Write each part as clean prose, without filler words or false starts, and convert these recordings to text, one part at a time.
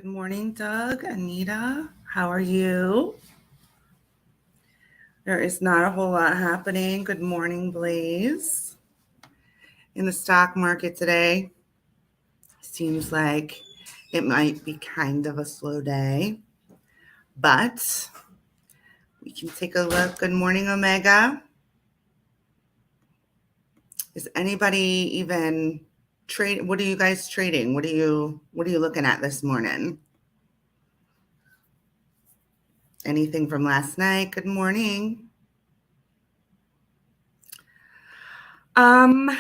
Good morning, Doug, Anita. How are you? There is not a whole lot happening. Good morning, Blaze. In the stock market today, seems like it might be kind of a slow day, but we can take a look. Good morning, Omega. Is anybody even trade? What are you guys trading? What are you looking at this morning? Anything from last night? Good morning. I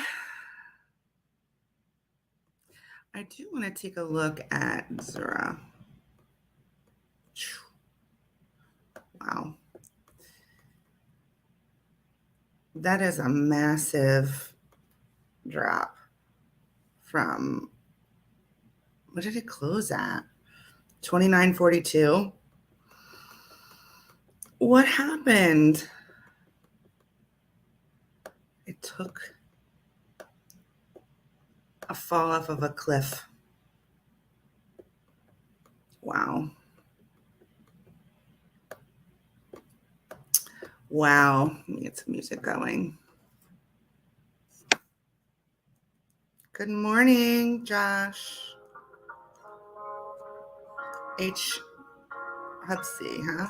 do want to take a look at Zura. Wow. That is a massive drop from, what did it close at? 29.42. What happened? It took a fall off of a cliff. Wow. Wow. Let me get some music going. Good morning, Josh. HUBC, huh?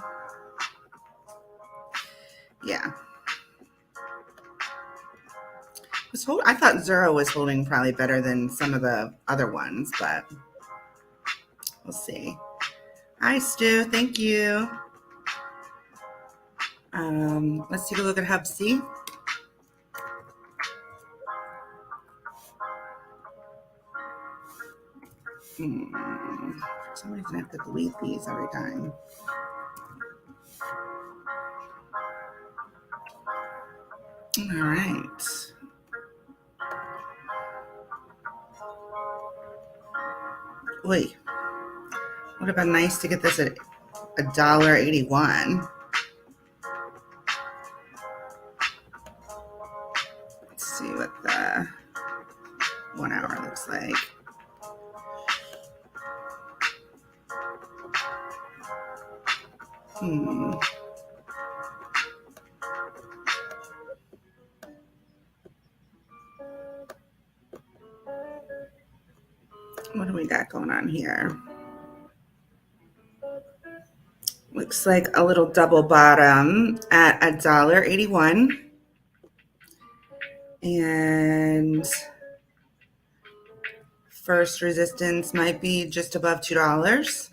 Yeah. I thought Zero was holding probably better than some of the other ones, but we'll see. Hi, Stu. Thank you. Let's take a look at HUBC. For some reason, I have to delete these every time. All right. Wait. Would have been nice to get this at $1.81. Let's see what the 1 hour looks like. What do we got going on here? Looks like a little double bottom at $1.81. And first resistance might be just above $2.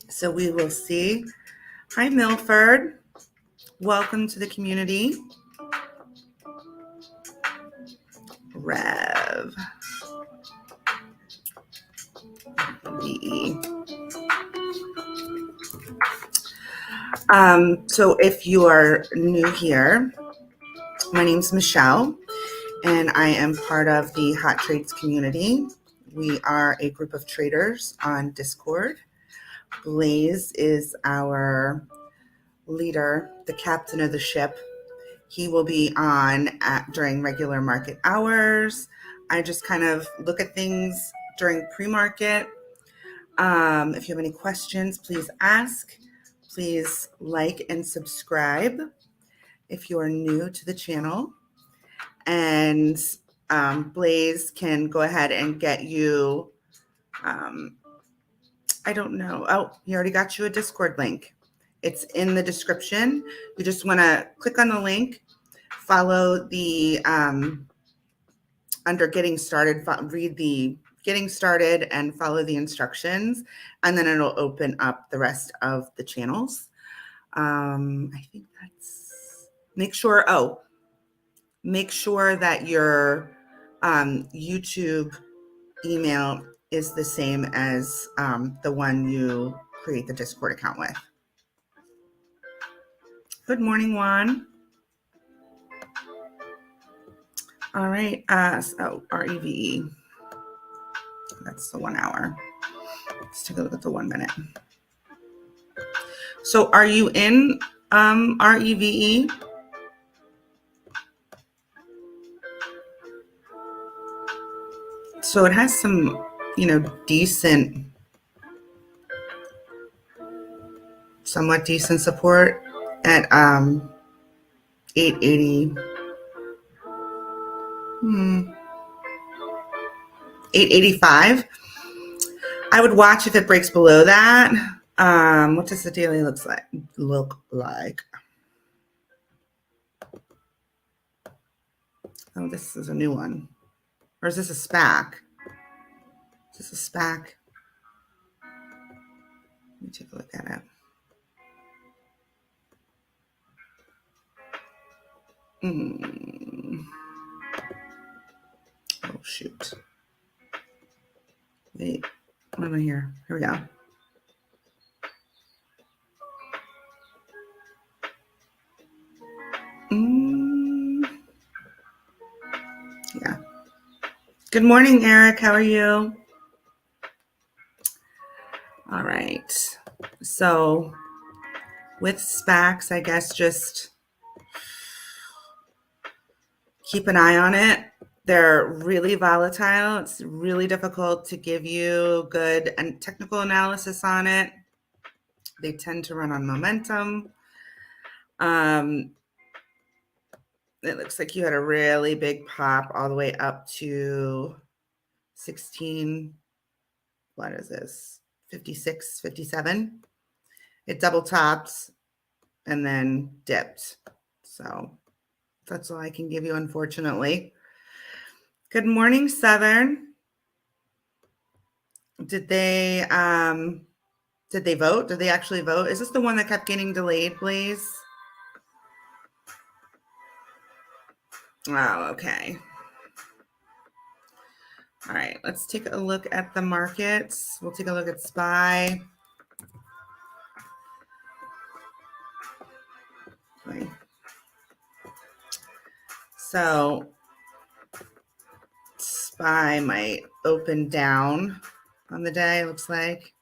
So we will see. Hi, Milford. Welcome to the community. Rev. BE. So if you are new here, my name's Michelle, and I am part of the Hot Trades community. We are a group of traders on Discord. Blaze is our leader, the captain of the ship. He will be on during regular market hours. I just kind of look at things during pre-market. If you have any questions, please ask. Please like and subscribe if you are new to the channel. And Blaze can go ahead and get you, I don't know. Oh, he already got you a Discord link. It's in the description. You just want to click on the link, follow the, under getting started, read the getting started and follow the instructions, and then it'll open up the rest of the channels. I think that's, make sure that your YouTube email is the same as the one you create the Discord account with. Good morning, Juan. All right, so REVE. That's the 1 hour. Let's take a look at the 1 minute. So are you in REVE? So it has some, decent somewhat decent support at 880. 885. I would watch if it breaks below that. What does the daily look like? Oh, this is a new one. Or is this a SPAC? Is this a SPAC? Let me take a look at it. Oh, shoot. Wait, what am I here? Here we go. Yeah. Good morning, Eric. How are you? All right. So with SPACs, I guess just keep an eye on it. They're really volatile. It's really difficult to give you good and technical analysis on it. They tend to run on momentum. It looks like you had a really big pop all the way up to 16. What is this? 56, 57. It double topped and then dipped. So that's all I can give you, unfortunately. Good morning, Southern. Did they vote? Did they actually vote? Is this the one that kept getting delayed, please? Oh, okay. All right, let's take a look at the markets. We'll take a look at SPY. Okay. So SPY might open down on the day, it looks like.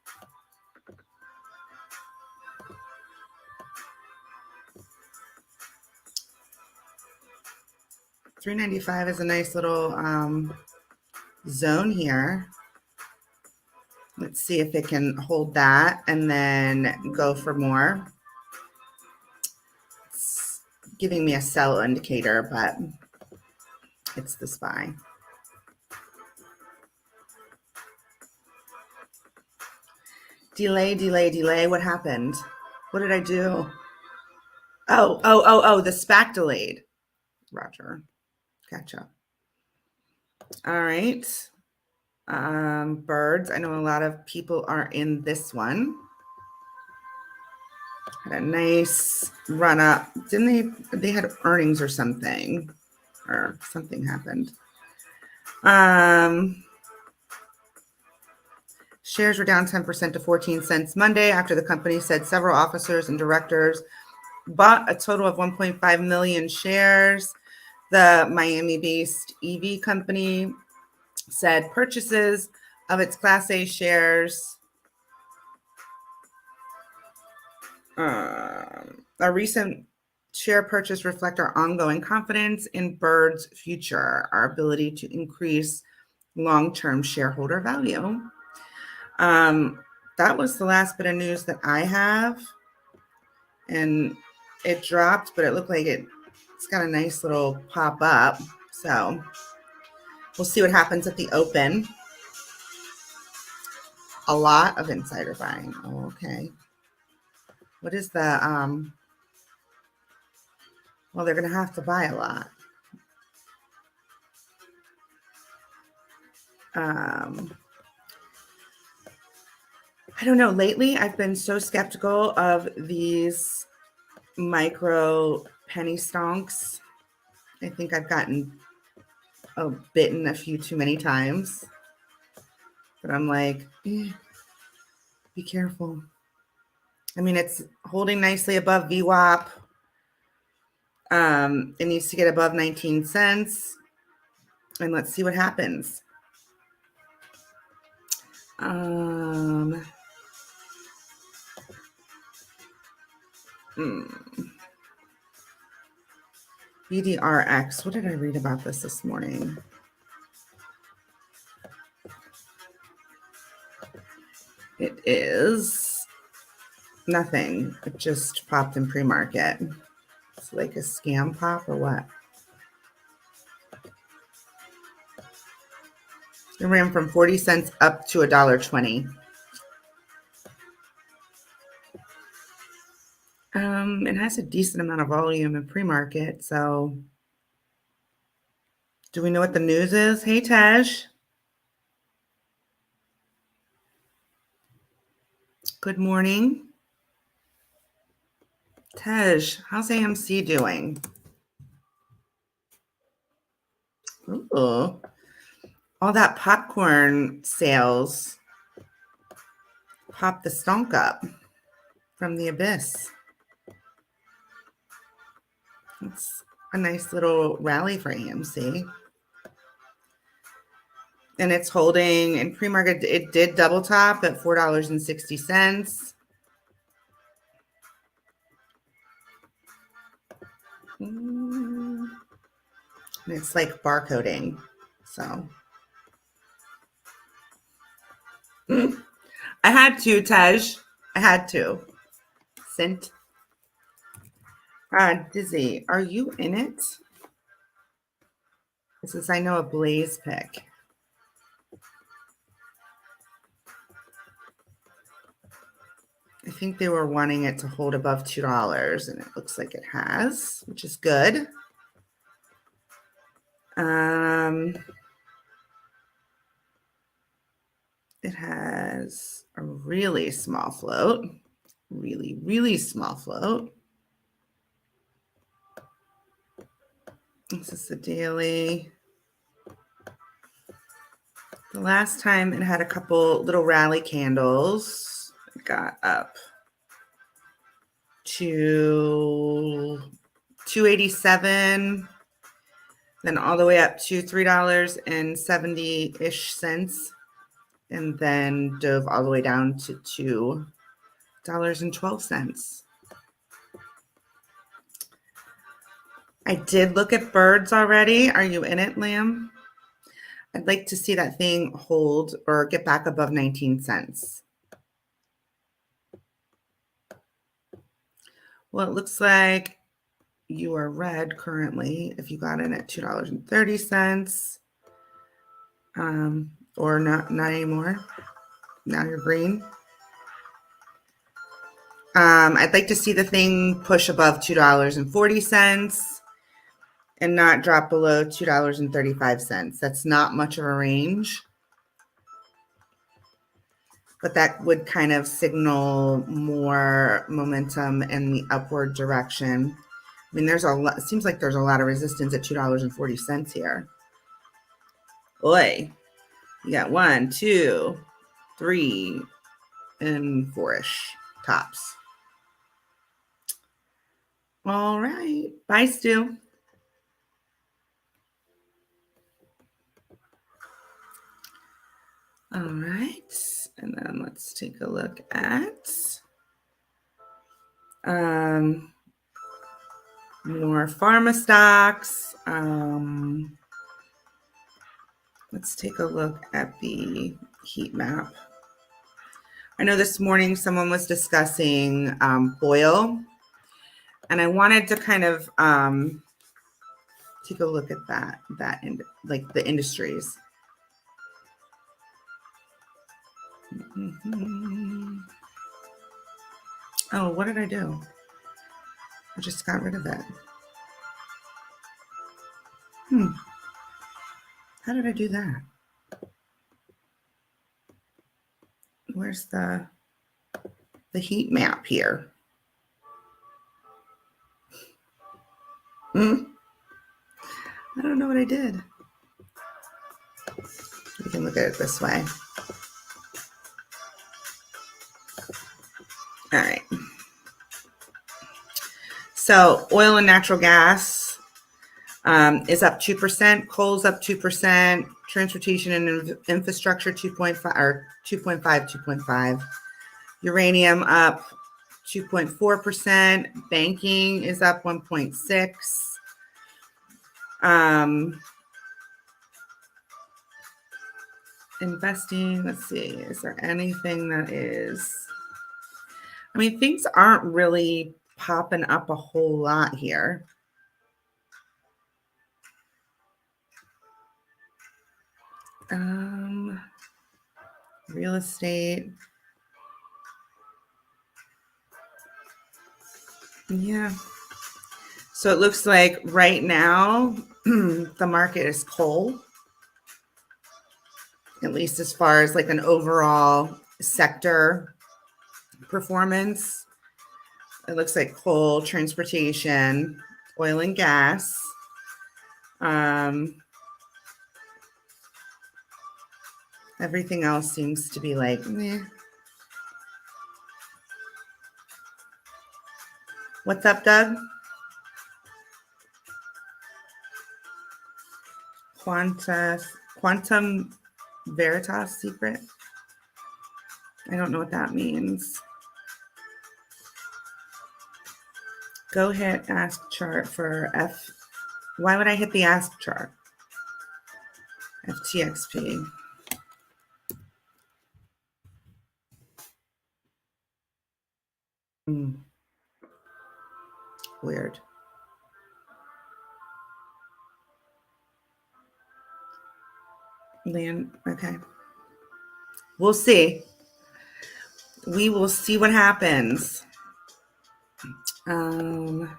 $395 is a nice little zone here. Let's see if it can hold that and then go for more. It's giving me a sell indicator, but it's the SPY. Delay. What happened? What did I do? Oh, the SPAC delayed. Roger. Gotcha. All right. Birds. I know a lot of people are in this one. Had a nice run up. Didn't they had earnings or something happened. Shares were down 10% to 14 cents Monday after the company said several officers and directors bought a total of 1.5 million shares. The Miami-based EV company said purchases of its Class A shares a recent share purchase reflect our ongoing confidence in Bird's future, our ability to increase long-term shareholder value. That was the last bit of news that I have, and it dropped, but it looked like it's got a nice little pop up. So we'll see what happens at the open. A lot of insider buying. Oh, okay. What is the, well, they're going to have to buy a lot. I don't know. Lately, I've been so skeptical of these micro penny stonks. I think I've gotten bitten a few too many times. But I'm like, be careful. I mean, it's holding nicely above VWAP. It needs to get above 19 cents. And let's see what happens. BDRX. What did I read about this morning? It is Nothing. It just popped in pre-market. It's like a scam pop or what? It ran from 40 cents up to $1.20. It has a decent amount of volume in pre-market, so do we know what the news is? Hey, Tej. Good morning. Tej, how's AMC doing? Ooh, all that popcorn sales popped the stonk up from the abyss. It's a nice little rally for AMC. And it's holding in pre-market. It did double top at $4.60. And it's like barcoding. So I had to, Tej. I had to. Sent. Dizzy, are you in it? This is, I know, a Blaze pick. I think they were wanting it to hold above $2, and it looks like it has, which is good. It has a really small float, really, really small float. This is the daily. The last time it had a couple little rally candles. It got up to 287, then all the way up to $3.70-ish, and then dove all the way down to $2.12. I did look at birds already. Are you in it, Lamb? I'd like to see that thing hold or get back above 19 cents. Well, it looks like you are red currently if you got in at $2.30. Or not anymore. Now you're green. I'd like to see the thing push above $2.40 and not drop below $2.35. That's not much of a range, but that would kind of signal more momentum in the upward direction. I mean, there's a lot. It seems like there's a lot of resistance at $2.40 here. Oi, you got 1, 2, 3, and 4-ish tops. All right. Bye, Stu. All right. And then let's take a look at more pharma stocks. Let's take a look at the heat map. I know this morning someone was discussing oil, and I wanted to kind of take a look at like the industries. Oh, what did I do? I just got rid of it. How did I do that? Where's the heat map here? I don't know what I did. We can look at it this way. All right. So oil and natural gas is up 2%. Coal's up 2%. Transportation and infrastructure 2.5. Uranium up 2.4%. Banking is up 1.6. Investing, let's see, is there anything that is? I mean, things aren't really popping up a whole lot here. Real estate. Yeah. So it looks like right now the market is cold, at least as far as like an overall sector performance. It looks like coal, transportation, oil and gas. Everything else seems to be like, meh. What's up, Doug? Quantum Veritas secret? I don't know what that means. Go hit ask chart for F. Why would I hit the ask chart? FTXP. Weird. Land. Okay. We'll see. We will see what happens. Go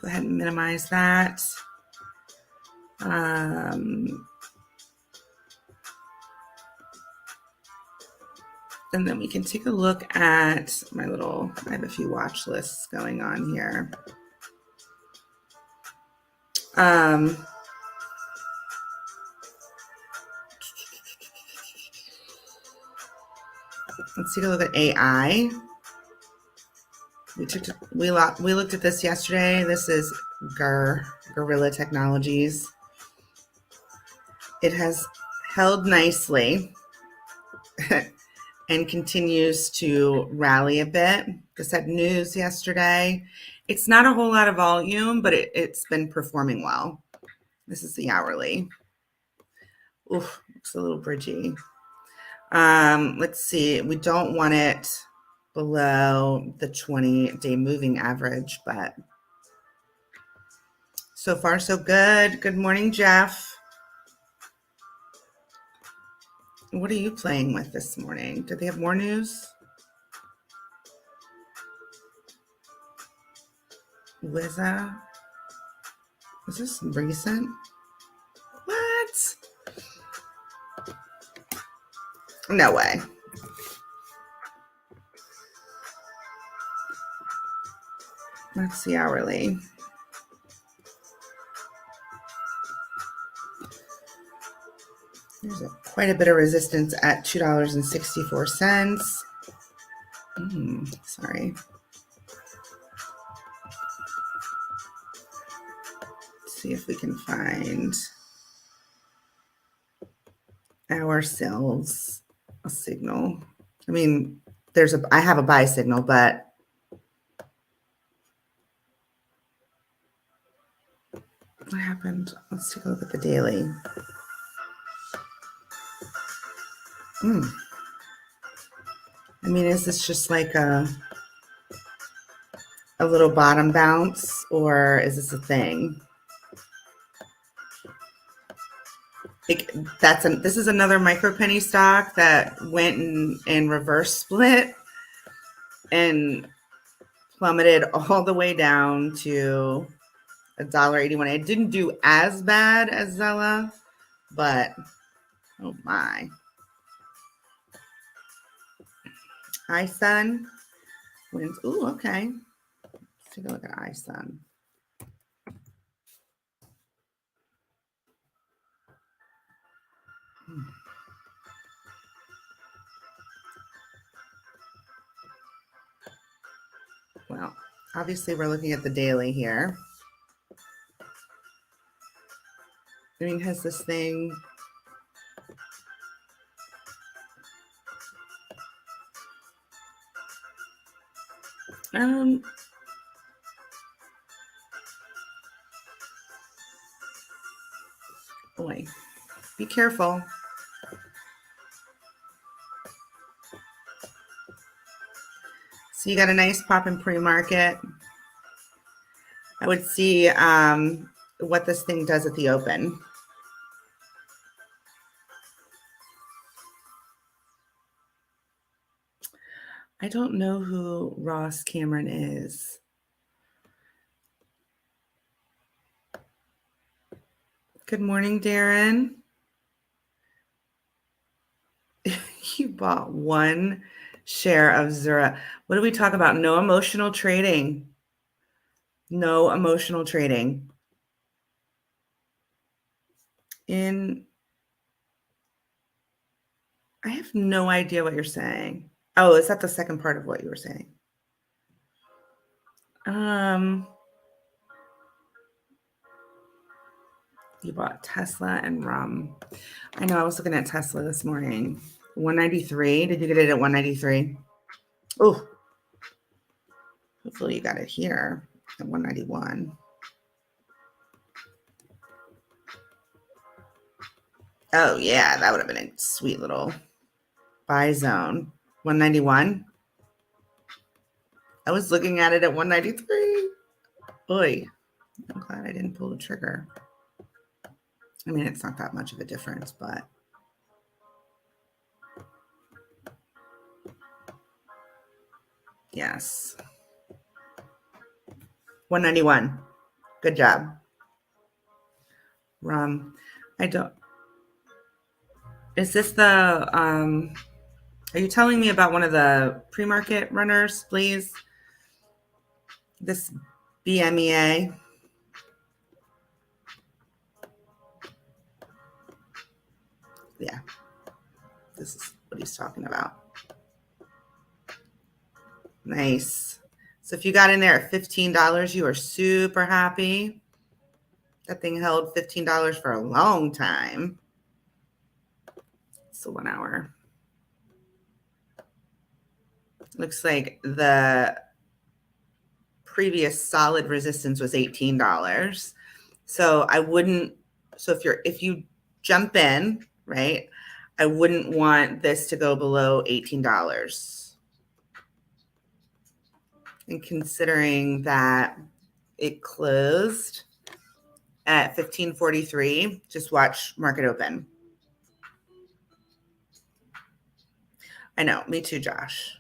ahead and minimize that. And then we can take a look at my little, I have a few watch lists going on here. Let's take a look at AI. We looked at this yesterday. This is Gorilla Technologies. It has held nicely and continues to rally a bit. This had news yesterday. It's not a whole lot of volume, but it's been performing well. This is the hourly. Oof, looks a little bridgy. Let's see. We don't want it below the 20-day moving average, but so far so good. Good morning, Jeff. What are you playing with this morning? Did they have more news? Liza? Is this recent? What? No way. Let's see hourly. There's quite a bit of resistance at $2.64. Sorry. Let's see if we can find ourselves a signal. I mean, I have a buy signal, but what happened? Let's take a look at the daily. I mean, is this just like a little bottom bounce, or is this a thing? This is another micro penny stock that went in reverse split and plummeted all the way down to $1.81. It didn't do as bad as Zella, but oh my. iSun wins. Ooh, okay. Let's take a look at iSun. Well, obviously we're looking at the daily here. I mean, has this thing boy, be careful. So you got a nice pop in pre-market. I would see what this thing does at the open. I don't know who Ross Cameron is. Good morning, Darren. You bought one share of Zura. What do we talk about? No emotional trading. No emotional trading. I have no idea what you're saying. Oh, is that the second part of what you were saying? You bought Tesla and rum. I know, I was looking at Tesla this morning. 193. Did you get it at 193? Oh, hopefully you got it here at 191. Oh, yeah, that would have been a sweet little buy zone. 191. I was looking at it at 193. Boy, I'm glad I didn't pull the trigger. I mean, it's not that much of a difference, but yes. 191. Good job. Rum. Is this the, are you telling me about one of the pre-market runners, please? This BMEA. Yeah, this is what he's talking about. Nice. So if you got in there at $15, you are super happy. That thing held $15 for a long time. It's the 1 hour. Looks like the previous solid resistance was $18. So if you jump in, right, I wouldn't want this to go below $18. And considering that it closed at 1543, just watch market open. I know, me too, Josh.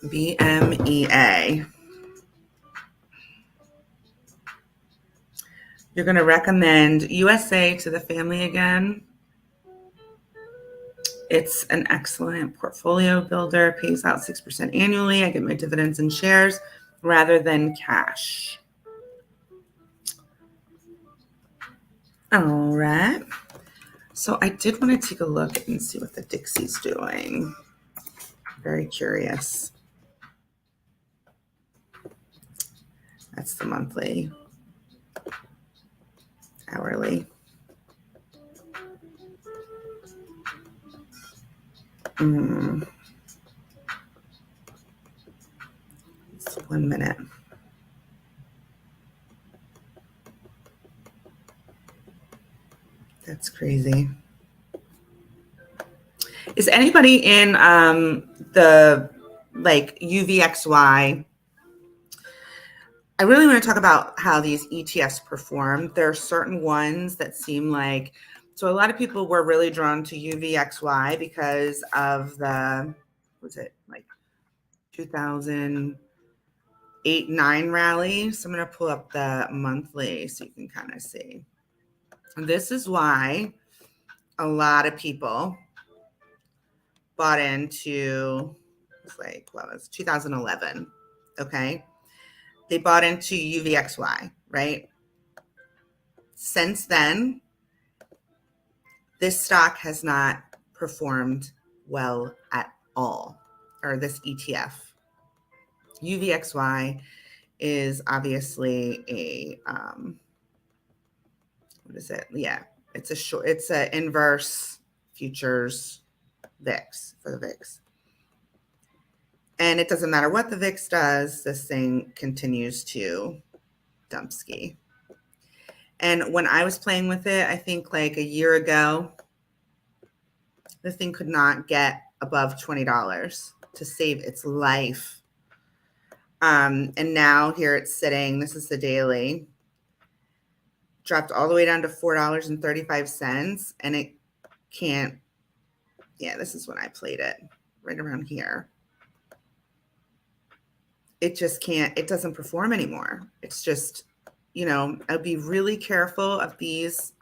BMEA. You're going to recommend USA to the family again. It's an excellent portfolio builder, pays out 6% annually. I get my dividends in shares rather than cash. All right. So I did want to take a look and see what the Dixie's doing. Very curious. That's the monthly, hourly. It's 1 minute. That's crazy. Is anybody in the UVXY? I really want to talk about how these ETFs perform. There are certain ones that seem like, so a lot of people were really drawn to UVXY because of the, was it like 2008-9 rally? So I'm going to pull up the monthly so you can kind of see. And this is why a lot of people bought into, it's like, what was 2011, okay? They bought into UVXY, right? Since then, this stock has not performed well at all, or this ETF. UVXY is obviously a, what is it? Yeah, it's an inverse futures VIX for the VIX. And it doesn't matter what the VIX does, this thing continues to dump ski. And when I was playing with it, I think like a year ago, The thing could not get above $20 to save its life. And now here it's sitting. This is the daily. Dropped all the way down to $4.35, and it can't. Yeah, this is when I played it, right around here. It just can't. It doesn't perform anymore. It's just, I'd be really careful of these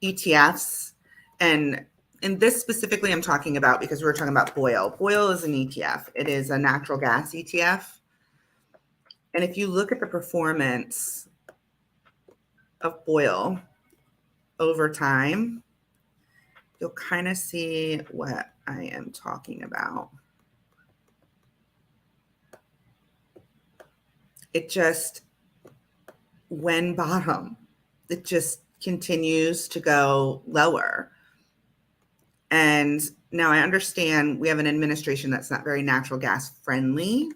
ETFs. And this specifically I'm talking about because we're talking about BOIL. BOIL is an ETF. It is a natural gas ETF. And if you look at the performance of BOIL over time, you'll kind of see what I am talking about. It just, when bottom, it just continues to go lower. And now I understand we have an administration that's not very natural gas friendly.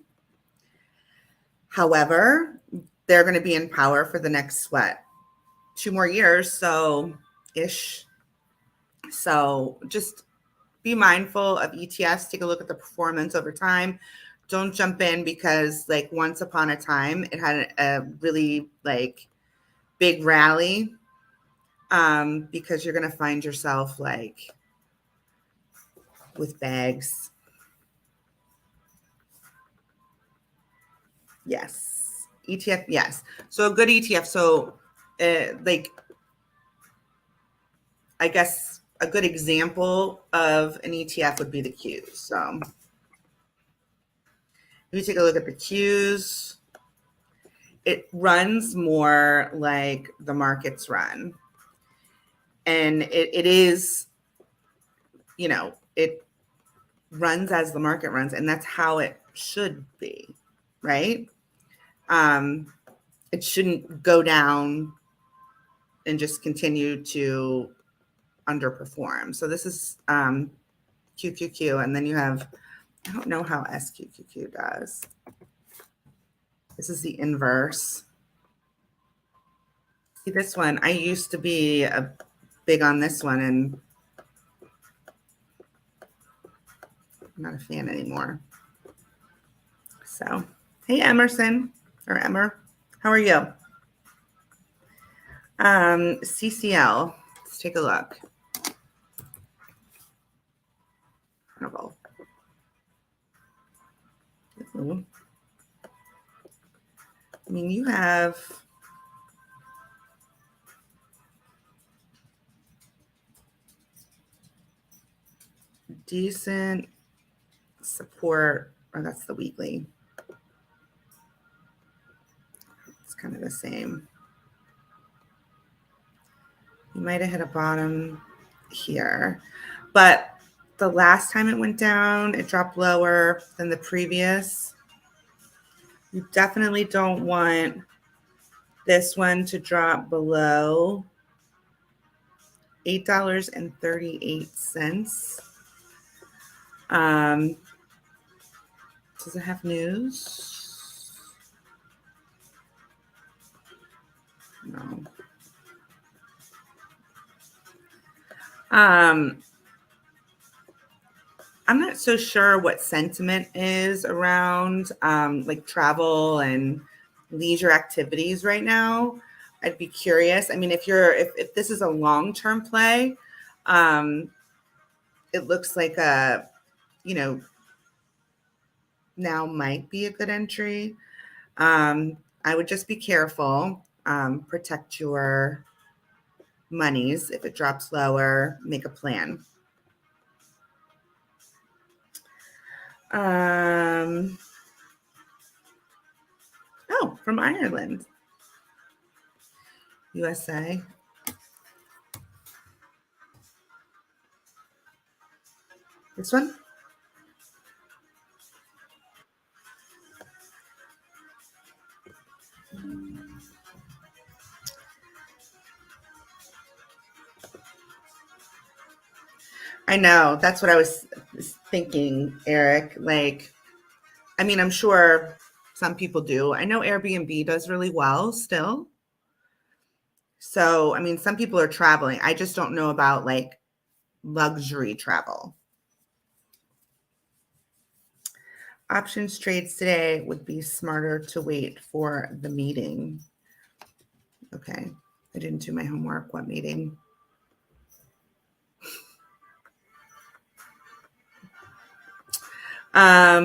However, they're going to be in power for the next, 2 more years, so-ish. So just be mindful of ETFs. Take a look at the performance over time. Don't jump in because once upon a time, it had a really big rally because you're going to find yourself with bags. Yes. ETF. Yes. So a good ETF. So I guess a good example of an ETF would be the Qs. So if you take a look at the Qs, it runs more like the markets run. And it is, it runs as the market runs, and that's how it should be, right? It shouldn't go down and just continue to underperform. So this is QQQ, and then you have, I don't know how SQQQ does. This is the inverse. See this one, I used to be big on this one, and I'm not a fan anymore. So, hey, Emerson, or Emmer, how are you? CCL, let's take a look. I mean, you have decent support, or that's the weekly. It's kind of the same. You might have hit a bottom here, but the last time it went down, it dropped lower than the previous. You definitely don't want this one to drop below $8.38. Does it have news? No. I'm not so sure what sentiment is around travel and leisure activities right now. I'd be curious. I mean, if this is a long-term play, it looks like now might be a good entry. I would just be careful, protect your monies. If it drops lower, make a plan. From Ireland. USA. This one? I know. That's what I was thinking, Eric. I mean, I'm sure some people do. I know Airbnb does really well still. So, I mean, some people are traveling. I just don't know about luxury travel. Options trades today would be smarter to wait for the meeting. Okay, I didn't do my homework. What meeting? Let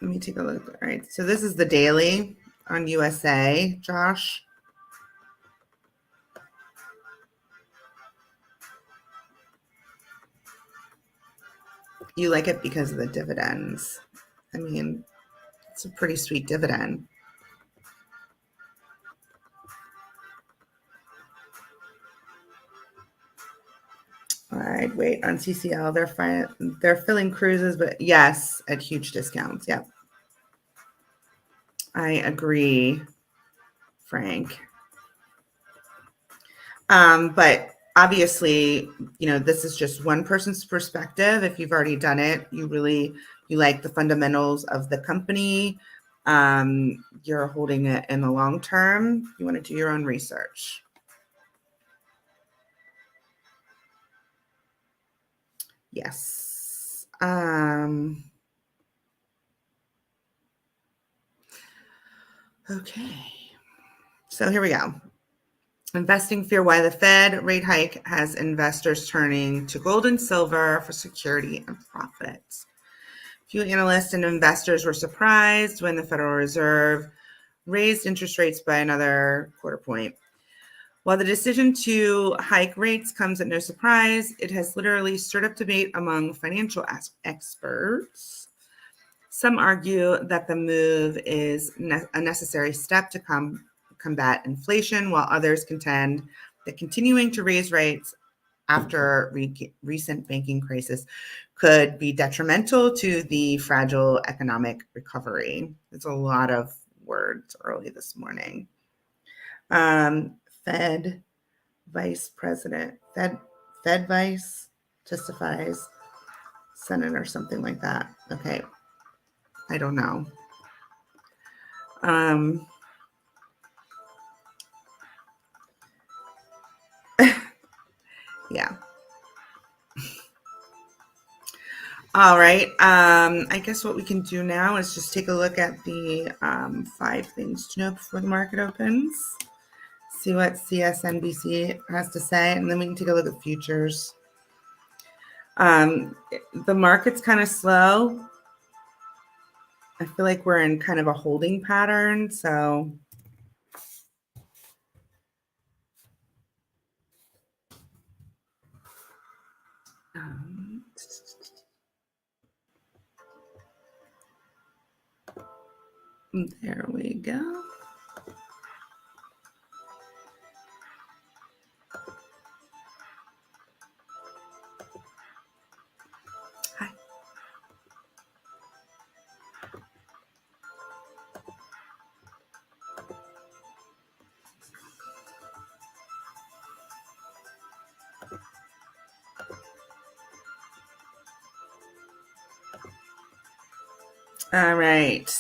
me take a look. All right, so this is the daily on USA, Josh. You like it because of the dividends. I mean, it's a pretty sweet dividend. All right, wait, on CCL, they're filling cruises, but yes, at huge discounts. Yep. I agree, Frank. But obviously, this is just one person's perspective. If you've already done it, you like the fundamentals of the company. You're holding it in the long term. You want to do your own research. Yes. Okay. So here we go. Investing fear: why the Fed rate hike has investors turning to gold and silver for security and profits. Few analysts and investors were surprised when the Federal Reserve raised interest rates by another quarter point. While the decision to hike rates comes at no surprise, it has literally stirred up debate among financial experts. Some argue that the move is a necessary step to combat inflation, while others contend that continuing to raise rates after recent banking crisis could be detrimental to the fragile economic recovery. There's a lot of words early this morning. Fed vice testifies, Senate or something like that. Okay. I don't know. Yeah. All right. I guess what we can do now is just take a look at the 5 things to know before the market opens. See what CSNBC has to say, and then we can take a look at futures. The market's kind of slow. I feel like we're in kind of a holding pattern, so there we go. Hi. All right.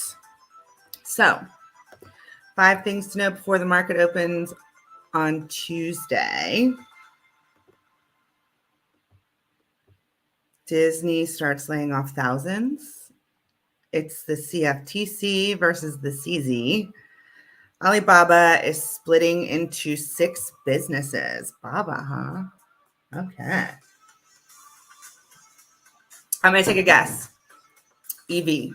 So, 5 things to know before the market opens on Tuesday. Disney starts laying off thousands. It's the CFTC versus the CZ. Alibaba is splitting into 6 businesses. Baba, huh? Okay. I'm going to take a guess. EV.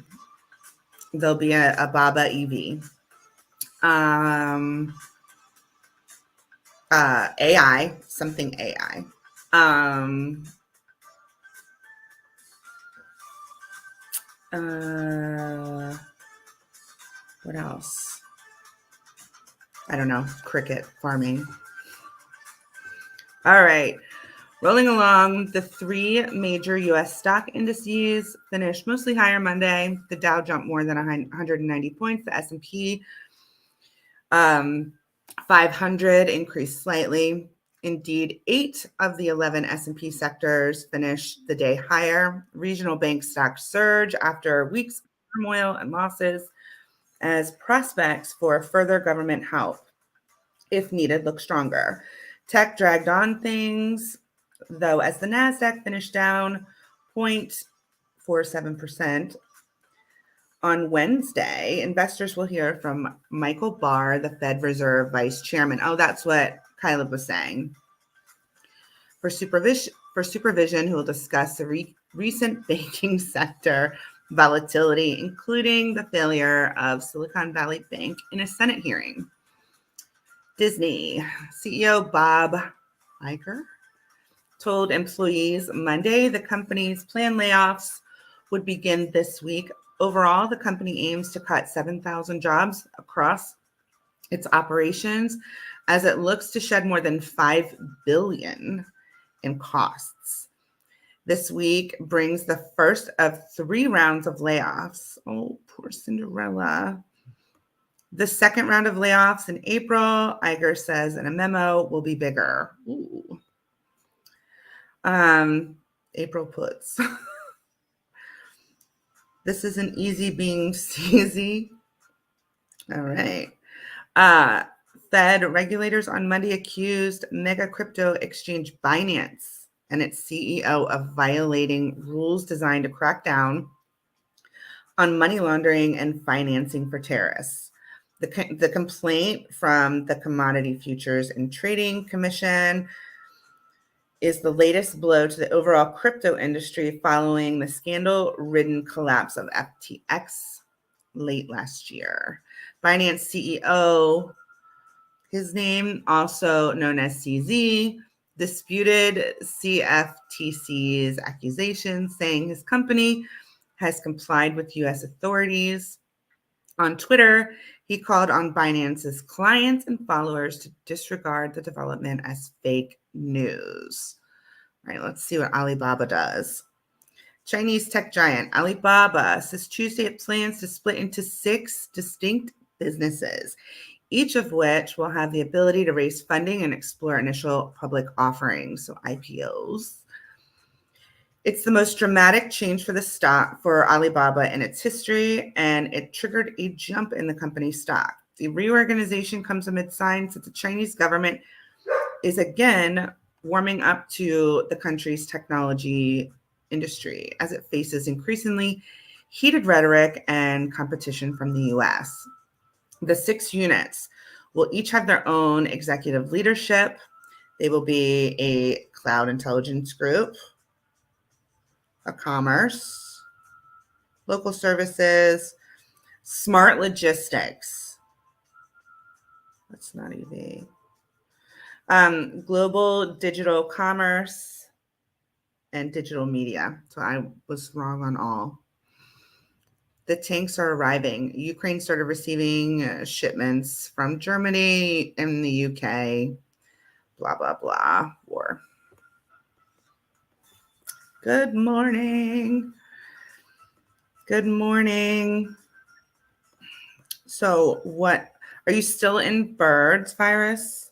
There'll be a Baba EV. AI, something AI. What else? I don't know. Cricket farming. All right. Rolling along, the 3 major U.S. stock indices finished mostly higher Monday. The Dow jumped more than 190 points. The S&P 500 increased slightly. Indeed, 8 of the 11 S&P sectors finished the day higher. Regional bank stocks surge after weeks of turmoil and losses as prospects for further government help, if needed, look stronger. Tech dragged on things. though, as the NASDAQ finished down 0.47%. On Wednesday, investors will hear from Michael Barr, the Fed Reserve Vice Chairman. Oh, that's what Caleb was saying. For supervision, who will discuss the recent banking sector volatility, including the failure of Silicon Valley Bank in a Senate hearing. Disney CEO Bob Iger told employees Monday the company's planned layoffs would begin this week. Overall, the company aims to cut 7,000 jobs across its operations as it looks to shed more than $5 billion in costs. This week brings the first of 3 rounds of layoffs. Oh, poor Cinderella. The second round of layoffs in April, Iger says in a memo, will be bigger. Ooh. April puts. This isn't easy being sleazy. All right. Fed regulators on Monday accused mega crypto exchange Binance and its CEO of violating rules designed to crack down on money laundering and financing for terrorists. The complaint from the Commodity Futures and Trading Commission is the latest blow to the overall crypto industry following the scandal-ridden collapse of FTX late last year. Binance CEO, his name also known as CZ, disputed CFTC's accusations, saying his company has complied with U.S. authorities. On Twitter, he called on Binance's clients and followers to disregard the development as fake news. All right, let's see what Alibaba does. Chinese tech giant Alibaba says Tuesday it plans to split into 6 distinct businesses, each of which will have the ability to raise funding and explore initial public offerings, so IPOs. It's the most dramatic change for the stock for Alibaba in its history, and it triggered a jump in the company's stock. The reorganization comes amid signs that the Chinese government is again warming up to the country's technology industry as it faces increasingly heated rhetoric and competition from the US. The 6 units will each have their own executive leadership. They will be a cloud intelligence group, a commerce, local services, smart logistics. That's not EV. Global digital commerce and digital media. So I was wrong on all. The tanks are arriving. Ukraine started receiving shipments from Germany and the UK. Blah, blah, blah. War. Good morning. Good morning. So what, are you still in birds virus?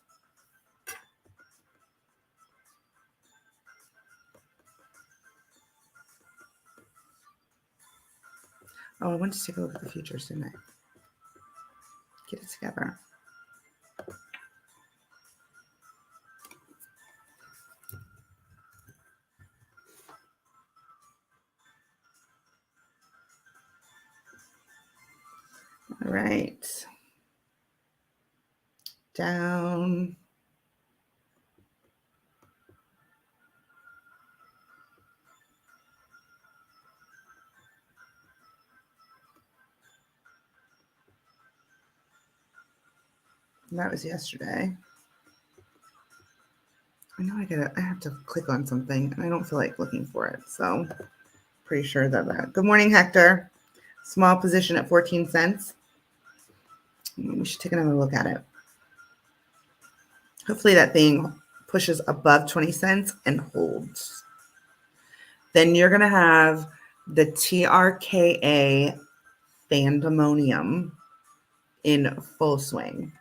Oh, I went to take a look at the futures, didn't I? Get it together. All right. Down. And that was yesterday. I know I have to click on something and I don't feel like looking for it. So pretty sure that. Good morning, Hector. Small position at 14 cents. We should take another look at it. Hopefully that thing pushes above 20 cents and holds. Then you're going to have the TRKA Pandemonium in full swing.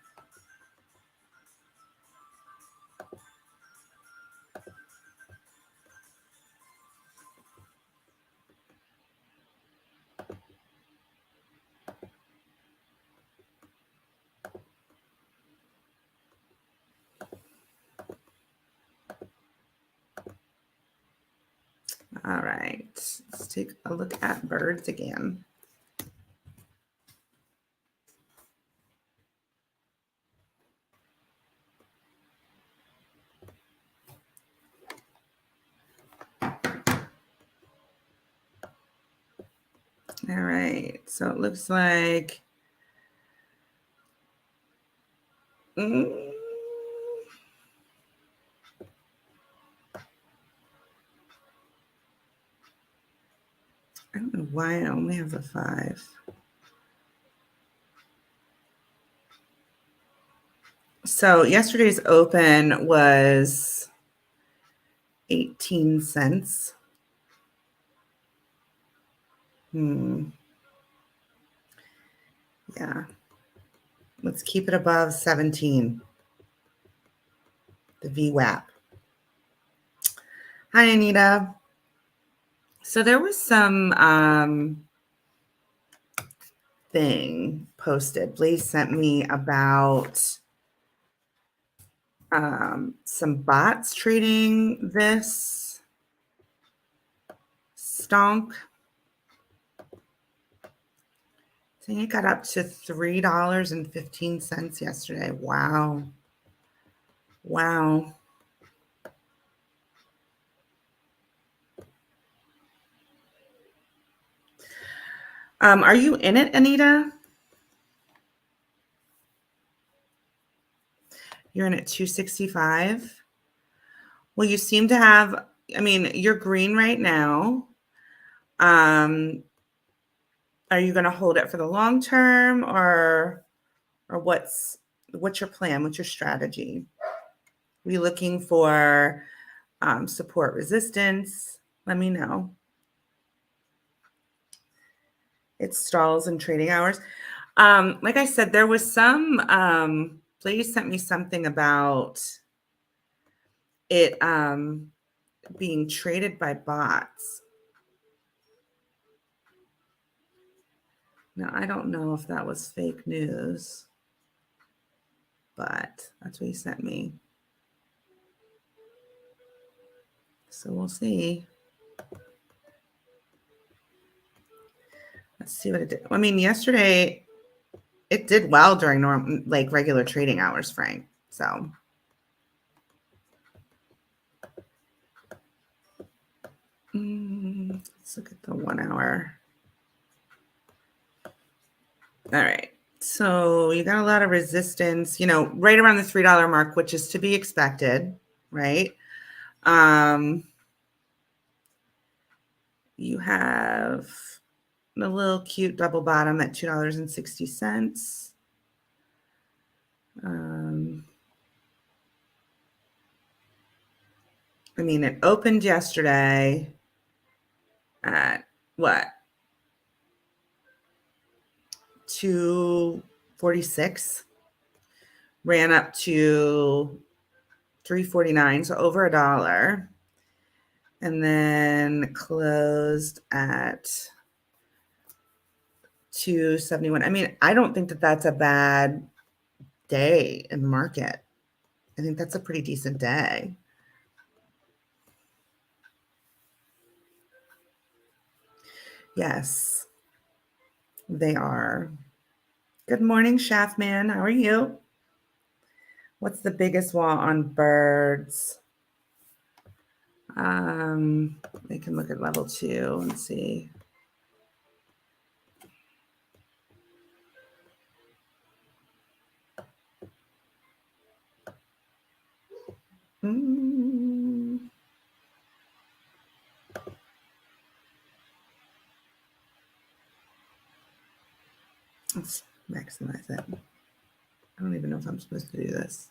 right, let's take a look at birds again. All right, so it looks like I don't know why I only have a 5. So yesterday's open was 18 cents. Yeah. Let's keep it above 17. The VWAP. Hi, Anita. So there was some thing posted. Blaze sent me about some bots trading this stonk. I think it got up to $3.15 yesterday. Wow. Wow. Are you in it, Anita? You're in at 265. Well, you seem to have, I mean, you're green right now. Are you going to hold it for the long term, or what's your plan? What's your strategy? Are you looking for support resistance? Let me know. It stalls in trading hours. Like I said, there was some, Blaze sent me something about it being traded by bots. Now, I don't know if that was fake news, but that's what he sent me. So we'll see. Let's see what it did. I mean, yesterday it did well during regular trading hours, Frank. So let's look at the 1 hour. All right. So you got a lot of resistance, right around the $3 mark, which is to be expected, right? You have a little cute double bottom at $2.60. I mean, it opened yesterday at what? 246, ran up to 349, so over $1, and then closed at 271. I mean, I don't think that that's a bad day in the market. I think that's a pretty decent day. Yes, they are. Good morning, Shaftman. How are you? What's the biggest wall on birds? They can look at level 2 and see. Let's maximize it. I don't even know if I'm supposed to do this.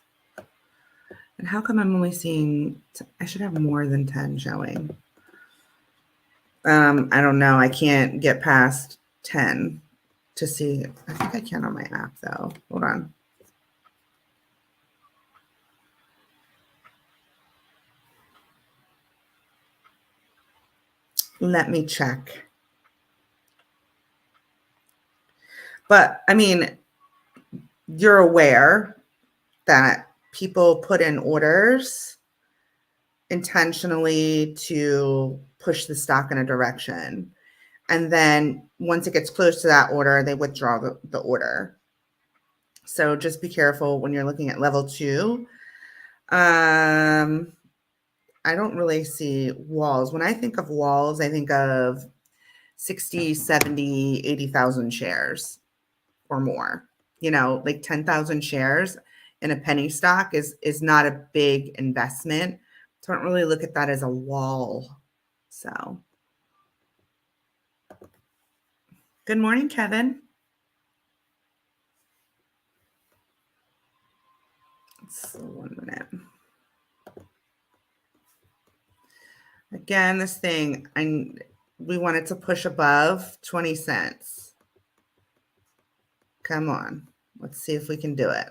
And how come I'm only seeing, I should have more than 10 showing. I don't know. I can't get past 10 to see. I think I can on my app though. Hold on. Let me check. But I mean, you're aware that people put in orders intentionally to push the stock in a direction. And then once it gets close to that order, they withdraw the order. So just be careful when you're looking at level 2. I don't really see walls. When I think of walls, I think of 60, 70, 80,000 shares or more. You know, like 10,000 shares in a penny stock is not a big investment. So I don't really look at that as a wall. So good morning, Kevin. It's 1 minute. Again, this thing, we want it to push above 20 cents. Come on. Let's see if we can do it.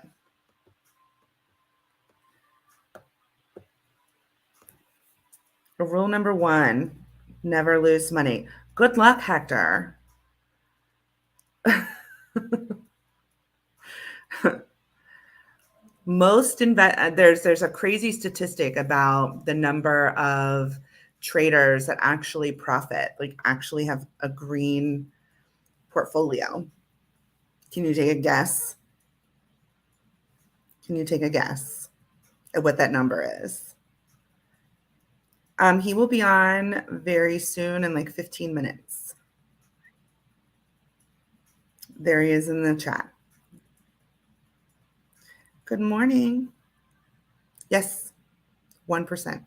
Rule number 1, never lose money. Good luck, Hector. There's a crazy statistic about the number of traders that actually profit, like actually have a green portfolio. Can you take a guess? Can you take a guess at what that number is? He will be on very soon in like 15 minutes. There he is in the chat. Good morning. Yes, 1%.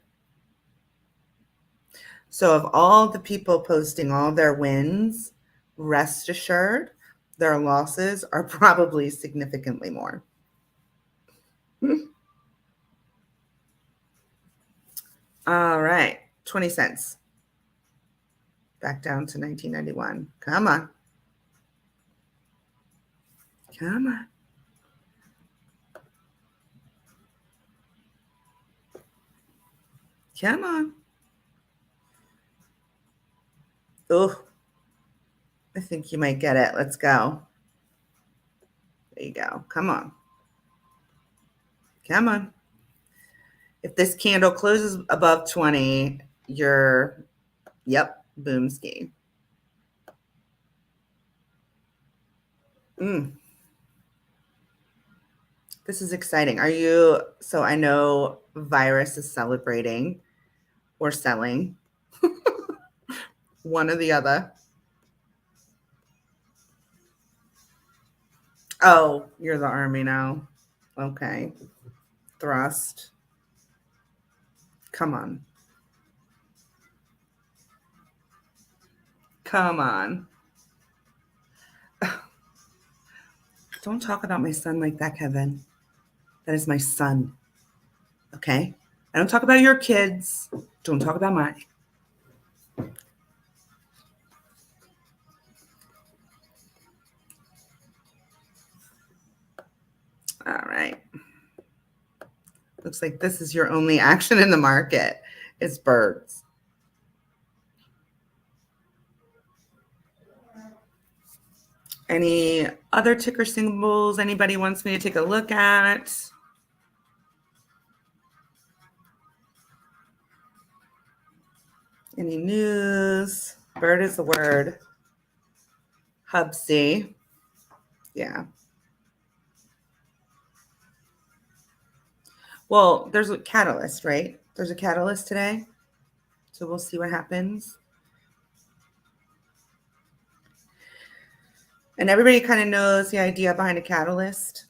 So of all the people posting all their wins, rest assured, their losses are probably significantly more. All right, 20 cents. Back down to 1991. Come on. Come on. Come on. Oh, I think you might get it. Let's go. There you go. Come on. Come on. If this candle closes above 20, you're, yep, boom ski. This is exciting. So I know Virus is celebrating or selling. One or the other. Oh, you're the army now. Okay. Thrust. Come on. Come on. Don't talk about my son like that, Kevin. That is my son. Okay? I don't talk about your kids. Don't talk about mine. All right. Looks like this is your only action in the market. It's birds. Any other ticker symbols anybody wants me to take a look at? Any news? Bird is the word. HUBC. Yeah. Well, there's a catalyst, right? There's a catalyst today. So we'll see what happens. And everybody kind of knows the idea behind a catalyst.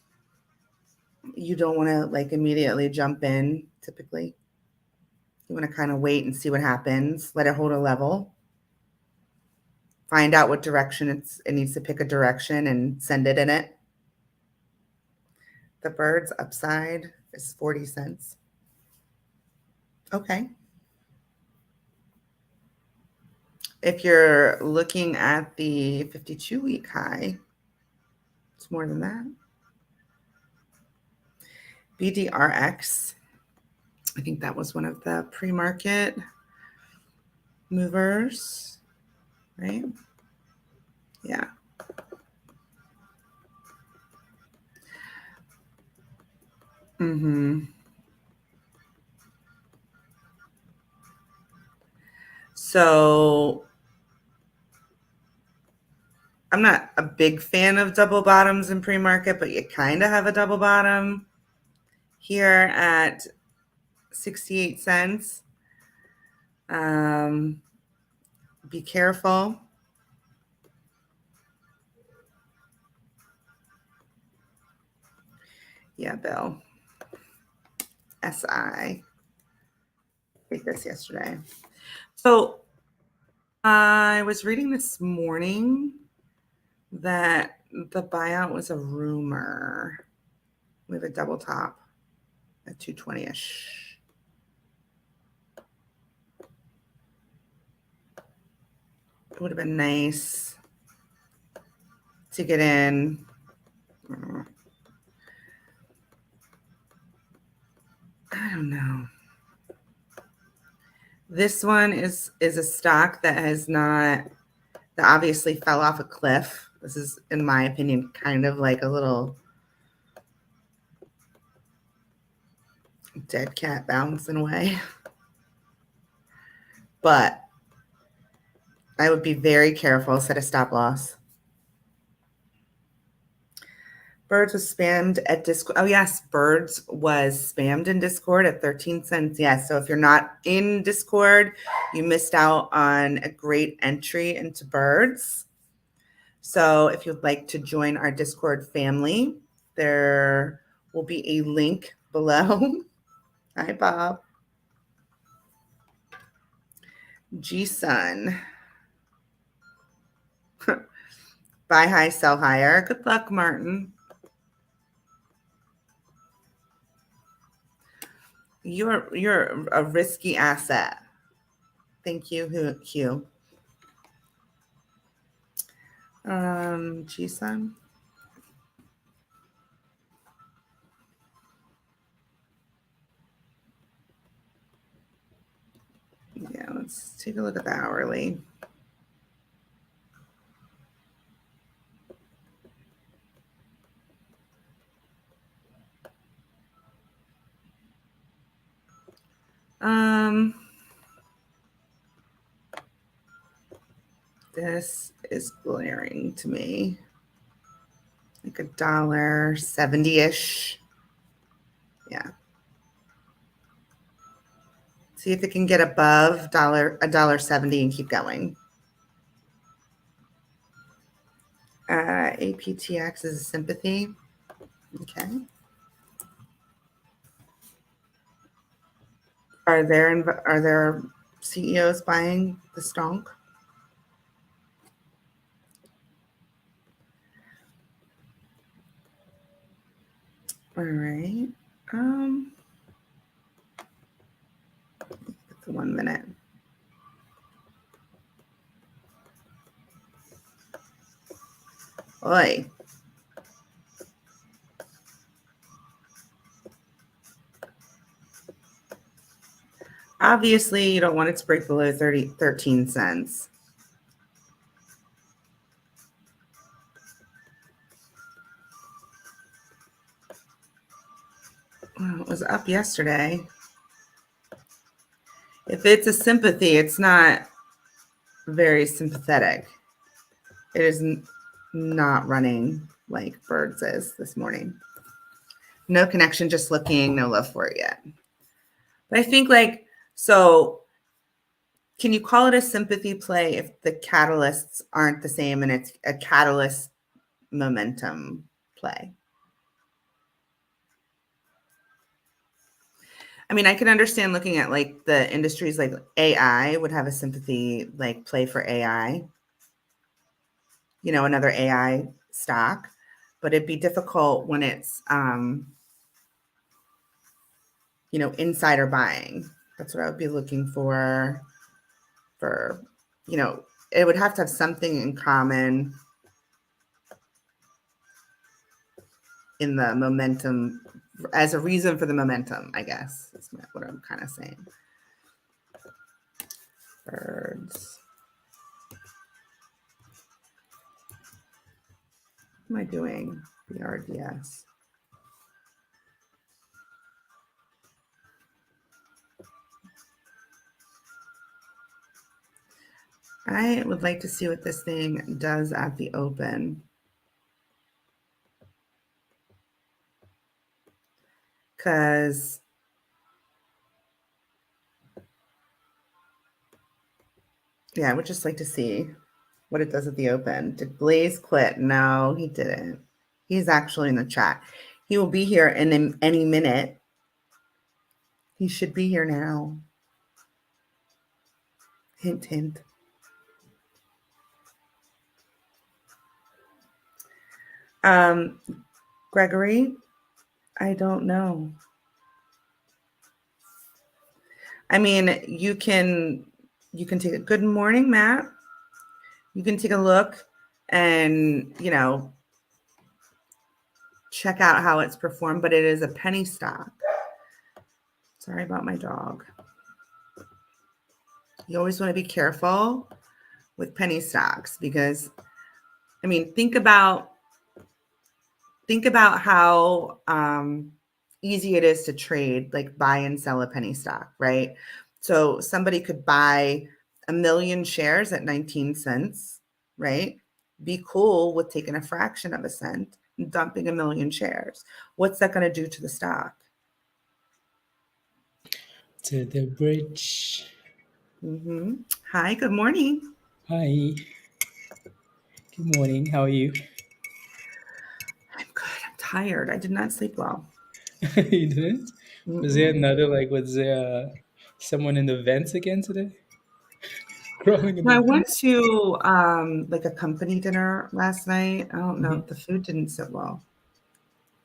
You don't want to like immediately jump in, typically. You want to kind of wait and see what happens. Let it hold a level. Find out what direction it needs to pick a direction and send it in it. The bird's upside is 40 cents. Okay. If you're looking at the 52-week high, it's more than that. BDRX, I think that was one of the pre-market movers, right? Yeah. So I'm not a big fan of double bottoms in pre-market, but you kind of have a double bottom here at 68 cents. Be careful. Yeah, Bill. SI. Take this yesterday. So I was reading this morning that the buyout was a rumor. We have a double top at 220-ish. It would have been nice to get in. I don't know. This one is a stock that that obviously fell off a cliff. This is, in my opinion, kind of like a little dead cat bouncing away. But I would be very careful, set a stop loss. Birds was spammed at Discord. Oh, yes, Birds was spammed in Discord at 13 cents. Yes, so if you're not in Discord, you missed out on a great entry into Birds. So if you'd like to join our Discord family, there will be a link below. Hi, Bob. G-Sun. Buy high, sell higher. Good luck, Martin. You're a risky asset. Thank you, Hugh. G-Sun. Yeah, let's take a look at the hourly. This is glaring to me. Like $1.70-ish. Yeah. See if it can get above $1.70 and keep going. APTX is a sympathy. Okay. Are there CEOs buying the stock? All right. It's 1 minute. Oi. Obviously, you don't want it to break below 13 cents. Well, it was up yesterday. If it's a sympathy, it's not very sympathetic. It is not running like Birds is this morning. No connection, just looking, no love for it yet. But I think so can you call it a sympathy play if the catalysts aren't the same and it's a catalyst momentum play? I mean, I can understand looking at the industries like AI would have a sympathy play for AI, another AI stock, but it'd be difficult when it's, insider buying. That's what I would be looking for, it would have to have something in common in the momentum as a reason for the momentum, I guess. That's what I'm kind of saying. Birds. What am I doing? BRDS. I would like to see what this thing does at the open. Because yeah, I would just like to see what it does at the open. Did Blaze quit? No, he didn't. He's actually in the chat. He will be here in any minute. He should be here now. Hint, hint. Gregory, I don't know. I mean, you can take a good morning, Matt. You can take a look and, check out how it's performed, but it is a penny stock. Sorry about my dog. You always want to be careful with penny stocks because, I mean, think about how easy it is to trade, like buy and sell a penny stock, right? So somebody could buy 1 million shares at 19 cents, right? Be cool with taking a fraction of a cent and dumping 1 million shares. What's that going to do to the stock? To the bridge. Hi, good morning. Hi. Good morning. How are you? I'm good. I'm tired. I did not sleep well. You didn't? Was there another was there someone in the vents again today? Crawling in No, the I went vents? to like a company dinner last night. I don't know. Mhm. The food didn't sit well.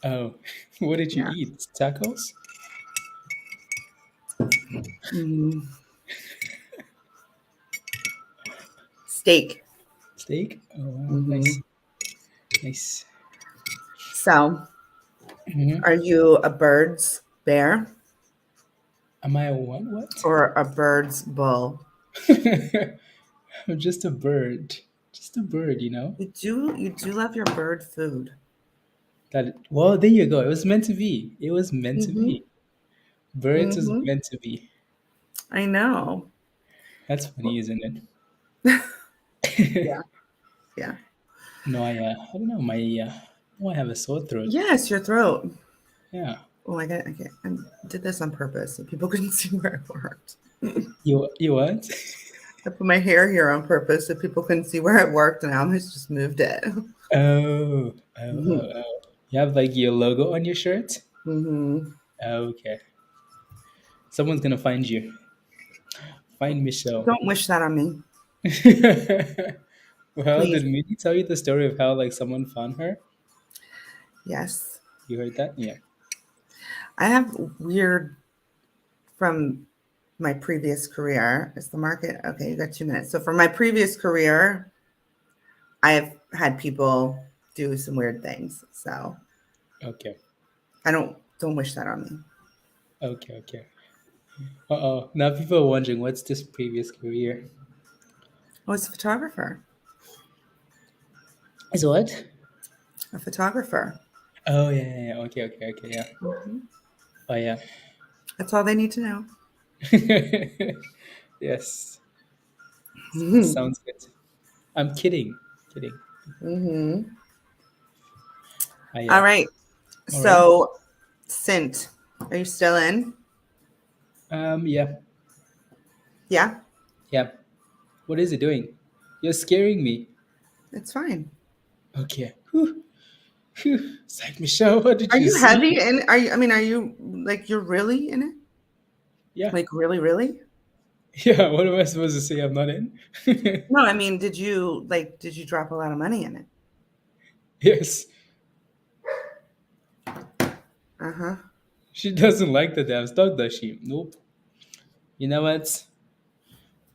Oh, what did you Yeah. eat? Tacos? Steak. Steak? Oh wow, hmm nice, nice. So, Hmm. are you a bird's bear Am I a what? What? or a bird's bull? I'm just a bird. Just a bird, You do love your bird food. That well, there you go. It was meant to be. It was meant to hmm be. Birds is hmm meant to be. I know. That's funny, isn't Yeah. it? Yeah. No, I don't know. Oh, I have a sore throat. Yes, your throat. Yeah. Oh, I did this on purpose so people couldn't see where I worked. You what? I put my hair here on purpose so people couldn't see where I worked, and I almost just moved it. Oh. You have your logo on your shirt? hmm Okay. Someone's gonna find you. Find Michelle. Don't wish that on me, Well, please. did Minnie tell you the story of how someone found her? Yes. You heard that? Yeah. I have weird from my previous career. Is the market okay? You got 2 minutes. So from my previous career, I have had people do some weird things. So Okay. I don't wish that on me. Okay. Uh-oh. Now people are wondering what's this previous career? I was a photographer. Is what? A photographer. Oh yeah. Okay, yeah. hmm Oh yeah. That's all they need to know. Yes. hmm Sounds good. I'm kidding. Kidding. Ah, All yeah. right. All right. So, Sint, are you still in? Yeah. Yeah, Yeah. What is it doing? You're scaring me. it's fine. Okay. Whew. Phew. It's like, Michelle, what did Are you you see? heavy in? Are you? I mean, are you like you're really in it? Yeah. Like really, really? Yeah. What am I supposed to say? I'm not in? No, I mean, did you drop a lot of money in it? Yes. Uh huh. She doesn't like the damn stock, does she? Nope. You know what?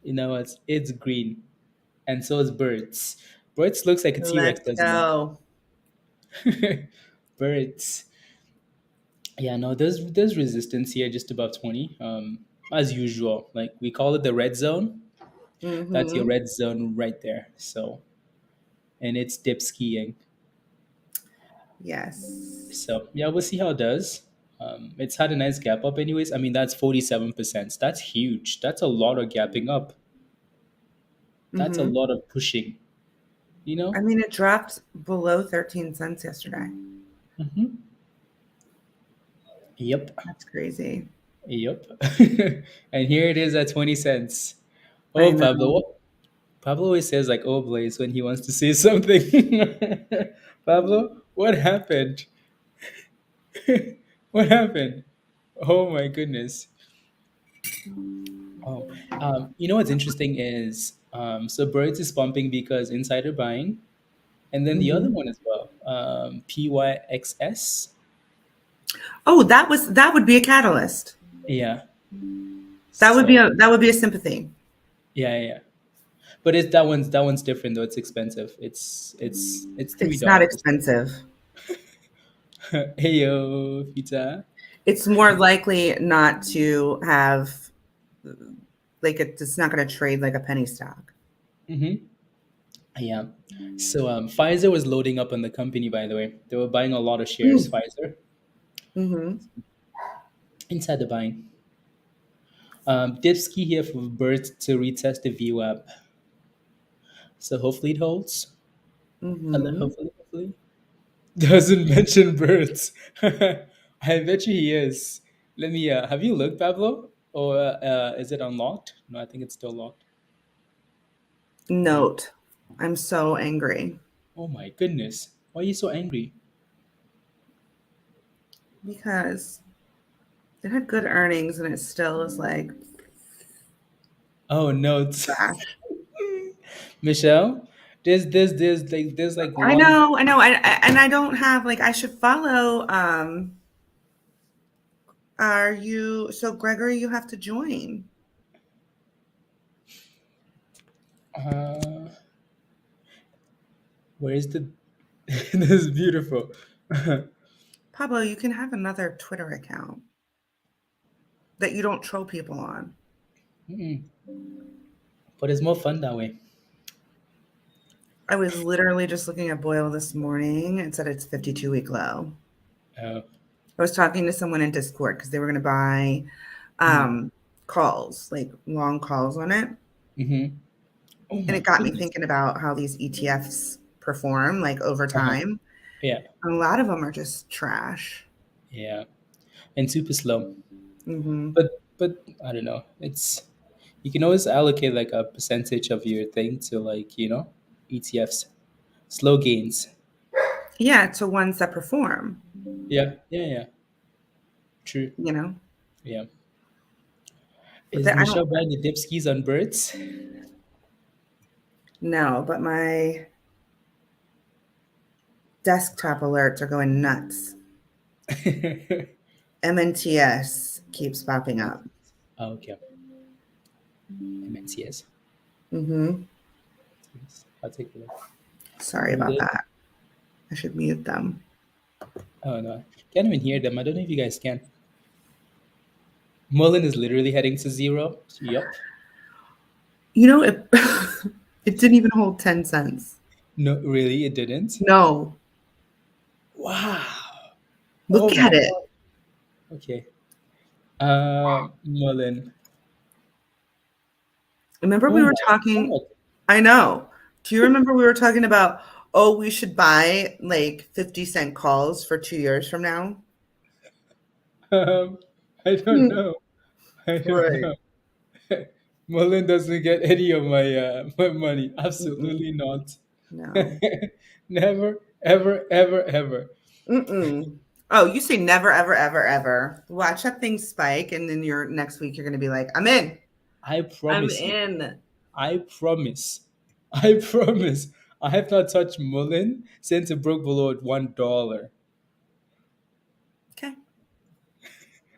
You know what? It's green. And so is birds. Birds looks like a T Rex, Let's doesn't go. it? Birds. Yeah, no, there's resistance here just above 20. As usual. Like we call it the red zone. That's your Mm-hmm. red zone right there. So and it's dip skiing. Yes. So yeah, we'll see how it does. It's had a nice gap up anyways. I mean that's 47%. That's huge. That's a lot of gapping up. That's a Mm-hmm. lot of pushing, you I know? mean, it dropped below 13 cents yesterday. Hmm. Yep. That's crazy. Yep. And here it is at 20 cents. I Oh, know. Pablo. Pablo always says like "oh Blaze" when he wants to say something. Pablo, what happened? What happened? Oh my goodness. Oh, you know what's interesting is so Birds is pumping because insider buying, and then the other Hmm. one as well, PYXS. Oh, that would be a catalyst. Yeah. That would be So a sympathy. yeah, yeah, yeah. But it's that one's different though. It's expensive. It's three It's not dollars. expensive. Hey yo, pizza. It's more likely not to have like it's not going to trade like a penny stock. Mm-hmm. Yeah. So Pfizer was loading up on the company. By the way, they were buying a lot of shares. Pfizer Mm-hmm. inside the buying. Dipski here for Bird to retest the view app. So hopefully it holds. Mm-hmm. Hopefully. Doesn't mention birds. I bet you he is. Let me. Have you looked, Pablo? Or is it unlocked? No, I think it's still locked. Note, I'm so angry Oh my goodness! Why are you so angry? because it had good earnings and it still is like Oh no, it's trash. Michelle. There's like I one. know, I know, and I don't have like I should follow. Are you so Gregory? You have to join. Uh, where is the? This is beautiful. Pablo, you can have another Twitter account that you don't troll people on. Mm, but it's more fun that way. I was literally just looking at Boyle this morning. It said it's 52-week low. Uh, I was talking to someone in Discord because they were going to buy mm, calls, like long calls on it. mm-hmm. Oh And my it got me goodness. thinking about how these ETFs perform like over Uh-huh. time. Yeah, And a lot of them are just trash. yeah, and super slow. Hmm. But I don't know. It's you can always allocate like a percentage of your thing to like ETFs, slow gains. Yeah, to ones that perform, Yeah, yeah, yeah. True. you know. Yeah. But Is I don't Michelle buying the dip skis on birds? know. But my desktop alerts are going nuts. MNTS keeps popping up. Oh, okay. MNCS. Hmm. Yes. I'll take a look. Sorry about Mullen. that. I should mute them. Oh no, can't even hear them. I don't know if you guys can. Mullen is literally heading to zero. Yup. You know, it, it didn't even hold 10 cents. No, really, it didn't. No, Wow. Oh look my at it. god. Okay. Mullen. Remember we Oh were my talking, god. I know. Do you remember we were talking about, oh, we should buy like 50-cent calls for 2 years from now? I don't Hmm. know. I don't Right. know. Mullen doesn't get any of my money. Mm-mm. Absolutely not. No. Never, ever, ever, ever. Mm-mm. Oh, you say never, ever, ever, ever. Watch that thing spike, and then your next week you're going to be like, I'm in. I I'm promise you. in. I promise. I promise. I have not touched Mullen since it broke below $1. Okay.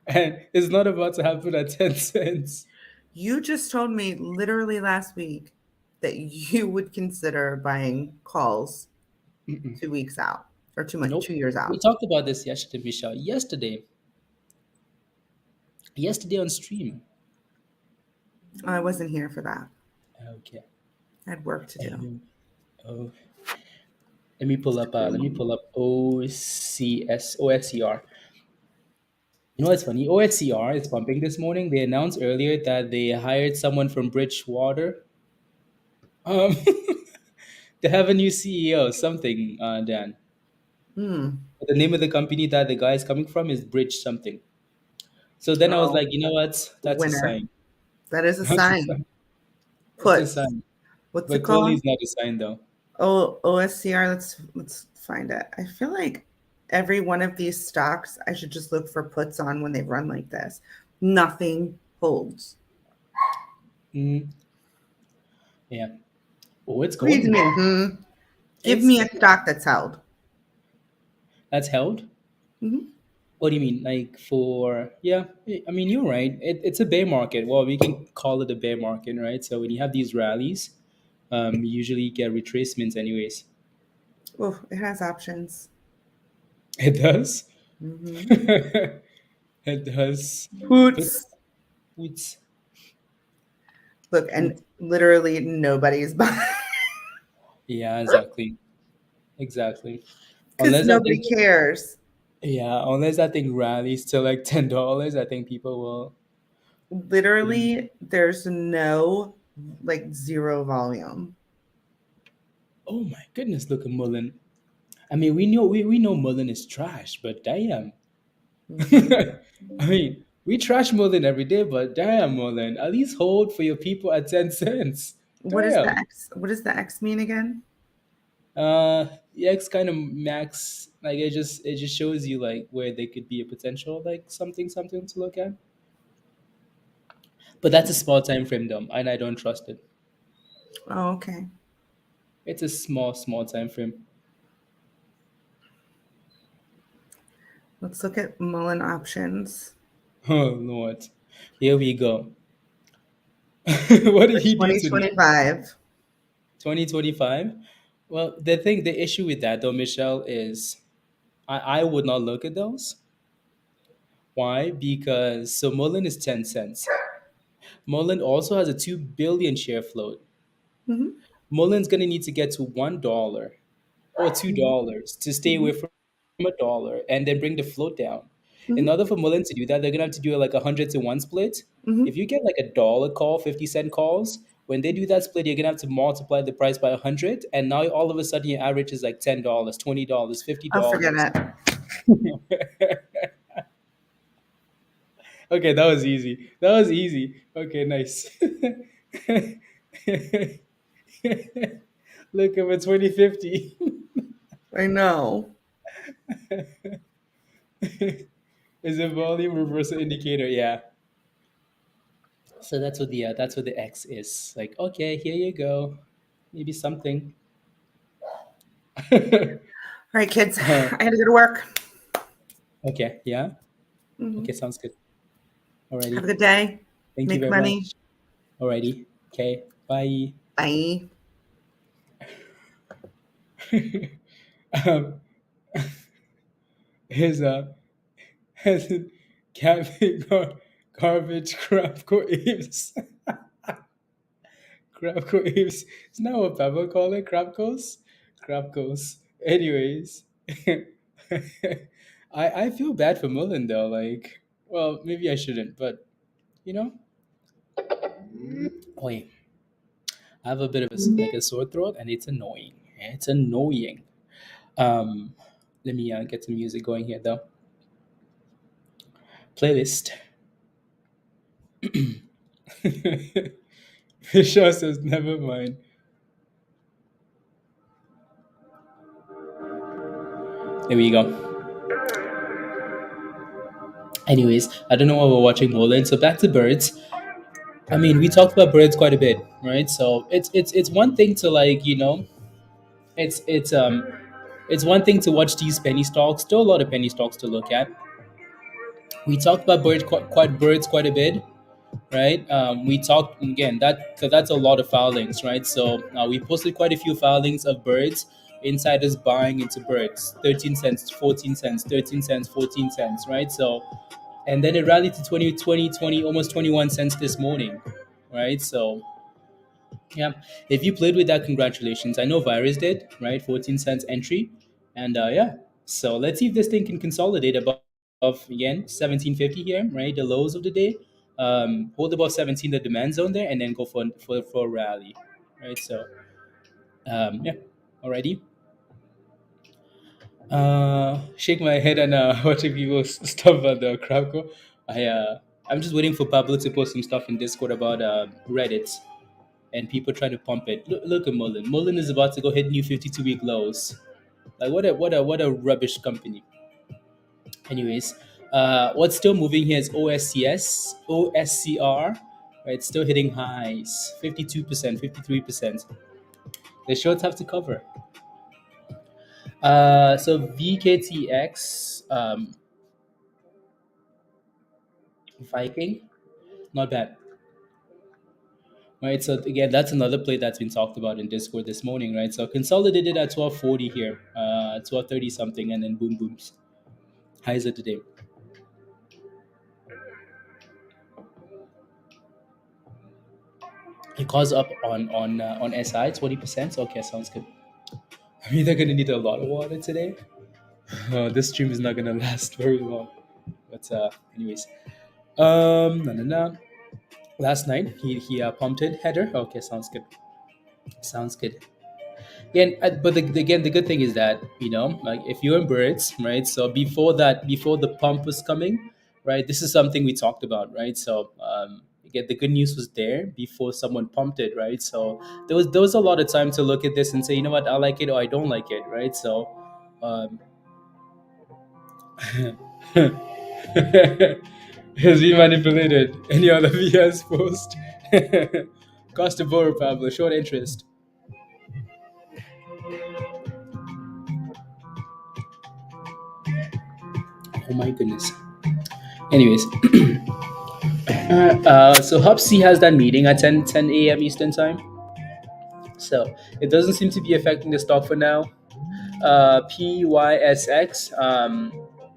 And it's not about to happen at 10 cents. You just told me literally last week that you would consider buying calls Mm-mm. 2 weeks out or too much, Nope. 2 years We out. talked about this yesterday, Michelle. Yesterday on stream. I wasn't here for that. Okay. I had work to do. Oh, let me pull up OSCR. You know what's funny? OSCR is pumping this morning. They announced earlier that they hired someone from Bridgewater. Um, they have a new CEO, something, Dan. Hmm. The name of the company that the guy is coming from is Bridge something. So then I was Oh, like, you know what? That's a winner. sign. That is a That's a sign. sign. It's a Puts. sign. What's it But clearly called? it's not a sign though. Oh, OSCR. Let's find it. I feel like every one of these stocks, I should just look for puts on when they run like this. Nothing holds. Mm, yeah. Oh, it's What do you going. mean? Give It's me a going. stock that's held. That's held. Hmm. What do you mean? Like for yeah, I mean you're right. It's a bear market. Well, we can call it a bear market, right? So when you have these rallies, you usually get retracements anyways. Oh, it has options. It does. Hmm. It does. But Puts. it's Look, and literally nobody's buying yeah, exactly. Exactly. because Unless I nobody think cares. yeah, unless I think rallies to like $10, I think people will Literally, there's no like zero volume. oh my goodness, look at Mullen. I mean we know Mullen is trash, but damn. Hmm. I mean, we trash Mullen every day, but damn Mullen, at least hold for your people at 10 cents. What is the Damn. X? What does the X mean again? EX kind of max like it just shows you like where they could be a potential like something to look at. But that's a small time frame though, and I don't trust it. Oh, okay. It's a small time frame. Let's look at Mullen options Oh Lord. Here we go. What for did he do today? 2025. 2025? Well, the issue with that though, Michelle, is I would not look at those. Why? Because so Mullen is 10 cents. Mullen also has a 2 billion share float. Hmm. Mullen's gonna need to get to $1 or $2 to stay away Hmm. from a dollar and then bring the float down. In Hmm. order for Mullen to do that, they're gonna have to do like 100 to 1 split. If Hmm. you get like a dollar call, 50-cent calls, when they do that split, you're gonna have to multiply the price by 100, and now all of a sudden your average is like $10, $20, fifty I'll forget dollars. it. Okay, that was easy. That was easy. Okay, nice. Look at 2050. I know. Is a volume reversal indicator? Yeah. So that's what the X is. Like, okay, here you go. Maybe something. All right, kids. Uh, I gotta go to work. okay, yeah. Hmm. Okay, sounds good. Have a Alrighty. good day. Thank you Make very money. much. Alrighty. Okay. Bye. Bye. um, here's a has a garbage crap Ames. Crapco Ames. Is now what Pablo call it? Crapcos? Crapcos. Anyways. I feel bad for Mullen though. Like, well, maybe I shouldn't, but you know, wait, I have a bit of like a sore throat, and it's annoying. It's annoying. Um, let me get some music going here though. Playlist. Fisher says, never mind. There we go. Anyways, I don't know why we're watching Mullen. So back to birds. I mean, we talked about birds quite a bit, right? So it's one thing to like it's it's um it's one thing to watch these penny stocks. Still a lot of penny stocks to look at. We talked about birds quite a bit, right? We talked again that because that's a lot of filings, right? So we posted quite a few filings of birds. Insiders buying into birds, 13 cents, 14 cents, 13 cents, 14 cents, right? So and then it rallied to 20, 20, 20, almost 21 cents this morning, right? So yeah, if you played with that, congratulations. I know Virus did, right? 14 cents entry. And yeah, so let's see if this thing can consolidate above again, 1750 here, right? The lows of the day. Hold above 17, the demand zone there, and then go for a rally, right? So yeah, alrighty. Shake my head and watching people stuff on the crowd go. I'm just waiting for Pablo to post some stuff in Discord about Reddit and people trying to pump it. Look at Mullen. Mullen is about to go hit new 52-week lows. Like what a rubbish company. Anyways, what's still moving here is OSCS, OSCR, right? Still hitting highs, 52%, 53%. The shorts have to cover. So VKTX, Viking, not bad. Right, so again, that's another play that's been talked about in Discord this morning, right? So consolidated at 1240 here, 1230 something, and then boom booms. Highs of the day. It calls up on SI 20%. Okay, sounds good. I mean, they're gonna need a lot of water today. This stream is not gonna last very long. But anyways, no no no. Last night he pumped it header. Okay, sounds good. Sounds good. Yeah, but again, the good thing is that like if you're in birds, right? So before that, before the pump was coming, right? This is something we talked about, right? So again, the good news was there before someone pumped it, right? So there was a lot of time to look at this and say, you know what, I like it or I don't like it, right? So um, has been manipulated. Any other VS post? Cost to borrow, Pablo. Short interest. Oh my goodness. Anyways, so HUBC has that meeting at 10 a.m. Eastern time. So it doesn't seem to be affecting the stock for now. PYSX,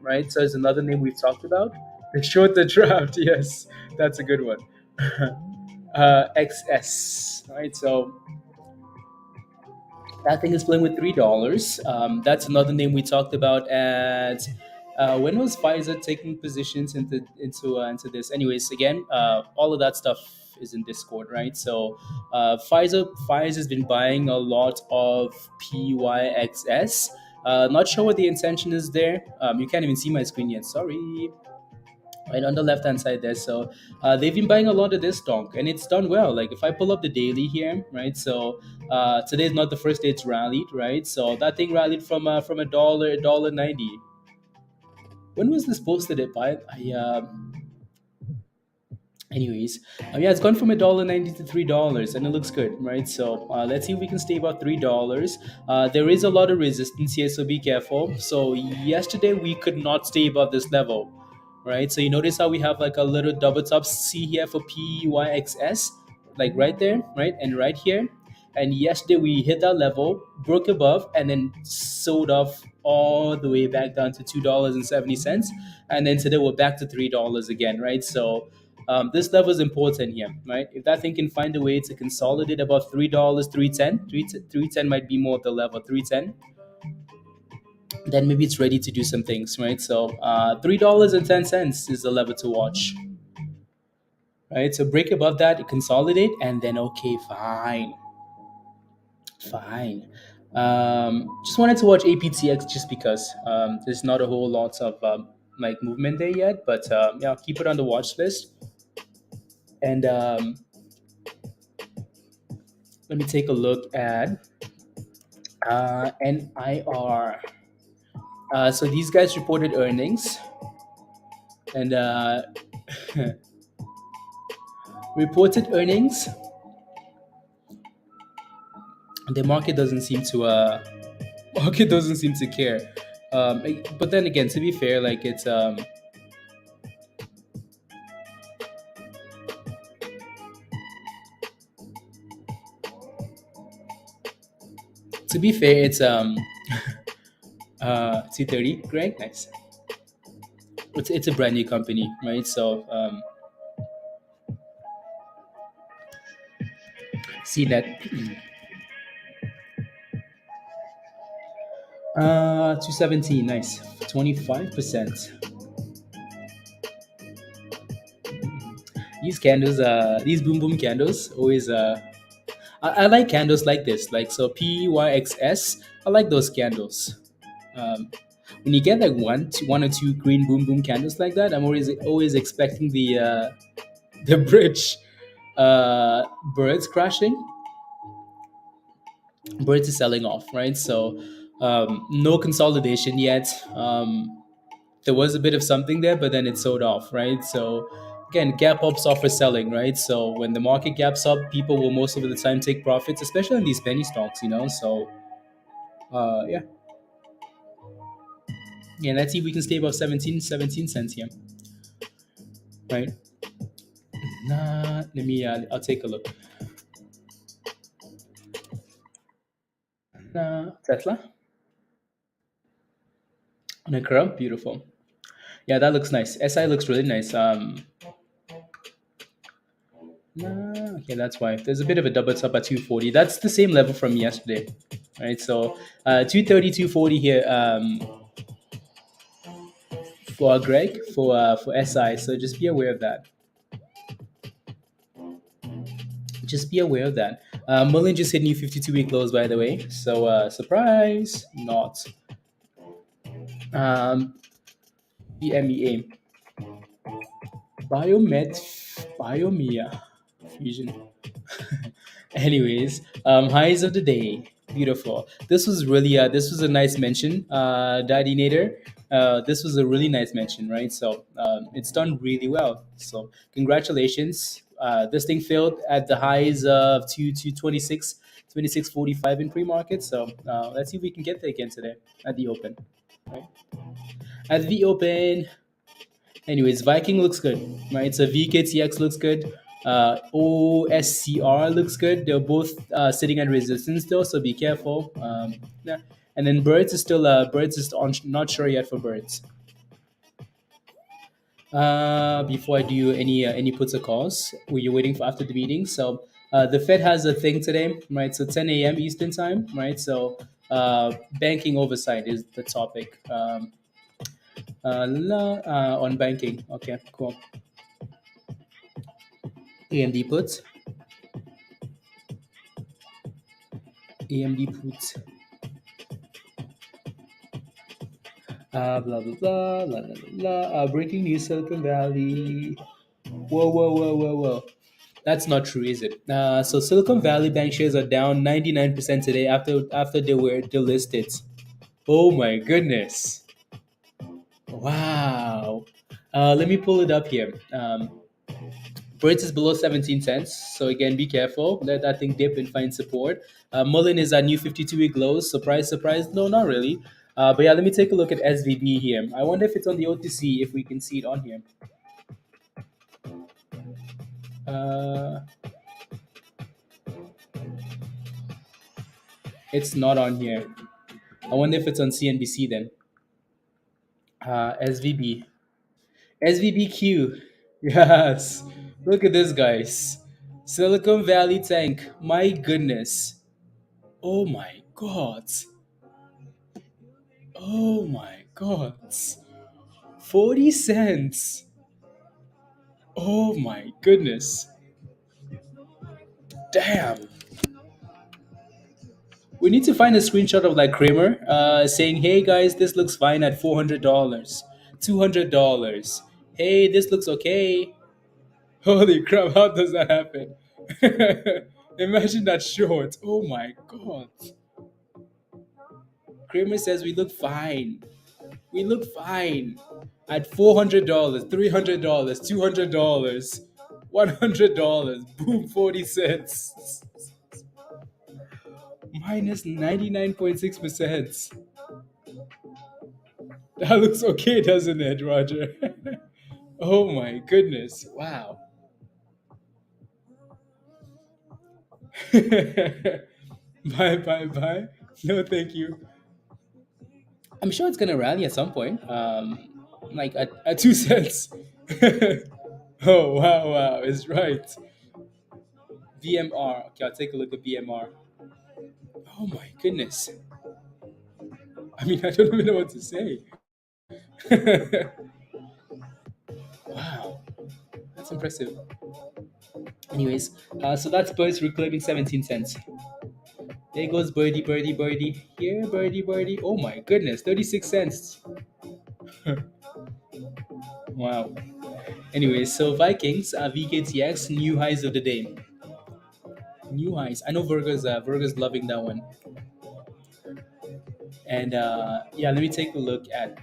right? So it's another name we've talked about. The short the draft, yes, that's a good one. XS, right? So that thing is playing with $3. That's another name we talked about at. When was Pfizer taking positions into this? Anyways, again, all of that stuff is in Discord, right? So Pfizer's been buying a lot of PYXS. Not sure what the intention is there. You can't even see my screen yet. Sorry, right on the left hand side there. So they've been buying a lot of this stock and it's done well. Like if I pull up the daily here, right? So today's not the first day it's rallied, right? So that thing rallied from a dollar 90. When was this posted at by anyways, yeah, it's gone from $1.90 to $3 and it looks good, right? So let's see if we can stay about $3. There is a lot of resistance here, so be careful. So yesterday we could not stay above this level, right? So you notice how we have like a little double top C here for PYXS, like right there, right? And right here. And yesterday we hit that level, broke above, and then sold off all the way back down to $2.70. And then today we're back to $3 again, right? So this level is important here, right? If that thing can find a way to consolidate above $3, 310 might be more of the level, 310, then maybe it's ready to do some things, right? So $3.10 is the level to watch, right? So break above that, consolidate, and then okay, fine. Just wanted to watch APTX just because there's not a whole lot of like movement there yet, but yeah, I'll keep it on the watch list. And let me take a look at NIR. So these guys reported earnings, and reported earnings. The market doesn't seem to care. But then again, to be fair, like it's to be fair, it's 230. Greg, nice. It's a brand new company, right? So see that 217, nice, 25%. These candles, these boom boom candles, always I like candles like this, like so PYXS. I like those candles. Um, when you get like one or two green boom boom candles like that, I'm always expecting the bridge birds crashing, birds is selling off, right? So no consolidation yet. There was a bit of something there, but then it sold off, right? So again, gap ups offer selling, right? So when the market gaps up, people will most of the time take profits, especially in these penny stocks, you know. So yeah, yeah. Let's see if we can stay above 17 cents here, right? Let me. I'll take a look. Tesla Nakura, beautiful. Yeah, that looks nice. SI looks really nice. Okay, that's why there's a bit of a double top at 240. That's the same level from yesterday, right? So 230, 240 here for Greg for SI. So just be aware of that. Just be aware of that. Mullen just hit new 52-week lows, by the way. So surprise, not. Um, EMEA Biomed Biomea Fusion. Anyways, highs of the day. Beautiful. This was a nice mention, Daddy Nader. This was a really nice mention, right? So it's done really well. So congratulations. This thing failed at the highs of 26, 26.45 in pre-market. So let's see if we can get there again today at the open. Right? At the open, anyways, Viking looks good, right? So VKTX looks good. OSCR looks good. They're both sitting at resistance though, so be careful. Yeah. And then Birds is not sure yet for Birds. Before I do any puts or calls, were you waiting for after the meeting? So the Fed has a thing today, right? So 10 a.m. Eastern time, right? So banking oversight is the topic. On banking. Okay, cool. AMD puts. AMD puts. Blah blah blah, la la la la. Breaking news: Silicon Valley. Whoa whoa whoa whoa whoa. That's not true, is it? So Silicon Valley bank shares are down 99% today after they were delisted. Oh my goodness! Wow. Let me pull it up here. Brits is below 17 cents. So again, be careful. Let that thing dip and find support. Mullen is at new 52-week lows. Surprise, surprise. No, not really. But yeah, let me take a look at SVB here. I wonder if it's on the OTC, if we can see it on here. Uh, it's not on here. I wonder if it's on CNBC then. SVB. SVBQ. Yes. Look at this, guys. Silicon Valley tank. My goodness. Oh my god. Oh my god. 40 cents. Oh my goodness. Damn. We need to find a screenshot of like Kramer saying, hey guys, this looks fine at $400, $200. Hey, this looks okay. Holy crap, how does that happen? Imagine that short. Oh my god. Kramer says we look fine. We look fine at $400, $300, $200, $100. Boom, 40 cents. Minus 99.6%. That looks okay, doesn't it, Roger? Oh my goodness. Wow. Bye, bye, bye. No, thank you. I'm sure it's gonna rally at some point. Like at 2 cents. Oh wow, wow, it's right. VMR. Okay, I'll take a look at VMR. Oh my goodness. I mean, I don't even know what to say. Wow, that's impressive. Anyways, so that's birds reclaiming 17 cents. There goes birdie, birdie, birdie. Here, birdie, birdie. Oh my goodness, 36 cents. Wow. Anyways, so Vikings, VKTX, new highs of the day. New highs. I know Virgo's loving that one. And yeah, let me take a look at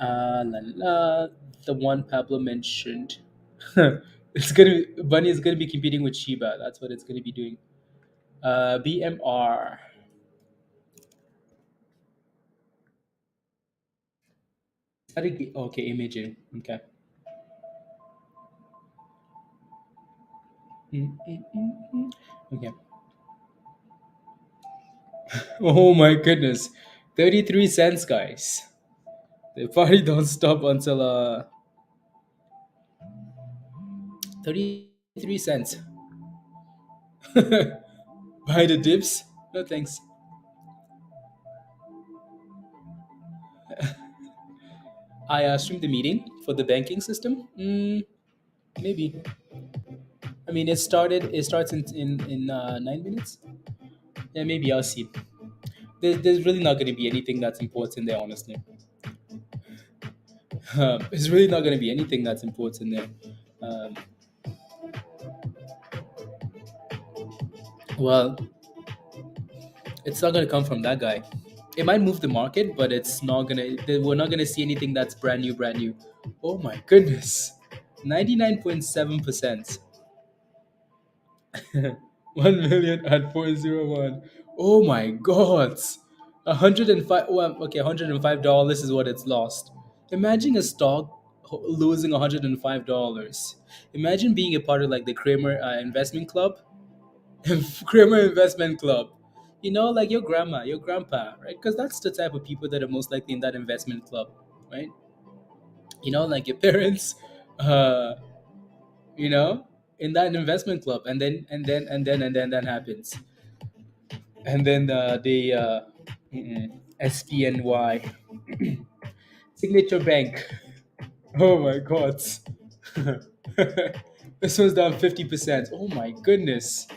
la, la, the one Pablo mentioned. Bunny is gonna be competing with Shiba. That's what it's gonna be doing. BMR. Okay, imaging. Okay. Okay. Oh my goodness. 33 cents, guys. The party don't stop until 33 cents. Buy the dips? No thanks. I streamed the meeting for the banking system. Maybe. I mean, it starts in 9 minutes. Yeah, maybe I'll see. There's really not going to be anything that's important there, honestly. There's really not going to be anything that's important there. Um, well, it's not going to come from that guy. It might move the market, but it's not gonna. We're not gonna see anything that's brand new, brand new. Oh my goodness, 99.7%. 1 million at 401. Oh my god, 105. Well, okay, $105 is what it's lost. Imagine a stock losing $105. Imagine being a part of like the Kramer investment club. Kramer Investment Club. You know, like your grandma, your grandpa, right? Because that's the type of people that are most likely in that investment club, right? You know, like your parents, uh, you know, in that investment club, and then that happens, and then SPNY Signature Bank. Oh my God, this one's down 50%. Oh my goodness.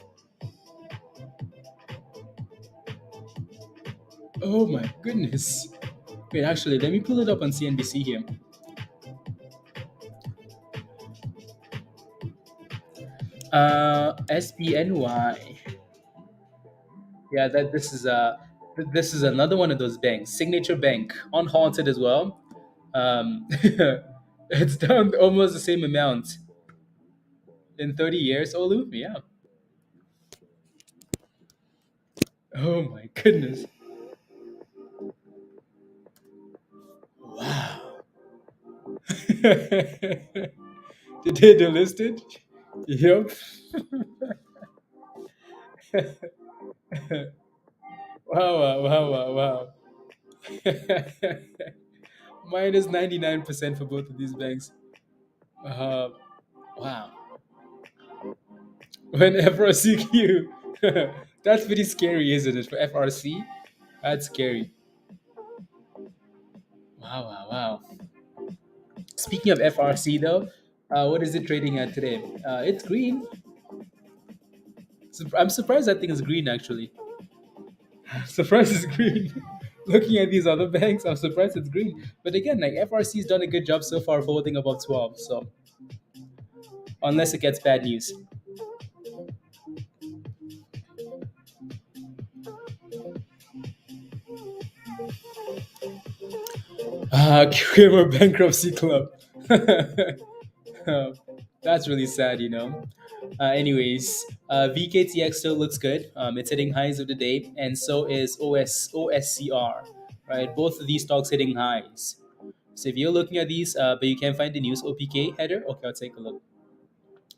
Oh my goodness. Wait, actually, let me pull it up on CNBC here. SPNY. Yeah, that this is another one of those banks. Signature Bank, unhaunted as well. It's down almost the same amount in 30 years. Olu, yeah. Oh my goodness. Wow. Did they delist it? Yep. Wow, wow, wow, wow, wow. Minus 99% for both of these banks. Uh, wow. When FRCQ. That's pretty scary, isn't it? For FRC? That's scary. Wow, wow, wow. Speaking of FRC, though, what is it trading at today? It's green. I'm surprised that thing is green, actually. Surprised it's green. Looking at these other banks, I'm surprised it's green. But again, like FRC's done a good job so far of holding above 12. So unless it gets bad news. Kramer bankruptcy club. Uh, that's really sad, you know. Anyways, VKTX still looks good. It's hitting highs of the day, and so is OSCR. Right, both of these stocks hitting highs. So if you're looking at these, but you can't find the news OPK header, okay, I'll take a look.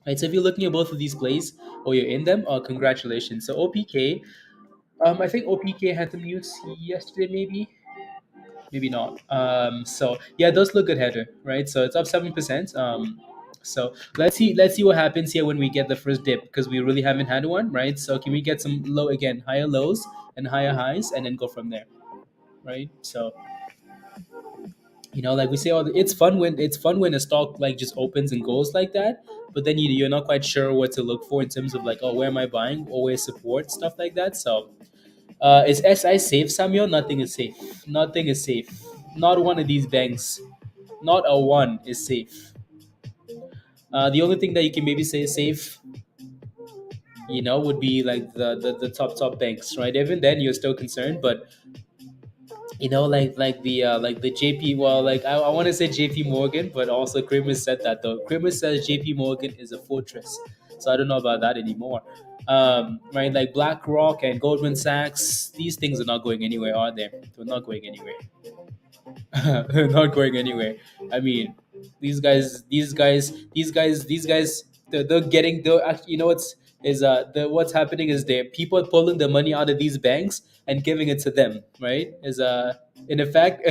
Right, so if you're looking at both of these plays or you're in them, congratulations. So OPK, I think OPK had some news yesterday, maybe not. So yeah, it does look good header, right? So it's up 7%. So let's see what happens here when we get the first dip because we really haven't had one, right? So can we get some higher lows and higher highs, and then go from there, right? So Like we say, it's fun when a stock like just opens and goes like that. But then you're not quite sure what to look for in terms of like, oh, where am I buying? Or where support stuff like that. So, is SI safe, Samuel? Nothing is safe. Nothing is safe. Not one of these banks. Not a one is safe. The only thing that you can maybe say is safe, would be like the top banks, right? Even then, you're still concerned, but like the JP. Well, like I want to say JP Morgan, but also Kramer said that though. Kramer says JP Morgan is a fortress, so I don't know about that anymore. Right, like BlackRock and Goldman Sachs, these things are not going anywhere, are they? They're not going anywhere. Not going anywhere. I mean, these guys, they're getting. What's is the what's happening is there people are pulling the money out of these banks and giving it to them, right? Is in effect,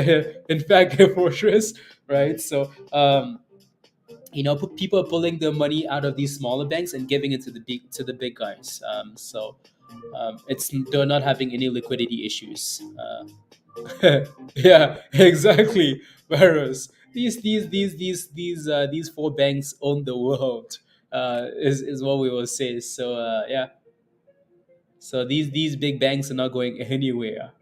in fact, a fortress, right? So, people are pulling the money out of these smaller banks and giving it to the big guys. It's they're not having any liquidity issues. Yeah, exactly. Whereas these four banks own the world, is what we will say. So yeah, so these big banks are not going anywhere,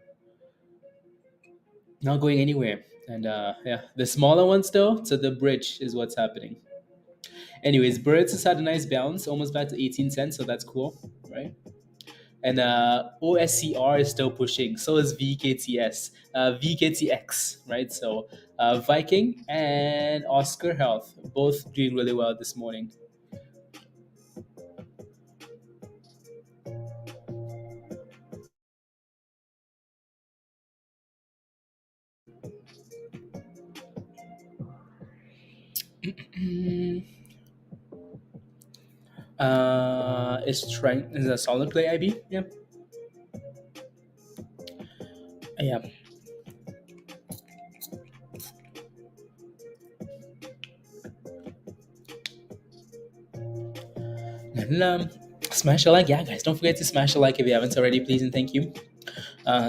not going anywhere. And yeah, the smaller ones though, so the bridge is what's happening. Anyways, Birds has had a nice bounce, almost back to 18 cents, so that's cool, right? And OSCR is still pushing. So is VKTS, VKTX, right? So Viking and Oscar Health both doing really well this morning. Is a solid play, IB? Yeah, yeah. And smash a like, yeah, guys. Don't forget to smash a like if you haven't already, please and thank you.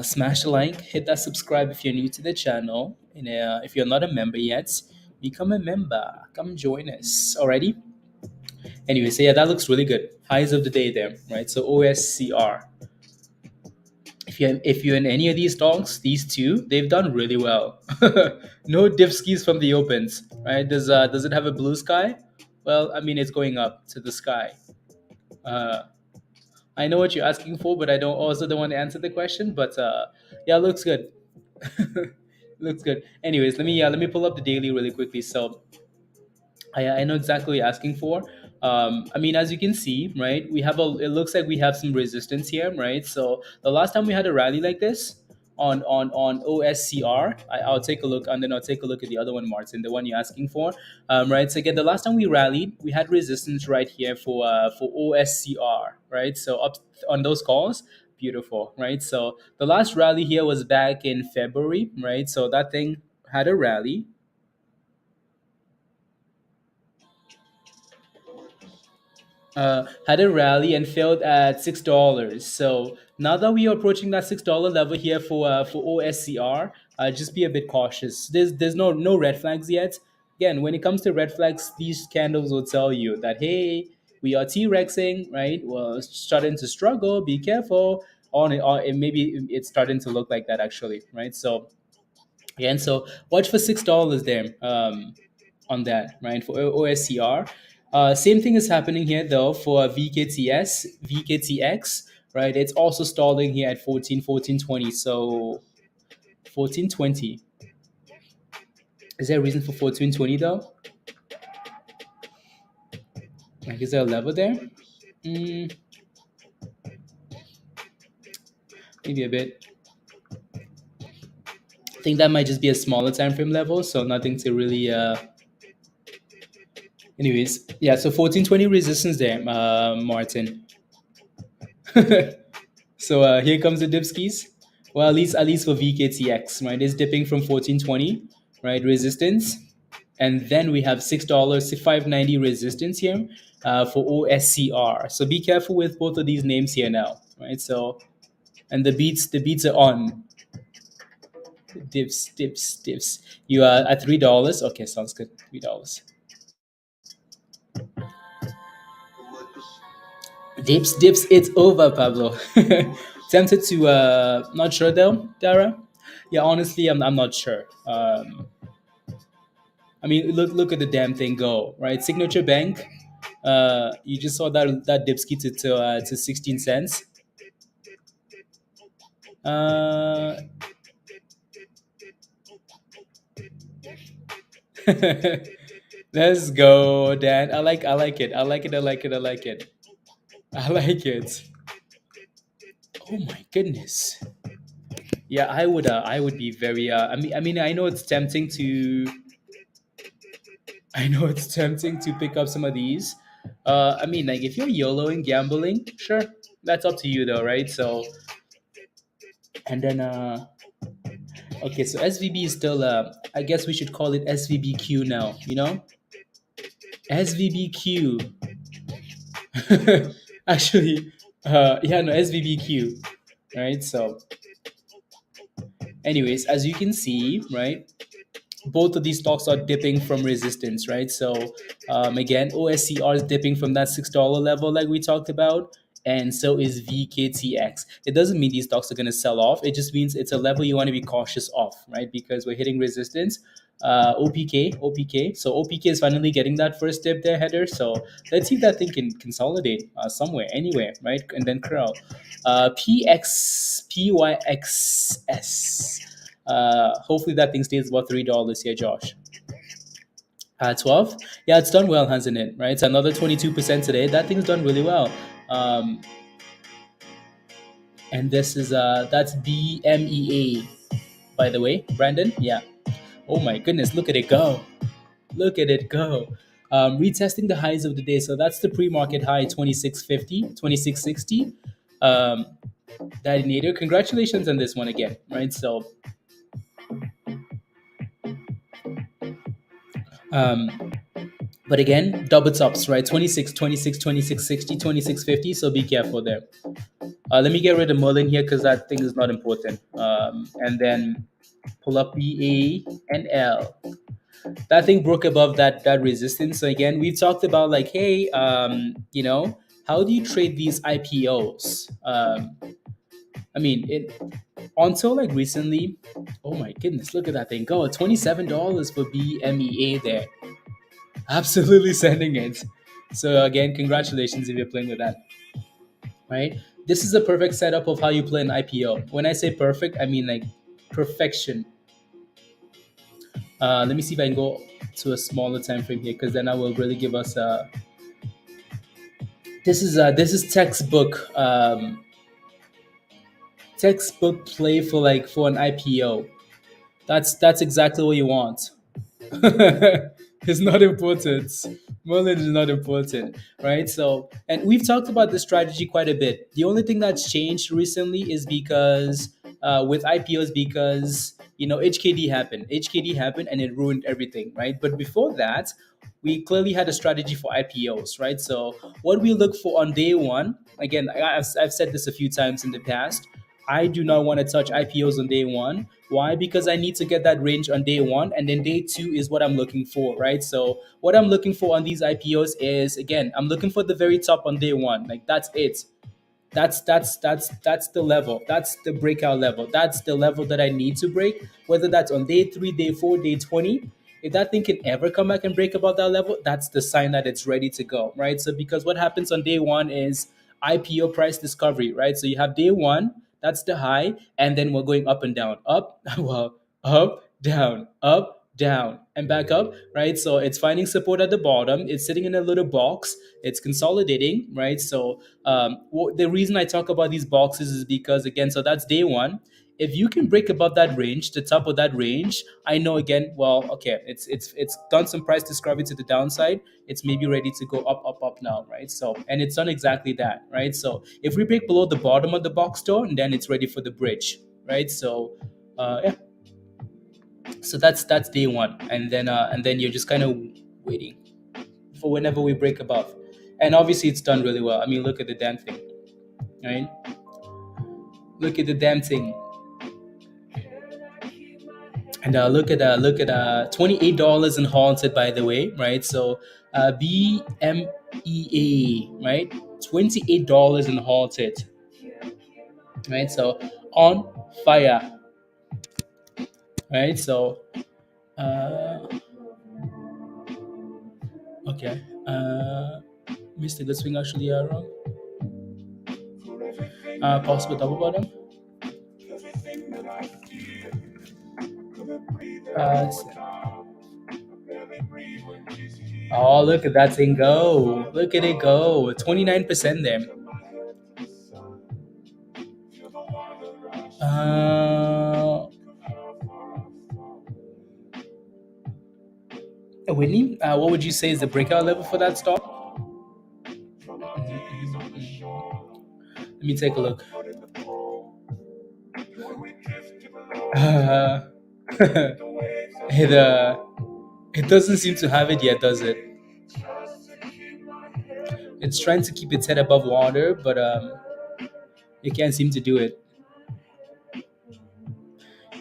Smash a like, hit that subscribe if you're new to the channel, and if you're not a member yet, become a member. Come join us. Alrighty. Anyway, so yeah, that looks really good. Highs of the day there, right? So OSCR. If you're in any of these stocks, these two, they've done really well. No dipskis from the opens, right? Does it have a blue sky? Well, I mean, it's going up to the sky. Uh, I know what you're asking for, but I don't want to answer the question. But yeah, looks good. Looks good. Anyways, let me pull up the daily really quickly. So I know exactly what you're asking for. I mean, as you can see, right, it looks like we have some resistance here, right? So the last time we had a rally like this on OSCR, I'll take a look, and then I'll take a look at the other one, Martin, the one you're asking for, right? So again, the last time we rallied, we had resistance right here for OSCR, right? So up on those calls, beautiful, right? So the last rally here was back in February, right? So that thing had a rally, had a rally and failed at $6. So now that we are approaching that $6 level here for OSCR, just be a bit cautious. There's no red flags yet. Again, when it comes to red flags, these candles will tell you that hey, we are T-rexing, right? Well, it's starting to struggle. Be careful. And maybe it's starting to look like that actually, right? So again, so watch for $6 there, on that, right? For OSCR. Same thing is happening here though for VKTX, right? It's also stalling here at 1420. So 1420. Is there a reason for 1420 though? Like, is there a level there? Mm, maybe a bit. I think that might just be a smaller time frame level, so nothing to really. Anyways, yeah. So 1420 resistance there, Martin. So here comes the dipskis. Well, at least for VKTX, right? It's dipping from 1420, right? Resistance, and then we have $6, 590 resistance here for OSCR. So be careful with both of these names here now, right? So and the beats are on. Dips. You are at $3. Okay, sounds good. $3. Dips. It's over, Pablo. Tempted to. Not sure though, Dara. Yeah, honestly, I'm not sure. I mean, look at the damn thing go, right? Signature Bank. You just saw that dipski to 16 cents. Uh, let's go, Dan. I like it. I like it. I like it. I like it. I like it. Oh my goodness. Yeah, I would be very I mean I know it's tempting to pick up some of these. I mean, like if you're YOLOing, gambling, sure, that's up to you though, right? So, and then okay, so SVB is still I guess we should call it SVBQ now, SVBQ. Actually, yeah, no, SVBQ, right? So, anyways, as you can see, right, both of these stocks are dipping from resistance, right? So again, OSCR is dipping from that $6 level like we talked about, and so is VKTX. It doesn't mean these stocks are going to sell off. It just means it's a level you want to be cautious of, right? Because we're hitting resistance. OPK. So OPK is finally getting that first dip there, header. So let's see if that thing can consolidate somewhere, anywhere, right? And then curl. PYXS. Hopefully that thing stays about $3 here, Josh. 12. Yeah, it's done well, hasn't it? Right, it's another 22% today. That thing's done really well. Um, and this is that's BMEA, by the way, Brandon. Yeah. Oh my goodness, look at it go! Look at it go! Retesting the highs of the day. So that's the pre-market high 2650, 2660. Um, that nadir. Congratulations on this one again, right? So um, but again, double tops, right? 26, 26, 26, 60, 26, 50. So be careful there. Let me get rid of Merlin here because that thing is not important. And then pull up BA and L. That thing broke above that resistance. So again, we've talked about like, hey, how do you trade these IPOs? I mean, until like recently. Oh my goodness, look at that thing go! $27 for BMEA there. Absolutely sending it. So again, congratulations if you're playing with that. Right? This is a perfect setup of how you play an IPO. When I say perfect, I mean like perfection. Let me see if I can go to a smaller time frame here, because then I will really give us a. This is textbook play for an IPO. That's exactly what you want. It's not important. Merlin is not important, right? So, and we've talked about this strategy quite a bit. The only thing that's changed recently is because with IPOs, because HKD happened, and it ruined everything, right? But before that, we clearly had a strategy for IPOs, right? So, what we look for on day one, again, I've said this a few times in the past. I do not want to touch IPOs on day one. Why? Because I need to get that range on day one, and then day two is what I'm looking for, right? So what I'm looking for on these IPOs is, again, I'm looking for the very top on day one. Like that's it. That's the level. That's the breakout level. That's the level that I need to break. Whether that's on day 3, day 4, day 20. If that thing can ever come back and break above that level, that's the sign that it's ready to go, right? So because what happens on day one is IPO price discovery, right? So you have day one, that's the high, and then we're going up and down, up, well, up, down, and back up, right? So it's finding support at the bottom. It's sitting in a little box. It's consolidating, right? So the reason I talk about these boxes is because, again, so that's day one. If you can break above that range, the top of that range, I know again. Well, okay, it's done some price discovery to the downside. It's maybe ready to go up now, right? So, and it's done exactly that, right? So if we break below the bottom of the box store, then it's ready for the bridge, right? So, yeah. So that's day one, and then you're just kind of waiting for whenever we break above, and obviously it's done really well. I mean, look at the damn thing, right? Look at the damn thing. And $28 and halted, by the way, right? So BMEA, right? $28 and halted, right? So on fire, right? So uh, okay, missed a good swing actually. Wrong. Possible double bottom. Uh, oh, look at that thing go! Look at it go! 29% there. Uh, Whitney, what would you say is the breakout level for that stock? Let me take a look. Uh, it doesn't seem to have it yet, does it? It's trying to keep its head above water, but it can't seem to do it.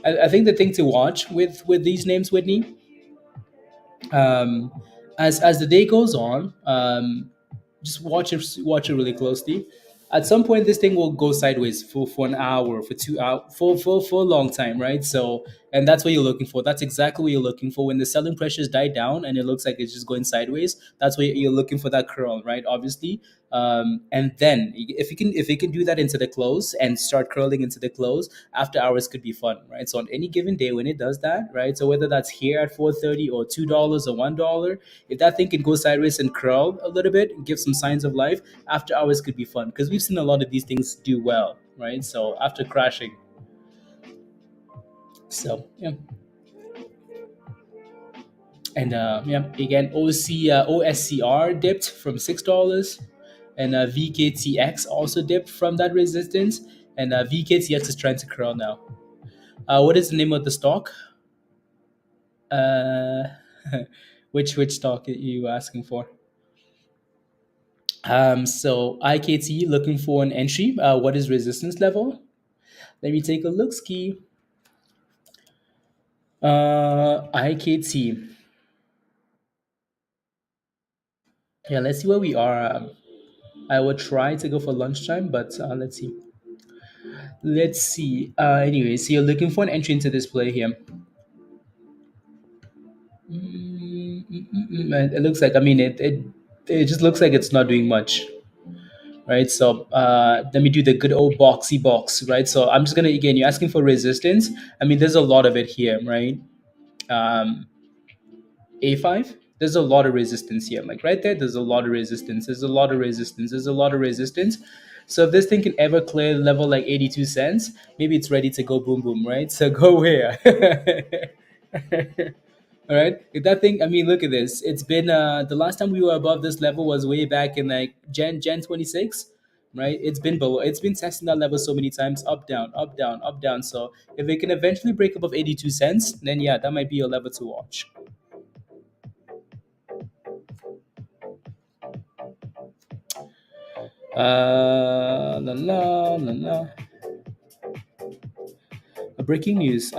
I think the thing to watch with these names, Whitney, um, as the day goes on, just watch it really closely. At some point, this thing will go sideways for an hour, for 2 hours, for a long time, right? So, and that's what you're looking for. That's exactly what you're looking for. When the selling pressures die down and it looks like it's just going sideways, that's what you're looking for, that curl, right? Obviously, and then if you can do that into the close and start curling into the close, after hours could be fun, right? So on any given day when it does that, right? So whether that's here at 4:30 or $2 or $1, if that thing can go sideways and curl a little bit and give some signs of life, after hours could be fun because we've seen a lot of these things do well, right? So after crashing, so yeah. And yeah, again, OSCR dipped from $6, and VKTX also dipped from that resistance, and VKTX is trying to curl now. What is the name of the stock? Uh, which stock are you asking for? So IKT looking for an entry. What is resistance level? Let me take a look. Ski. IKT. Yeah, let's see where we are. I will try to go for lunchtime, but let's see. Let's see. Anyway, so you're looking for an entry into this play here. And it looks like, I mean, it just looks like it's not doing much, right? So let me do the good old boxy box, right? So I'm just gonna, again, you're asking for resistance. I mean, there's a lot of it here, right? Um, A5, there's a lot of resistance here. Like right there, there's a lot of resistance. There's a lot of resistance. There's a lot of resistance. So if this thing can ever clear level like 82 cents, maybe it's ready to go boom boom, right? So go where? All right. If that thing, I mean, look at this. It's been the last time we were above this level was way back in like Jan 26, right? It's been below. It's been testing that level so many times, up down, up down, up down. So if it can eventually break above 82 cents, then yeah, that might be a level to watch. La la la la. Breaking news.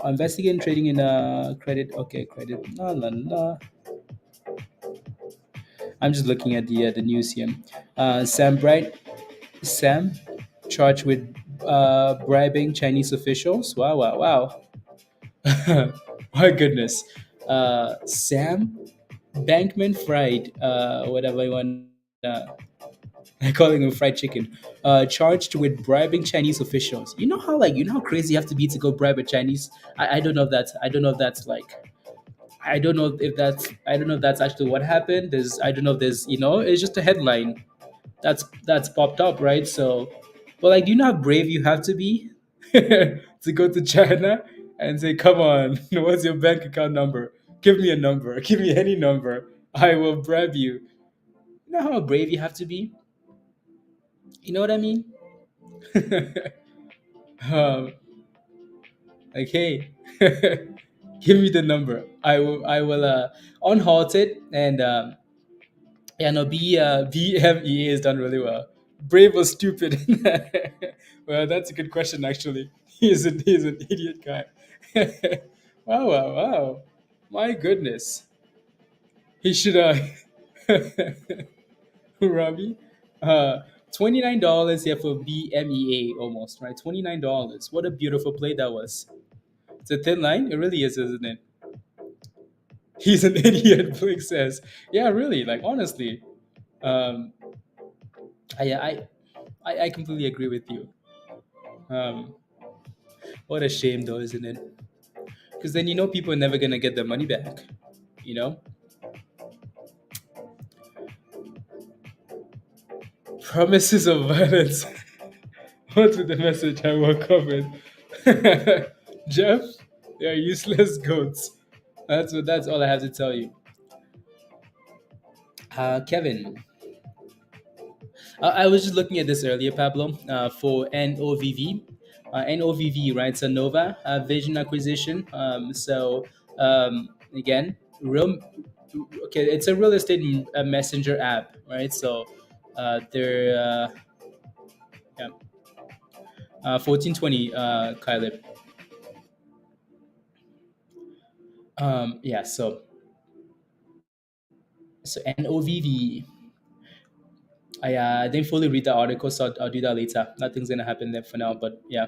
Investigating trading in credit. Okay, credit. La la la. I'm just looking at the news here. Sam charged with bribing Chinese officials. Wow, wow, wow. My goodness. Sam Bankman Fried, whatever you want. I calling him fried chicken. Charged with bribing Chinese officials. You know how crazy you have to be to go bribe a Chinese. I don't know if that's I don't know if that's actually what happened. There's I don't know if there's it's just a headline that's popped up, right? So, but like, do you know how brave you have to be to go to China and say, "Come on, what's your bank account number? Give me a number. Give me any number. I will bribe you." You know how brave you have to be. You know what I mean? um, like, hey, give me the number. I will unhalt it, and yeah, no, BMEA has done really well. Brave or stupid? Well, that's a good question, actually. He's an idiot guy. Wow, wow, wow. My goodness. He should, Robbie, uh, $29 here for BMEA almost, right? $29. What a beautiful play that was. It's a thin line. It really is, isn't it? He's an idiot, Blake says. Yeah, really, like, honestly. Um, I completely agree with you. Um, what a shame, though, isn't it? Because then people are never gonna get their money back. You know, promises of violence. What's with the message I woke up with? Jeff, they're useless goats. That's all I have to tell you. Kevin, I was just looking at this earlier, Pablo, for NOVV. NOVV, right? So Nova Vision Acquisition. Again, real. Okay, it's a real estate messenger app, right? So they're yeah, 1420, Kyleb. Yeah, so NOVV. I didn't fully read the article, so I'll do that later. Nothing's gonna happen there for now, but yeah,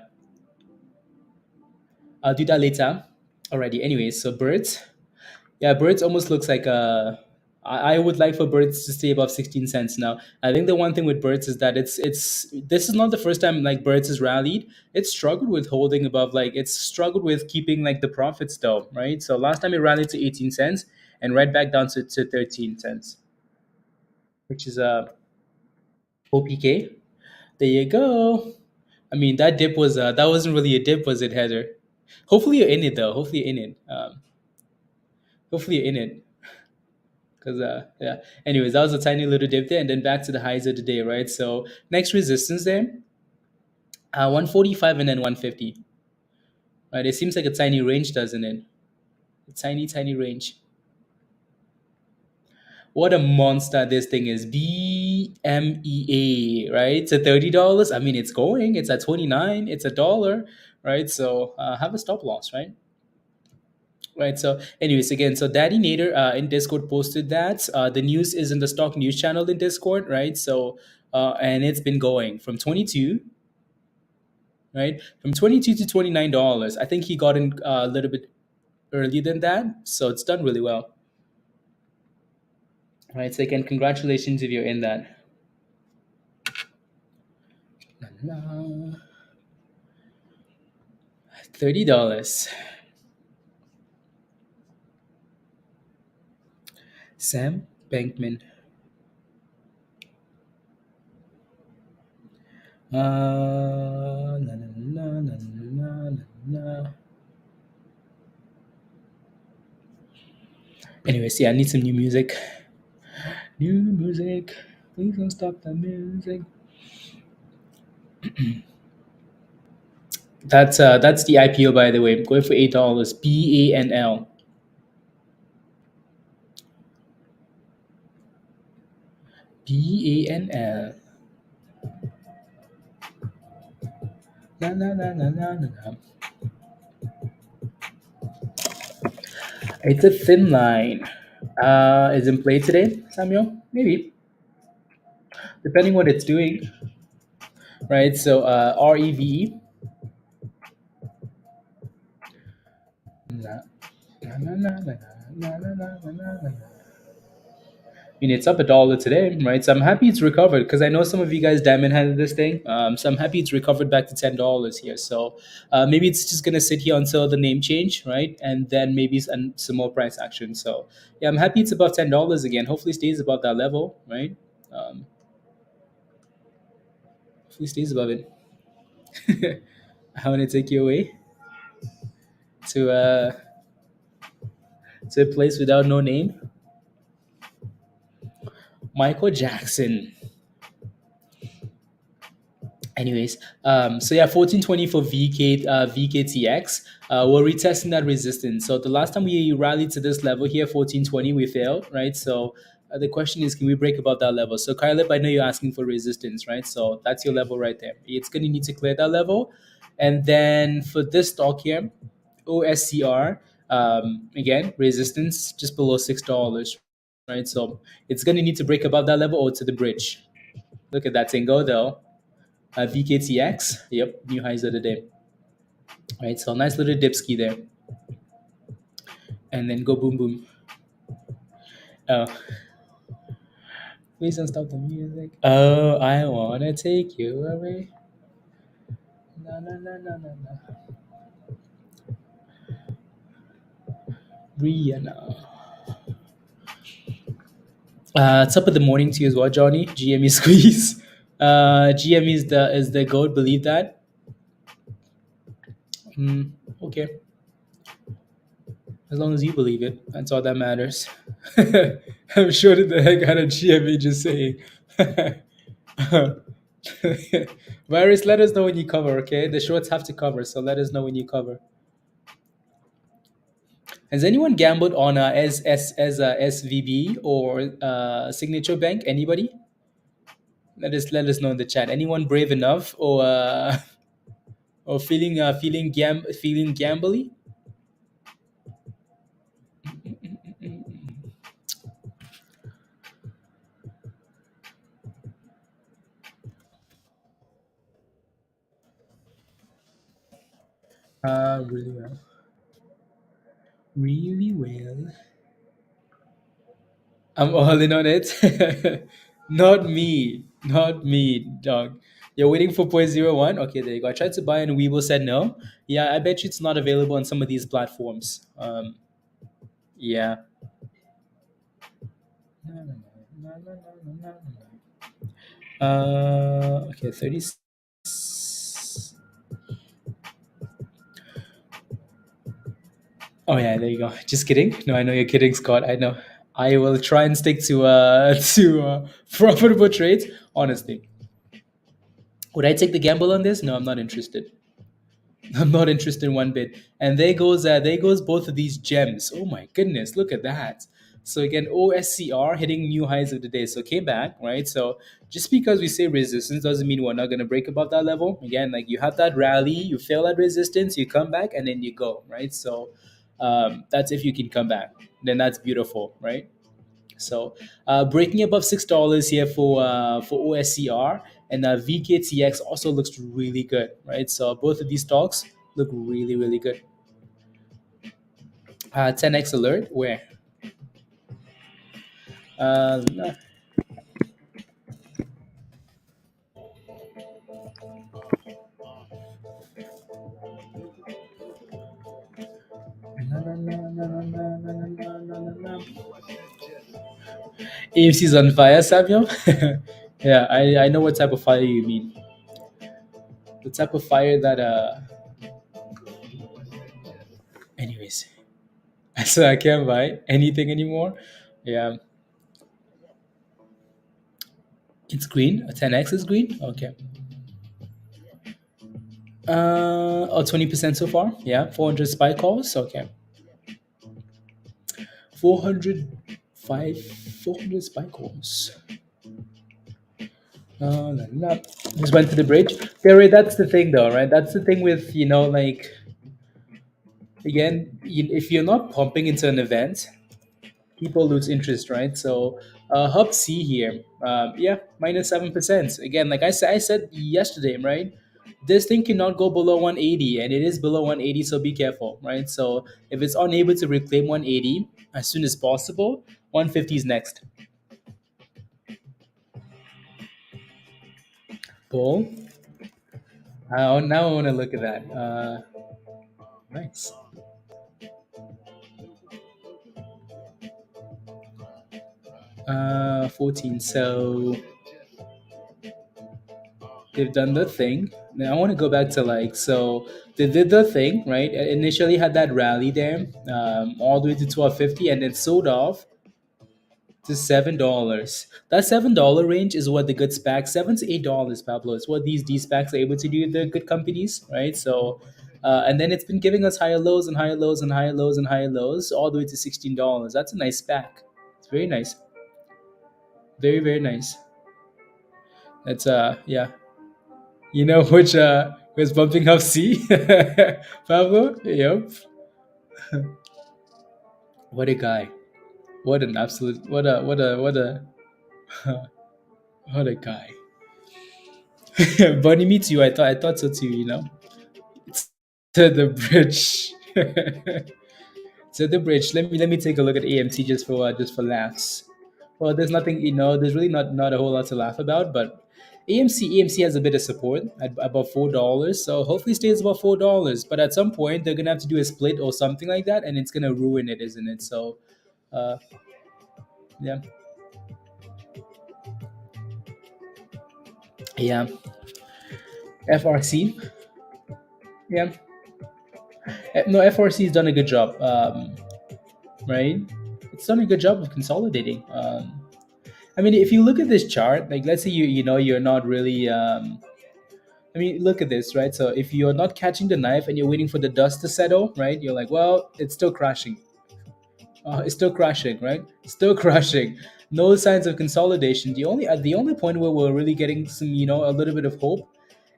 I'll do that later. Alrighty. Anyways, so birds. Yeah, birds almost looks like I would like for birds to stay above 16 cents now. I think the one thing with birds is that it's this is not the first time like birds has rallied. It's struggled with holding above, like it's struggled with keeping like the profits though, right? So last time it rallied to 18 cents and right back down to 13 cents, which is OPK. There you go. I mean, that dip was that wasn't really a dip, was it, Heather? Hopefully you're in it though. Hopefully you're in it. Hopefully you're in it. Because yeah. Anyways, that was a tiny little dip there, and then back to the highs of the day, right? So next resistance there, 145 and then 150. Right? It seems like a tiny range, doesn't it? A tiny, tiny range. What a monster this thing is. BMEA, right? It's at $30. I mean, it's going. It's at 29. It's $1, right? So have a stop loss, right? Right. So, anyways, again, so Daddy Nader in Discord posted that the news is in the stock news channel in Discord, right? So, and it's been going from 22, right? From 22 to $29. I think he got in a little bit earlier than that, so it's done really well, right? So, again, congratulations if you're in that. $30. Sam Bankman. Na, na, na, na, na, na, na. Anyways, yeah, I need some new music. New music. Please don't stop the music. That's the IPO, by the way. I'm going for $8. BANL. BANL. Na na na na na na na. It's a thin line. Is in play today, Samuel? Maybe. Depending what it's doing. Right? So REVE. Na, na, na, na, na, na, na, na, na, na, na. I mean, it's up $1 today, right? So I'm happy it's recovered because I know some of you guys diamond handed this thing. So I'm happy it's recovered back to $10 here. So maybe it's just gonna sit here until the name change, right? And then maybe some more price action. So yeah, I'm happy it's above $10 again. Hopefully, it stays above that level, right? Hopefully, it stays above it. I want to take you away to a place without no name. Michael Jackson. Anyways, so yeah, 1420 for VKTX. We're retesting that resistance. So the last time we rallied to this level here, 1420, we failed, right? So The question is, can we break above that level? So Kyleb, I know you're asking for resistance, right? So that's your level right there. It's going to need to clear that level. And then for this stock here, OSCR, again, resistance just below $6, right? So it's going to need to break above that level or to the bridge. Look at that thing go though. VKTX, yep, new highs of the day. Right, so nice little dipski there. And then go boom boom. Oh, please don't stop the music. Oh, I wanna take you away. No, no, no, no, no, no. Rihanna. Top of the morning to you as well, Johnny. GME squeeze. GME is the goat. Believe that. Mm, okay, as long as you believe it, that's all that matters. I'm sure that the heck out of GME just saying. Virus, let us know when you cover, okay? The shorts have to cover, so let us know when you cover. Has anyone gambled on SVB or Signature Bank? Anybody? Let us know in the chat. Anyone brave enough or feeling gambly? Really well. Really well. I'm all in on it. Not me. Not me, dog. You're waiting for point zero one. Okay, there you go. I tried to buy and Weeble said no. Yeah, I bet you it's not available on some of these platforms. Yeah. No, no, no, no, no, no, no, no. Okay, 30. Oh yeah, there you go. Just kidding. No, I know you're kidding, Scott. I know. I will try and stick to profitable trades. Honestly, would I take the gamble on this? No, I'm not interested. I'm not interested in one bit. And there goes both of these gems. Oh my goodness, look at that. So again, OSCR hitting new highs of the day. So came back, right? So just because we say resistance doesn't mean we're not going to break above that level. Again, like you have that rally, you fail at resistance, you come back, and then you go, right? So that's if you can come back. Then that's beautiful, right? So breaking above $6 here for OSCR, and VKTX also looks really good, right? So both of these stocks look really really good. 10x alert where? No, no, no, no, no, no, no, no, no, no, no. AMC's on fire, Samuel. Yeah, I know what type of fire you mean. The type of fire that anyways. So I can't buy anything anymore. Yeah, it's green. 10x is green. Okay. 20% so far. Yeah, 400 spy calls. Okay. 400, 400 spy calls. La, la. Just went to the bridge. Gary, that's the thing though, right? That's the thing with, like, again, if you're not pumping into an event, people lose interest, right? So HUBC here, yeah, -7%. Again, like I said yesterday, right? This thing cannot go below 180, and it is below 180, so be careful, right? So if it's unable to reclaim 180 as soon as possible, 150 is next. Bull. Now I want to look at that. Nice. 14. So they've done the thing. Now I want to go back to so they did the thing, right? Initially had that rally there, all the way to 1250, and then sold off to $7. That $7 range is what the good SPAC, $7 to $8, Pablo. It's what these D SPACs are able to do. They're good companies, right? So, and then it's been giving us higher lows and higher lows and higher lows and higher lows, all the way to $16. That's a nice SPAC. It's very nice. Very, very nice. That's yeah. You know which was bumping up C? Pablo? Yep. What a guy. What an absolute what a what a guy. Bunny meets you. I thought so too, you know. To the bridge. To the bridge. Let me take a look at AMC just for laughs. Well, there's nothing, there's really not a whole lot to laugh about, but AMC has a bit of support at about $4, so hopefully stays about $4. But at some point they're gonna have to do a split or something like that, and it's gonna ruin it, isn't it? So, uh, yeah, yeah. FRC, yeah, no, FRC has done a good job, right? It's done a good job of consolidating. I mean, if you look at this chart, like let's say you're not really. I mean, look at this, right? So if you're not catching the knife and you're waiting for the dust to settle, right? You're like, well, it's still crashing. It's still crashing, right? Still crashing. No signs of consolidation. The only point where we're really getting some, a little bit of hope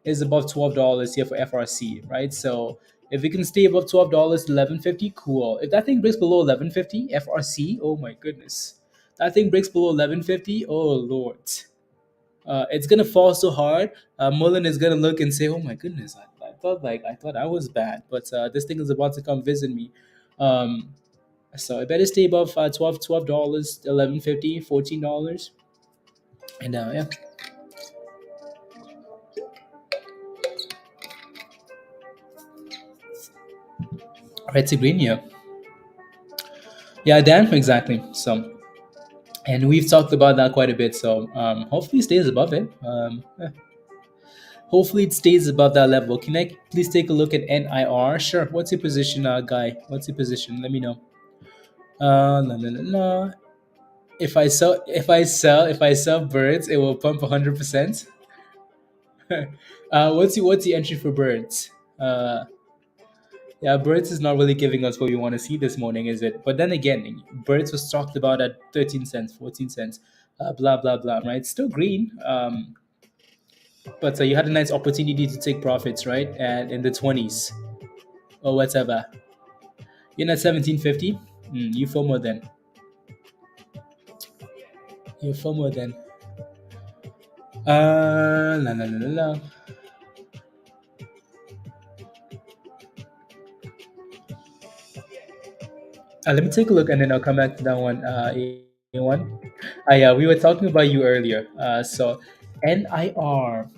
is above $12 here for FRC, right? So if we can stay above $12, 11.50, cool. If that thing breaks below 11.50, FRC, oh my goodness, that thing breaks below 11.50, oh lord, it's gonna fall so hard. Mullen is gonna look and say, "Oh my goodness, I thought I was bad, but this thing is about to come visit me." Um, so I better stay above $12, 11.50, $14, and yeah, red to green, yeah, Dan, exactly. So, and we've talked about that quite a bit. So hopefully, it stays above it. Yeah. Hopefully, it stays above that level. Can I please take a look at NIR? Sure. What's your position, guy? What's your position? Let me know. La, la, la, la. If I sell birds, it will pump 100%. What's the entry for birds? Yeah, birds is not really giving us what we want to see this morning, is it? But then again, birds was talked about at 13 cents, 14 cents, blah blah blah, right? Still green, but you had a nice opportunity to take profits, right? And in the 20s or whatever. You're at 17.50. You FOMO then. You FOMO then. La la la la la. Let me take a look and then I'll come back to that one. A1. Yeah, we were talking about you earlier. So NIR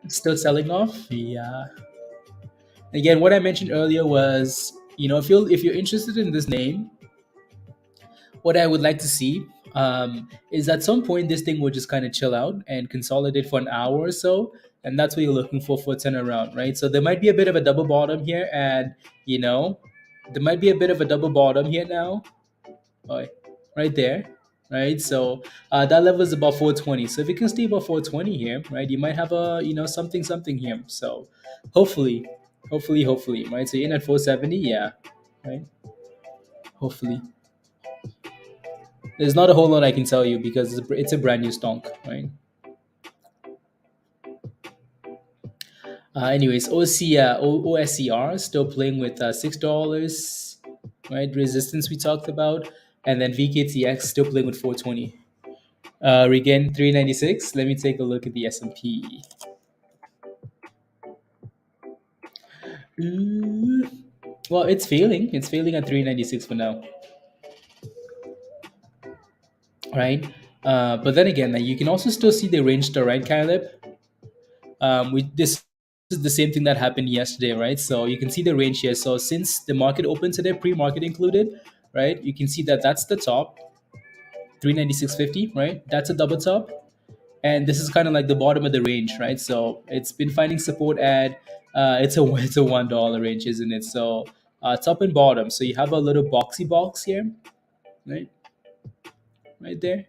still selling off. Yeah. Again, what I mentioned earlier was, if you're interested in this name, what I would like to see is at some point this thing will just kind of chill out and consolidate for an hour or so, and that's what you're looking for a turnaround, right? So there might be a bit of a double bottom here, and you know, there might be a bit of a double bottom here now, oh, right there, right? So that level is about 420. So if you can stay above 420 here, right, you might have a something here. So hopefully, right? So you're in at 470, yeah, right? Hopefully. There's not a whole lot I can tell you because it's a brand new stock, right? Anyways, OSCR still playing with $6, right? Resistance we talked about, and then VKTX still playing with 420. Regain 396. Let me take a look at the S&P. Well, it's failing. It's failing at 396 for now, right? But then again, you can also still see the range to right, Caleb. This is the same thing that happened yesterday, right? So you can see the range here. So since the market opened today, pre-market included, right? You can see that that's the top, 396.50, right? That's a double top, and this is kind of like the bottom of the range, right? So it's been finding support at it's a $1 range, isn't it? So top and bottom. So you have a little boxy box here, right? Right there.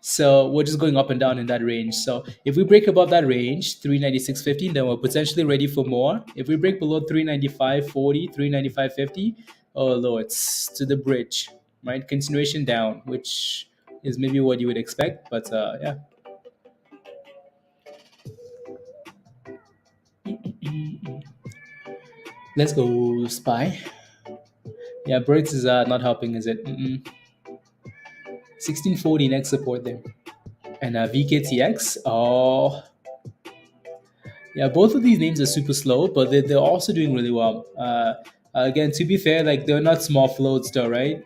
So we're just going up and down in that range. So if we break above that range, 396.50, then we're potentially ready for more. If we break below 395.40, 395.50, oh lord, it's to the bridge, right? Continuation down, which is maybe what you would expect, but yeah. Let's go spy. Yeah, birds is not helping, is it? 1640 next support there. And VKTX. Oh, yeah, both of these names are super slow, but they're also doing really well. Again, to be fair, like they're not small floats though, right?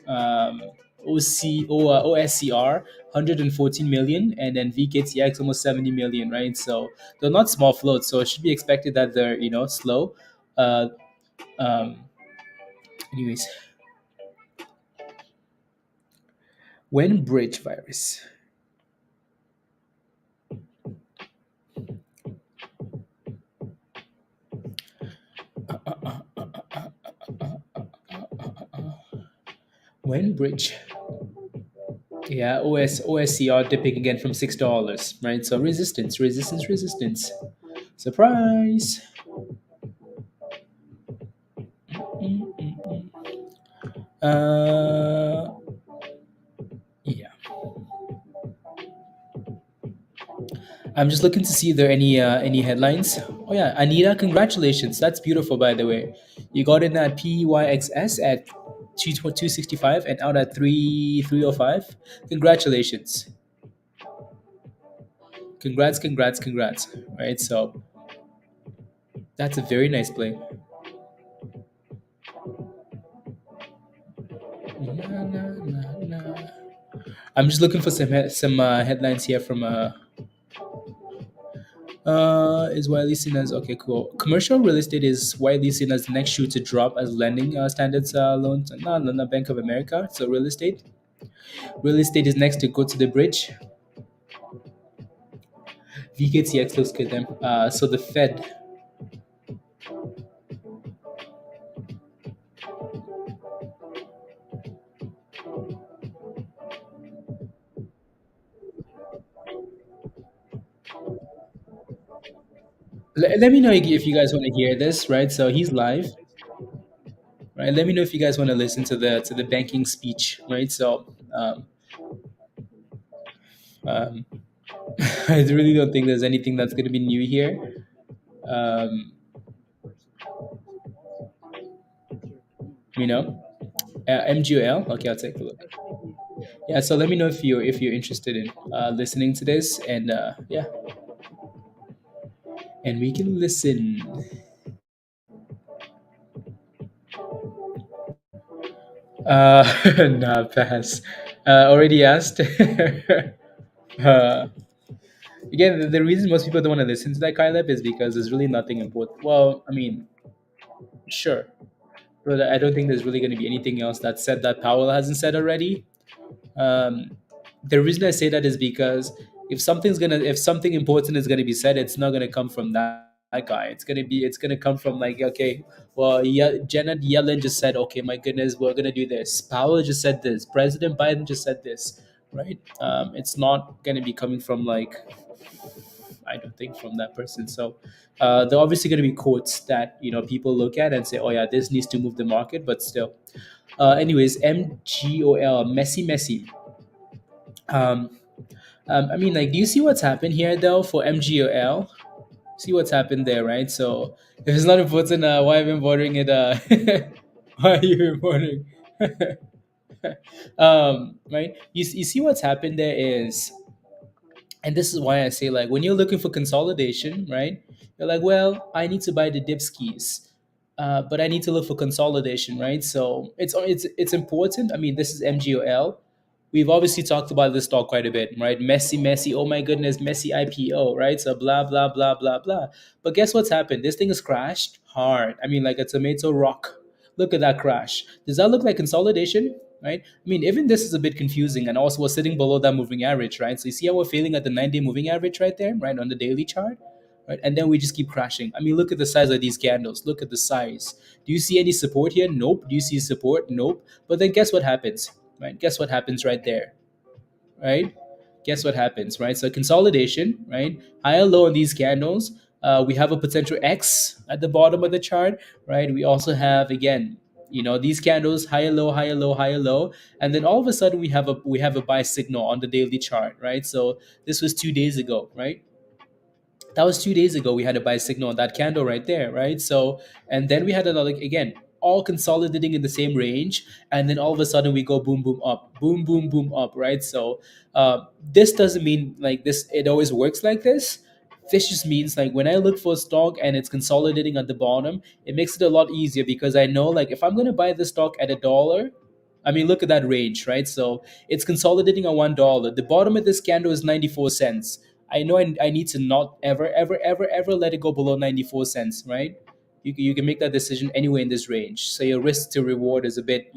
OSCR 114 million, and then VKTX almost 70 million, right? So they're not small floats, so it should be expected that they're slow. Uh, um, anyways, when bridge virus. When bridge. Yeah, OSCR dipping again from $6, right? So resistance, resistance, resistance. Surprise. Uh, yeah. I'm just looking to see if there are any headlines. Oh yeah, Anita, congratulations. That's beautiful, by the way. You got in at PYXS at 265 and out at 305. Congratulations. Congrats, congrats, congrats. Right, so that's a very nice play. Na, na, na, na. I'm just looking for some headlines here from is widely seen as okay, cool. Commercial real estate is widely seen as the next shoe to drop as lending standards loans. No, no, no, Bank of America. So real estate is next to go to the bridge. VKTX looks good then. So the Fed. Let me know if you guys want to hear this, right? So he's live, right? Let me know if you guys want to listen to the banking speech, right? So um, I really don't think there's anything that's going to be new here. Um, you know, MGOL. Okay, I'll take a look. Yeah, so let me know if you're interested in listening to this, and yeah, and we can listen. Nah, pass. Already asked. Again, the reason most people don't want to listen to that Kyleb is because there's really nothing important. Well, I mean, sure, but I don't think there's really going to be anything else that's said that Powell hasn't said already. Um, the reason I say that is because if something important is gonna be said, it's not gonna come from that guy. It's gonna come from like, okay, well, yeah, Janet Yellen just said, okay, my goodness, we're gonna do this. Powell just said this. President Biden just said this, right? It's not gonna be coming from like, I don't think, from that person. So they're obviously gonna be quotes that people look at and say, oh yeah, this needs to move the market, but still. Anyways, MGOL, messy, messy. Um, I mean, like, do you see what's happened here though for MGOL? See what's happened there, right? So if it's not important, why have you been bordering it? Why are you been bordering? Right? You see what's happened there is, and this is why I say, like, when you're looking for consolidation, right? You're like, well, I need to buy the dip skis, but I need to look for consolidation, right? So it's important. I mean, this is MGOL. We've obviously talked about this stock quite a bit, right? Messy, messy. Oh my goodness, messy IPO, right? So blah blah blah blah blah. But guess what's happened? This thing has crashed hard. I mean, like a tomato rock. Look at that crash. Does that look like consolidation? Right? I mean, even this is a bit confusing, and also we're sitting below that moving average, right? So you see how we're failing at the 9-day moving average right there, right, on the daily chart, right? And then we just keep crashing. I mean, look at the size of these candles. Look at the size. Do you see any support here? Nope. Do you see support? Nope. But then guess what happens, right? Guess what happens right there, right? Guess what happens, right? So consolidation, right? Higher low on these candles. We have a potential X at the bottom of the chart, right? We also have, again, These candles, higher low, higher low, higher low, and then all of a sudden we have a buy signal on the daily chart, right? So this was 2 days ago, right? That was 2 days ago. We had a buy signal on that candle right there, right? So, and then we had another, again, all consolidating in the same range, and then all of a sudden we go boom, boom up, boom, boom, boom up, right? So, this doesn't mean like this. It always works like this. This just means like when I look for a stock and it's consolidating at the bottom, it makes it a lot easier because I know like if I'm going to buy the stock at $1, I mean, look at that range, right? So it's consolidating at $1. The bottom of this candle is 94 cents. I know I need to not ever, ever, ever, ever let it go below 94 cents, right? You can make that decision anywhere in this range. So your risk to reward is a bit,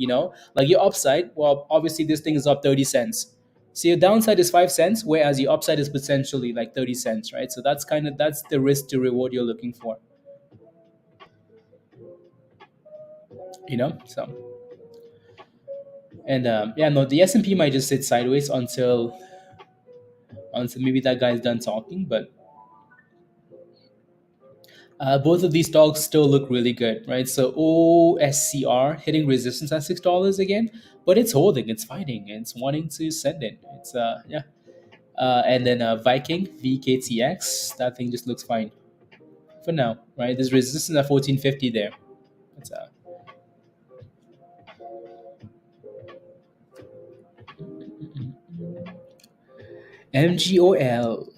like your upside. Well, obviously this thing is up 30 cents. So your downside is 5 cents, whereas your upside is potentially like 30 cents, right? So that's the risk to reward you're looking for, So, and yeah, no, the S&P might just sit sideways until maybe that guy's done talking, but both of these stocks still look really good, right? So OSCR hitting resistance at $6 again, but it's holding, it's fighting, it's wanting to send it. It's yeah, and then Viking VKTX, that thing just looks fine for now, right? There's resistance at 1450 there. It's MGOL.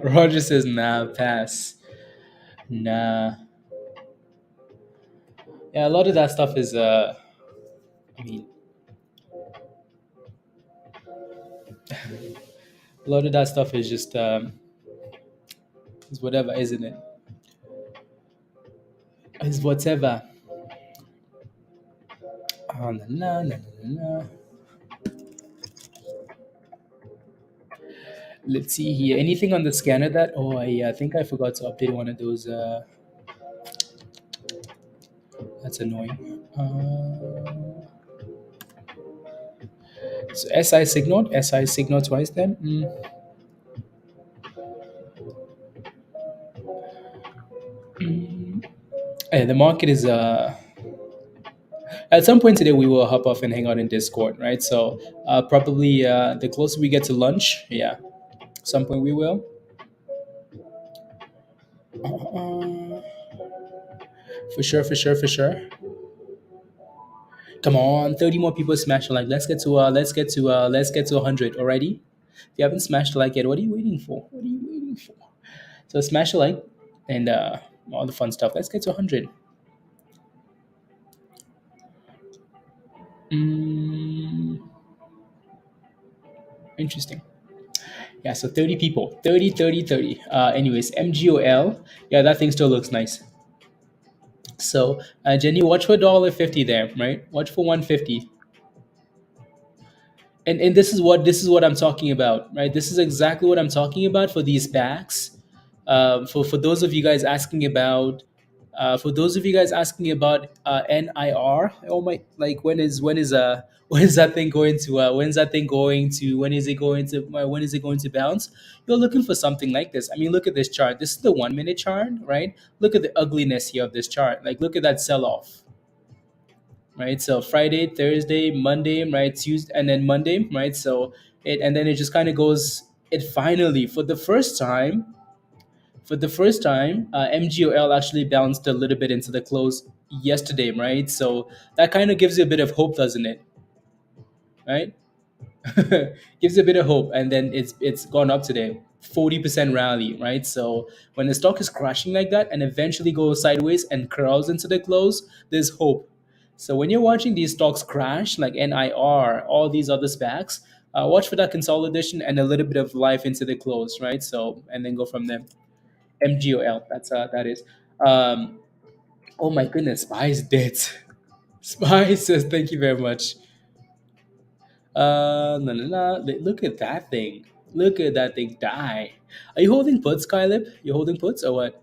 Roger says nah, pass. Nah. Yeah, a lot of that stuff is I mean, a lot of that stuff is just is whatever, isn't it? Is whatever. Oh, na, na, na, na, na. Let's see here. Anything on the scanner that? Oh, I think I forgot to update one of those. That's annoying. So SI signaled twice then. Yeah, the market is at some point today we will hop off and hang out in Discord, right? So probably the closer we get to lunch, yeah, at some point we will. For sure, for sure, for sure. Come on, 30 more people smash the like. Let's get to 100 already. If you haven't smashed the like yet, what are you waiting for? What are you waiting for? So smash the like and all the fun stuff. Let's get to 100. Interesting. Yeah, so 30 people. 30, 30, 30. Anyways, MGOL. Yeah, that thing still looks nice. So, Jenny, watch for $1.50 there, right? Watch for 150. And this is what I'm talking about, right? This is exactly what I'm talking about for these backs. For those of you guys asking about, NIR. Oh my! Like when is that thing going to? When's that thing going to? When is it going to? When is it going to bounce? You're looking for something like this. I mean, look at this chart. This is the 1 minute chart, right? Look at the ugliness here of this chart. Like, look at that sell off, right? So Friday, Thursday, Monday, right? Tuesday, and then Monday, right? So and then it just kind of goes. It finally, for the first time, MGOL actually bounced a little bit into the close yesterday, right? So that kind of gives you a bit of hope, doesn't it? Right? Gives you a bit of hope, and then it's gone up today. 40% rally, right? So when the stock is crashing like that and eventually goes sideways and curls into the close, there's hope. So when you're watching these stocks crash, like NIR, all these other SPACs, watch for that consolidation and a little bit of life into the close, right? So and then go from there. MGOL, that is. Um, oh my goodness, Spice did. Spice says thank you very much. No, no, no. Look at that thing. Look at that thing die. Are you holding puts, Skylib? You holding puts or what?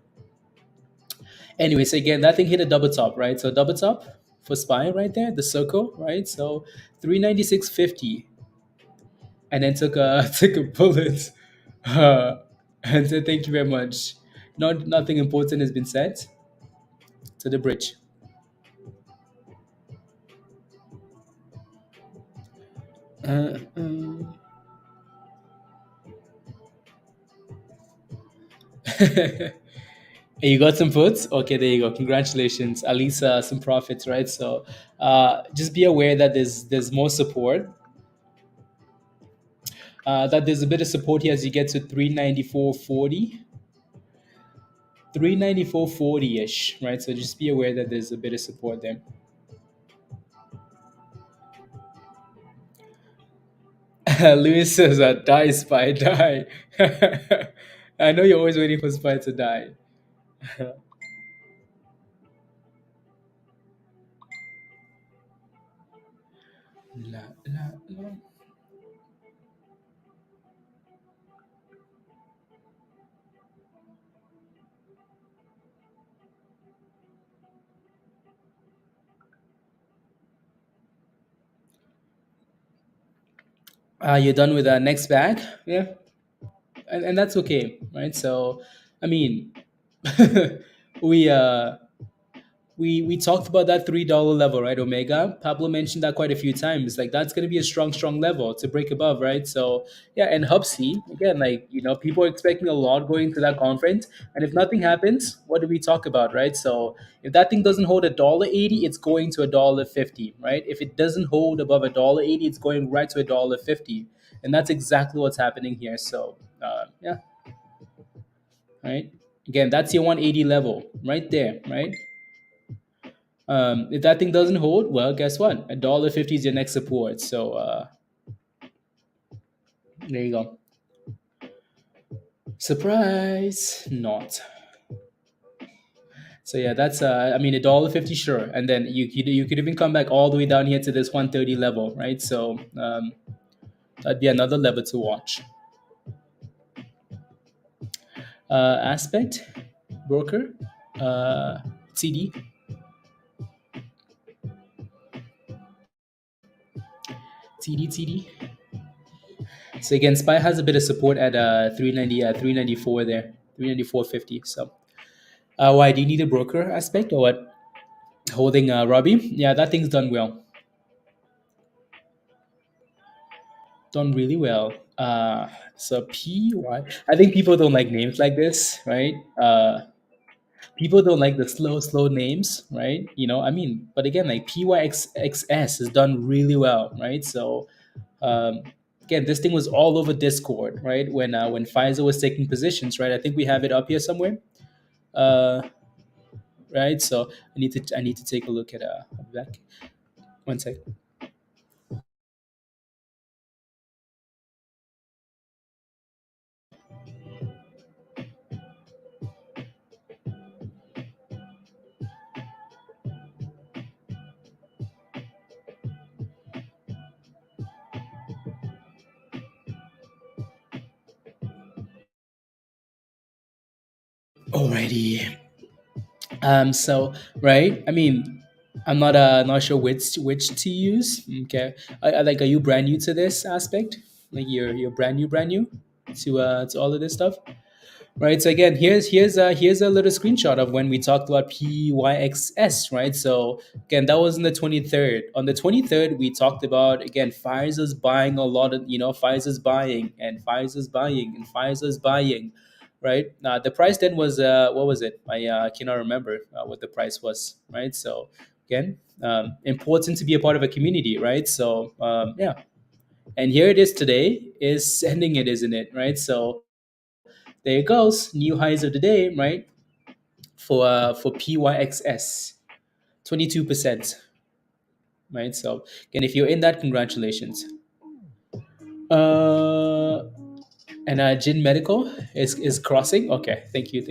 Anyways, again, that thing hit a double top, right? So double top for SPY right there, the circle, right? So 396.50, and then took a took a bullet, and said thank you very much. Nothing important has been said to the bridge. Uh, um, you got some votes? Okay, there you go. Congratulations. At least some profits, right? So just be aware that there's more support. That there's a bit of support here as you get to 394.40. 394.40-ish, right? So just be aware that there's a bit of support there. Lewis says, die, spy, die. I know you're always waiting for spy to die. La, la, la. You're done with the next bag? Yeah. And that's okay, right? So, I mean, we we talked about that $3 level, right? Omega. Pablo mentioned that quite a few times. Like that's going to be a strong level to break above, right? So yeah, and HUBC again, like people are expecting a lot going to that conference, and if nothing happens, what do we talk about, right? So if that thing doesn't hold $1.80, it's going to $1.50, right? If it doesn't hold above $1.80, it's going right to $1.50, and that's exactly what's happening here. So yeah, right. Again, that's your 180 level right there, right? If that thing doesn't hold, well, guess what? $1.50 is your next support. So there you go. Surprise, not. So yeah, that's I mean $1.50, sure, and then you could even come back all the way down here to this 130 level, right? So that'd be another level to watch. Aspect, broker, TD, TD. So again, SPY has a bit of support at 390, 394 there, 394.50. So why do you need a broker aspect or what? Holding Robbie, yeah, that thing's done well, done really well. So PY, I think people don't like names like this, right? People don't like the slow names, right? I mean, but again, like PYXS has done really well, right? So um, again, this thing was all over Discord, right? When Pfizer was taking positions, right? I think we have it up here somewhere, uh, right? So I need to take a look at back. One sec. Alrighty. So right, I mean, I'm not sure which to use. Okay, like, are you brand new to this aspect? Like you're brand new to all of this stuff, right? So again, here's a little screenshot of when we talked about PYXS, right? So again, that was on the 23rd. On the 23rd, we talked about again Pfizer's buying a lot of Pfizer's buying and Pfizer's buying and Pfizer's buying, right? The price then was what was it? I cannot remember what the price was, right? So again, important to be a part of a community, right? So yeah, and here it is today, is sending it, isn't it, right? So there it goes, new highs of the day, right? For PYXS, 22%, right? So again, if you're in that, congratulations. Uh, and Jin Medical is crossing. Okay, thank you.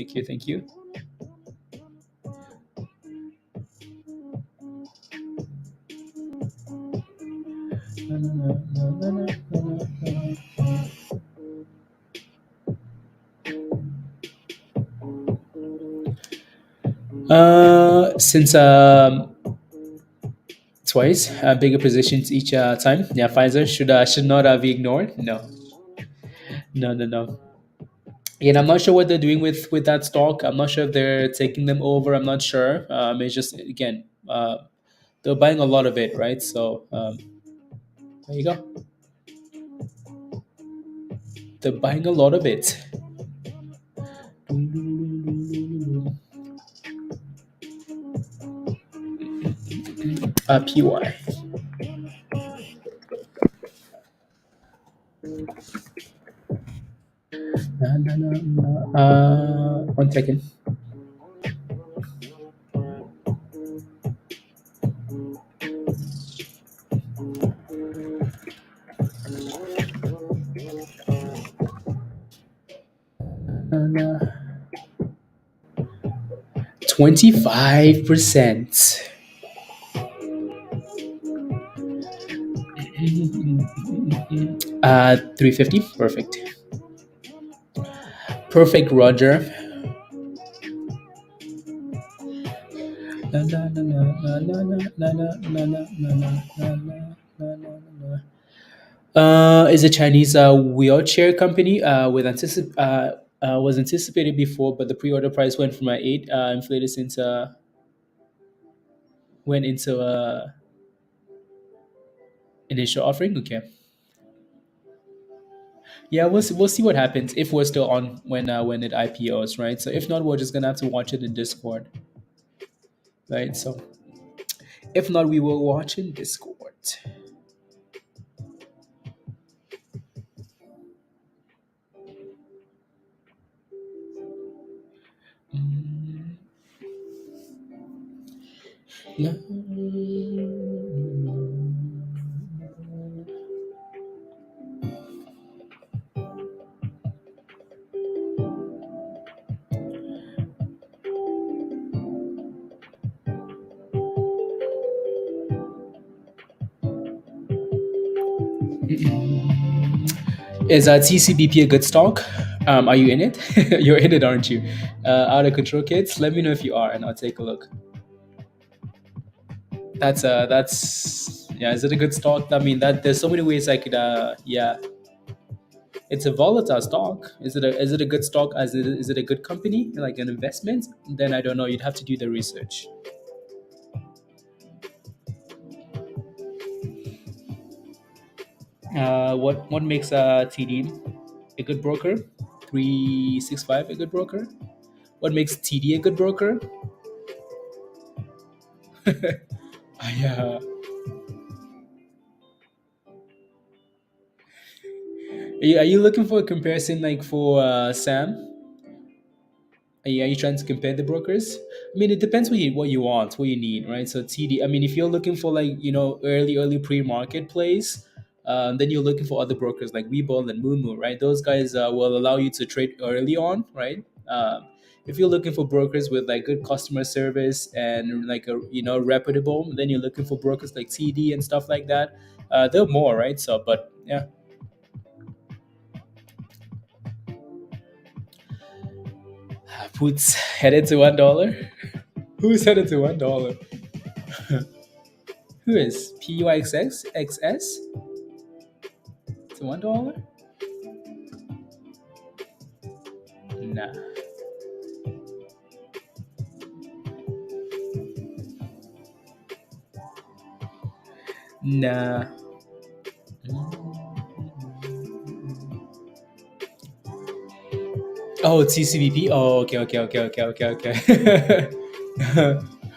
Since twice bigger positions each time, yeah, Pfizer should not be ignored. No, no. Again, I'm not sure what they're doing with that stock. I'm not sure if they're taking them over. I'm not sure. It's just again, they're buying a lot of it, right? So there you go. They're buying a lot of it. PY. Na, na, na, na. 1 second. Na, na. 25%. 350. Perfect. Perfect, Roger. Na, na, na, na, na, na, na, na, na, na, na, na, na, na, na, na. Is a Chinese wheelchair company was anticipated before, but the pre-order price went from 8 inflated since went into initial offering. Okay, yeah, we'll see what happens if we're still on when it IPOs, right? So if not, we're just gonna have to watch it in Discord, right? So if not, we will watch in Discord. Mm. La- Is TCBP a good stock? Are you in it? You're in it, aren't you? Out of control kids. Let me know if you are, and I'll take a look. That's yeah. Is it a good stock? I mean, that there's so many ways I could yeah. It's a volatile stock. Is it a good stock? Is it a good company like an investment? Then I don't know. You'd have to do the research. What makes TD a good broker? 365 a good broker. What makes TD a good broker? Yeah. Are you looking for a comparison like for Sam? Are you trying to compare the brokers? I mean, it depends what you want, what you need, right? So TD. I mean, if you're looking for like early pre-market plays, then you're looking for other brokers like Webull and Moomoo, right? Those guys will allow you to trade early on, right? If you're looking for brokers with like good customer service and like a reputable, then you're looking for brokers like TD and stuff like that. They're more, right? So, but yeah. Puts headed to $1. Who's headed to $1? Who is PYXS XS to $1? Nah, nah. Oh, TCBP. Oh, okay, okay, okay, okay, okay, okay.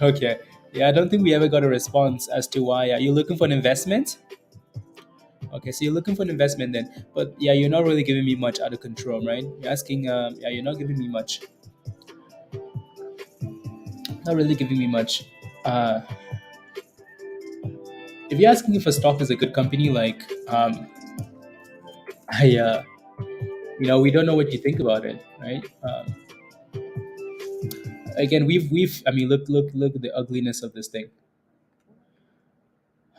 Okay. Yeah, I don't think we ever got a response as to why. Are you looking for an investment? Okay, so you're looking for an investment then, but yeah, you're not really giving me much out of control, right? You're asking, yeah, you're not giving me much. Not really giving me much. Uh, if you're asking if a stock is a good company, like, I, we don't know what you think about it, right? Again, I mean, look at the ugliness of this thing.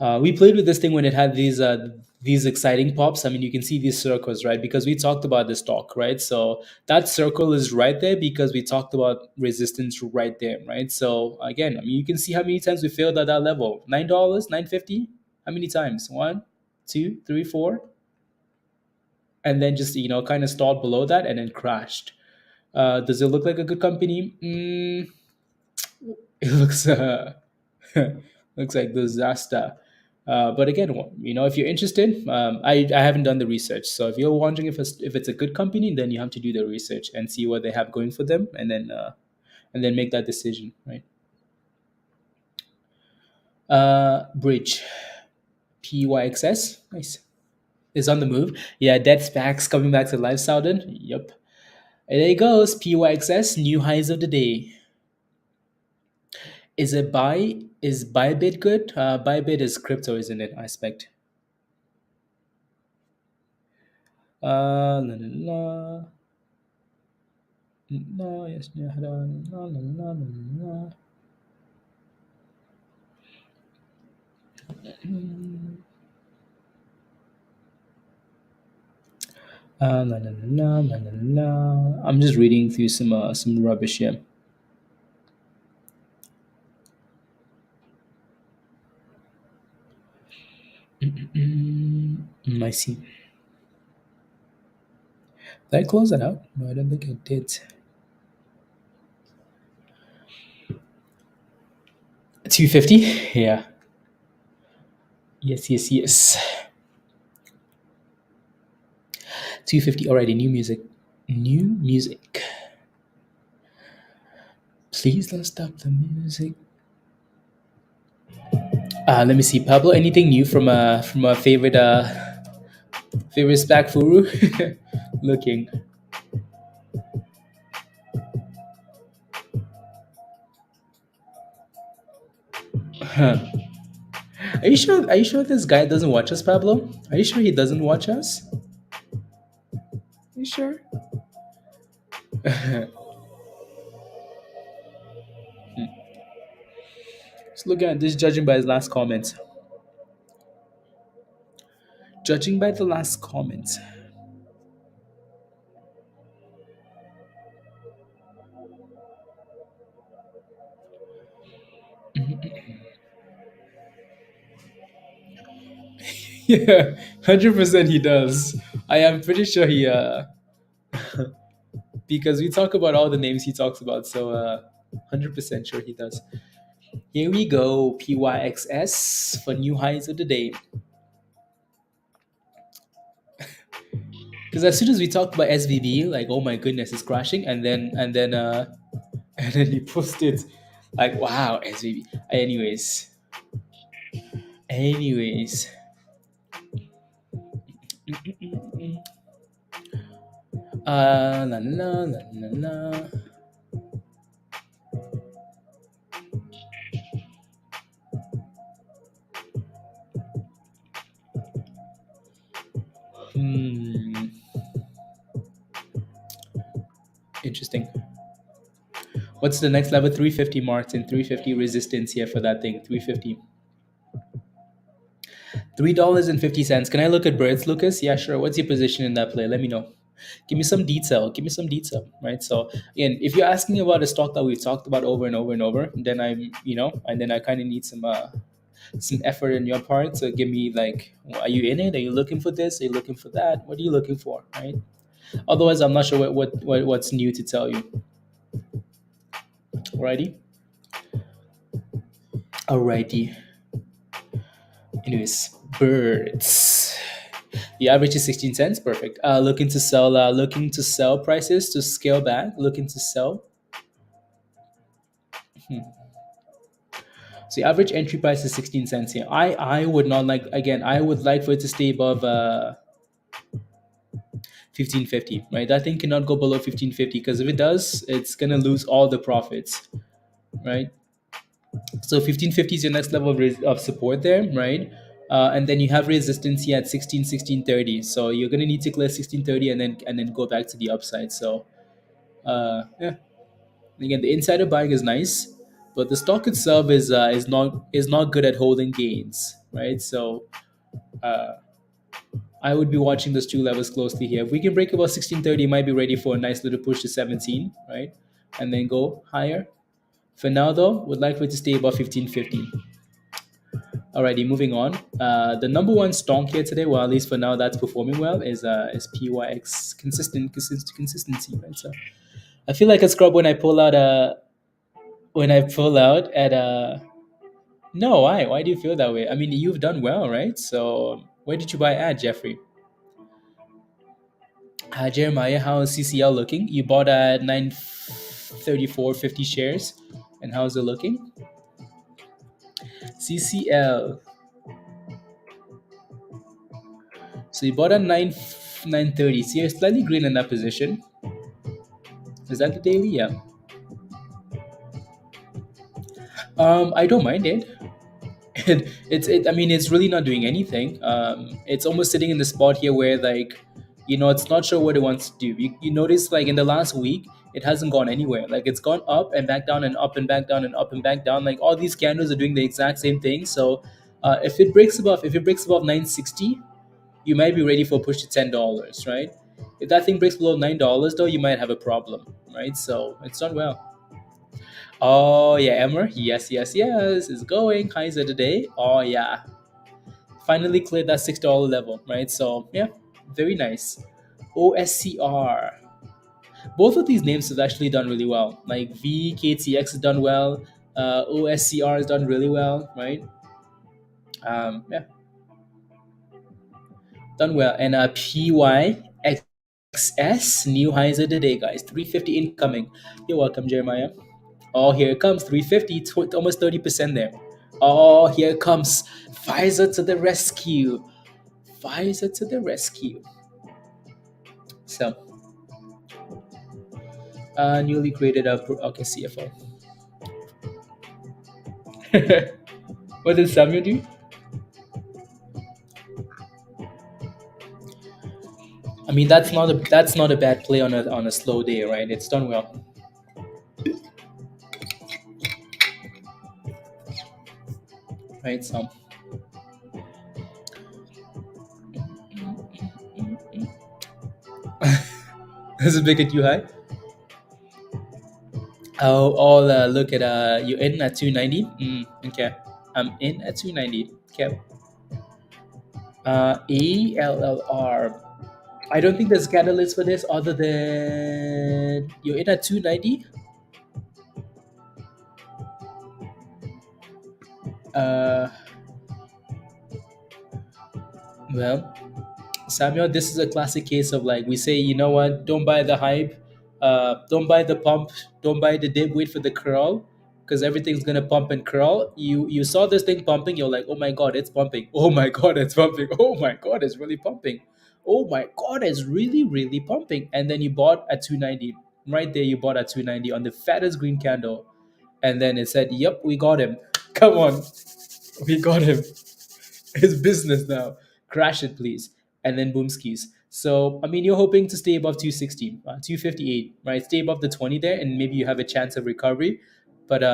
We played with this thing when it had these exciting pops. I mean, you can see these circles, right? Because we talked about the stock, right? So that circle is right there because we talked about resistance right there, right? So again, I mean, you can see how many times we failed at that level. $9, 950. How many times? One, two, three, four. and then just kind of stalled below that and then crashed. Does it look like a good company? It looks looks like disaster. But again, if you're interested, I haven't done the research. So if you're wondering if it's a good company, then you have to do the research and see what they have going for them, and then make that decision, right? Bridge PYXS, nice. Is on the move. Yeah, dead SPACs coming back to life, Southern. Yep. And there it goes. PYXS, new highs of the day. Is it buy? Is Bybit good? Bybit is crypto, isn't it? I expect. La, la, la. No, yes, no, la, la, la, la, la. La, la, la, la, la, la. I'm just reading through some rubbish here. I see. Did I close that out? No, I don't think I did. 250? Yeah. Yes, yes, yes. 250 already. New music. New music. Please don't stop the music. Let me see, Pablo. Anything new from a favorite Spac Furu? Looking. Huh. Are you sure? Are you sure this guy doesn't watch us, Pablo? Are you sure he doesn't watch us? You sure? Just look at this, judging by his last comment. Judging by the last comment. Yeah, 100% he does. I am pretty sure he because we talk about all the names he talks about, so 100% sure he does. Here we go, PYXS for new highs of the day. Because as soon as we talked about SVB, like, oh my goodness, it's crashing, and then he posted like, wow, SVB. Anyways. La la la la la. Interesting. What's the next level? 350 marks and 350 resistance here for that thing. 350. $3.50. Can I look at birds, Lucas? Yeah, sure. What's your position in that play? Let me know. Give me some detail. Give me some detail, right? So again, if you're asking about a stock that we've talked about over and over and over, then and then I kind of need some effort in your part. So give me like, are you in it? Are you looking for this? Are you looking for that? What are you looking for, right? Otherwise, I'm not sure what's new to tell you. Alrighty. Alrighty. Anyways, birds. The average is 16 cents. Perfect. Looking to sell. Looking to sell prices to scale back. Looking to sell. So the average entry price is 16 cents here. I would not like, again. I would like for it to stay above 1550. Right. That thing cannot go below 1550 because if it does, it's gonna lose all the profits. Right. So 1550 is your next level of support there, right? And then you have resistance here at 1630. So you're gonna need to clear 1630 and then go back to the upside. So yeah, again, the insider buying is nice, but the stock itself is not good at holding gains, right? So I would be watching those two levels closely here. If we can break above 1630, might be ready for a nice little push to 17, right? And then go higher. For now, though, would like for it to stay above 1550. Alrighty, moving on. The number one stonk here today, well, at least for now, that's performing well, is PYX consistency, right? So I feel like a scrub when I pull out at no, why? Why do you feel that way? I mean, you've done well, right? So where did you buy at, Jeffrey? Jeremiah, how is CCL looking? You bought at 934.50 shares, and how's it looking? CCL. So you bought at 930. So you're slightly green in that position. Is that the daily? Yeah. I don't mind it. I mean, it's really not doing anything. It's almost sitting in the spot here where, like, it's not sure what it wants to do. You notice, like, in the last week, it hasn't gone anywhere. Like, it's gone up and back down and up and back down and up and back down. Like, all these candles are doing the exact same thing. So if it breaks above 960, you might be ready for a push to $10, right? If that thing breaks below $9 though, you might have a problem, right? So it's done well. Oh yeah, Emmer. Yes, yes, yes. It's going. Highs of the day. Oh yeah. Finally cleared that $6 level, right? So yeah, very nice. OSCR. Both of these names have actually done really well. Like VKTX has done well. OSCR has done really well, right? Yeah, done well. And PYXS, new highs of the day, guys. 350 incoming. You're welcome, Jeremiah. Oh, here it comes. 350, almost 30% there. Oh, here it comes. Pfizer to the rescue. Pfizer to the rescue. So, newly created okay, CFO. What did Samuel do? I mean, that's not a bad play on a slow day, right? It's done well. Right, so does it make it too high? I'll look at you in at 290. Okay, I'm in at 290. Okay. ALLR. I don't think there's catalyst for this other than you're in at 290. Uh, well, Samuel, this is a classic case of, like, we say, you know what? Don't buy the hype. Don't buy the pump. Don't buy the dip. Wait for the curl, because everything's gonna pump and curl. You saw this thing pumping. You're like, oh my god, it's pumping. Oh my god, it's pumping. Oh my god, it's really pumping. Oh my god, it's really pumping. And then you bought at 290. Right there, you bought at 290 on the fattest green candle, and then it said, "Yep, we got him. Come on, we got him." His business now. Crash it, please. And then boom skis. So, I mean, you're hoping to stay above 260, 258, right? Stay above the 20 there, and maybe you have a chance of recovery. But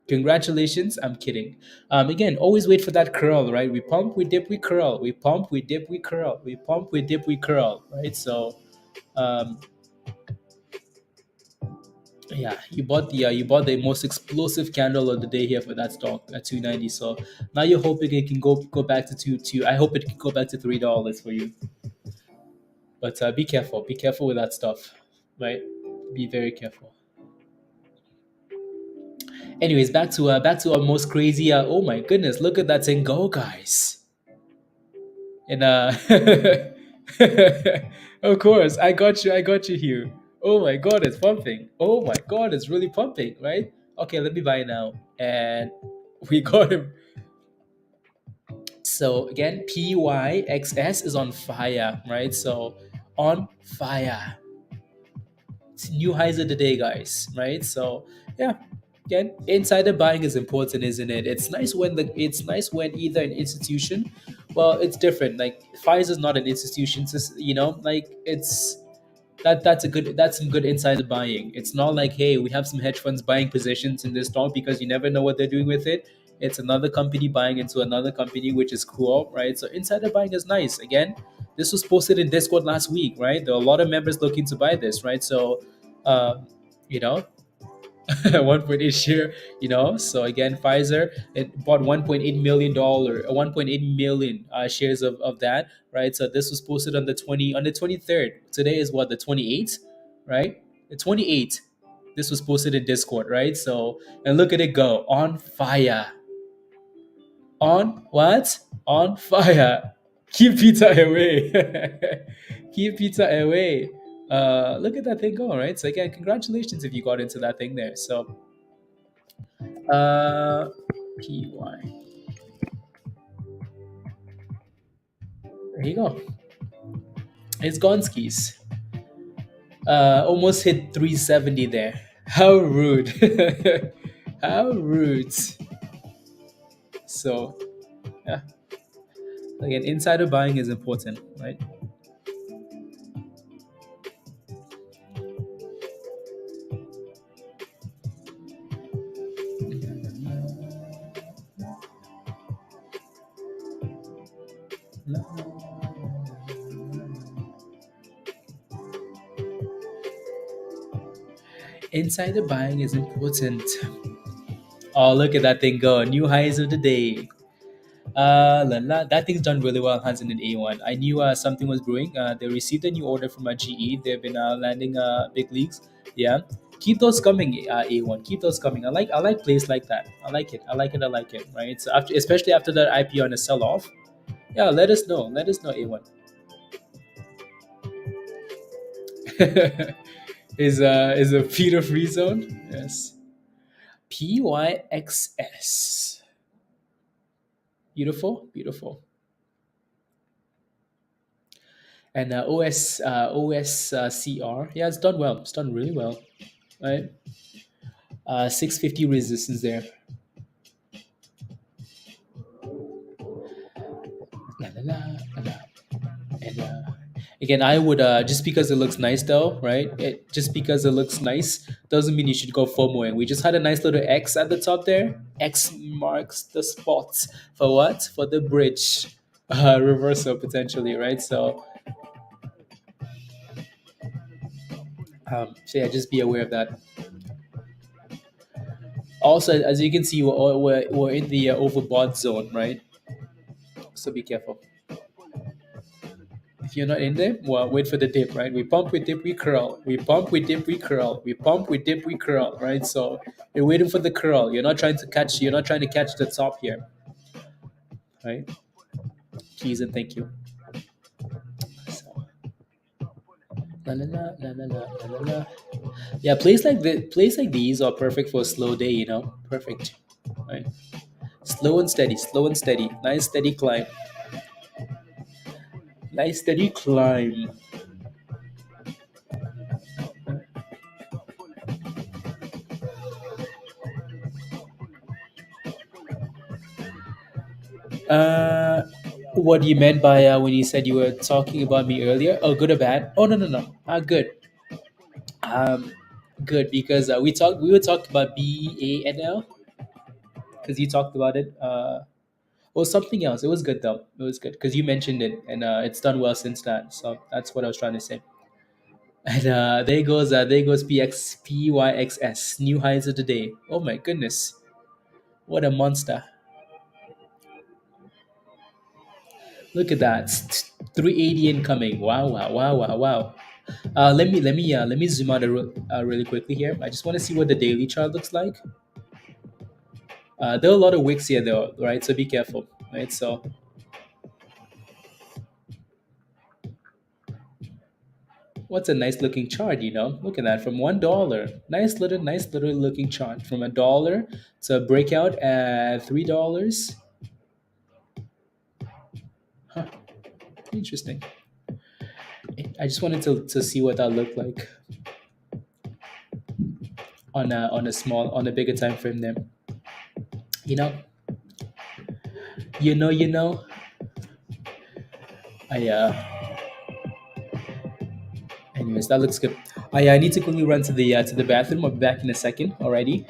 congratulations. I'm kidding. Again, always wait for that curl, right? We pump, we dip, we curl. We pump, we dip, we curl. We pump, we dip, we curl, right? So, um, yeah, you bought the most explosive candle of the day here for that stock at 290. So now you're hoping it can go back to two. I hope it can go back to $3 for you. But be careful. Be careful with that stuff, right? Be very careful. Anyways, back to our most crazy. Oh my goodness, look at that thing go, guys! And of course, I got you. I got you here. Oh my god, it's pumping. Oh my god, it's really pumping, right? Okay, let me buy it now. And we got him. So again, PYXS is on fire, right? So on fire. It's new highs of the day, guys, right? So yeah, again, insider buying is important, isn't it? It's nice when either an institution, well, it's different. Like Pfizer is not an institution, like that's some good insider buying. It's not like, hey, we have some hedge funds buying positions in this stock, because you never know what they're doing with it. It's another company buying into another company, which is cool, right? So insider buying is nice. Again, this was posted in Discord last week, right? There are a lot of members looking to buy this, right? So, uh, you know, 1.8 share, So again, Pfizer, it bought $1.8 million, 1.8 million shares of that, right? So this was posted on the 23rd. Today is what, the 28th, right? The 28th. This was posted in Discord, right? So, and look at it go, on fire. On what? On fire. Keep pizza away. Keep pizza away. Look at that thing go, right? So again, congratulations if you got into that thing there. So uh PY. There you go. It's Gonskis. Almost hit 370 there. How rude. How rude. So yeah. Again, insider buying is important, right? Insider buying is important. Oh, look at that thing go. New highs of the day. La, la. That thing's done really well, Hansen and A1. I knew something was brewing. They received a new order from GE. They've been landing big leagues. Yeah, keep those coming, A1. Keep those coming. I like plays like that. I like it. I like it. I like it. Right. So after, especially after that IP on a sell off. Yeah, let us know. Let us know, A1. Is a feeder free zone? Yes. PYXS. Beautiful, beautiful. And OSCR, yeah, it's done well. It's done really well, right? 650 resistance there. La, la, la, la, la. And again, I would just because it looks nice though, right? Just because it looks nice doesn't mean you should go FOMO. And we just had a nice little X at the top there. X marks the spot for what? For the bridge reversal potentially, right? So yeah, just be aware of that. Also, as you can see, we're in the overbought zone, right? So be careful. If you're not in there, well, wait for the dip, right? We pump, we dip, we curl. We pump, we dip, we curl. We pump, we dip, we curl, right? So you're waiting for the curl. You're not trying to catch. You're not trying to catch the top here, right? Please and thank you. So, la la la la la la la la. La. Yeah, plays like these are perfect for a slow day. Perfect, right? Slow and steady, slow and steady. Nice steady climb. Nice steady climb. Uh, what you meant by when you said you were talking about me earlier? Oh, good or bad? Oh, no, no, no. Good. Um, good because we were talking about BANL because you talked about it. Or something else. It was good though. It was good because you mentioned it and it's done well since that. So that's what I was trying to say. And there goes PYXS, new highs of the day. Oh my goodness, what a monster! Look at that, 380 incoming. Wow, wow, wow, wow, wow. Let me zoom out really quickly here. I just want to see what the daily chart looks like. There are a lot of wicks here though, right? So be careful, right? So what's a nice looking chart? Look at that, from $1. Nice little looking chart from $1 to a breakout at $3. Huh, interesting. I just wanted to see what that looked like on a bigger time frame there. You know, you know. I Anyways, that looks good. I need to quickly run to the bathroom. I'll be back in a second. Alrighty.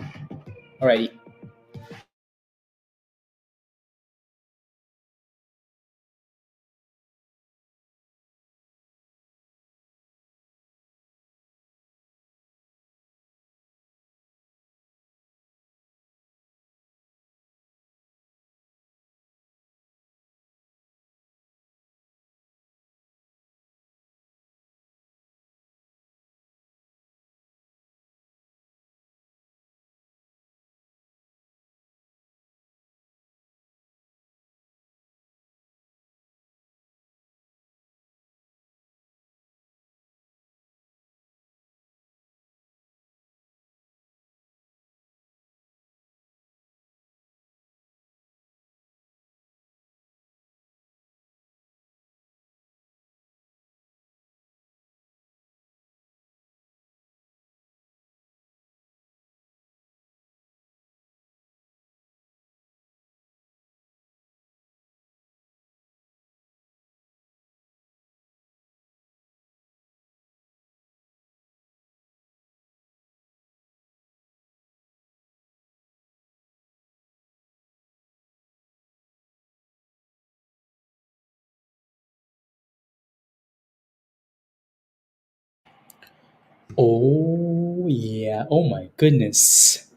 Oh yeah. Oh my goodness.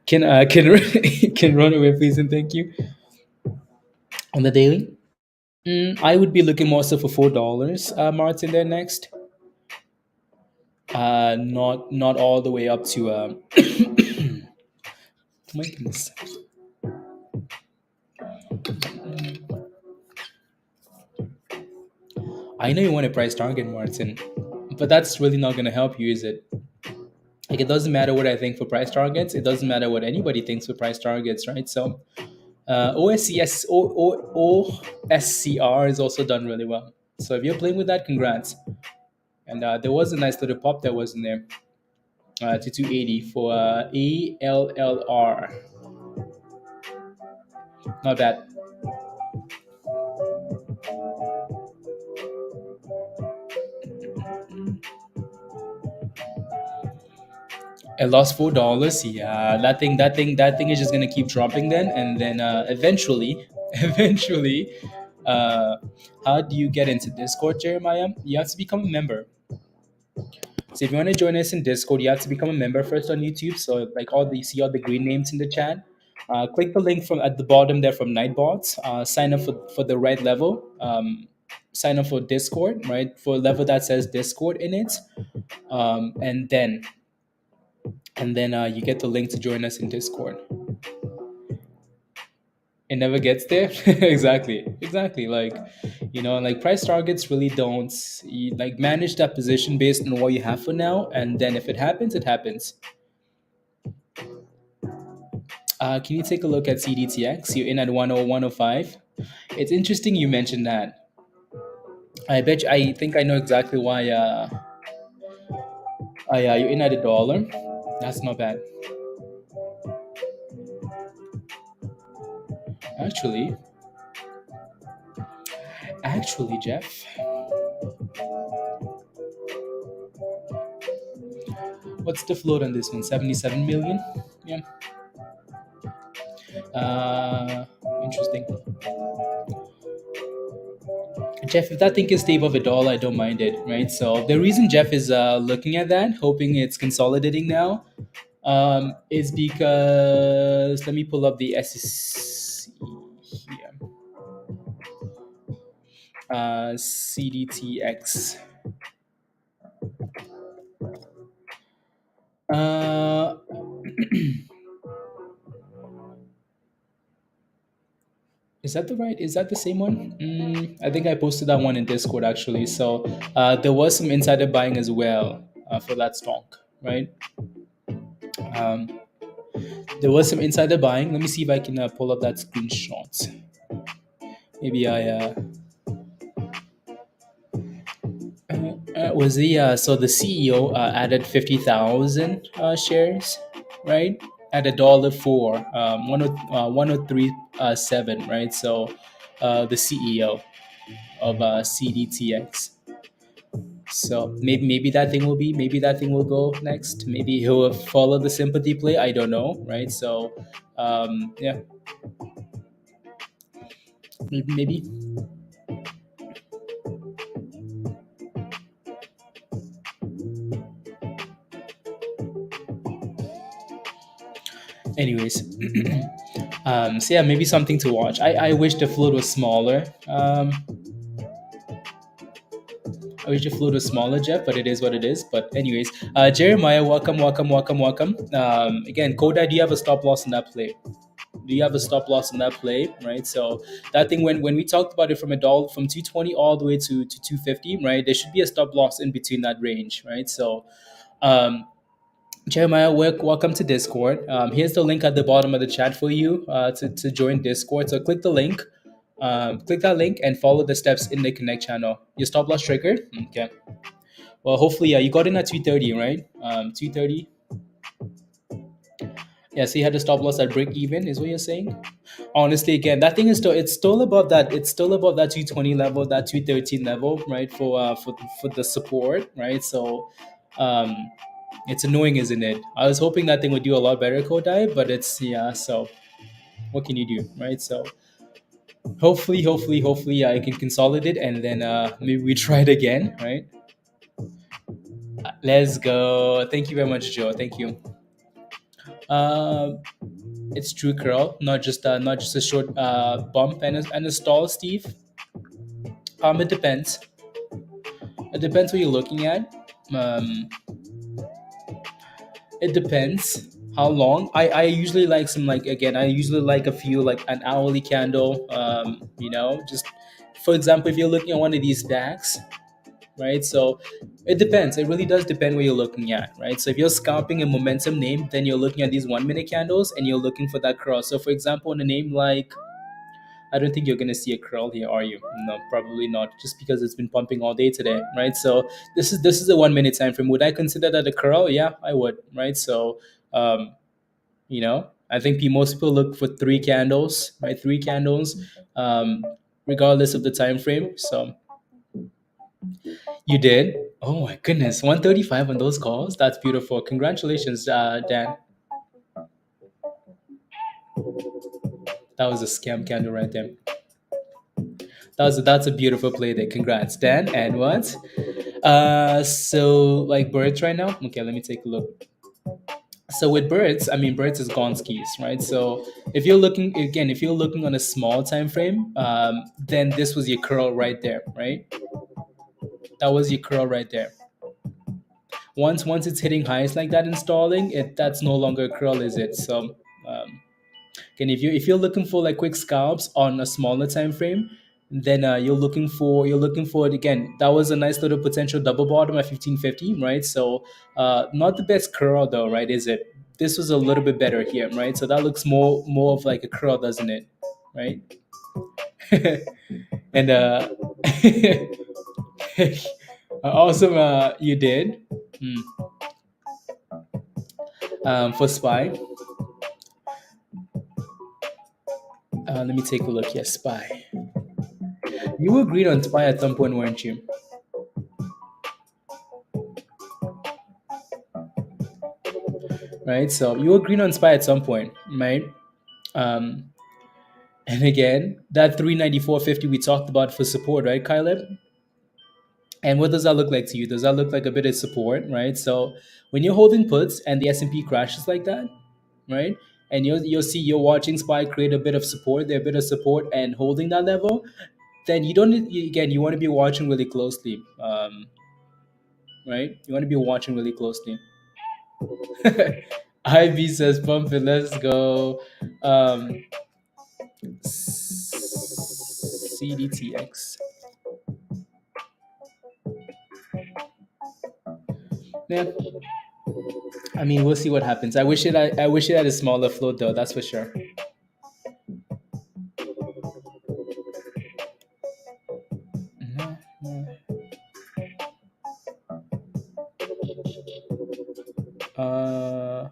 Can can run away, please and thank you. On the daily, I would be looking more so for $4. Martin there next. Not all the way up to. Oh my goodness. I know you want a price target, Martin, but that's really not going to help you, is it? Like it doesn't matter what I think for price targets. It doesn't matter what anybody thinks for price targets, right? So OSCR is also done really well. So if you're playing with that, congrats. And there was a nice little pop that was in there to 280 for ALLR. Not bad. I lost $4. Yeah, that thing is just gonna keep dropping then, and then eventually, eventually, uh, how do you get into Discord, Jeremiah? You have to become a member. So if you want to join us in Discord, you have to become a member first on YouTube. So like you see all the green names in the chat. Click the link from at the bottom there from Nightbots. Sign up for the right level. Sign up for Discord, right? For a level that says Discord in it. And then you get the link to join us in Discord. It never gets there. Exactly. Like, like price targets really don't like manage that position based on what you have for now, and then if it happens, it happens. Can you take a look at CDTX? You're in at 10105. It's interesting you mentioned that. I think I know exactly why. You're in at $1. That's not bad. Actually, Jeff, what's the float on this one? 77 million. Yeah. Interesting. Jeff, if that thing can stay above $1, I don't mind it, right? So the reason Jeff is looking at that, hoping it's consolidating now, is because let me pull up the SEC here. CDTX. Is that the right? Is that the same one? I think I posted that one in Discord actually. So there was some insider buying as well for that stock, right? Um, there was some insider buying. Let me see if I can pull up that screenshot. Maybe was so the CEO added 50,000 shares, right? At $1.04, 103.7, right? So the CEO of CDTX. So maybe that thing will go next. Maybe he'll follow the sympathy play. I don't know, right? So yeah, maybe. Anyways, so yeah, maybe something to watch. I wish the float was smaller. I wish the float was smaller, Jeff, but it is what it is. But anyways, Jeremiah, welcome. Again, Koda, do you have a stop loss in that play? Do you have a stop loss in that play, right? So that thing when we talked about it from $1 from 220 all the way to 250, right? There should be a stop loss in between that range, right? So Jeremiah, welcome to Discord. Here's the link at the bottom of the chat for you to join Discord. So click that link and follow the steps in the Connect channel. Your stop loss triggered? Okay. Well, hopefully, you got in at 230, right? 230. Yeah, so you had to stop loss at break even, is what you're saying? Honestly, again, that thing is still above that. It's still above that 220 level, that 213 level, right? For the support, right? So, um, it's annoying, isn't it? I was hoping that thing would do a lot better, Kodai, but it's yeah. So, what can you do, right? So, hopefully, I can consolidate and then maybe we try it again, right? Let's go. Thank you very much, Joe. Thank you. It's true curl, not just a short bump and a stall, Steve. It depends. It depends what you're looking at. Um, it depends how long. I usually like some, like, again, I usually like a few, like an hourly candle. Just for example, if you're looking at one of these stacks, right? So it depends. It really does depend what you're looking at, right? So if you're scalping a momentum name, then you're looking at these 1 minute candles and you're looking for that cross. So for example, in a name like, I don't think you're going to see a curl here, are you? No, probably not, just because it's been pumping all day today, right? So this is a 1 minute time frame. Would I consider that a curl? Yeah, I would, right? So, I think most people look for three candles, right? Three candles, regardless of the time frame. So you did. Oh my goodness, 135 on those calls. That's beautiful. Congratulations, Dan. That was a scam candle right there. That's a beautiful play there. Congrats, Dan. And what? So like birds right now. Okay, let me take a look. So with birds, I mean birds is gone skis, right? So if you're looking on a small time frame, then this was your curl right there, right? That was your curl right there. Once it's hitting highs like that, installing it, that's no longer a curl, is it? So again, if you're looking for like quick scalps on a smaller time frame, then you're looking for it again. That was a nice little potential double bottom at 1550, right? So not the best curl though, right? Is it? This was a little bit better here, right? So that looks more of like a curl, doesn't it? Right? And awesome, you did. Hmm. For SPY, let me take a look here. SPY. You agreed on SPY at some point, weren't you? Right. So you agreed on SPY at some point, right? Um, and again, that 394.50 we talked about for support, right, Caleb? And what does that look like to you? Does that look like a bit of support, right? So when you're holding puts and the S&P crashes like that, right? And you'll see you're watching SPY create a bit of support, there a bit of support and holding that level, then you don't again you want to be watching really closely, right? You want to be watching really closely. IB says pump it, let's go. CDTX. Yeah, I mean we'll see what happens. I wish it had a smaller float though. That's for sure. Uh,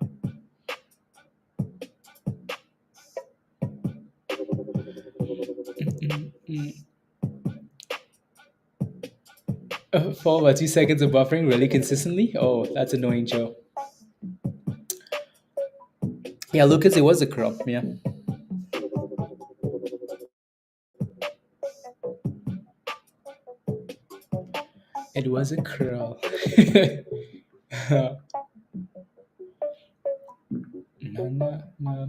for about 2 seconds of buffering really consistently. Oh, that's annoying, Joe. Yeah, Lucas, it was a curl. Yeah. It was a curl. No, no, no.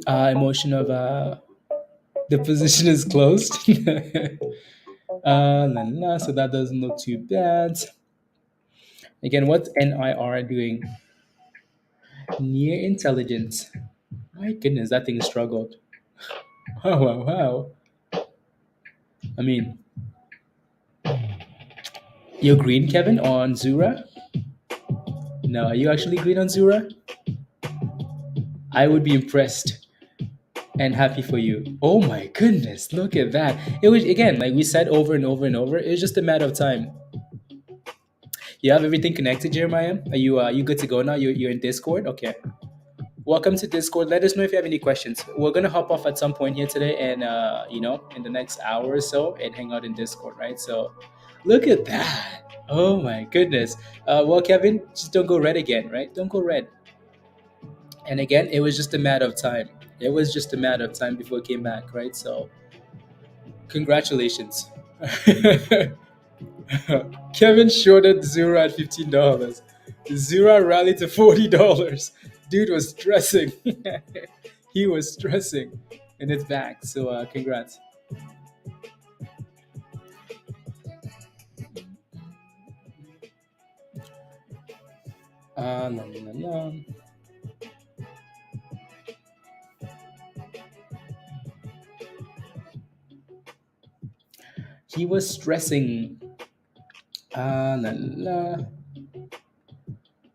Emotion of the position is closed. La, la, so that doesn't look too bad. Again, what's NIR doing? Near intelligence. My goodness, that thing struggled. Wow, wow, wow. I mean, you're green, Kevin, on Zura? No, are you actually green on Zura? I would be impressed and happy for you. Oh my goodness, look at that. It was, again, like we said over and over and over, it's just a matter of time. You have everything connected, Jeremiah? Are you good to go now? You're in Discord? Okay. Welcome to Discord. Let us know if you have any questions. We're gonna hop off at some point here today, and in the next hour or so, and hang out in Discord, right? So, look at that. Oh my goodness. Well, Kevin, just don't go red again, right? Don't go red. And again, it was just a matter of time. It was just a matter of time before it came back, right? So, congratulations. Kevin shorted Zero at $15. Zero rallied to $40. Dude was stressing. He was stressing, and it's back. So congrats. La, la, la. He was stressing. La, la.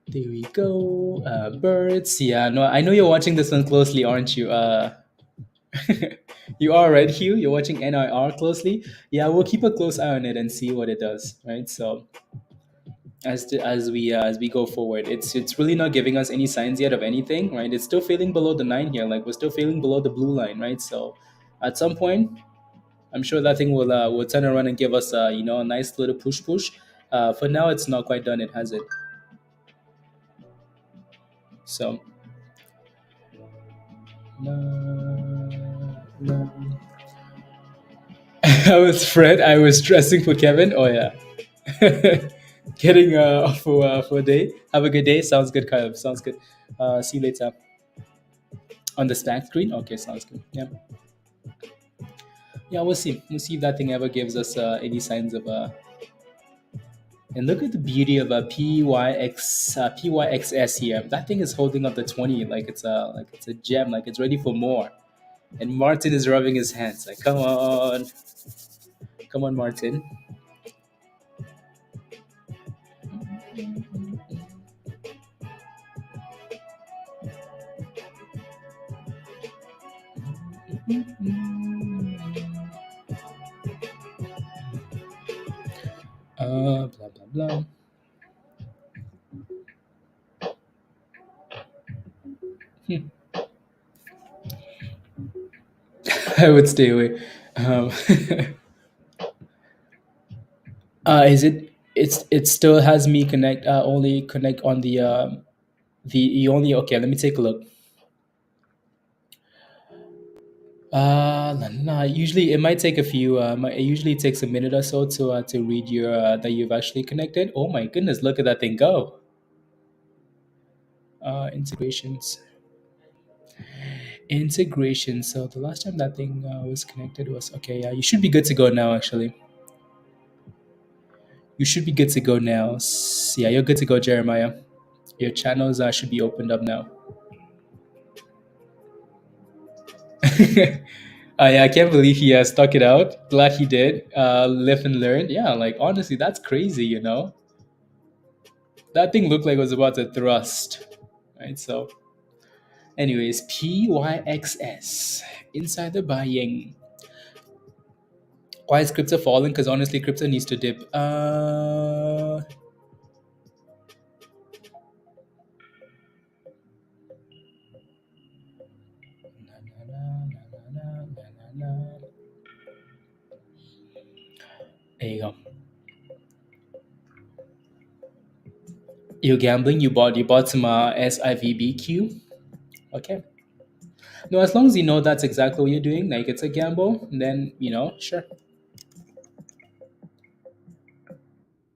There we go. Birds. Yeah, no, I know you're watching this one closely, aren't you? You are, right, Hugh? You're watching NIR closely. Yeah, we'll keep a close eye on it and see what it does, right? So as we go forward, it's really not giving us any signs yet of anything, right? It's still failing below the 9 here. Like we're still failing below the blue line, right? So at some point, I'm sure that thing will turn around and give us a nice little push. For now, it's not quite done. It has it. So. I was Fred. I was stressing for Kevin. Oh yeah, getting for a day. Have a good day. Sounds good, Kyle. Sounds good. See you later on the stack screen. Okay, sounds good. Yeah, yeah. We'll see. We'll see if that thing ever gives us any signs of. And look at the beauty of a PYXS here. That thing is holding up the 20 like it's a gem. Like it's ready for more. And Martin is rubbing his hands. Like, come on, Martin. Blah blah blah. I would stay away. Um, is it? It still has me connect. Only connect on the you only okay. Let me take a look. La, la. Usually it might take a few. It usually takes a minute or so to read your that you've actually connected. Oh my goodness! Look at that thing go. Integrations. Integration. So the last time that thing was connected was okay. Yeah, you should be good to go now. Actually, you should be good to go now. Yeah, you're good to go, Jeremiah. Your channels should be opened up now. Yeah, I can't believe he stuck it out. Glad he did. Live and learn. Yeah, like honestly, that's crazy. That thing looked like it was about to thrust. Right. So, anyways, PYXS insider buying. Why is crypto falling? Because honestly, crypto needs to dip. There you go. You're gambling. You bought some SIVBQ. Okay. No, as long as you know that's exactly what you're doing, like it's a gamble, then sure.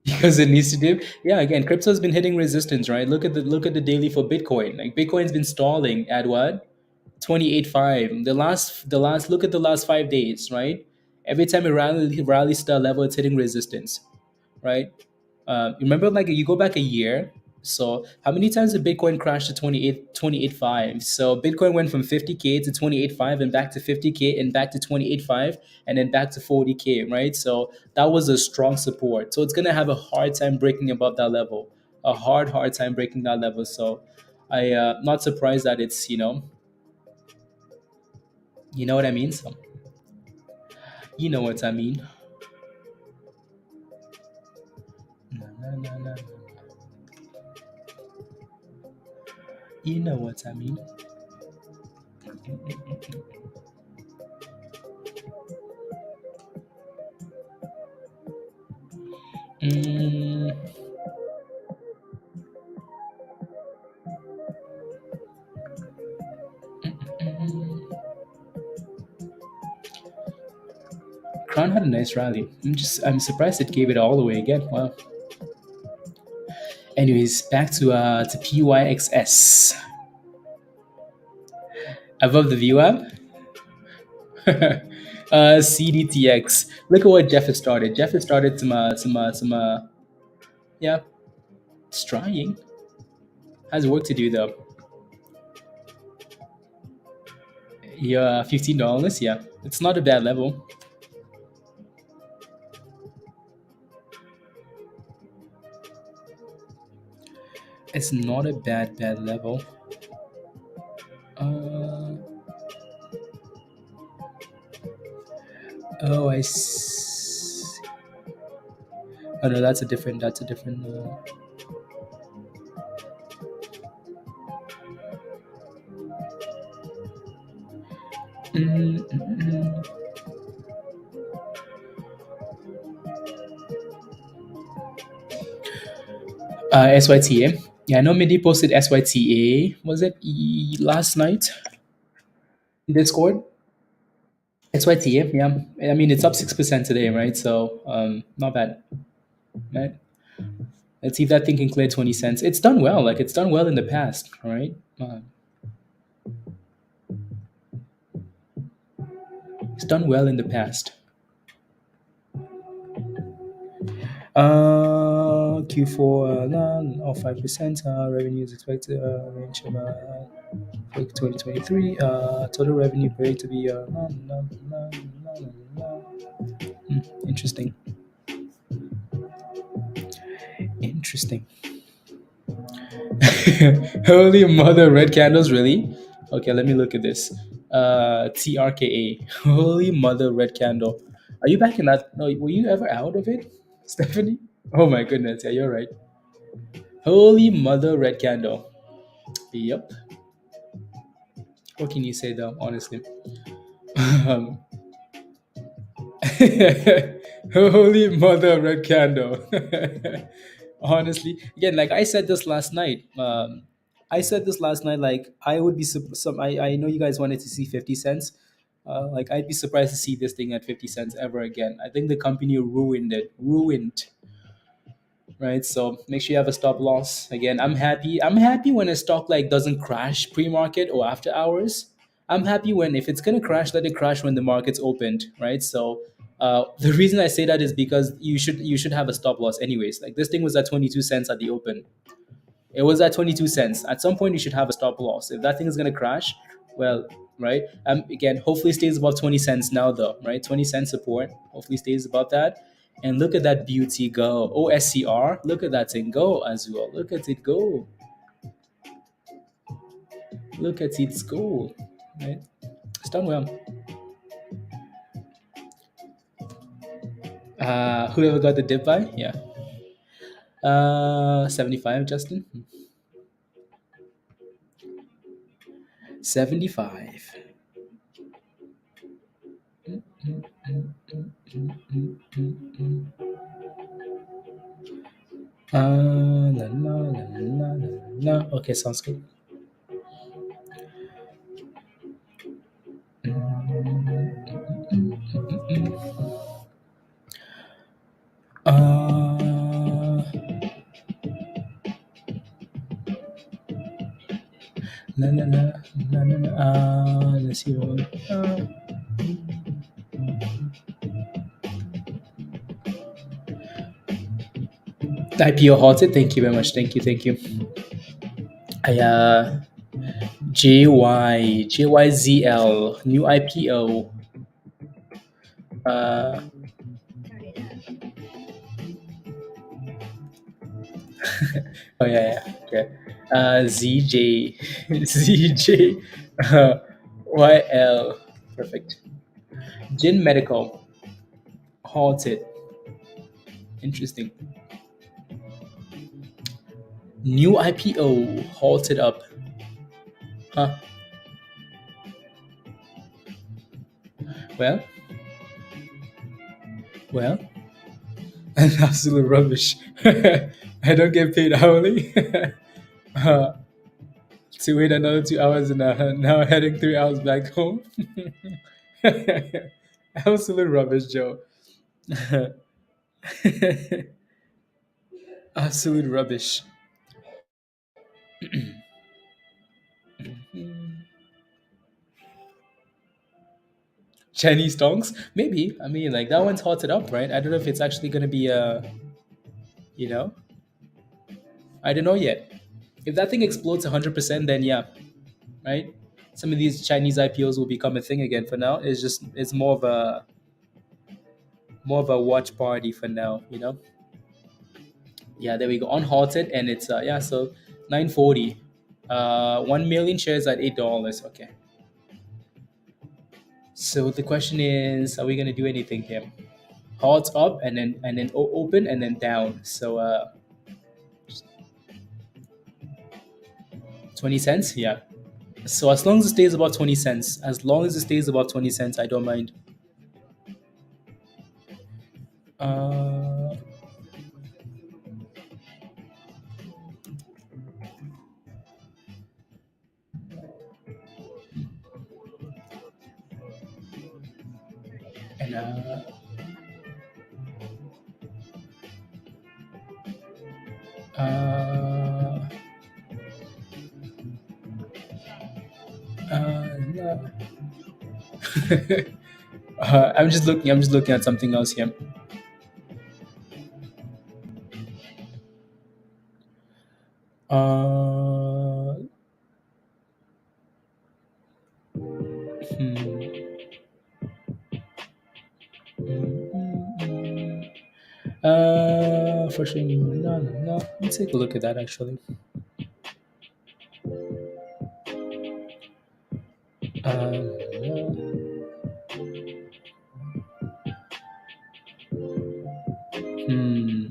Because it needs to dip. Yeah, again, crypto's been hitting resistance, right? Look at the daily for Bitcoin. Like Bitcoin's been stalling at what? 28.5. The last look at the last 5 days, right? Every time it rallies to a level, it's hitting resistance, right? Remember, like you go back a year. So how many times did Bitcoin crash to 28.5? So Bitcoin went from 50K to 28.5 and back to 50K and back to 28.5 and then back to 40K, right? So that was a strong support. So it's gonna have a hard time breaking above that level, a hard time breaking that level. So I not surprised that it's you know what I mean. So you know what I mean. Na, na, na, na. You know what I mean. Mm, Crown had a nice rally. I'm surprised it gave it all away again. Wow. Anyways, back to PYXS. Above the view app. CDTX. Look at what Jeff has started. Jeff has started yeah, it's trying. Has work to do though. Yeah, $15. Yeah, it's not a bad level. It's not a bad level. Uh, oh, I see. Oh no, that's a different. That's a different. Mm, mm, mm. SYTA. Yeah, I know Mindy posted SYTA. Was it last night in Discord? SYTA. Yeah, I mean it's up 6% today, right? So not bad, right? Let's see if that thing can clear 20 cents. It's done well. Like it's done well in the past, all right? It's done well in the past. Q4 5%. Revenue is expected range of 2023. Total revenue paid to be interesting. Interesting. Holy mother, red candles, really? Okay, let me look at this. TRKA. Holy mother, red candle. Are you back in that? No, were you ever out of it, Stephanie? Oh my goodness, yeah, you're right. Holy mother, red candle. Yep. What can you say though, honestly? Um, Holy mother, red candle. Honestly, again, like I said this last night. I said this last night. Like I would be some. I know you guys wanted to see 50 cents. Like I'd be surprised to see this thing at 50 cents ever again. I think the company ruined it. Ruined. Right. So make sure you have a stop loss. Again, I'm happy. I'm happy when a stock like doesn't crash pre-market or after hours. I'm happy when if it's gonna crash, let it crash when the market's opened, right? So the reason I say that is because you should have a stop loss anyways. Like this thing was at 22 cents at the open. It was at 22 cents. At some point, you should have a stop loss. If that thing is gonna crash, well, right? Again, hopefully stays above 20 cents now, though, right? 20 cent support. Hopefully stays above that. And look at that beauty go. OSCR. Look at that thing go as well. Look at it go. Look at it go. Right? It's done well. Whoever got the dip buy? Yeah. 75, Justin. 75. La, la, la, la, la, la. Okay, sounds good. La, la, la, la, la, la. Let's see. IPO halted. Thank you very much. Thank you. Thank you. JYZL new IPO. Oh yeah, yeah. Okay. ZJ ZJ YL. Perfect. Gin Medical halted. Interesting. New IPO halted up. Huh. Well, well, absolute rubbish. I don't get paid hourly. uh, to wait another 2 hours and now heading 3 hours back home. Absolute rubbish, Joe. Absolute rubbish. Chinese donks? Maybe. I mean, like that one's hotted up, right? I don't know if it's actually gonna be you know, I don't know yet. If that thing explodes 100%, then yeah, right? Some of these Chinese IPOs will become a thing again. For now, it's more of a watch party for now, you know. Yeah, there we go. Unhalted, and it's yeah, so 940. 1 million shares at $8. Okay. So the question is, are we gonna do anything here? Halt up and then open and then down. So 20 cents, yeah. So as long as it stays about 20 cents, as long as it stays about 20 cents, I don't mind. Uh, and uh, no. I'm just looking. I'm just looking at something else here. Uh, hmm. For sure. No, no, no. Let's take a look at that actually. No. Hmm.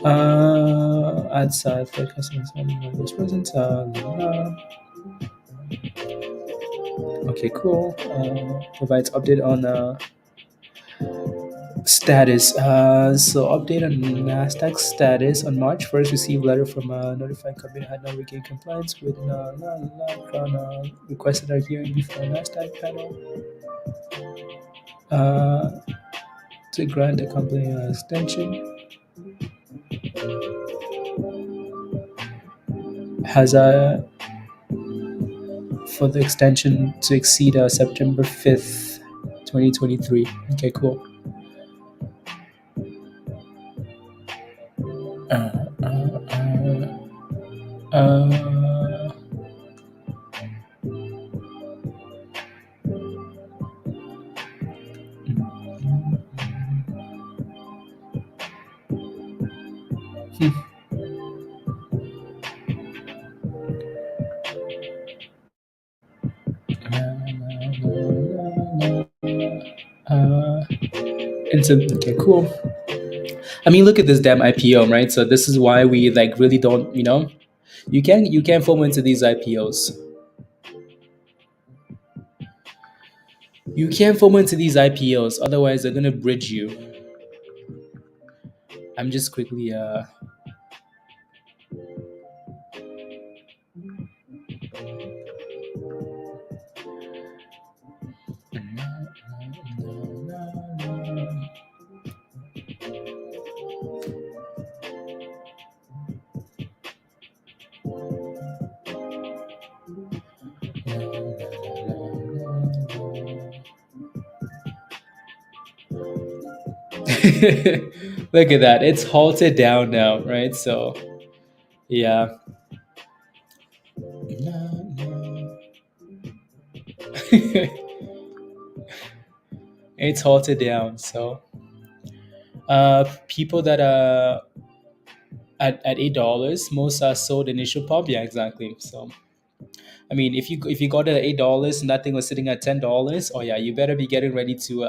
No, outside for customers on this present. No. Okay, cool. Provides update on status. So update on Nasdaq status on March 1st. Received letter from notified company had not regained compliance with Crown requested a hearing before Nasdaq panel uh, to grant the company an extension. Has a for the extension to exceed September 5th, 2023. Okay, cool. Uh, uh, uh, uh, uh, and so, okay, cool. I mean, look at this damn IPO, right? So this is why we like really don't, you can't fall into these IPOs. You can't fall into these IPOs, otherwise they're gonna bridge you. I'm just quickly look at that. It's halted down now, right? So yeah. It's halted down. So people that are at $8, most are sold initial pump. Yeah, exactly. So I mean, if you got it at $8 and that thing was sitting at $10, oh yeah, you better be getting ready to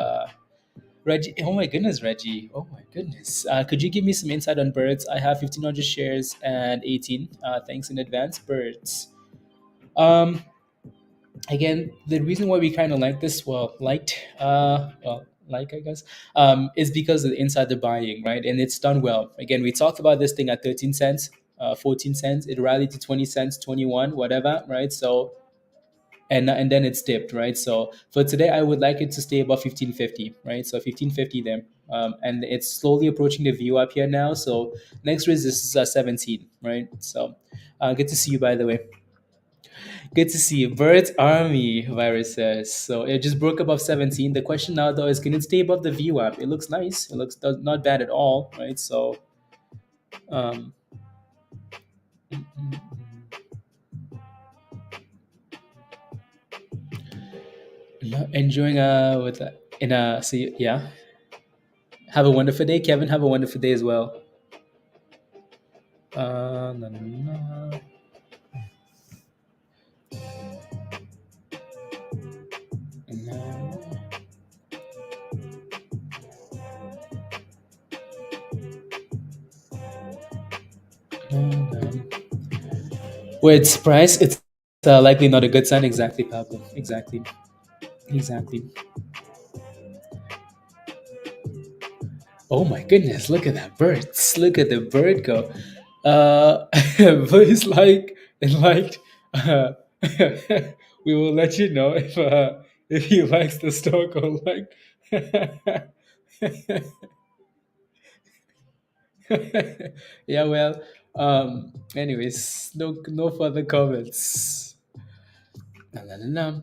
Reggie. Oh my goodness, Reggie. Oh my goodness. Could you give me some insight on birds? I have 1,500 shares and 18. Thanks in advance, birds. Um, Again, the reason why we kind of like this, well, liked, well, I guess, is because of the insider buying, right? And it's done well. Again, we talked about this thing at 13 cents, 14 cents. It rallied to 20 cents, 21, whatever, right? So and then it's dipped, right? So for today, I would like it to stay above 1550, right? So 1550 there, and it's slowly approaching the view up here now. So next resistance is 17, right? So good to see you, by the way. Good to see you. Birds Army virus says. So it just broke above 17. The question now though is, can it stay above the view up? It looks nice. It looks not bad at all, right? So um, enjoying with in a see yeah. Have a wonderful day, Kevin. Have a wonderful day as well. Na, na, na, na, na, na. With its price, it's likely not a good sign. Exactly, Pablo. Exactly. Exactly. Oh my goodness! Look at that bird. Look at the bird go. But it's like uh, we will let you know if he likes the stock or like. Yeah, well, anyways, no further comments. Na, na, na, na.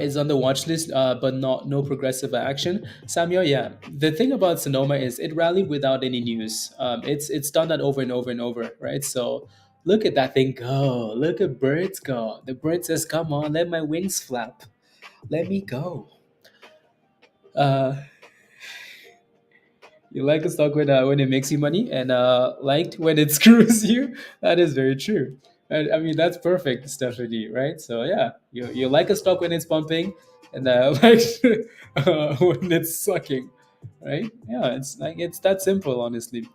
Is on the watch list, but no progressive action. Samuel, yeah. The thing about Sonoma is it rallied without any news. It's done that over and over and over, right? So look at that thing go. Look at birds go. The bird says, "Come on, let my wings flap. Let me go." Uh, you like a stock when it makes you money, and liked when it screws you. That is very true. I mean, that's perfect, Stephanie, right? So yeah, you like a stock when it's pumping, and like when it's sucking, right? Yeah, it's like it's that simple, honestly.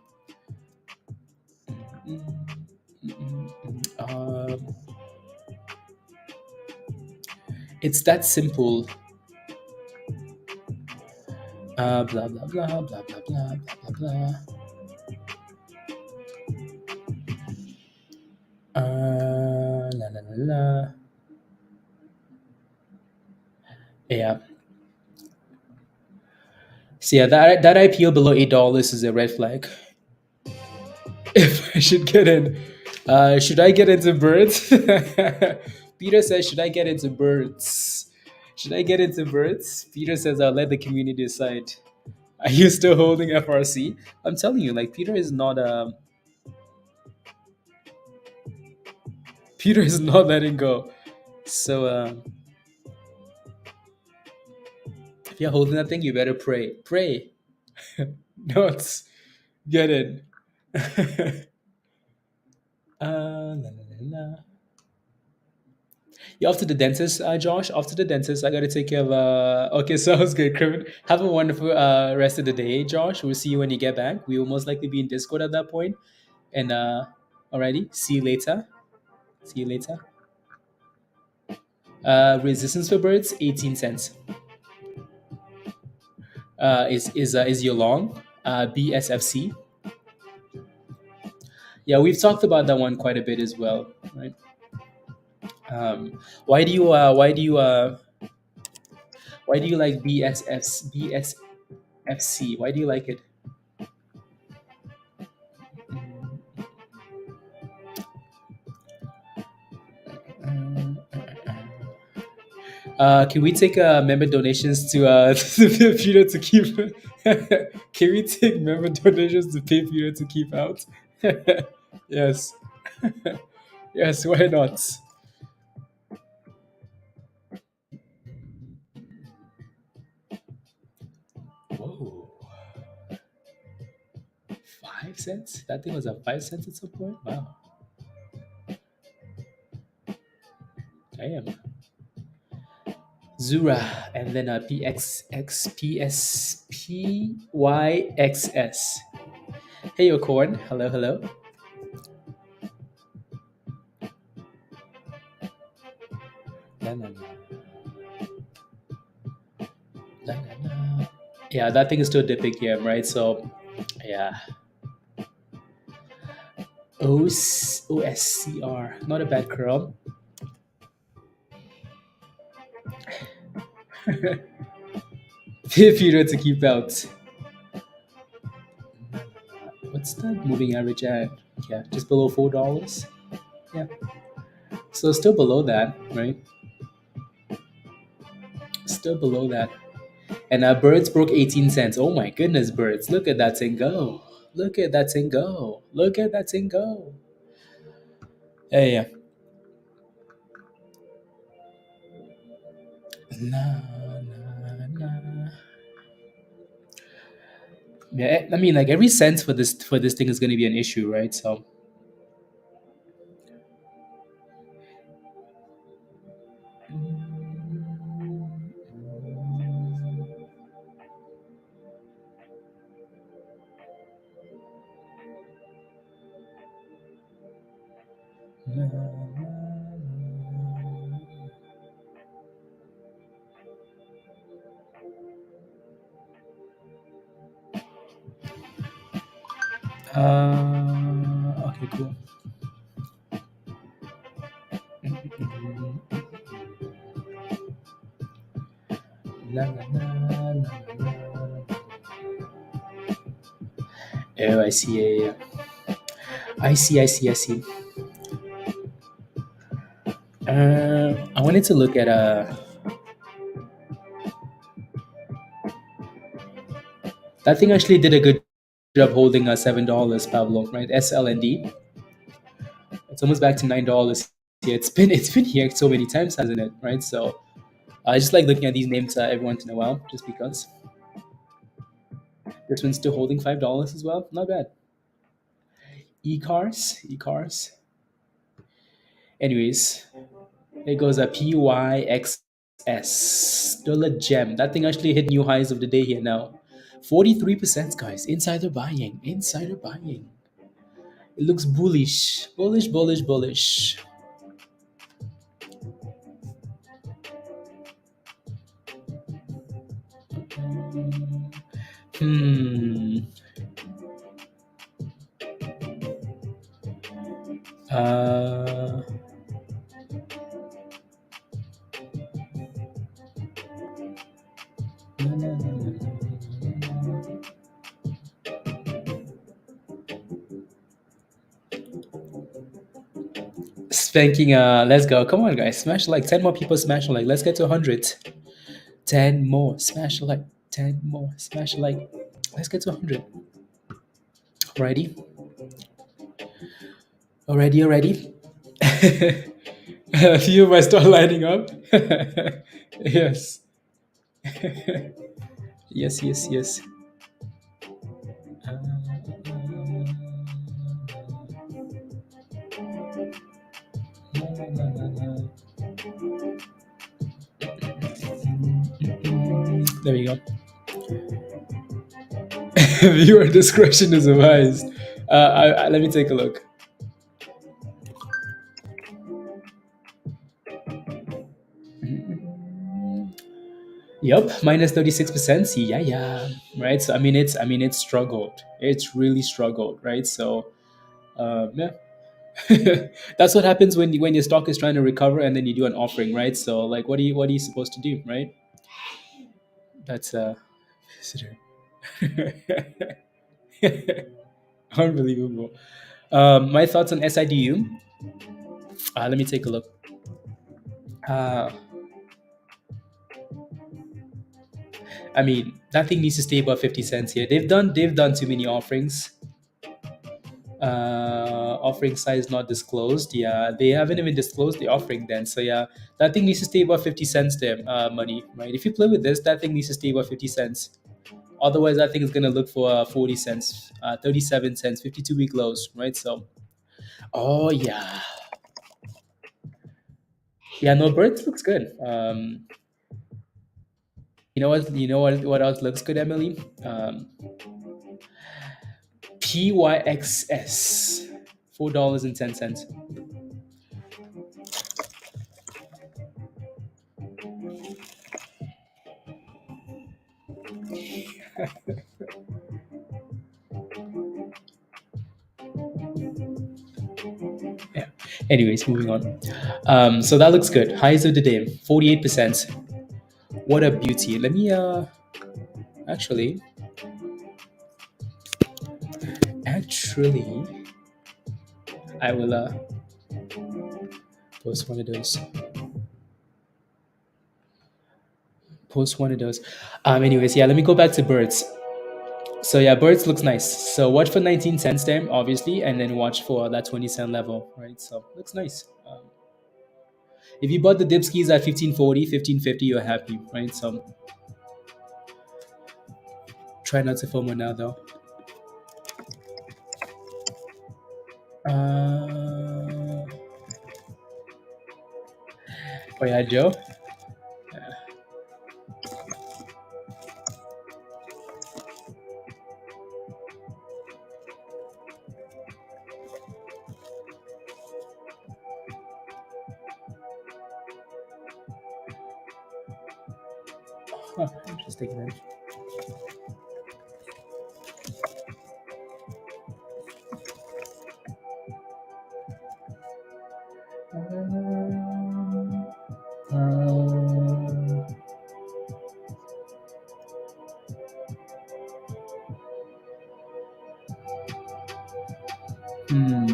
Um, it's that simple. Blah blah blah blah blah blah blah blah blah. La la la la. Yeah. So yeah, that IPO below $8 is a red flag. If I should get in, should I get into birds? Peter says, should I get into birds? Should I get into birds? Peter says, I'll let the community decide. Are you still holding FRC? I'm telling you, like Peter is not Peter is not letting go. So if you're holding that thing, you better pray. Pray. Not get in. La, la, la, la. You off to the dentist, Josh? Off to the dentist. I gotta take care of. Okay, sounds good, Kevin. Have a wonderful rest of the day, Josh. We'll see you when you get back. We will most likely be in Discord at that point. And alrighty, see you later. See you later. Resistance for birds, 18 cents. Is your long BSFC? Yeah, we've talked about that one quite a bit as well, right? Why do you like BSFC? Why do you like it? Can we take member donations to pay Peter to keep? Can we take member donations to pay Peter to keep out? Yes, yes. Why not? Whoa, 5 cents? That thing was at 5 cents at some point. Wow, damn. Zura and then PXX PYXS. Hey, Ocorn. Hello, hello. No, no, no. La, la, la. Yeah, that thing is still dipping here, right? So, yeah. OSCR, not a bad curl. Period to keep out. What's the moving average at? Yeah, just below $4. Yeah, so still below that, right? Still below that. And birds broke 18 cents. Oh my goodness, birds! Look at that thing go! Look at that thing go! Look at that thing go! Yeah, yeah. Na, na, na. Yeah, I mean, like every cent for this thing is going to be an issue, right? So, na, na, na. Okay, cool. La, la, la, la, la. Oh, I see. Yeah, yeah, yeah. I see. I see. I see. I wanted to look at that thing actually did a good job holding $7, Pablo, right? SLND. It's almost back to $9. Yeah, it's been here so many times, hasn't it? Right. So I just like looking at these names every once in a while, just because. This one's still holding $5 as well. Not bad. E-cars. Anyways, it goes a PYXS. Still a gem. That thing actually hit new highs of the day here now. 43%, guys. Insider buying. Insider buying. It looks bullish. Bullish, bullish, bullish. Hmm. Uh, Spanking, let's go. Come on, guys. Smash like 10 more people smash like. Let's get to 100. 10 more. Smash like 10 more. Smash like. Let's get to 100. Alrighty. Already. A few might start lining up. Yes. Yes. There we go. Viewer discretion is advised. Let me take a look. Yep, minus 36%. Yeah. Right. So it's struggled. It's really struggled. Right. So, yeah. That's what happens when your stock is trying to recover and then you do an offering, right? So, like, what are you supposed to do, right? That's visitor. Unbelievable. My thoughts on SIDU. Let me take a look. Uh, that thing needs to stay above 50 cents here. They've done too many offerings. Offering size not disclosed. Yeah, they haven't even disclosed the offering then. So yeah, that thing needs to stay above 50 cents there, money, right? If you play with this, that thing needs to stay above 50 cents. Otherwise, I think it's gonna look for 40 cents, 37 cents, 52-week lows, right? So, oh yeah, no, Birds looks good. What else looks good, Emily? PYXS, $4.10. Yeah. Anyways, moving on. So that looks good. Highs of the day, 48%. What a beauty. Let me actually actually I will post one of those. Post one of those. Anyways, yeah, let me go back to birds. So yeah, birds looks nice. So watch for 19 cents there, obviously, and then watch for that 20-cent level, right? So looks nice. If you bought the dip skis at 1540, 1550, you're happy, right? So try not to FOMO now though. Oh yeah, Joe. Huh, interesting, man. Um, hmm.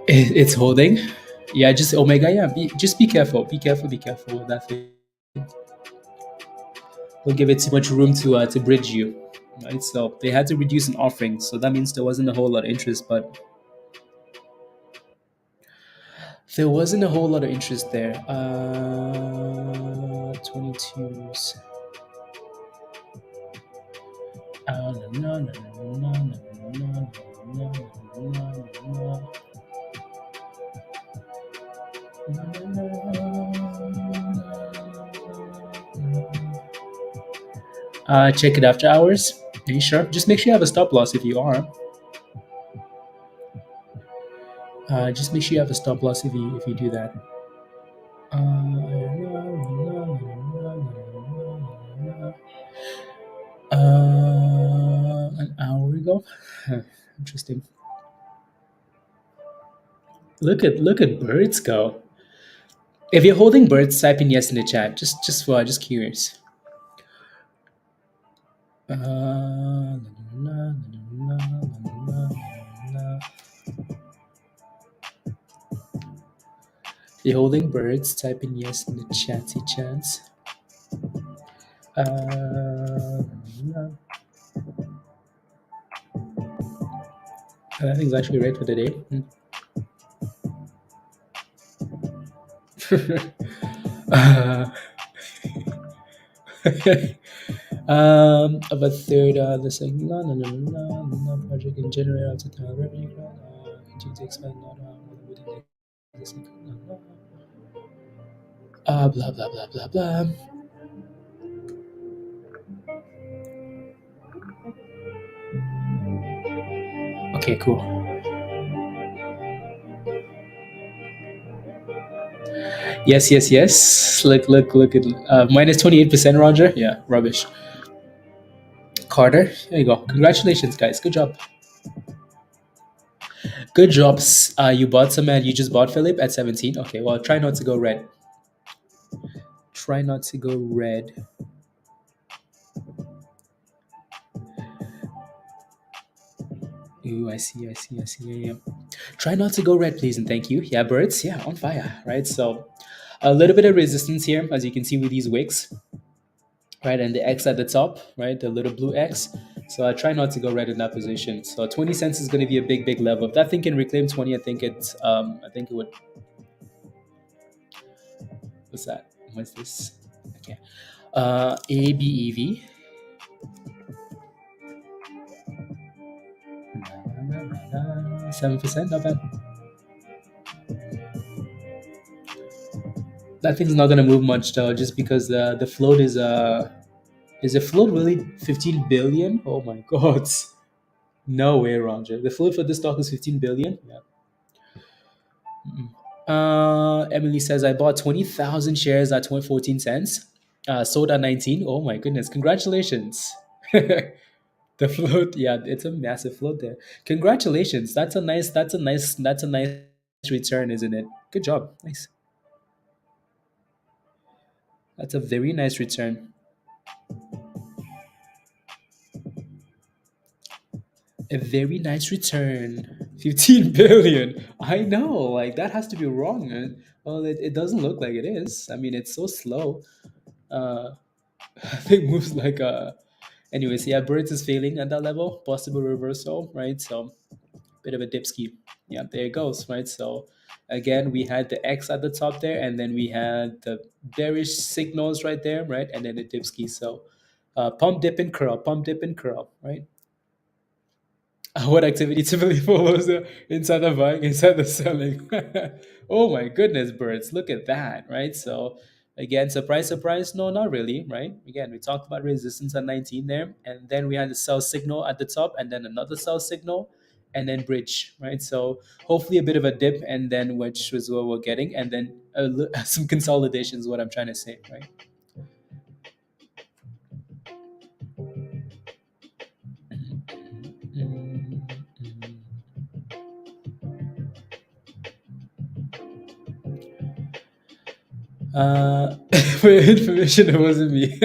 It's holding. Yeah, just Omega. Yeah, just be careful. Be careful. Be careful with that thing. Don't give it too much room to bridge you, right? So they had to reduce an offering, so that means there wasn't a whole lot of interest, but there wasn't a whole lot of interest there. 22s. Na, na, na, na, na, na, na, na, check it after hours. Are you sure? Just make sure you have a stop loss if you are. Just make sure you have a stop loss if you do that. An hour ago. Interesting. Look at birds go. If you're holding birds, type in yes in the chat. Just curious. If you're holding birds, type in yes in the chatty chats. I think it's actually right for the day. Of a third, the second project can generate up to total revenue. Continue to expand within blah blah blah blah blah. Okay, cool. Yes, yes, yes. Look at minus 28%, Roger. Yeah, rubbish. Carter, there you go. Congratulations, guys. Good job. Good jobs. You bought some and you just bought Philip at 17. Okay, well, try not to go red. Try not to go red. Ooh, I see. Yeah. Try not to go red, please, and thank you. Yeah, birds. Yeah, on fire, right? So a little bit of resistance here, as you can see with these wicks, right? And the X at the top, right? The little blue X. So I try not to go red in that position. So 20 cents is going to be a big level. If that thing can reclaim 20, I think it would. What's that? What's this? Okay. ABEV. 7%, not bad. That thing's not gonna move much though, just because the float is the float really 15 billion? Oh my god. No way, Roger. The float for this stock is 15 billion? Yeah. Emily says I bought 20,000 shares at 14 cents. Sold at 19. Oh my goodness. Congratulations. The float, yeah, it's a massive float there. Congratulations. That's a nice return, isn't it? Good job. Nice. That's a very nice return. A very nice return. 15 billion. I know, like that has to be wrong. Well, it doesn't look like it is. I mean, it's so slow. Uh, I think moves like anyways, yeah, Birds is failing at that level. Possible reversal, right? So bit of a dip ski. Yeah, there it goes, right? So again, we had the X at the top there, and then we had the bearish signals right there, right? And then the dip ski. So pump, dip, and curl, pump, dip, and curl, right? What activity typically follows the inside the buying, inside the selling? Oh my goodness, Birds, look at that, right? So again, surprise, surprise, no, not really, right? Again, we talked about resistance at 19 there, and then we had the sell signal at the top, and then another sell signal, and then bridge, right? So hopefully a bit of a dip, and then which was what we're getting, and then some consolidation is what I'm trying to say, right? Mm, mm. For your information, it wasn't me.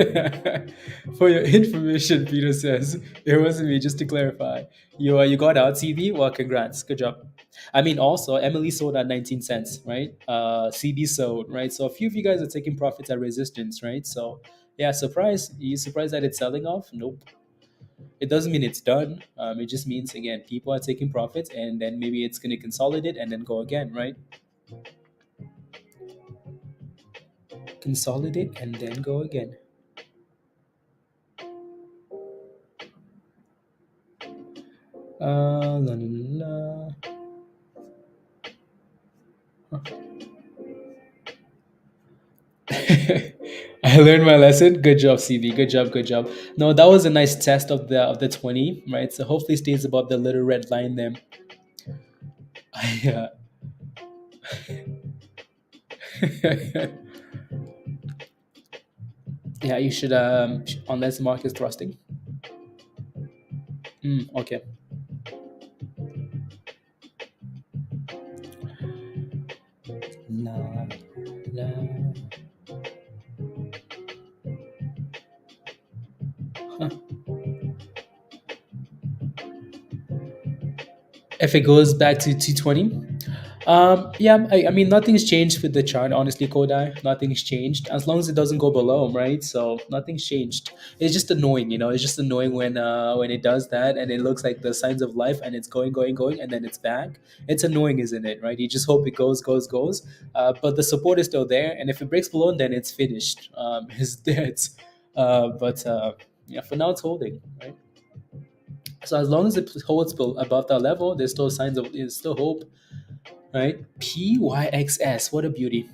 For your information, Peter says it wasn't me. Just to clarify, you got out CB. Well, congrats, good job. I mean, also Emily sold at 19 cents, right? CB sold, right? So a few of you guys are taking profits at resistance, right? So yeah, surprise. You surprised that it's selling off? Nope. It doesn't mean it's done. It just means again people are taking profits, and then maybe it's going to consolidate and then go again, right? Consolidate and then go again. La, la, la. I learned my lesson. Good job, CB. Good job. Good job. No, that was a nice test of the 20, right? So hopefully stays above the little red line there. I, yeah, you should unless the market is thrusting. Okay. La, la. Huh. If it goes back to 220, yeah, I mean, nothing's changed with the chart, honestly, Kodai. Nothing's changed as long as it doesn't go below, right? So nothing's changed. It's just annoying, It's just annoying when it does that and it looks like the signs of life and it's going, going, going, and then it's back. It's annoying, isn't it? Right? You just hope it goes, goes, goes. But the support is still there, and if it breaks below, then it's finished. It's dead. Yeah, for now it's holding, right? So as long as it holds above that level, there's still signs of there's still hope, right? PYXS, what a beauty!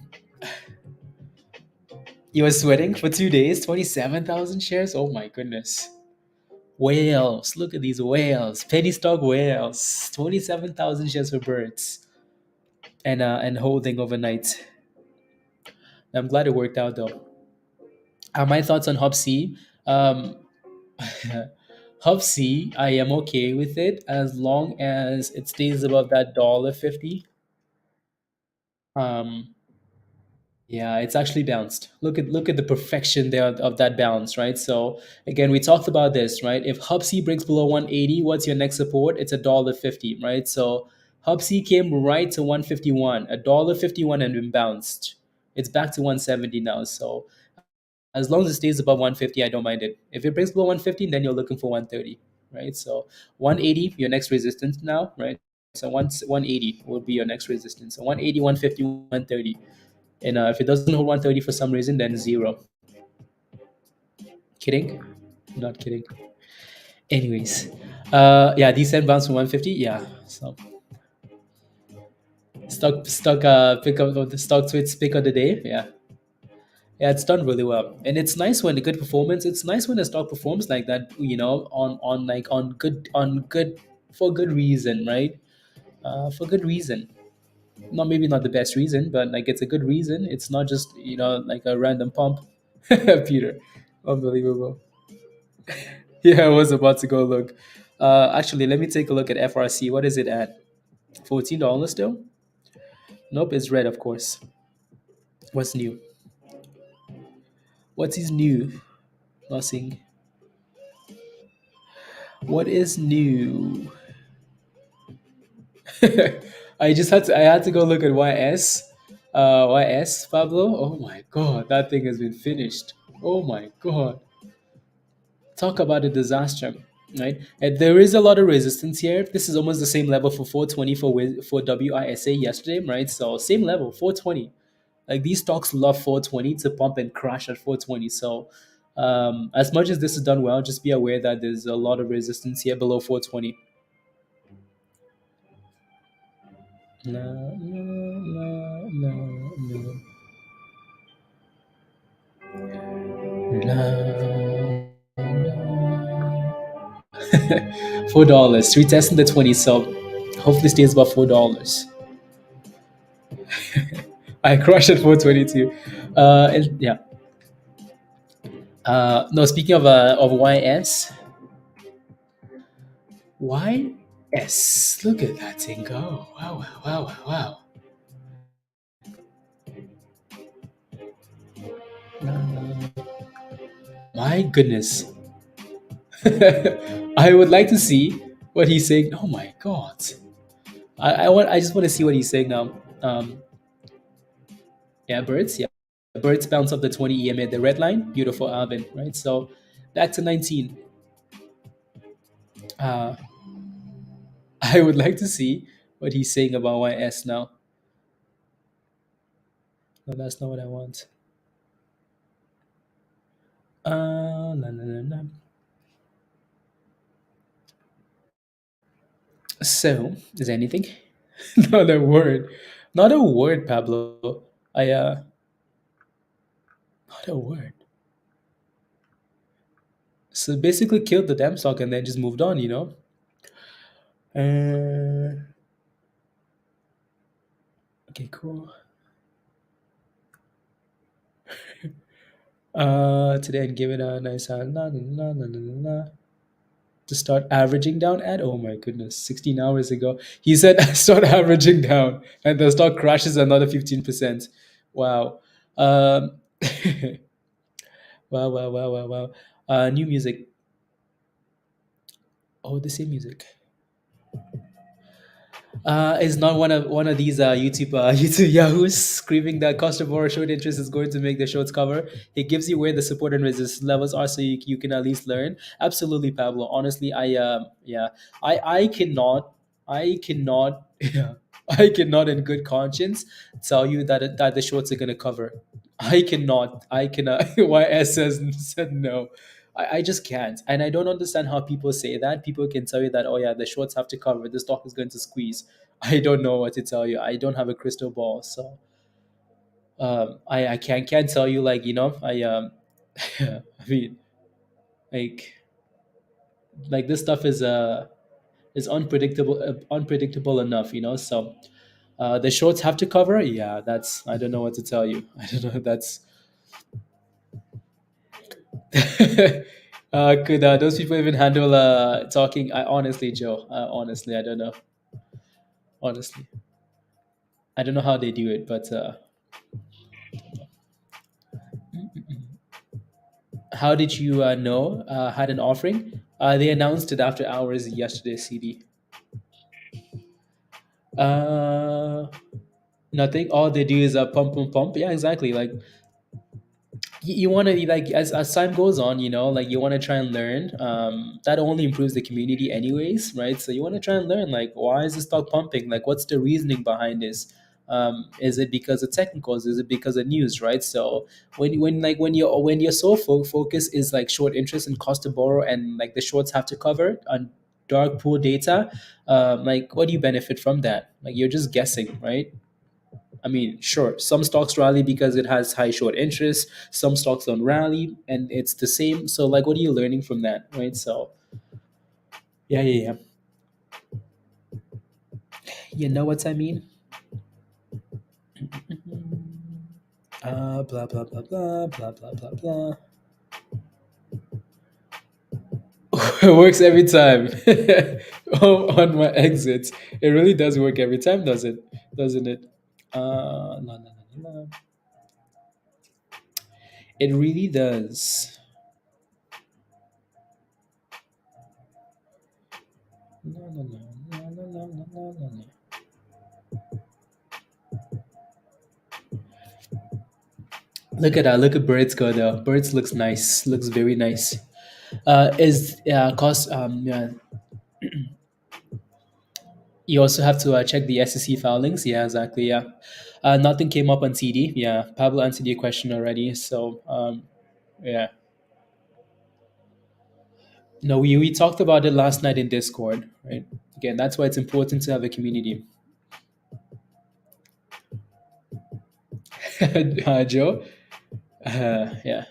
You were sweating for 2 days, 27,000 shares. Oh my goodness! Whales, look at these whales, penny stock whales, 27,000 shares for birds, and holding overnight. I'm glad it worked out though. My thoughts on HUBC. HUBC, I am okay with it as long as it stays above that $1.50. Um, yeah, it's actually bounced. Look at the perfection there of that bounce, right? So again, we talked about this, right? If HUBC breaks below 180, what's your next support? It's $1.50, right? So HUBC came right to 151, $1.51, and then bounced. It's back to 170 now. So as long as it stays above 150, I don't mind it. If it breaks below 150, then you're looking for 130, right? So 180, your next resistance now, right? So 180 will be your next resistance. So 180, 150, 130. And if it doesn't hold 130 for some reason, then zero. Kidding? Not kidding. Anyways, yeah, decent bounce from 150. Yeah, so stock pick up of the stock tweets pick of the day. Yeah, Yeah, it's done really well, and it's nice when a good performance. It's nice when a stock performs like that. On good for good reason, right? For good reason. Not maybe not the best reason, but like it's a good reason. It's not just like a random pump. Peter, unbelievable. Yeah, I was about to go look. Actually, let me take a look at FRC. What is it at? $14 still? Nope, it's red, of course. What's new? What is new? Nothing. What is new? I had to go look at YS. YS Pablo. Oh my god, that thing has been finished. Oh my god. Talk about a disaster, right? And there is a lot of resistance here. This is almost the same level for 420 for WISA yesterday, right? So same level, 420. Like these stocks love 420 to pump and crash at 420. So as much as this is done well, just be aware that there's a lot of resistance here below 420. La, la, la, la, la, $4. Retesting the 20, so hopefully stays above $4. I crushed at 422. And yeah. No, speaking of YS, look at that thing go! Wow, wow, wow, wow, wow. My goodness. I would like to see what he's saying. Oh my god. I just want to see what he's saying now. Yeah, birds. Yeah, birds bounce up the 20 EMA, the red line. Beautiful, Alvin. Right. So back to 19. Uh, I would like to see what he's saying about YS now. No, that's not what I want. No, no, no, no. So, is there anything? Not a word. Not a word, Pablo. Not a word. So basically killed the damn stock and then just moved on, you know? Uh, okay, cool. Today I'd give it a nice to start averaging down at. Oh my goodness, 16 hours ago. He said start averaging down and the stock crashes another 15%. Wow. Um, wow, wow, wow, wow, wow. New music. Oh, the same music. Is not one of these YouTube YouTube yahoos screaming that cost of borrow short interest is going to make the shorts cover. It gives you where the support and resistance levels are, so you can at least learn. Absolutely, Pablo. Honestly, yeah, I cannot yeah, I cannot in good conscience tell you that the shorts are gonna cover. I cannot. YS said no. I just can't. And I don't understand how people say that. People can tell you that, oh, yeah, the shorts have to cover, the stock is going to squeeze. I don't know what to tell you. I don't have a crystal ball. So I can't tell you, like, I mean, like, this stuff is unpredictable enough, So the shorts have to cover. Yeah, I don't know what to tell you. I don't know. Could those people even handle talking? I honestly, Joe. Honestly, I don't know. Honestly, I don't know how they do it, but how did you know had an offering? They announced it after hours yesterday. CD. Uh, Nothing. All they do is pump, pump, pump. Yeah, exactly. Like you want to, like, as time goes on, like you want to try and learn. That only improves the community anyways, right? So you want to try and learn, like, why is the stock pumping? Like, what's the reasoning behind this? Is it because of technicals? Is it because of news, right? So when your sole focus is like short interest and cost to borrow, and like the shorts have to cover on dark pool data, like what do you benefit from that? Like you're just guessing, right? I mean, sure, some stocks rally because it has high short interest. Some stocks don't rally, and it's the same. So, like, what are you learning from that, right? So, yeah, yeah, yeah. You know what I mean? Blah blah blah blah blah blah blah blah. It works every time. Oh, on my exits, it really does work every time, does it? Doesn't it? No, no, no, no, no. It really does. No, no, no, no, no, no, no, no, no, no. Look at Birds go though. Birds looks nice. Looks very nice. Is cost yeah. You also have to check the SEC filings. Yeah, exactly. Yeah. Nothing came up on TD. Yeah, Pablo answered your question already. So yeah. No, we talked about it last night in Discord, right? Again, that's why it's important to have a community. Joe, yeah.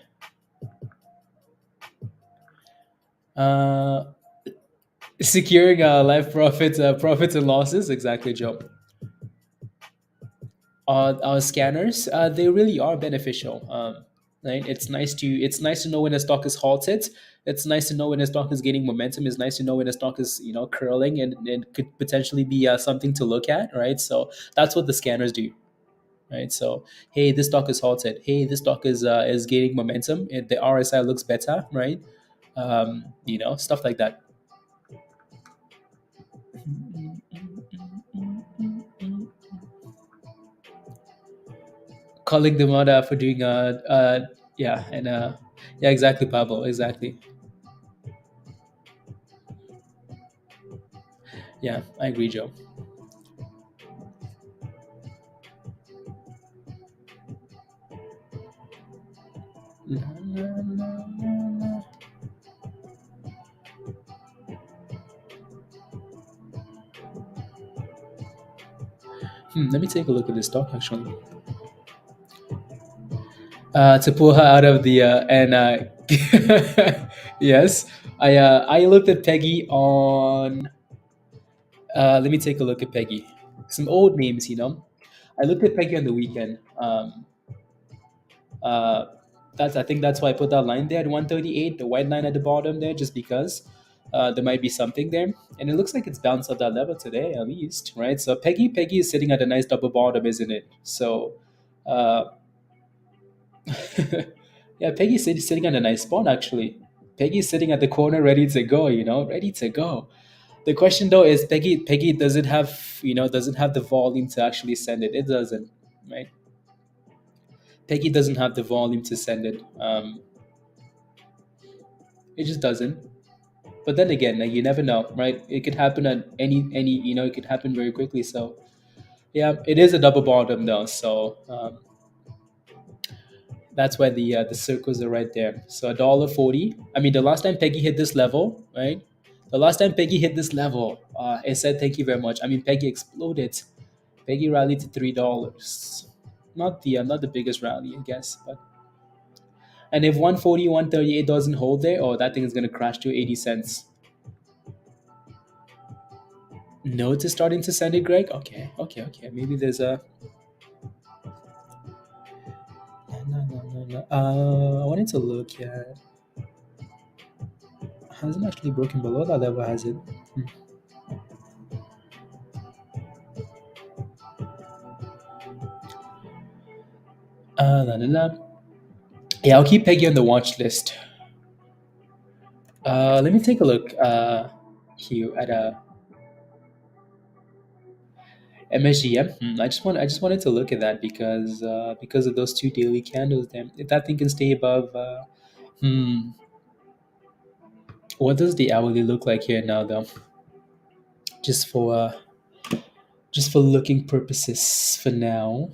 Uh, Securing life profits and losses. Exactly, Joe. Our scanners, they really are beneficial. Right? It's nice to know when a stock is halted. It's nice to know when a stock is gaining momentum. It's nice to know when a stock is curling and could potentially be something to look at. Right? So that's what the scanners do. Right? So hey, this stock is halted. Hey, this stock is gaining momentum. And the RSI looks better. Right? Stuff like that. Calling them out for doing yeah, and yeah, exactly, Pablo, exactly. Yeah, I agree, Joe. Let me take a look at this stock actually. To pull her out of the and yes, I looked at Peggy on. Let me take a look at Peggy. Some old names, I looked at Peggy on the weekend. Uh, I think that's why I put that line there at 138, the white line at the bottom there, just because there might be something there, and it looks like it's bounced at that level today at least, right? So Peggy is sitting at a nice double bottom, isn't it? So, uh, yeah, sitting at a nice spot actually. Peggy's sitting at the corner, ready to go. Ready to go. The question though is Peggy doesn't have the volume to actually send it. It doesn't, right? Peggy doesn't have the volume to send it. It just doesn't. But then again, like, you never know, right? It could happen at any it could happen very quickly. So yeah, it is a double bottom though. So that's why the circles are right there. So $1.40. I mean, the last time Peggy hit this level, right? The last time Peggy hit this level, it said thank you very much. I mean, Peggy exploded. Peggy rallied to $3. Not the biggest rally, I guess, but and if 140, 138 doesn't hold there, oh, that thing is gonna crash to 80 cents. Notes is starting to send it, Greg. Okay, okay, okay. Maybe there's a. No, no, no, no. I wanted to look at. Hasn't actually broken below that level, has it? La, la, la. Yeah, I'll keep Peggy on the watch list. Let me take a look here at MSGM. I just wanted to look at that because of those two daily candles there. If that thing can stay above, hmm, what does the hourly look like here now though? Just for uh, just for looking purposes for now.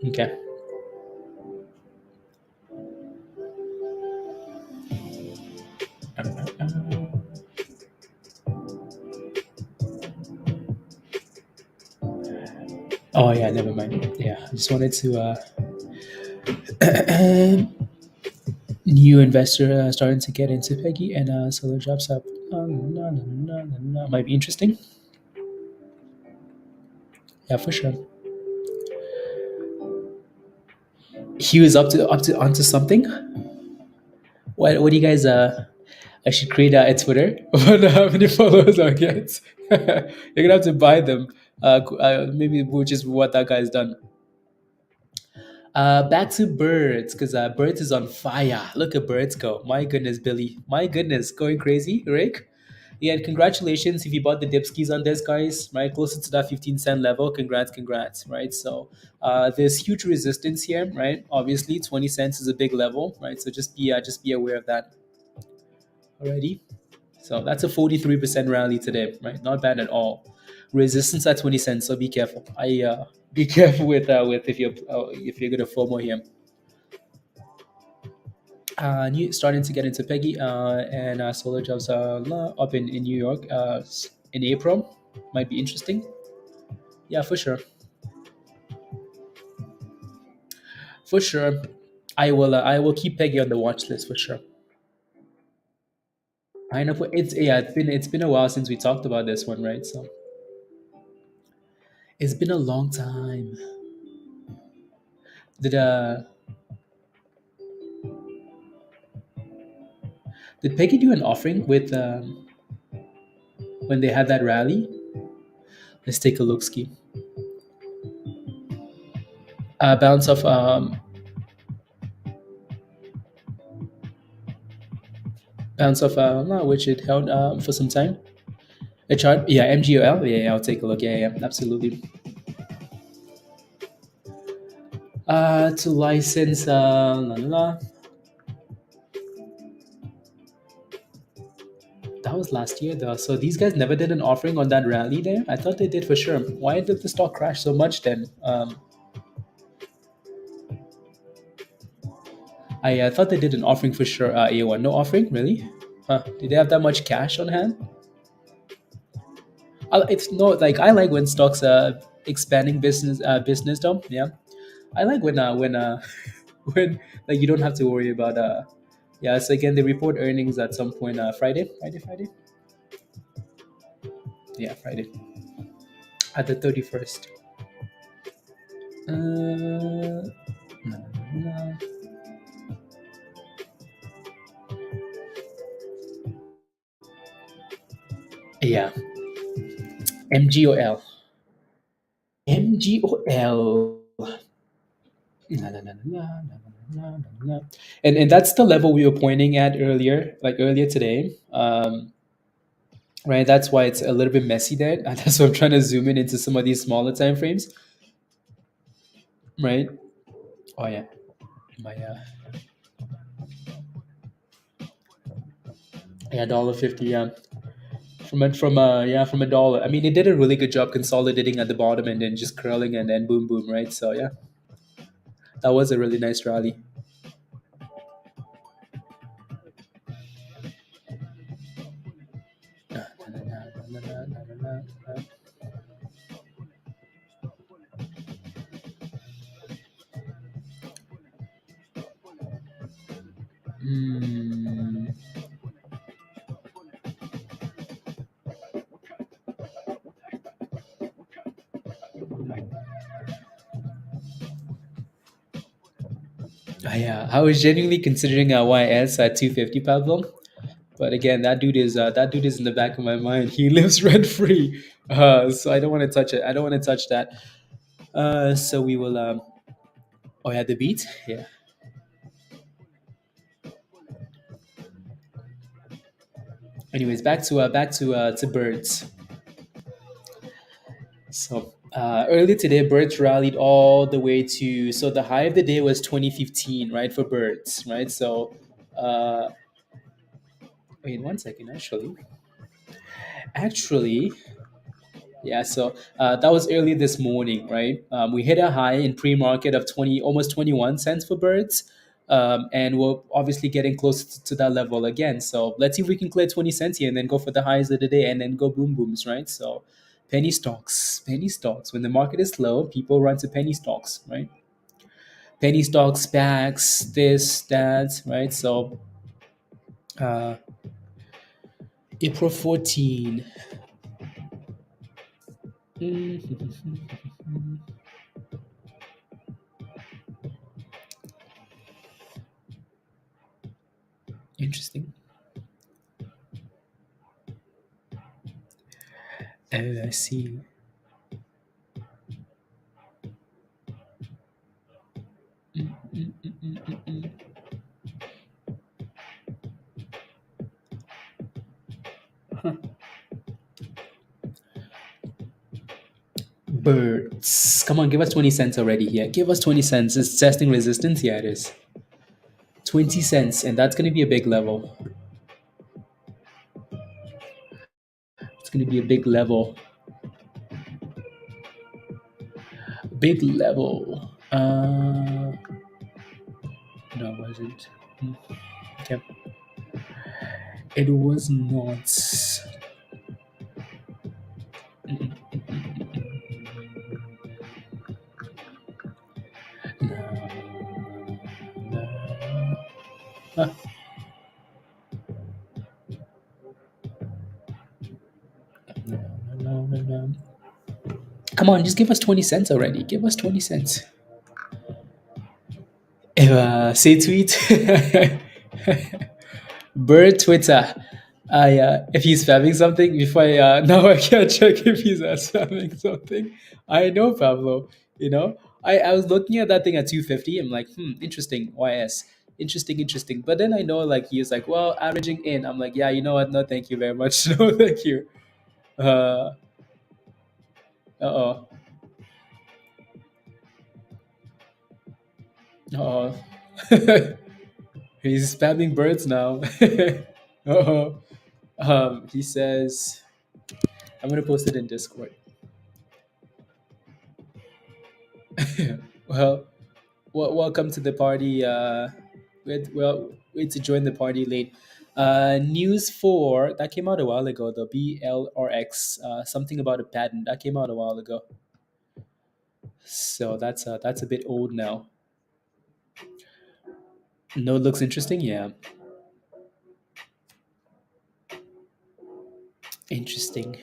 Okay. Oh yeah, never mind. Yeah, I just wanted to new investor starting to get into PEGY and solar drops up. Might be interesting. Yeah, for sure. He was up to onto something. What do you guys I should create a Twitter. I wonder how many followers I'll get. You're gonna have to buy them. Maybe which is what that guy's done. Back to birds, because birds is on fire. Look at birds go. My goodness, Billy. My goodness, going crazy, Rick. Yeah, and congratulations if you bought the dipskis on this, guys. Right, closer to that 15 cent level. Congrats. Right, so there's huge resistance here. Right, obviously 20 cents is a big level. Right, so just be aware of that already. So that's a 43% rally today. Right, not bad at all. Resistance at 20 cents, so be careful. I Be careful with if you're gonna FOMO here. New starting to get into PEGY and solar jobs up in New York in April. Might be interesting. Yeah, for sure. For sure. I will keep PEGY on the watch list for sure. I know it's been a while since we talked about this one, right? So it's been a long time. Did uh did PEGY do an offering with when they had that rally? Let's take a look, ski. Bounce of which it held for some time. A chart, yeah, MGOL, yeah, I'll take a look. Yeah, absolutely. To license, la, la, la. That was last year though. So these guys never did an offering on that rally there. I thought they did for sure. Why did the stock crash so much then? I thought they did an offering for sure. A1, no offering, really? Huh? Did they have that much cash on hand? It's no like I like when stocks expanding business though. Yeah, I like when when like you don't have to worry about yeah. So again, they report earnings at some point Friday. Yeah, Friday at the 31st. No, no. Yeah, MGOL. MGOL. Na, na, na, na, na, na, na, na, na. And that's the level we were pointing at earlier, like earlier today. Right, that's why it's a little bit messy there. And that's why I'm trying to zoom in into some of these smaller time frames. Right. Oh yeah. My yeah, $1.50. Yeah. From a dollar. I mean, it did a really good job consolidating at the bottom and then just curling and then boom boom, right? So yeah, that was a really nice rally. Hmm. Yeah, I was genuinely considering YS at 250, Pablo. But again, that dude is in the back of my mind. He lives rent free, so I don't want to touch it. I don't want to touch that. So we will. Oh yeah, the beat. Yeah. Anyways, back to birds. So earlier today, birds rallied all the way to. So the high of the day was 2015, right, for birds, right? So uh, wait 1 second, actually, yeah. So that was early this morning, right? We hit a high in pre-market of 20, almost 21 cents for birds. And we're obviously getting close to that level again. So let's see if we can clear 20 cents here and then go for the highs of the day and then go boom booms, right? So Penny stocks. Penny stocks. When the market is slow, people run to penny stocks, right? Penny stocks, SPACs, this, that, right? So uh, April 14. Interesting. I see. Birds. Come on, give us 20 cents already here. Give us 20 cents. It's testing resistance. Yeah, it is. 20 cents, and that's going to be a big level. It's going to be a big level. Big level. No, it wasn't. Okay. It was not. Ah, no. Come on, just give us 20 cents already. Give us 20 cents. Say tweet. Bird Twitter. If he's spamming something, before now I can't check if he's spamming something. I know Pablo. You know, I was looking at that thing at 250. I'm like, interesting. YS, interesting. But then I know like he was like, well, averaging in. I'm like, yeah, you know what? No, thank you very much. No, thank you. Uh oh. Oh. He's spamming birds now. Oh. He says, I'm gonna post it in Discord. Well, welcome to the party. Wait to join the party late. News 4 that came out a while ago. The BLRX, something about a patent that came out a while ago. So that's a bit old now. Node looks interesting. Yeah, interesting.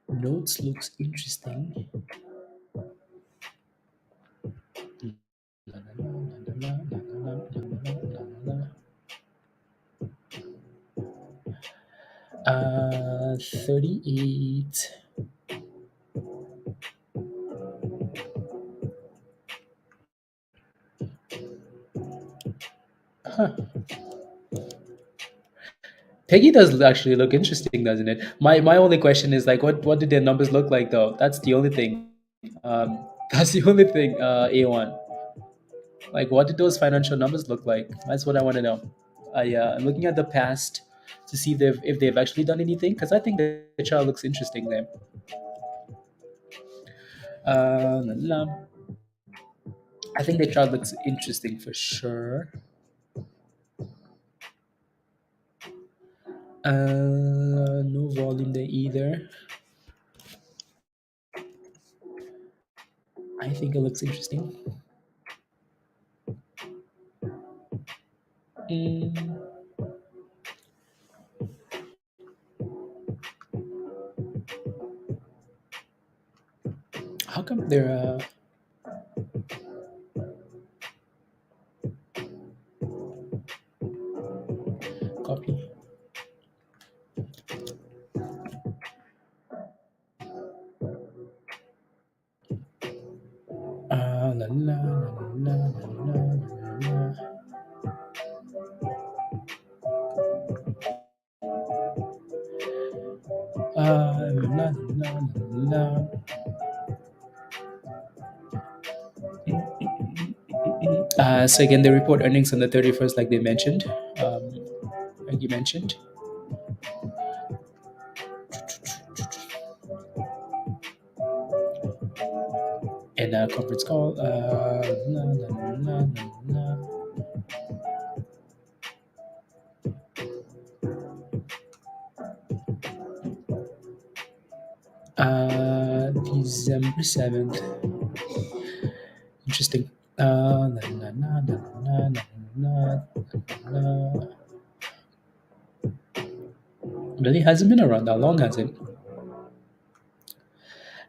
Nodes looks interesting. 38. Huh. Peggy does actually look interesting, doesn't it? My only question is like, what did their numbers look like though? That's the only thing. That's the only thing. A1. Like, what did those financial numbers look like? That's what I want to know. I'm looking at the past to see if they've actually done anything because I think the chart looks interesting there. La, la. I think the chart looks interesting for sure. No volume there either. I think it looks interesting. How come they're copy? La, la, la, la, la. La, la. So again, they report earnings on the 31st, like they mentioned, like you mentioned. And a conference call. December 7th. Interesting. Na, na, na, na, na, na, na, na. Really hasn't been around that long, has it?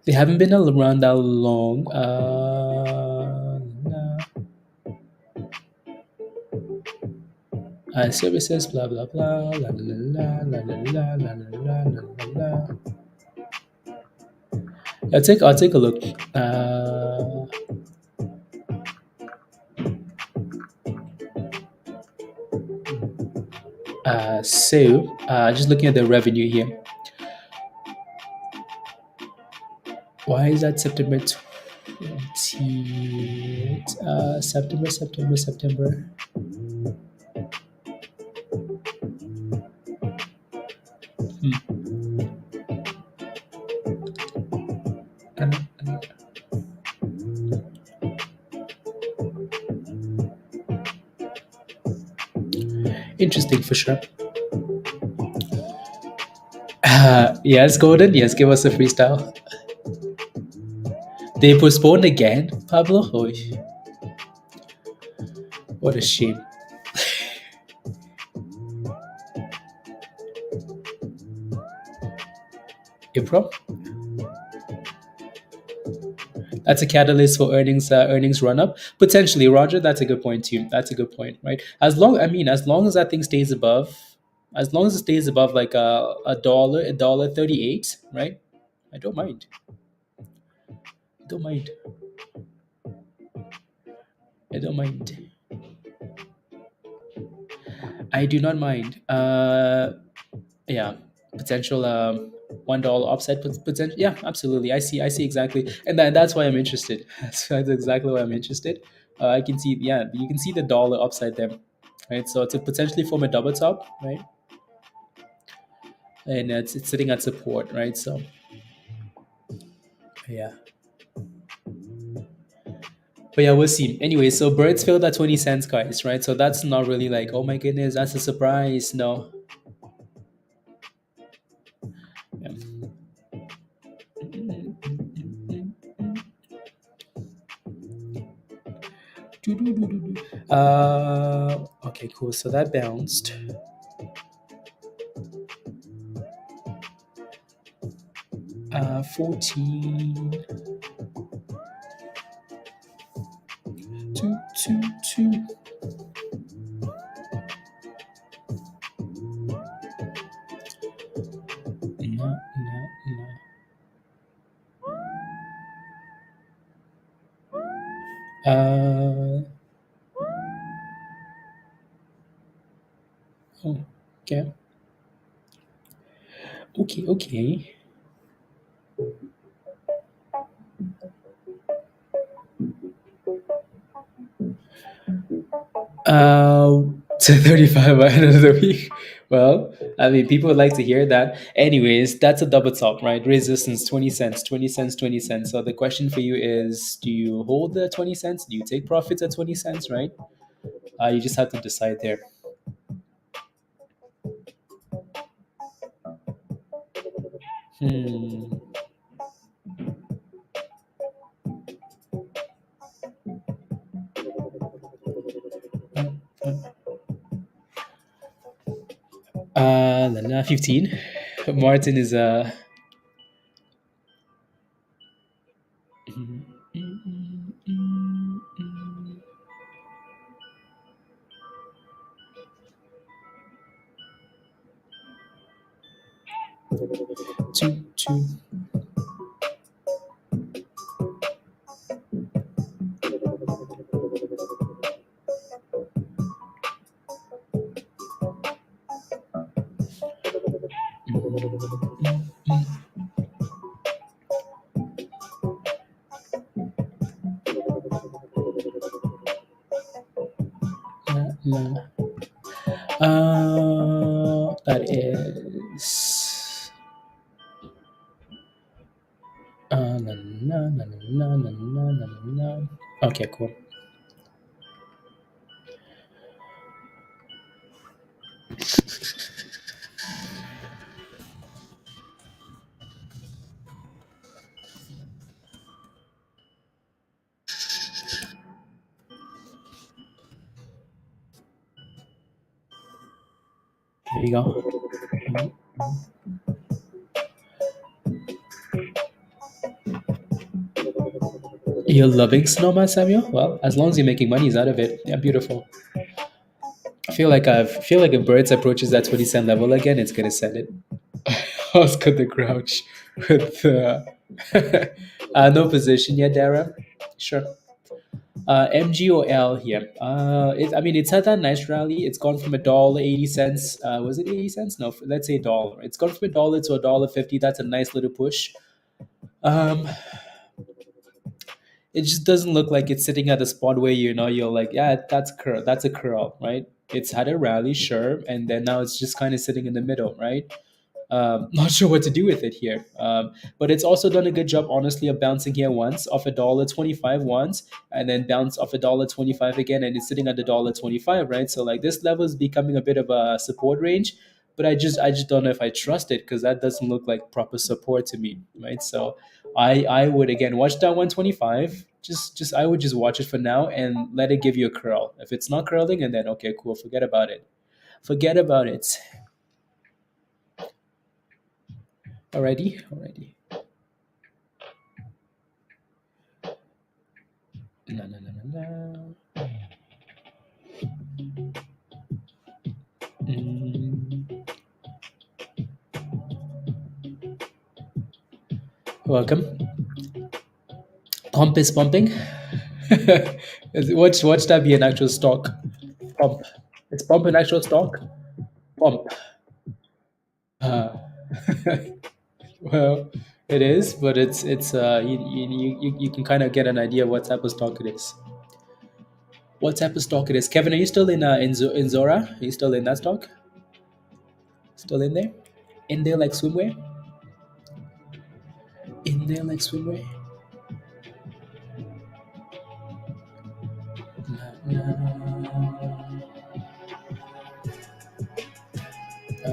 They haven't been around that long. Services, blah blah blah, la la la la la la la la la la la. I'll take a look. Just looking at the revenue here. Why is that September 20th? September. Uh, Interesting for sure. Yes, Gordon. Yes, give us a freestyle. They postponed again, Pablo. Oh, what a shame. April. That's a catalyst for earnings run up potentially. Roger, that's a good point too. That's a good point, right? As long as that thing stays above, as long as it stays above like a dollar 38, right? I don't mind. I don't mind. I don't mind. I do not mind. Yeah, potential $1 upside potential. Yeah, absolutely. I see exactly, and that's why I'm interested. That's exactly why I'm interested. I can see, yeah, you can see the dollar upside there, right? So to potentially form a double top, right? And it's sitting at support, right? So yeah, but yeah, we'll see. Anyway, so birds filled at 20 cents, guys, right? So that's not really like, oh my goodness, that's a surprise. No. Yeah. Okay, cool. So that bounced. 14. 2, 2, 2. No, no, no. Oh, okay. Okay. To 35 by end of the week. Well, I mean, people would like to hear that. Anyways, that's a double top, right? Resistance 20 cents, 20 cents, 20 cents. So the question for you is, do you hold the 20 cents? Do you take profits at 20 cents, right? You just have to decide there. Hmm. Lana 15. Martin is 2. La. That is. Okay, cool. There you go. You're loving SNOA, Samuel? Well, as long as you're making monies out of it, yeah, beautiful. I feel like if Birds approaches that 20 cent level again, it's gonna send it. Oscar the Grouch with no position yet, Dara. Sure. MGOL here. I mean, it's had that nice rally. It's gone from $1.80. Was it 80 cents? No, let's say $1. It's gone from $1 to $1.50. That's a nice little push. Um, it just doesn't look like it's sitting at a spot where you're like, yeah, that's a curl, right? It's had a rally, sure, and then now it's just kind of sitting in the middle, right? Not sure what to do with it here. But it's also done a good job, honestly, of bouncing here once off $1.25 once, and then bounce off $1.25 again, and it's sitting at $1.25, right? So like this level is becoming a bit of a support range, but I just don't know if I trust it because that doesn't look like proper support to me, right? So I would again watch that 125. Just I would just watch it for now and let it give you a curl. If it's not curling, and then okay, cool, forget about it. Forget about it. Alrighty. La, la, la, la, la. Mm. Welcome. Pump is pumping. Watch that be an actual stock. Pump. It's pump an actual stock. Pump. Uh, well, it is, but you can kind of get an idea what type of stock it is. What type of stock it is? Kevin, are you still in Zora? Are you still in that stock? Still in there? In there like swimwear? In there like swimwear? La, la. La,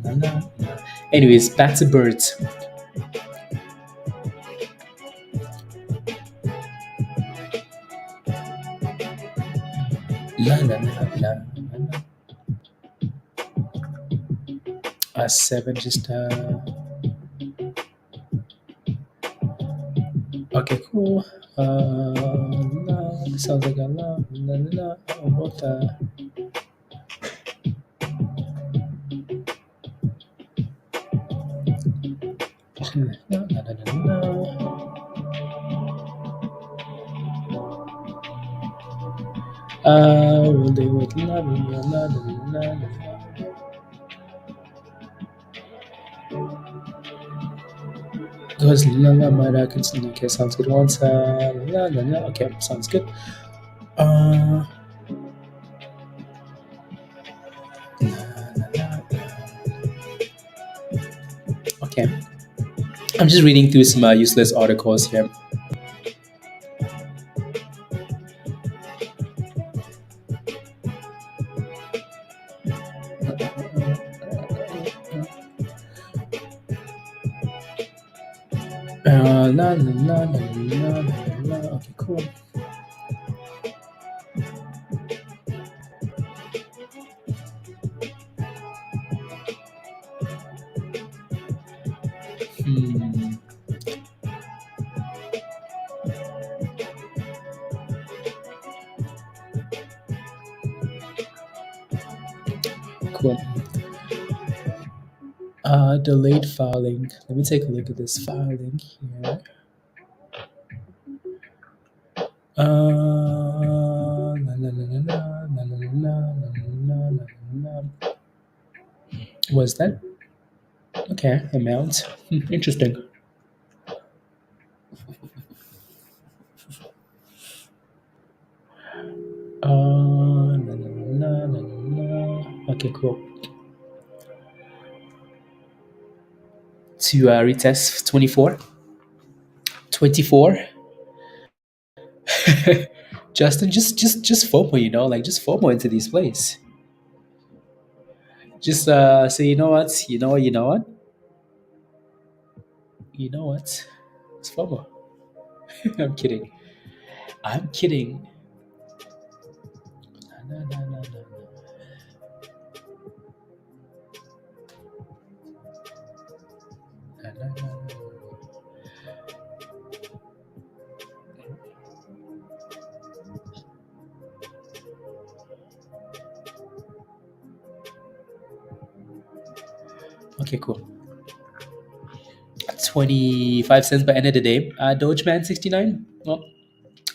la, la. Anyways, back to birds. La la la la. Seven just okay, cool. La, sounds like a la. How about la. Will they would love me, la. Goes la my can okay, sounds good. Once la. Okay, sounds good. La, la. Okay, I'm just reading through some useless articles here. La. Okay, cool. Cool. Delayed filing. Let me take a look at this filing here. Was that okay? Amount. Interesting. Okay, cool. To retest 24. Justin, just FOMO, like just FOMO into these plays. Just say, you know what? It's FOMO. I'm kidding. I'm kidding. Na, na, na, na, na. Na, na, na, na. Okay, cool. 25 cents by end of the day. Dogeman 69. Well,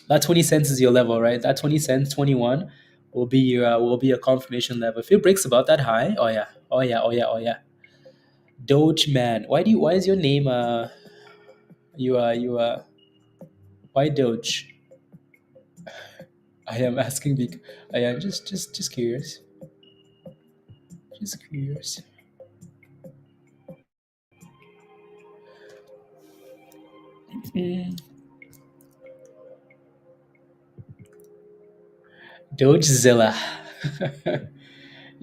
that 20 cents is your level, right? That 20 cents, 21 will be a confirmation level. If it breaks about that high, oh yeah, oh yeah, oh yeah, oh yeah. Dogeman. Why is your name why Doge? I am asking I am just curious. Just curious. Mm. Dogezilla.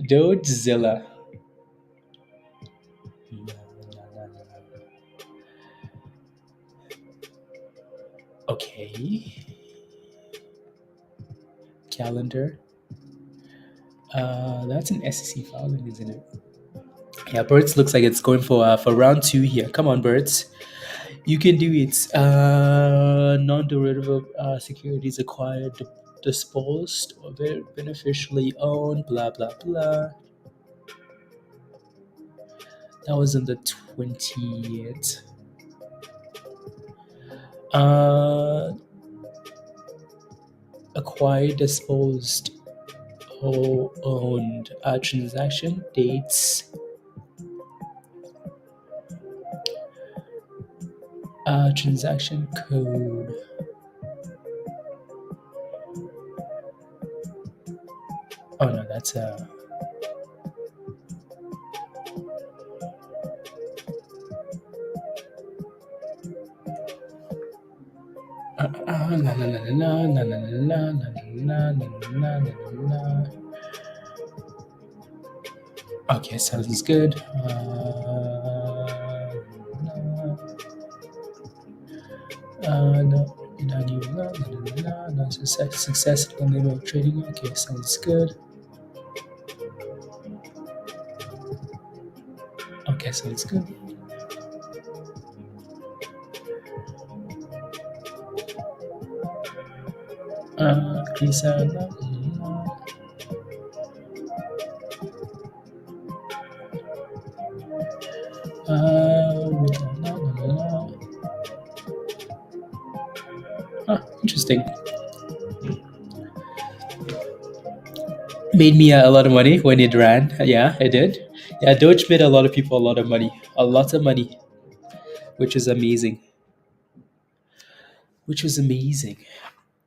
Dogezilla. Okay. Calendar. That's an SEC filing, isn't it? Yeah, Birds looks like it's going for round two here. Come on, Birds. You can do it. Non-derivative securities acquired, disposed, or beneficially owned, blah, blah, blah. That was on the 20th. Acquired, disposed, or owned. Transaction dates. Transaction code. Oh no, that's a. Na, na, na, na, na, na, na, na, na, na, na, na, na. Okay, sounds good. No, no, successful name of trading. Okay, sounds good. Okay, sounds good. Please, interesting. Made me a lot of money when it ran. Yeah, it did. Yeah, Doge made a lot of people a lot of money. A lot of money, which is amazing. Which was amazing.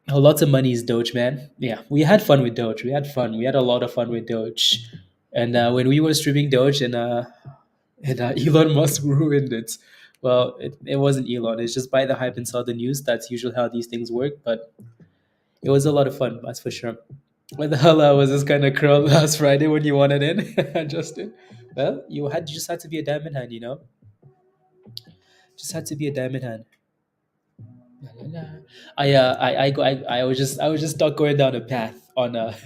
A lot of money is Doge, man. Yeah, we had fun with Doge. We had fun. We had a lot of fun with Doge. And when we were streaming Doge and Elon Musk ruined it. Well, it wasn't Elon. It's just by the hype and saw the news. That's usually how these things work. But it was a lot of fun, that's for sure. What the hell was this kind of curl last Friday when you wanted in, Justin? Well, you just had to be a diamond hand, you know. Just had to be a diamond hand. La, la, la. I was just stuck going down a path on I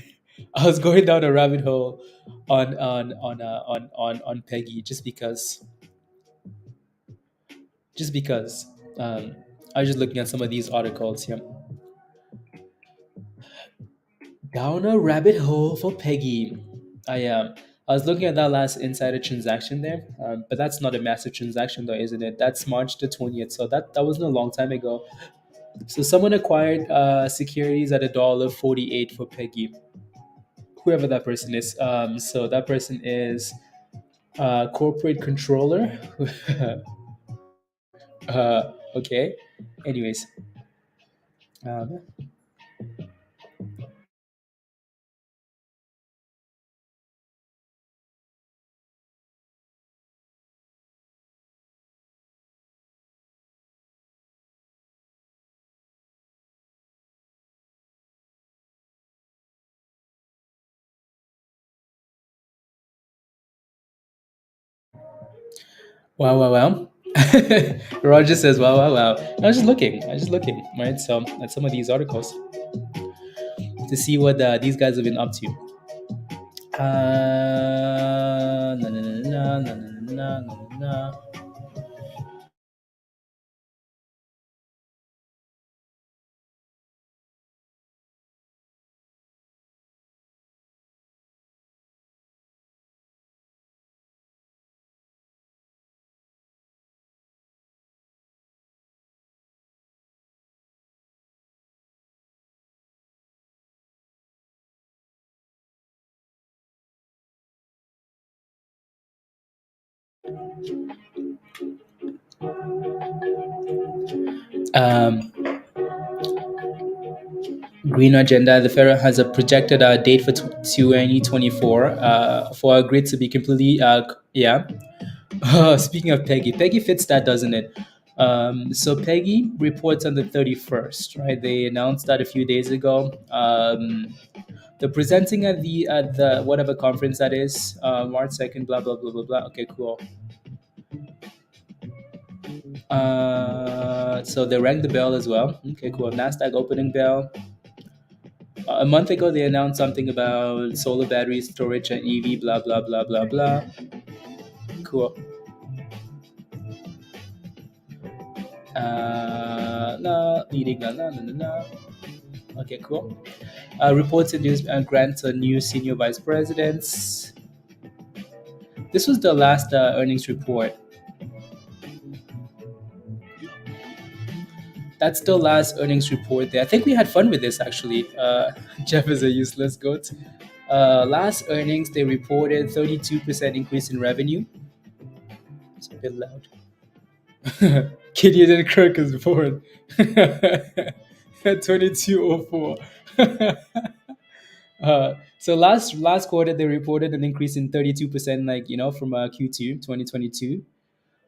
was going down a rabbit hole on Peggy just because I was just looking at some of these articles here. Down a rabbit hole for Peggy. I was looking at that last insider transaction there, but that's not a massive transaction though, isn't it? That's March the 20th, so that wasn't a long time ago. So someone acquired securities at $1.48 for Peggy, whoever that person is. So that person is corporate controller. Okay. Anyways, um, wow, wow, wow. Roger says, "Wow, wow, wow." I was just looking. I was just looking, right? So at some of these articles to see what these guys have been up to. Na, na, na, na, na, na, na, na, na. Um, Green Agenda. The Federal has a projected date for 2024 for a grid to be completely, yeah. Speaking of PEGY, PEGY fits that, doesn't it? So PEGY reports on the 31st, right? They announced that a few days ago. They're presenting at the whatever conference that is, March 2nd, blah blah blah blah blah. Okay, cool. So they rang the bell as well. Okay, cool. Nasdaq opening bell. A month ago, they announced something about solar battery storage and EV, blah blah blah blah blah. Cool. No, leading, no, no, no, no, no. Okay, cool. Reports and news grants on new senior vice presidents. This was the last earnings report. That's the last earnings report there. I think we had fun with this actually. Jeff is a useless goat. Last earnings, they reported 32% increase in revenue. It's a bit loud. Gideon Kirk is born at 2204. So last quarter they reported an increase in 32%, like from Q2 2022.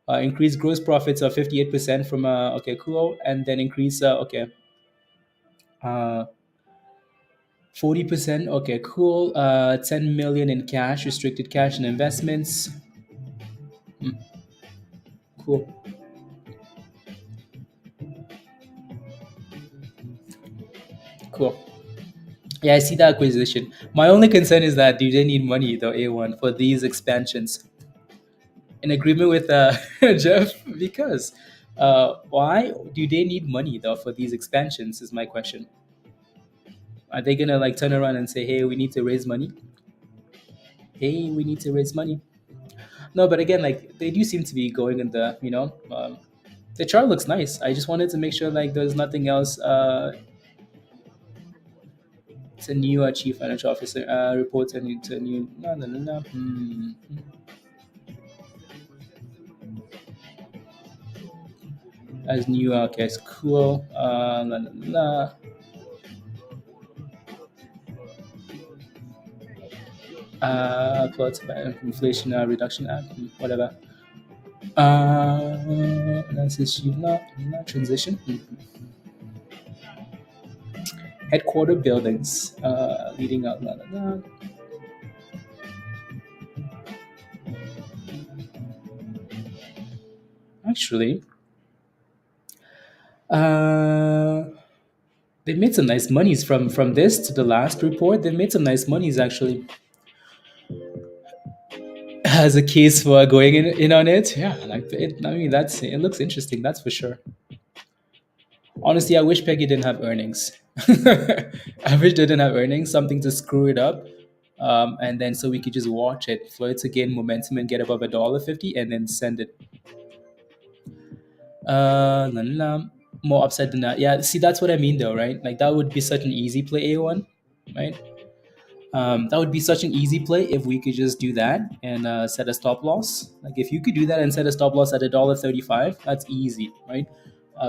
Increased gross profits of 58% from okay, cool, and then increase okay, 40%, okay, cool. 10 million in cash, restricted cash and investments. Mm, cool. Cool. Yeah, I see the acquisition. My only concern is that do they need money, the A1, for these expansions? In agreement with Jeff, because why do they need money though for these expansions? Is my question. Are they gonna like turn around and say, "Hey, we need to raise money. Hey, we need to raise money"? No, but again, like they do seem to be going in the chart looks nice. I just wanted to make sure like there's nothing else. It's a new chief financial officer reports a new no no no no. As new okay, it's cool. La, la, la. Plots about inflation reduction act, whatever. Analysis achieve not transition. Headquarter buildings leading out. La, la, la. Actually, uh, they made some nice monies from this to the last report. They made some nice monies actually. As a case for going in on it, yeah, like it. I mean, it looks interesting. That's for sure. Honestly, I wish Peggy didn't have earnings. I wish they didn't have earnings, something to screw it up. And then so we could just watch it, for it to gain momentum and get above $1.50 and then send it. La, la, la. More upside than that. Yeah, see, that's what I mean though, right? Like that would be such an easy play, A1, right? That would be such an easy play if we could just do that and set a stop loss. Like if you could do that and set a stop loss at $1.35, that's easy, right?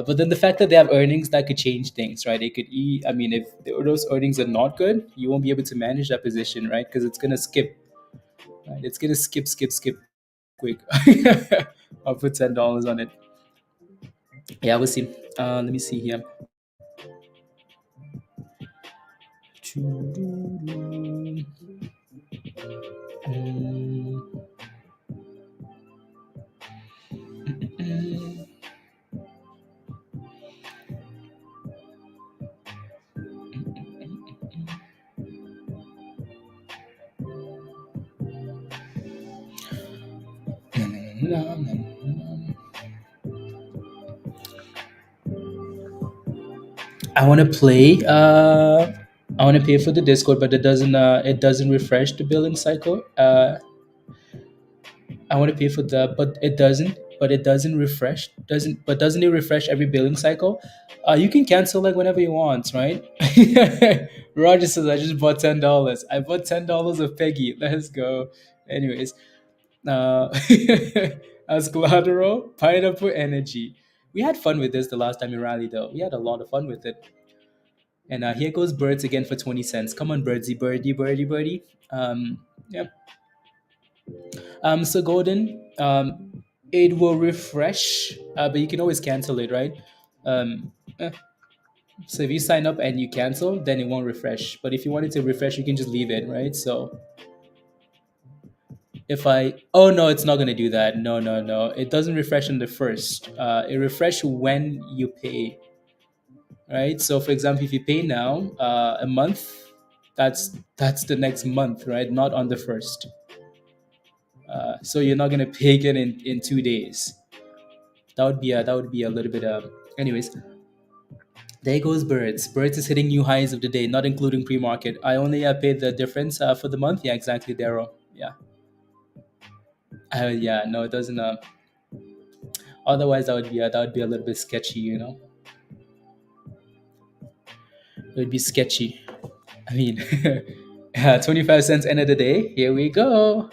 But then the fact that they have earnings that could change things, right? It could I mean, if those earnings are not good, you won't be able to manage that position, right? Because it's gonna skip, right? It's gonna skip quick. I'll put $10 on it. Yeah, we'll see. Let me see here. I want to play. I want to pay for the Discord, but it doesn't refresh the billing cycle. I want to pay for that, but it doesn't. But it doesn't refresh. Doesn't it refresh every billing cycle? You can cancel like whenever you want, right? Roger says I just bought $10. I bought $10 of Peggy. Let's go. Anyways, uh, as collateral, pineapple energy. We had fun with this the last time we rallied, though. We had a lot of fun with it. And here goes birds again for 20 cents. Come on, birdsy, birdie, birdie, birdie. Yeah. So golden, it will refresh, but you can always cancel it, right? Um, eh, so if you sign up and you cancel, then it won't refresh. But if you want it to refresh, you can just leave it, right? So if I, oh no, it's not gonna do that. No, no, no. It doesn't refresh on the first. It refresh when you pay, right? So for example, if you pay now, a month, that's the next month, right? Not on the first. So you're not gonna pay again in 2 days. That would be a little bit. Anyways, there goes birds. Birds is hitting new highs of the day, not including pre-market. I only paid the difference for the month. Yeah, exactly, Daryl. Yeah. Yeah. No, it doesn't. Otherwise, that would be a little bit sketchy. It would be sketchy. I mean, 25 cents end of the day. Here we go.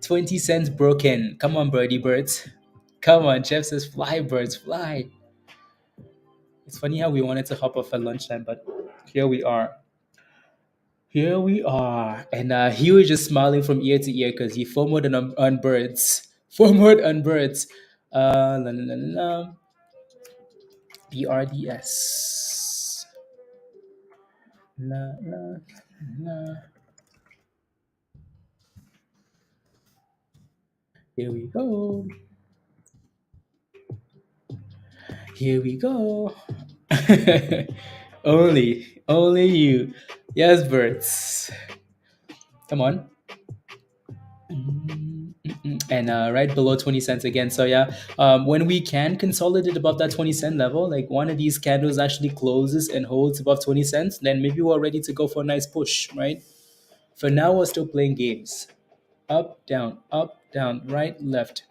20 cents broken. Come on, birdie birds. Come on, Jeff says, fly, birds, fly. It's funny how we wanted to hop off at lunchtime, but here we are. Here we are. And he was just smiling from ear to ear because he FOMOed on birds. FOMOed on birds. La, la, la, la, la. BRDS. La, la, la. Here we go. Here we go. only you. Yes, birds. Come on. And right below 20 cents again. So yeah, when we can consolidate above that 20-cent level, like one of these candles actually closes and holds above 20 cents, then maybe we're ready to go for a nice push, right? For now, we're still playing games. Up, down, right, left.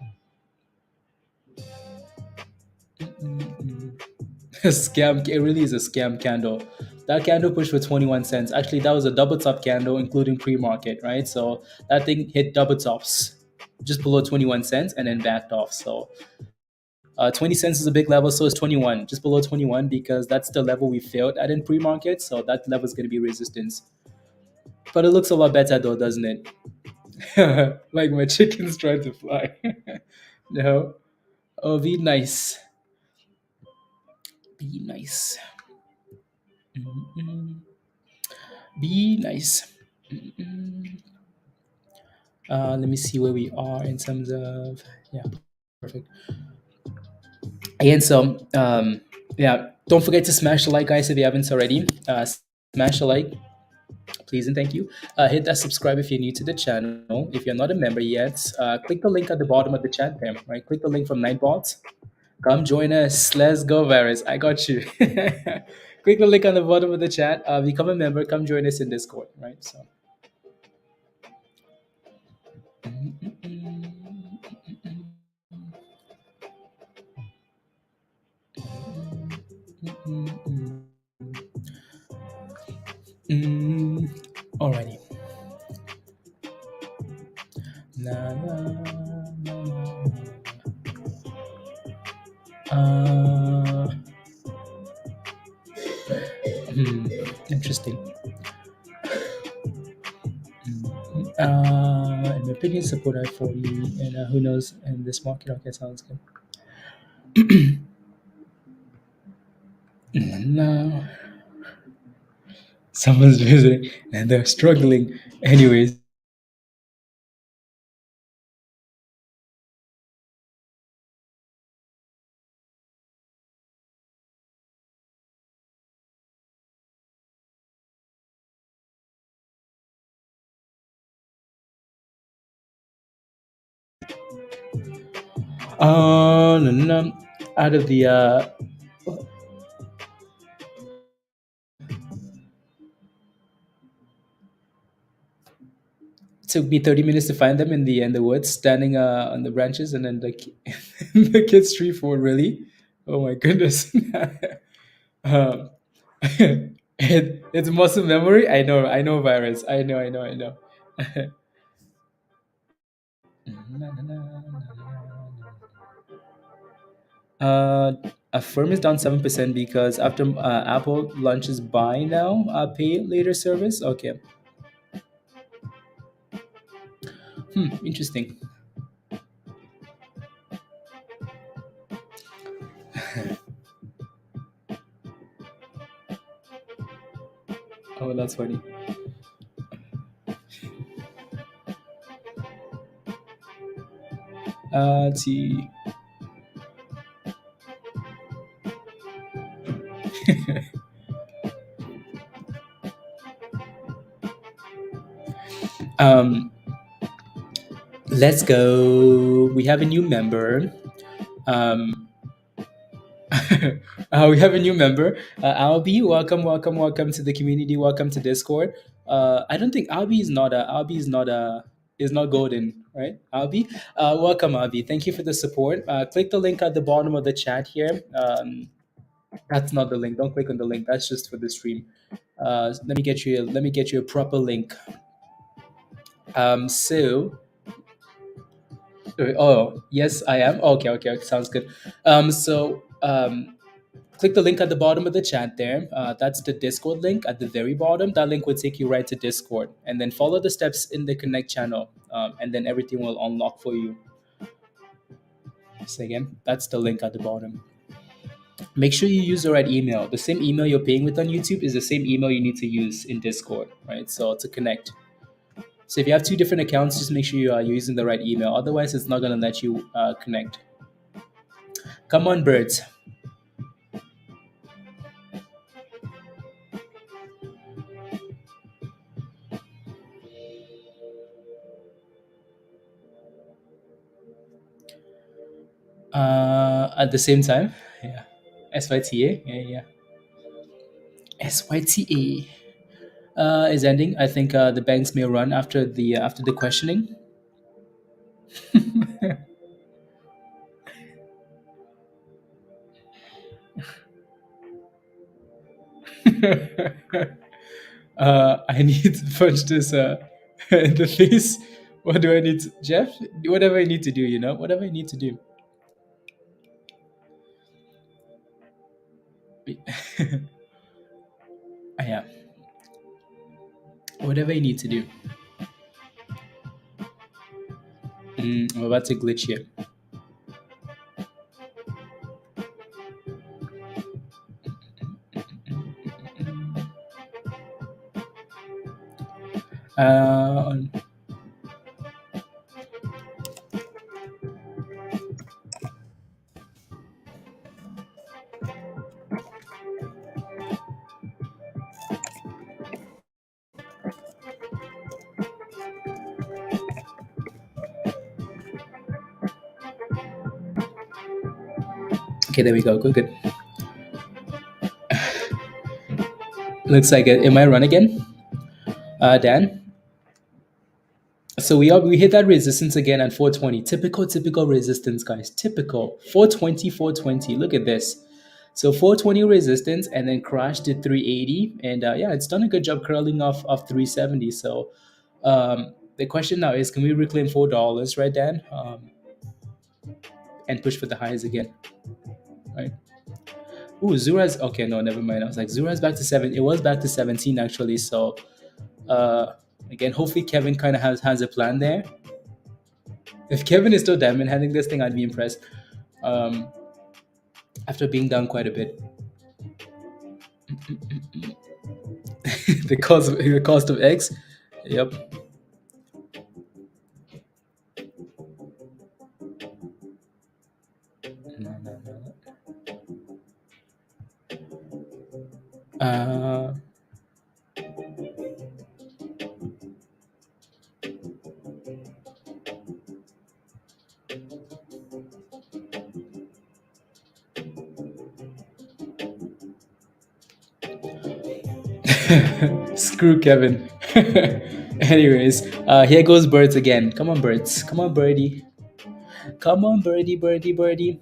Scam. It really is a scam candle. That candle pushed for 21 cents. Actually, that was a double top candle, including pre-market, right? So that thing hit double tops just below 21 cents and then backed off. So 20 cents is a big level, so is 21, just below 21, because that's the level we failed at in pre-market. So that level is going to be resistance. But it looks a lot better though, doesn't it? Like my chicken's trying to fly. No. Oh, be nice. Be nice. Mm-mm. Be nice. Mm-mm. Let me see where we are in terms of, yeah, perfect. Again, so yeah, don't forget to smash the like, guys, if you haven't already. Smash the like, please and thank you. Hit that subscribe if you're new to the channel. If you're not a member yet, click the link at the bottom of the chat there, right? Click the link from Nightbot. Come join us. Let's go, Varys. I got you. Click the link on the bottom of the chat. Become a member. Come join us in Discord, right? So. Alrighty. Na, na, na, na. Interesting. In my opinion, support at 40, and who knows in this market. Okay, sounds good. No, someone's visiting and they're struggling. Anyways, No, no, no. Out of the took me 30 minutes to find them in the woods, standing on the branches, and then the kids tree for really. Oh my goodness. um, it's muscle memory. I know virus. I know. uh, a firm is down 7% because after Apple launches buy now, pay later service. Okay, interesting. Oh, that's funny. Let's see. Um, let's go. We have a new member. Um, we have a new member, Albi. Welcome, welcome, welcome to the community. Welcome to Discord. I don't think Albi is not golden, right? Albi, welcome, Albi. Thank you for the support. Click the link at the bottom of the chat here. That's not the link. Don't click on the link. That's just for the stream. Let me get you a proper link. So oh yes, I am. Okay, okay, okay, sounds good. Click the link at the bottom of the chat there. That's the Discord link at the very bottom. That link will take you right to Discord, and then follow the steps in the Connect channel, and then everything will unlock for you. So again, that's the link at the bottom. Make sure you use the right email. The same email you're paying with on YouTube is the same email you need to use in Discord, right? So to connect. So if you have two different accounts, just make sure you're using the right email. Otherwise, it's not going to let you connect. Come on, birds. At the same time, yeah. SYTA, yeah, yeah. SYTA is ending. I think the banks may run after the questioning. I need to punch this in the face. What do I need to, Jeff? Whatever I need to do, whatever I need to do. Yeah, whatever I need to do. I'm about to glitch here. Uh, okay, there we go. Good, good. Looks like it. Am I run again, Dan? So we hit that resistance again at 420. Typical resistance, guys. Typical 420, 420. Look at this. So 420 resistance and then crashed to 380. And yeah, it's done a good job curling off of 370. So the question now is, can we reclaim $4, right, Dan? And push for the highs again, right? Ooh, Zura's okay. No, never mind. I was like, Zura's back to 7. It was back to 17 actually. So again, hopefully Kevin kind of has a plan there. If Kevin is still diamond handling this thing, I'd be impressed. Um, after being down quite a bit, the cost of X. Yep. No, no, no. Uh, Screw Kevin. Anyways, here goes birds again. Come on, birds. Come on, birdie. Come on, birdie, birdie, birdie.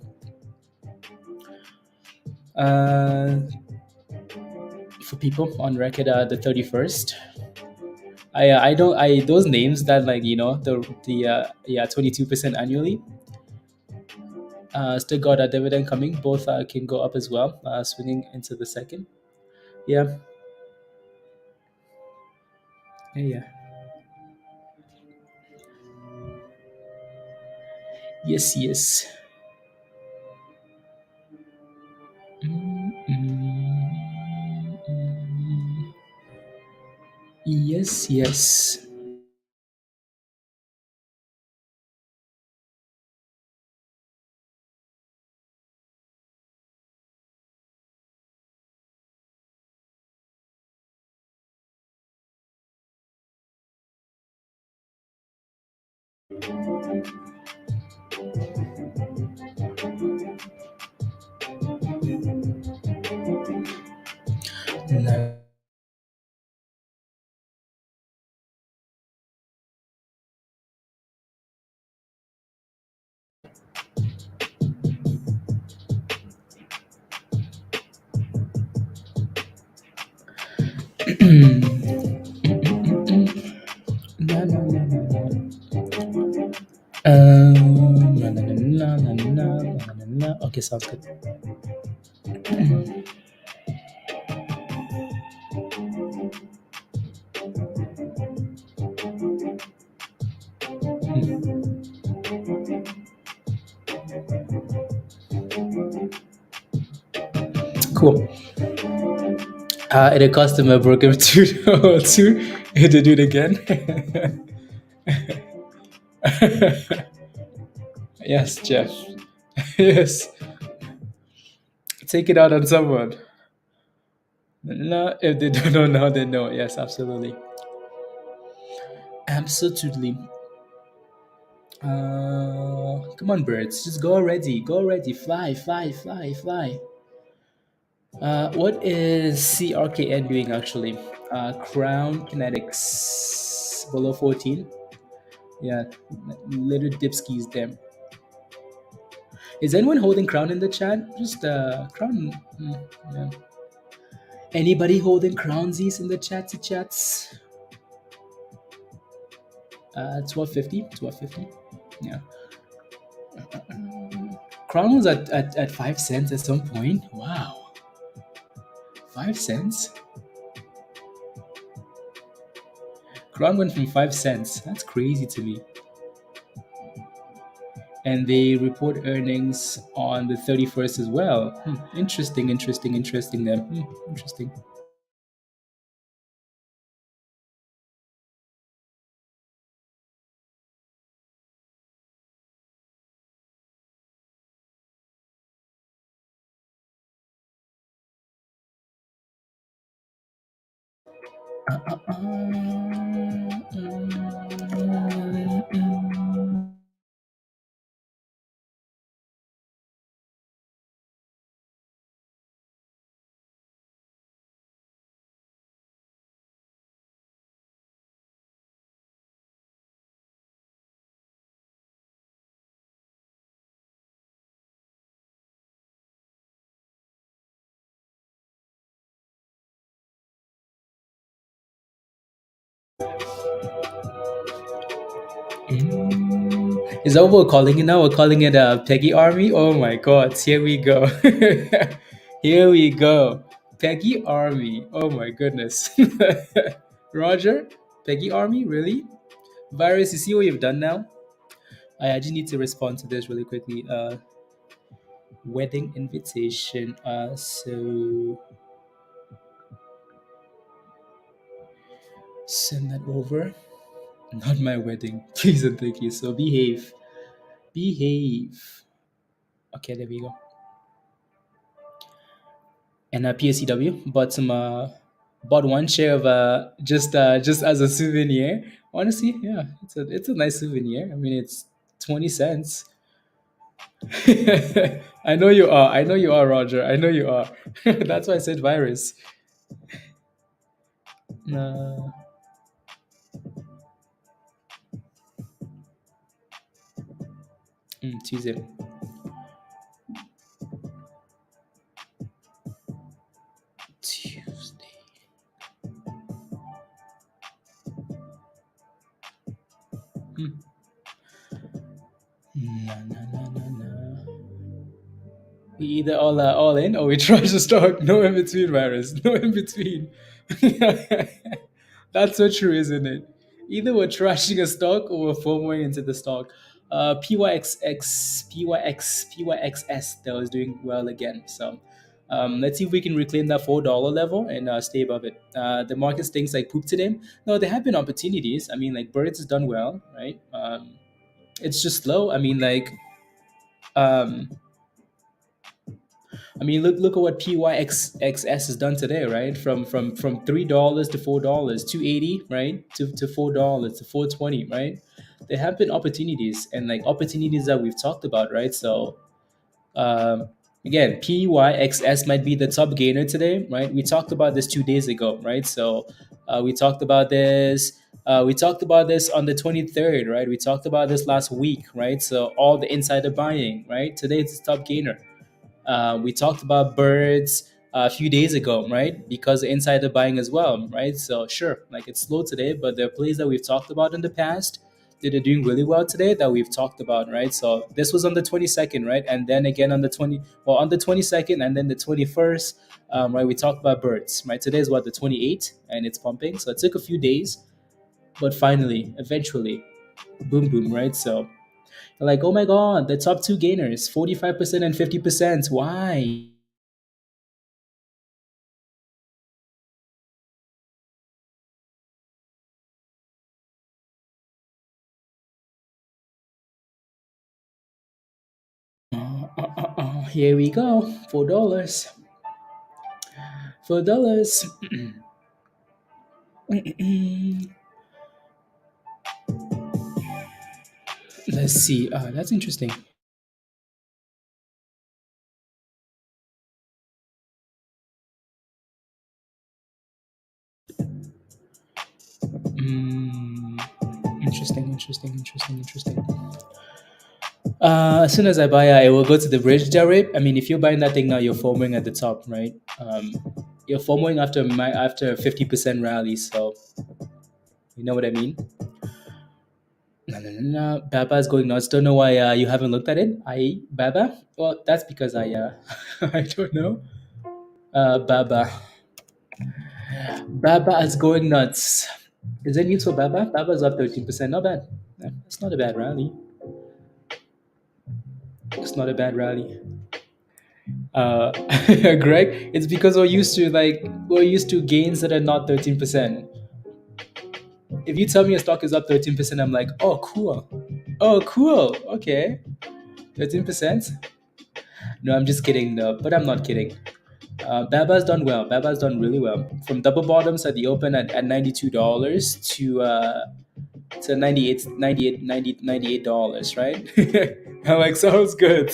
Uh, for people on record, the 31st. I don't I those names that like the yeah 22% annually. Still got a dividend coming. Both can go up as well. Swinging into the second. Yeah, yeah. Yes, yes. Mm, mm, mm. Yes, yes. No. No, no, no, no, no. La, la, la, la, la, la, la, la. Okay, sounds good. Cool. It cost him a broken two two. He had to do it again. Yes, Jeff. Yes. Take it out on someone. No, if they don't know now, they know. Yes, absolutely. Absolutely. Come on, birds. Just go already. Go already. Fly, fly, fly, fly. What is CRKN doing actually? Crown Kinetics below 14. Yeah, little dipskis them. Is anyone holding Crown in the chat? Just Crown. Yeah. Anybody holding Crownsies in the chatty chats? 1250. 1250. Yeah. Crown was at 5 cents at some point. Wow. 5 cents? Crown went from 5 cents. That's crazy to me. And they report earnings on the 31st as well. Interesting, interesting, interesting there. Interesting. Is that what we're calling it now? We're calling it a PEGY Army? Oh my god, here we go. Here we go. PEGY Army. Oh my goodness. Roger? PEGY Army? Really? Virus, you see what you've done now? I just need to respond to this really quickly. Wedding invitation. So send that over. Not my wedding. Please and thank you. So behave. Behave. Okay, there we go. And PSCW bought one share of just as a souvenir. Honestly, yeah, it's a nice souvenir. I mean, it's 20 cents. I know you are. I know you are, Roger. I know you are. That's why I said virus. Uh, Tuesday. Tuesday. Hmm. No, no, no, no, no. We either all in or we trash the stock. No in between, virus. No in between. That's so true, isn't it? Either we're trashing a stock or we're FOMOing into the stock. PYXS that was doing well again. So let's see if we can reclaim that $4 level and stay above it. The market stinks like poop today. No, there have been opportunities. I mean, like Birds has done well, right? It's just slow. Um, look at what PYXS has done today, right? From $3 to $4, 280, right? To $4 to 420, right? There have been opportunities and like opportunities that we've talked about, right? So um, again, PYXS might be the top gainer today, right? We talked about this 2 days ago, right? So we talked about this. We talked about this on the 23rd, right? We talked about this last week, right? So all the insider buying, right? Today it's the top gainer. We talked about birds a few days ago, right? Because of insider buying as well, right? So sure, like it's slow today, but there are plays that we've talked about in the past that are doing really well today that we've talked about, right? So this was on the 22nd, right? And then again on the 22nd and then the 21st, right? We talked about birds, right? Today is what, the 28th, and it's pumping. So it took a few days, but finally, eventually, boom, boom, right? So like, oh my God, the top two gainers, 45% and 50%. Why? Here we go. $4. $4. Let's see. That's interesting. Mm, interesting, interesting, interesting, interesting. As soon as I buy, I will go to the bridge rate. I mean, if you're buying that thing now, you're forming at the top, right? You're forming after 50% rally, so you know what I mean. No, no, no, no. Baba is going nuts. Don't know why you haven't looked at it. I Baba. Well, that's because I I don't know. Baba. Baba is going nuts. Is it news for Baba? Baba's up 13%. Not bad. Yeah, it's not a bad rally. It's not a bad rally. Uh, Greg, it's because we're used to gains that are not 13%. If you tell me a stock is up 13%, I'm like, oh cool. Oh cool. Okay. 13%? No, I'm just kidding though. But I'm not kidding. Baba's done well. Baba's done really well. From double bottoms at the open at $92 to 98 dollars, right? I'm like, sounds good.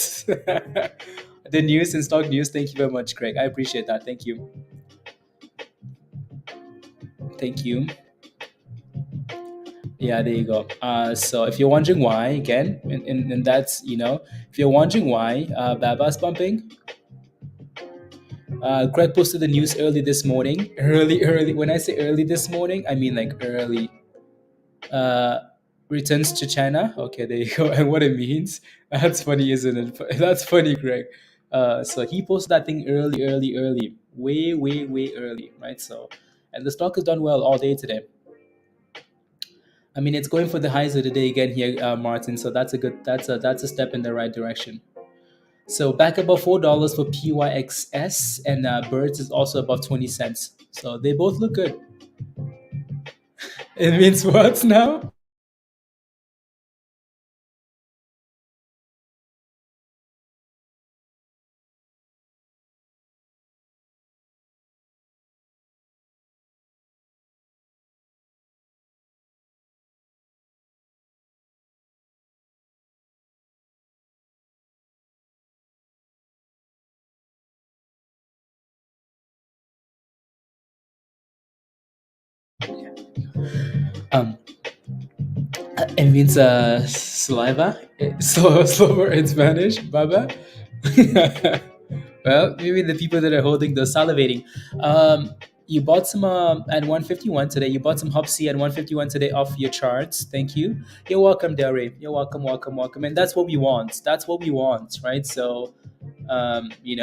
The news and stock news. Thank you very much, Greg. I appreciate that. Thank you. Thank you. Yeah, there you go. So if you're wondering why, again, and that's, if you're wondering why Baba's bumping, Greg posted the news early this morning. Early, early. When I say early this morning, I mean like early. Uh, Returns to China. Okay, there you go. And what it means. That's funny, isn't it? That's funny, Greg. So he posted that thing early, early, early. Way, way, way early, right? So, and the stock has done well all day today. I mean, it's going for the highs of the day again here, Martin. So that's a step in the right direction. So back above $4 for PYXS, and Birds is also above 20 cents. So they both look good. It means what now? Um, it means saliva. Slower in Spanish, baba. Well, maybe the people that are holding the salivating. Um, you bought some at 151 today. You bought some HUBC at 151 today off your charts. Thank you. You're welcome, Derry. You're welcome, welcome, welcome. And that's what we want. That's what we want, right? So, you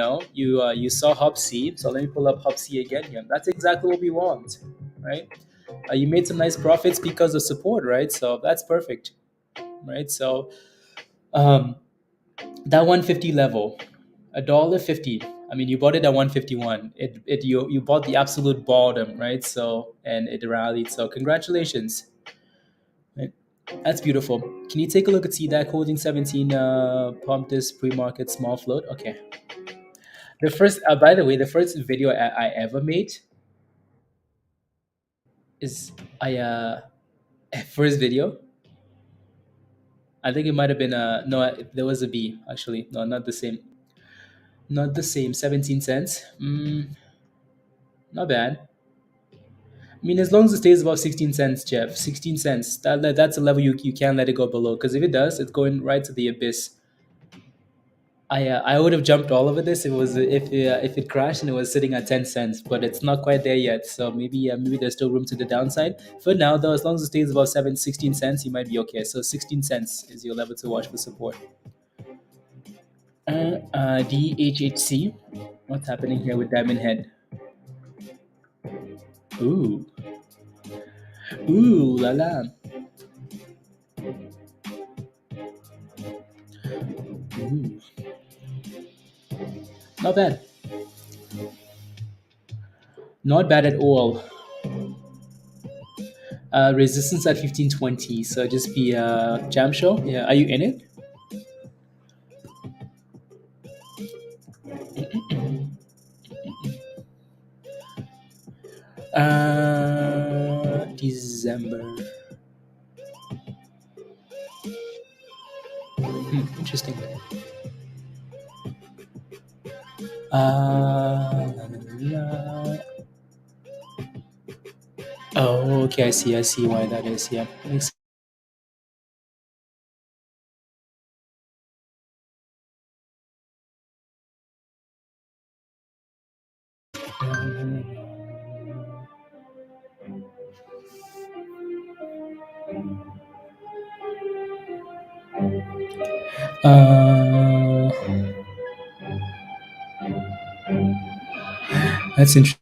saw HUBC. So let me pull up HUBC again here. That's exactly what we want, right? You made some nice profits because of support, right? So that's perfect, right? So um, that 150 level, $1.50. I mean, you bought it at 151. You bought the absolute bottom, right? So and it rallied. So congratulations, right? That's beautiful. Can you take a look at CDAC holding 17? Pump this pre-market small float. Okay. The first, by the way, the first video I ever made is I first video. I think it might have been no, there was a B actually. No, not the same. Not the same. 17 cents. Not bad. I mean, as long as it stays above 16 cents, Jeff, 16 cents, that's a level you can't let it go below. Because if it does, it's going right to the abyss. I would have jumped all over this if it crashed and it was sitting at 10 cents, but it's not quite there yet. So maybe there's still room to the downside. For now, though, as long as it stays above 16 cents, you might be okay. So 16 cents is your level to watch for support. DHHC, what's happening here with Diamond Head? Ooh, ooh, la la. Ooh, not bad. Not bad at all. Resistance at 1520. So just be jam show. Yeah, are you in it? December. Interesting. La, la, la. Oh, okay. I see why that is. Yeah, makes that's interesting.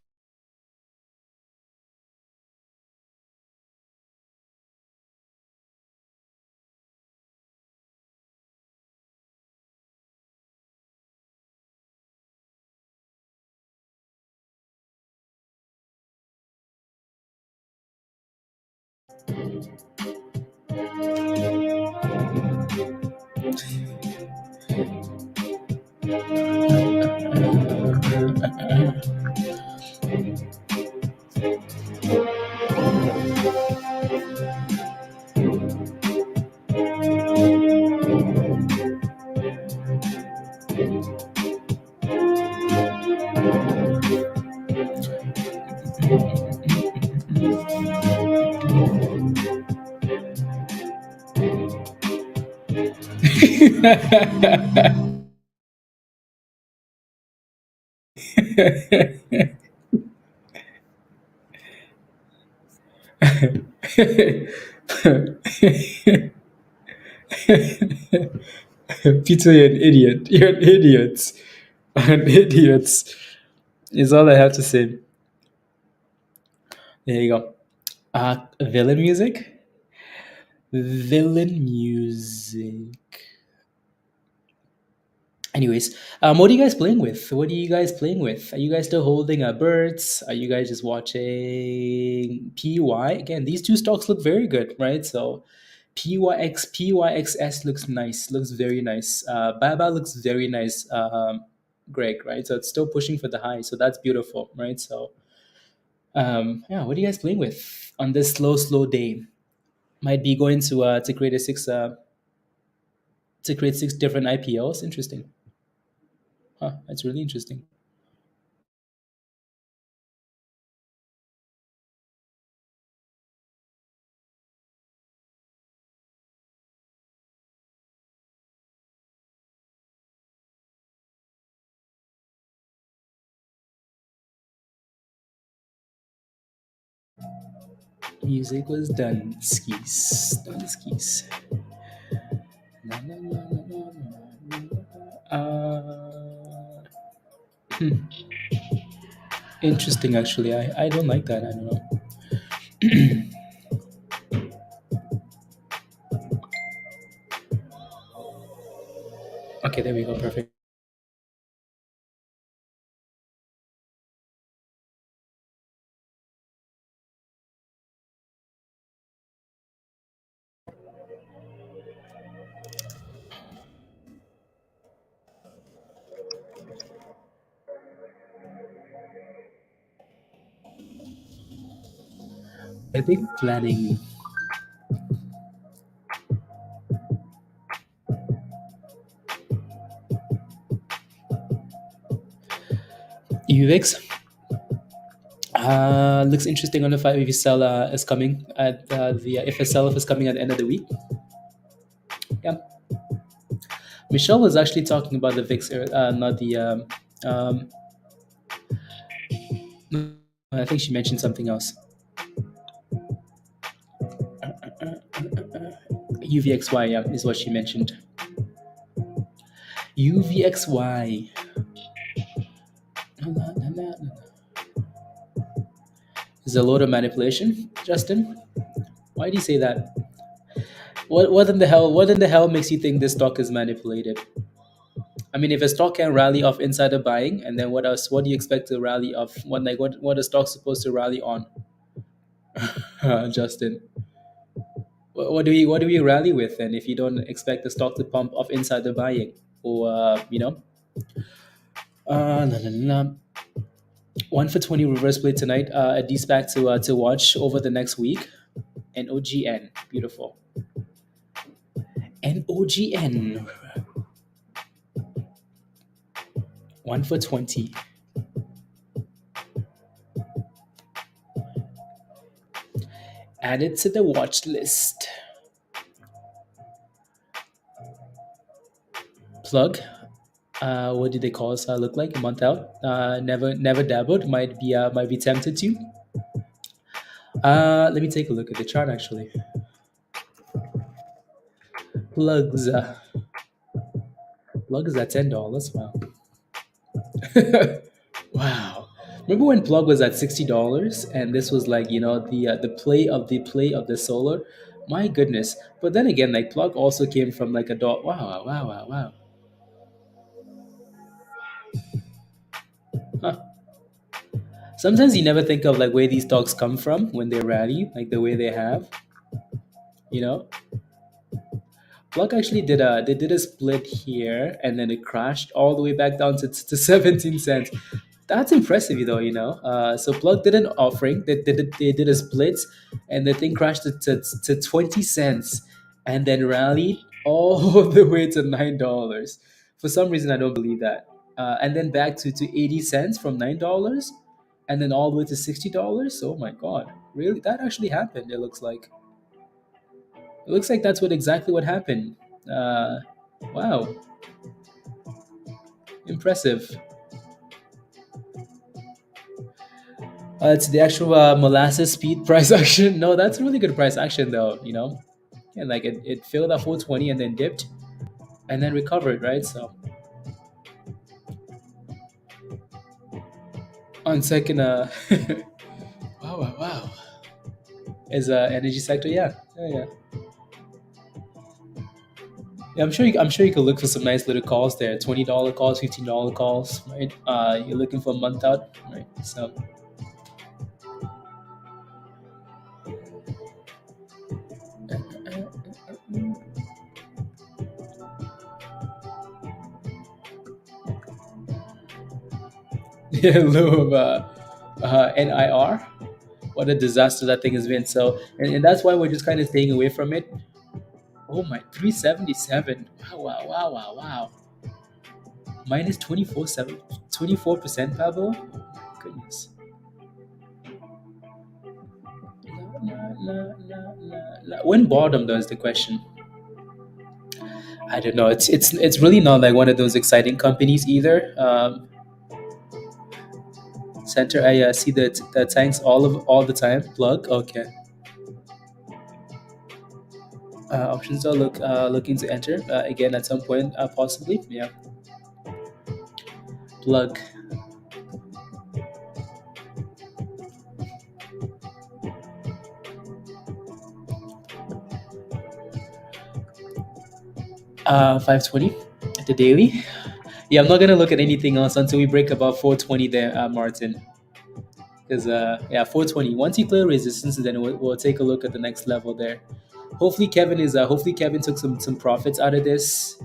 Peter, you're an idiot. You're an idiot. An idiot is all I have to say. There you go. Villain music. Villain music. Anyways, what are you guys playing with? What are you guys playing with? Are you guys still holding birds? Are you guys just watching PY? Again, these two stocks look very good, right? So PYXS looks nice, looks very nice. BABA looks very nice, Greg, right? So it's still pushing for the high, so that's beautiful, right? So yeah, what are you guys playing with on this slow day? Might be going to create six different IPOs. Interesting. Huh, that's really interesting. Music was done. Skis. Done skis. Na, na, na, na, na, na, na. Interesting, actually. I don't like that. I don't know. Okay, there we go. Perfect. I think planning. UVIX looks interesting on the 5 if you sell is coming at the if a sell-off is coming at the end of the week. Yeah. Michelle was actually talking about the VIX, not the. Um, I think she mentioned something else. UVXY, yeah, is what she mentioned. UVXY. Is a load of manipulation, Justin? Why do you say that? What in the hell? What in the hell makes you think this stock is manipulated? I mean, if a stock can rally off insider buying, and then what else? What do you expect to rally off? What a stock supposed to rally on? Justin, what do we rally with? And if you don't expect the stock to pump off insider buying, or no, no, no. 1 for 20 reverse play tonight. A D-SPAC to watch over the next week. NOGN, beautiful. NOGN. 1 for 20. Add it to the watch list. Plug. What do they call us? Look like a month out. Never dabbled. Might be tempted to. Let me take a look at the chart actually. Plugs. Plug is at $10. Wow. Wow. Remember when plug was at $60 and this was like the play of the solar. My goodness. But then again, like plug also came from like a dot. Wow, wow, wow, wow. Huh. Sometimes you never think of like where these stocks come from when they rally, like the way they have. You know, plug actually did a split here and then it crashed all the way back down to 17 cents. That's impressive, though. So Plug did an offering. They did a split, and the thing crashed to 20 cents, and then rallied all the way to $9. For some reason, I don't believe that. And then back to 80 cents from $9, and then all the way to $60. Oh my God! Really, that actually happened. It looks like. It looks like that's exactly what happened. Uh, wow, impressive. It's the actual molasses speed price action. No, that's a really good price action though. And like it filled at 420 and then dipped and then recovered, right? So on second, wow, wow, wow, is energy sector, yeah, yeah, yeah. Yeah, I'm sure you could look for some nice little calls there. $20 calls, $15 calls, right? You're looking for a month out, right? So yeah, low of NIR. What a disaster that thing has been. So, and that's why we're just kind of staying away from it. Oh my, 377. Wow, wow, wow, wow, wow. Minus 24%, Pablo? Oh my goodness. When bottom though is the question. I don't know. It's really not like one of those exciting companies either. Center. I see the tanks all the time. Plug. Okay. Options are looking to enter again at some point, possibly. Yeah. Plug. 520 at the daily. Yeah, I'm not gonna look at anything else until we break above 420 there, Martin. Because yeah, 420. Once you clear resistance, then we'll take a look at the next level there. Hopefully Kevin took some profits out of this.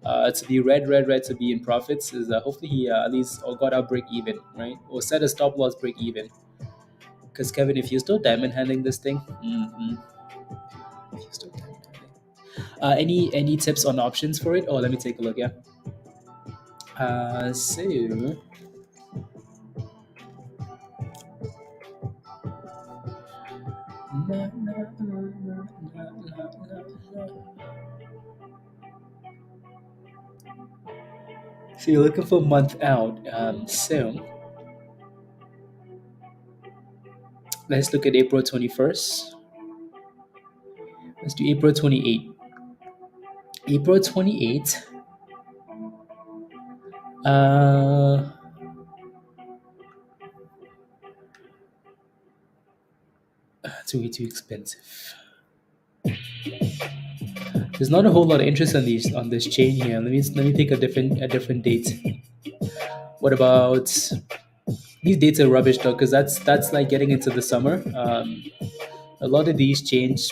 To be red to be in profits is hopefully he at least got out break even, right? Or set a stop loss break even. Because Kevin, if you're still diamond handling this thing, if you're still diamond handling, any tips on options for it? Oh, let me take a look. Yeah. So so you're looking for a month out. So let's look at April 21st. Let's do April 28th. April 28th. Uh, it's way too expensive. There's not a whole lot of interest on this chain here. Let me take a different date. What about these dates are rubbish though, because that's like getting into the summer. A lot of these chains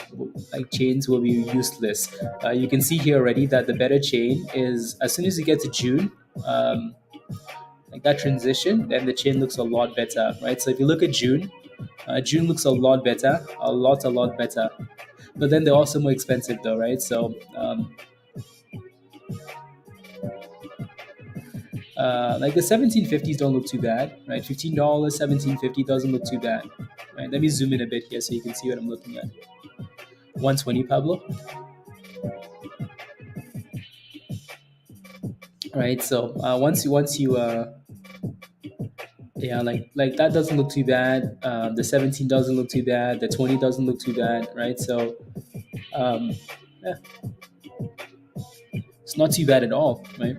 will be useless. You can see here already that the better chain is as soon as you get to June, like that transition, then the chain looks a lot better, right? So if you look at June, June looks a lot better, a lot better. But then they're also more expensive though, right? So like the 1750s don't look too bad, right? $15, 1750 doesn't look too bad, right? Let me zoom in a bit here so you can see what I'm looking at. 120, Pablo. Right. So once you yeah, like that doesn't look too bad. The 17 doesn't look too bad. The 20 doesn't look too bad, right? So um, yeah, it's not too bad at all, right?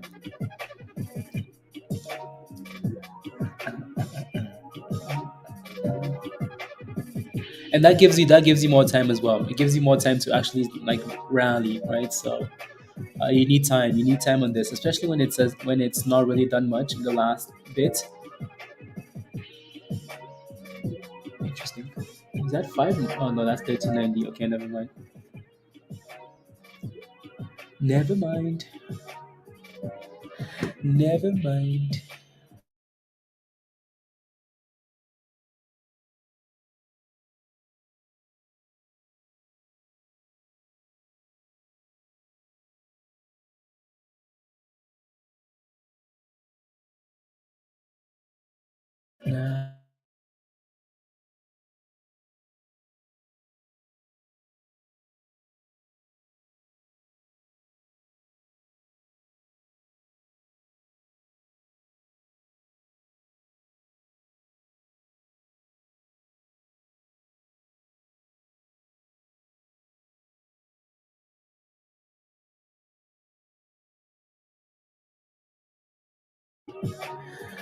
And that gives you more time as well. It gives you more time to actually like rally, right? So you need time. You need time on this, especially when it's not really done much in the last bit. Interesting. Is that five? Oh no, that's 1390. Okay, never mind. Never mind. Never mind. Nah.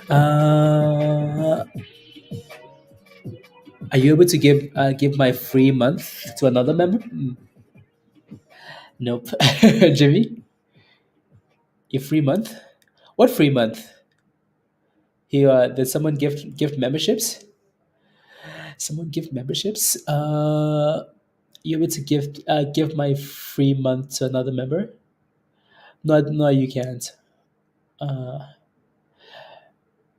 Uh, are you able to give my free month to another member? Nope. Jimmy, your free month? What free month? Here, did someone gift memberships? Someone gift memberships? You able to give my free month to another member? No, no, you can't. Uh,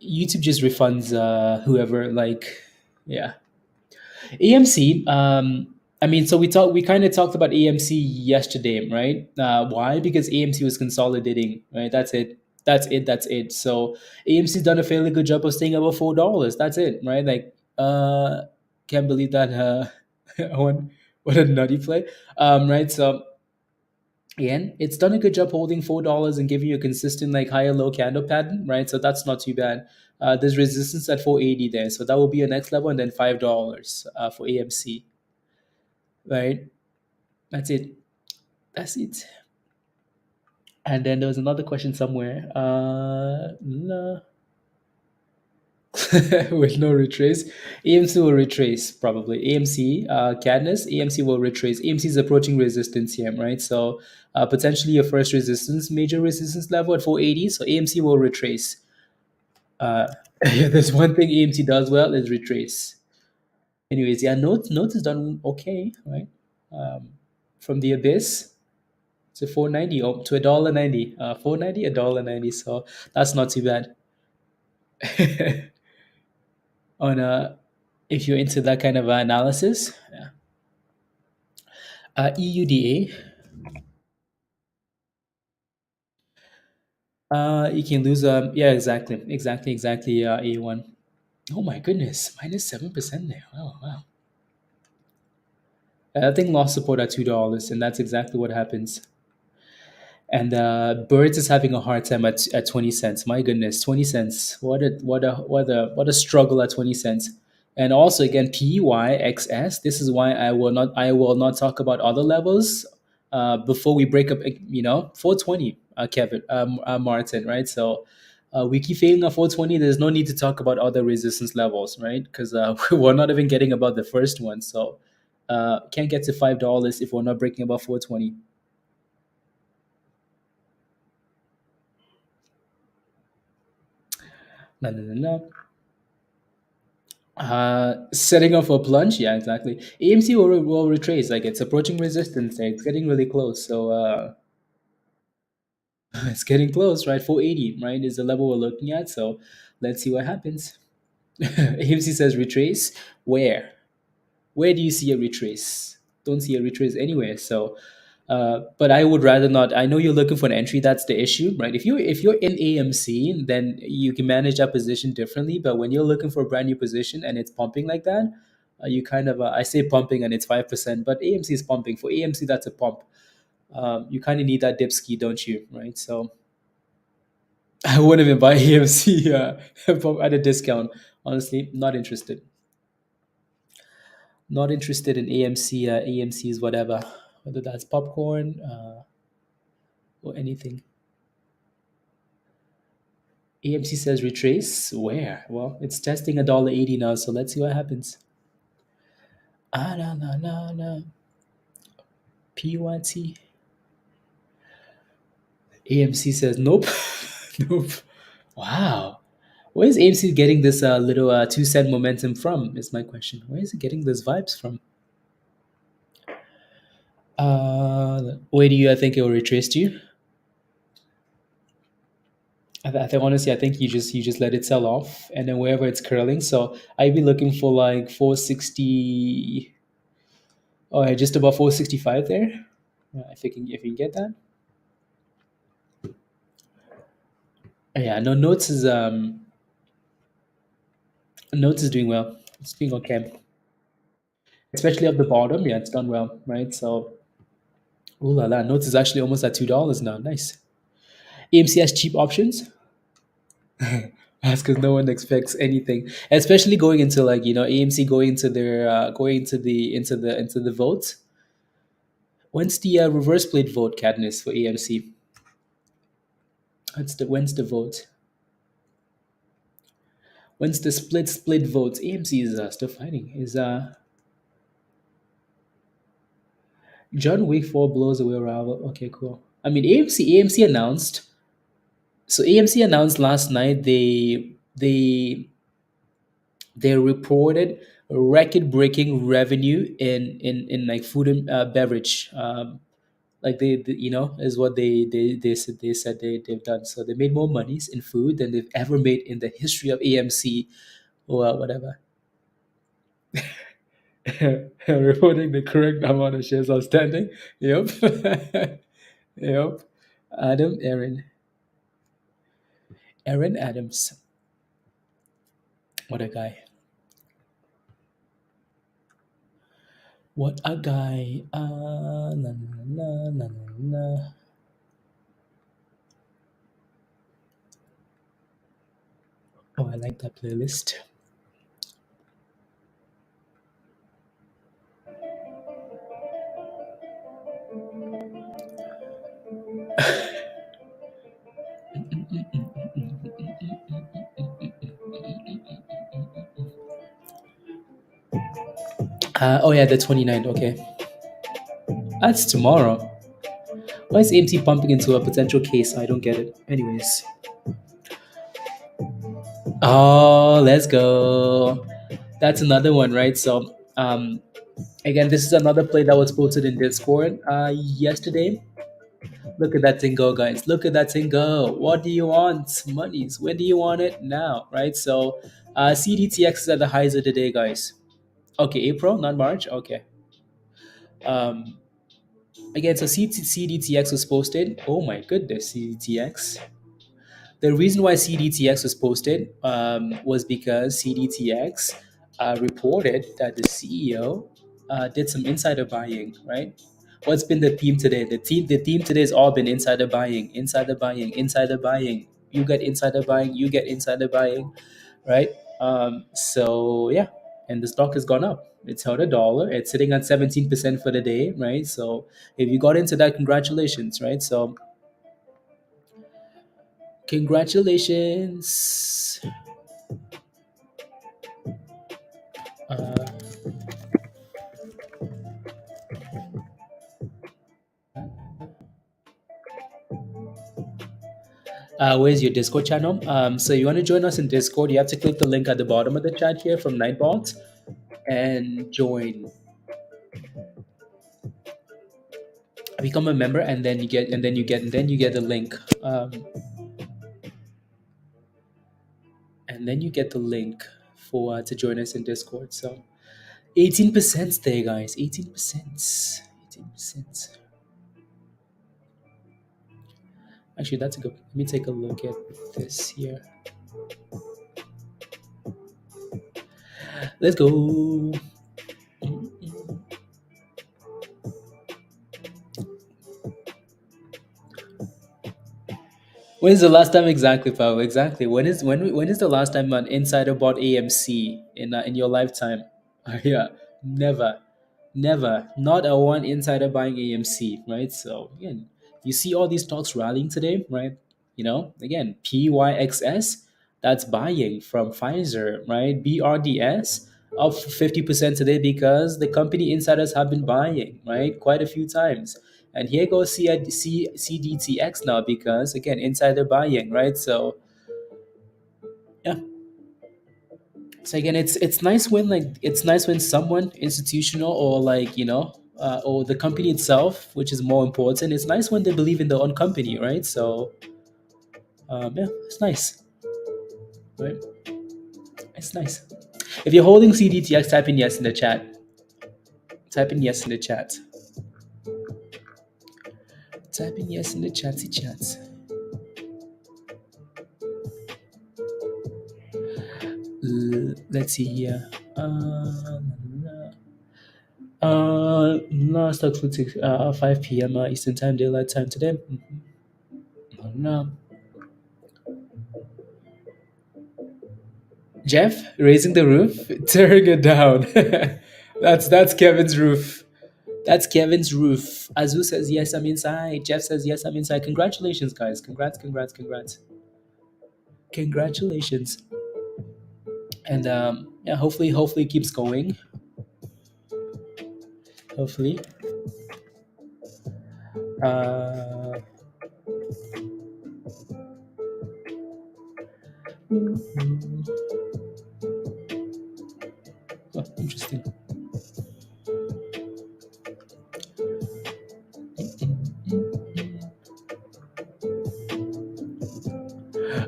YouTube just refunds whoever like, yeah. AMC. I mean, so we kind of talked about AMC yesterday, right? Why? Because AMC was consolidating, right? That's it. That's it. So AMC's done a fairly good job of staying above $4. That's it, right? Like, can't believe that. What what a nutty play, right? So And it's done a good job holding $4 and giving you a consistent like higher low candle pattern, right? So that's not too bad. There's resistance at 480 there, so that will be your next level, and then $5 for AMC, right? That's it. That's it. And then there was another question somewhere. No. With no retrace. AMC will retrace probably. AMC, Cadness, AMC will retrace. AMC is approaching resistance here, right? So potentially your first resistance, major resistance level at 480. So AMC will retrace. Uh, yeah, there's one thing AMC does well is retrace. Anyways, yeah, note is done okay, right? Um, from the abyss to 490 or to $1.90. 490, $1.90. So that's not too bad. On if you're into that kind of analysis. Yeah. EUDA, you can lose. Yeah, exactly. A1. Oh my goodness, -7% there. Wow, wow. That thing lost support at $2, and that's exactly what happens. And Birds is having a hard time at 20 cents. My goodness, 20 cents. What a struggle at 20 cents. And also again, PYXS. This is why I will not talk about other levels before we break up. 420. Kevin, Martin, right? So we keep failing at 420. There's no need to talk about other resistance levels, right? Because we're not even getting about the first one. So can't get to $5 if we're not breaking above 420. No, no, no, no. Setting up for plunge, yeah, exactly. AMC will retrace, like it's approaching resistance, like, it's getting really close. So it's getting close, right? 480, right, is the level we're looking at. So let's see what happens. AMC says retrace. Where? Where do you see a retrace? Don't see a retrace anywhere. So, but I would rather not. I know you're looking for an entry. That's the issue, right? If you're in AMC, then you can manage that position differently. But when you're looking for a brand new position and it's pumping like that, you kind of I say pumping and it's 5%, but AMC is pumping. For AMC, that's a pump. You kind of need that dip ski, don't you? Right? So I wouldn't even buy AMC at a discount. Honestly, not interested. Not interested in AMC, AMC's whatever, whether that's popcorn or anything. AMC says retrace. Where? Well, it's testing $1.80 now, so let's see what happens. No, no, no, no. PYT. AMC says nope. Nope. Wow. Where is AMC getting this little 2 cent momentum from? Is my question. Where is it getting those vibes from? Where do you think it will retrace to? I think honestly, I think you just let it sell off, and then wherever it's curling. So I'd be looking for like 460, or just about 465 there. If you can get that. Yeah, no, notes is doing well. It's doing okay, especially at the bottom. Yeah, it's done well, right? So, ooh la la, notes is actually almost at $2 now. Nice. AMC has cheap options. That's because no one expects anything, especially going into like AMC going into their going into the votes. When's the reverse split vote, Cadmus, for AMC? When's the vote? When's the split votes? AMC is still fighting. Is John Wick 4 blows away rival? Okay, cool. I mean, AMC announced. So AMC announced last night they reported record-breaking revenue in like food and beverage. Like is what they've done. So they made more monies in food than they've ever made in the history of AMC or whatever. Reporting the correct amount of shares outstanding. Yep. Yep. Aaron Adams. What a guy. What a guy. La, la, la, la, la. Oh, I like that playlist. Oh, yeah, the 29th. Okay. That's tomorrow. Why is AMT pumping into a potential case? I don't get it. Anyways. Oh, let's go. That's another one, right? So, again, this is another play that was posted in Discord yesterday. Look at that thing go, guys. Look at that thing go. What do you want? Monies. When do you want it? Now, right? So, CDTX is at the highs of the day, guys. Okay, April, not March. Okay. Um, again, so CDTX was posted. Oh my goodness, CDTX. The reason why CDTX was posted was because CDTX reported that the CEO did some insider buying, right? What's been the theme today? The theme today has all been insider buying, insider buying, insider buying. You get insider buying, you get insider buying, right? So yeah, and the stock has gone up. It's held $1. It's sitting at 17% for the day, right? So if you got into that, congratulations, right? So congratulations. Uh, where's your Discord channel? So you want to join us in Discord? You have to click the link at the bottom of the chat here from Nightbot and join. Become a member, and then you get the link. And then you get the link for to join us in Discord. So 18% there, guys. 18%. 18%. Actually, that's a good. Let me take a look at this here. Let's go. When is the last time exactly, Pao? Exactly. When is the last time an insider bought AMC in your lifetime? Yeah, never, never. Not a one insider buying AMC, right? So again, you see all these stocks rallying today, right? Again, PYXS, that's buying from Pfizer, right? BRDS up 50% today because the company insiders have been buying, right? Quite a few times. And here goes CDTX now because again insider buying, right? So yeah. So again, it's nice when someone institutional or or the company itself, which is more important. It's nice when they believe in their own company, right? So yeah, it's nice, right? It's nice. If you're holding CDTX, type in yes in the chat. Type in yes in the chat. Type in yes in the chatty chat. Let's see here. Last stock for 5 p.m. Eastern Time, Daylight Time today. No. Jeff raising the roof, tearing it down. That's Kevin's roof. That's Kevin's roof. Azu says yes, I'm inside. Jeff says yes, I'm inside. Congratulations, guys. Congrats, congrats, congrats. Congratulations. And yeah, hopefully it keeps going. Hopefully. Uh, oh, interesting.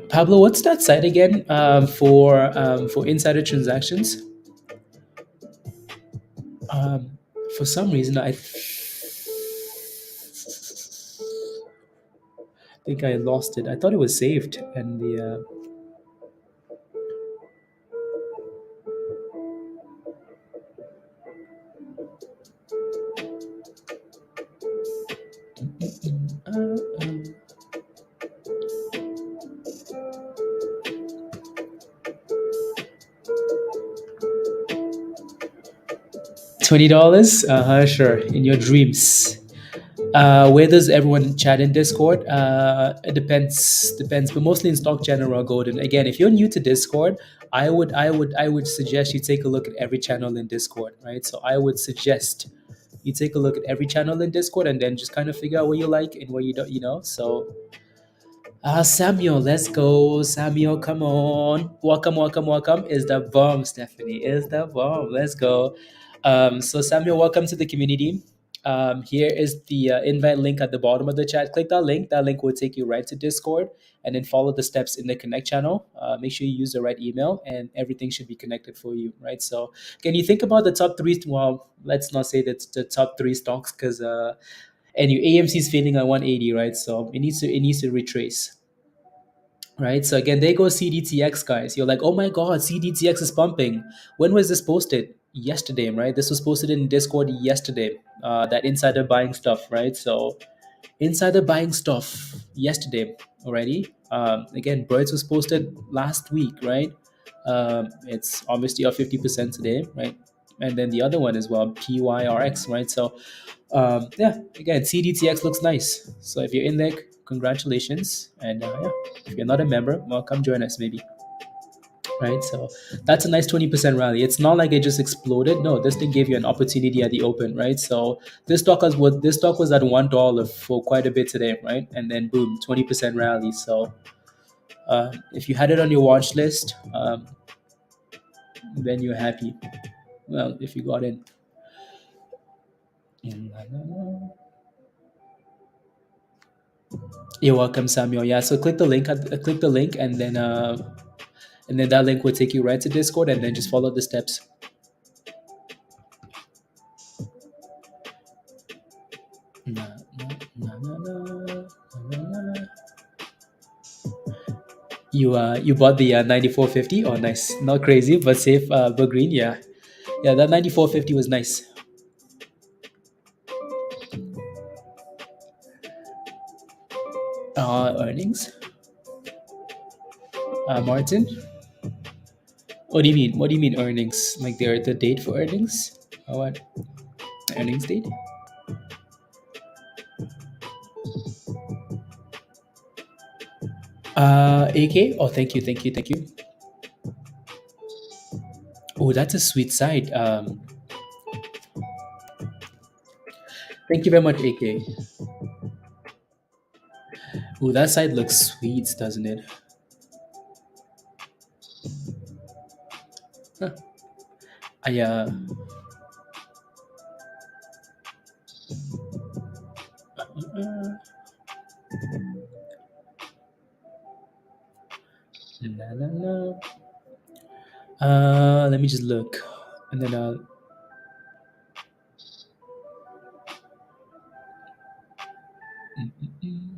Pablo, what's that site again for insider transactions? For some reason, I think I lost it. I thought it was saved, and the $20. Sure. In your dreams. Where does everyone chat in Discord? It depends, but mostly in Stock General Golden. Again, if you're new to Discord, I would suggest you take a look at every channel in Discord, right? So I would suggest you take a look at every channel in Discord and then just kind of figure out what you like and what you don't, So Samuel, let's go. Samuel, come on. Welcome, welcome, welcome. Is the bomb, Stephanie. Is the bomb. Let's go. So, Samuel, welcome to the community. Here is the invite link at the bottom of the chat. Click that link. That link will take you right to Discord and then follow the steps in the Connect channel. Make sure you use the right email and everything should be connected for you, right? So, can you think about the top three? Well, let's not say that the top three stocks because and your AMC is failing at 180, right? So it needs to retrace. Right. So again, there goes CDTX, guys. You're like, oh my God, CDTX is pumping. When was this posted? Yesterday, right? This was posted in Discord yesterday. That insider buying stuff, right? So insider buying stuff yesterday already. Again, Birds was posted last week, right? It's obviously up 50% today, right? And then the other one as well, PYRX, right? So yeah, again, CDTX looks nice. So if you're in there, congratulations. And yeah, if you're not a member, well, come join us maybe. Right, so that's a nice 20% rally. It's not like it just exploded. No, this thing gave you an opportunity at the open, right? So this stock was at $1 for quite a bit today, right? And then boom, 20% rally. So if you had it on your watch list, then you're happy. Well, if you got in. You're welcome, Samuel. Yeah, so click the link. Click the link, and then that link will take you right to Discord, and then just follow the steps. Na, na, na, na, na, na, na. You bought the 9450. Oh, nice. Not crazy, but safe. But green. Yeah, yeah. That 9450 was nice. Earnings. Martin. What do you mean? What do you mean earnings? Like they're the date for earnings? Or what? Earnings date? AK. Oh, thank you, thank you, thank you. Oh, that's a sweet side. Thank you very much, AK. Oh, that side looks sweet, doesn't it? Huh. I la, la, la. Let me just look, and then mm, mm, mm.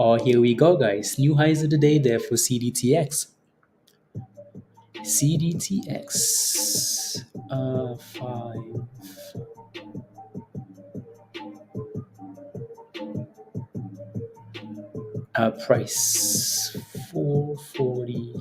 Oh, here we go, guys. New highs of the day there for CDTX. CDTX. 5. Price 440.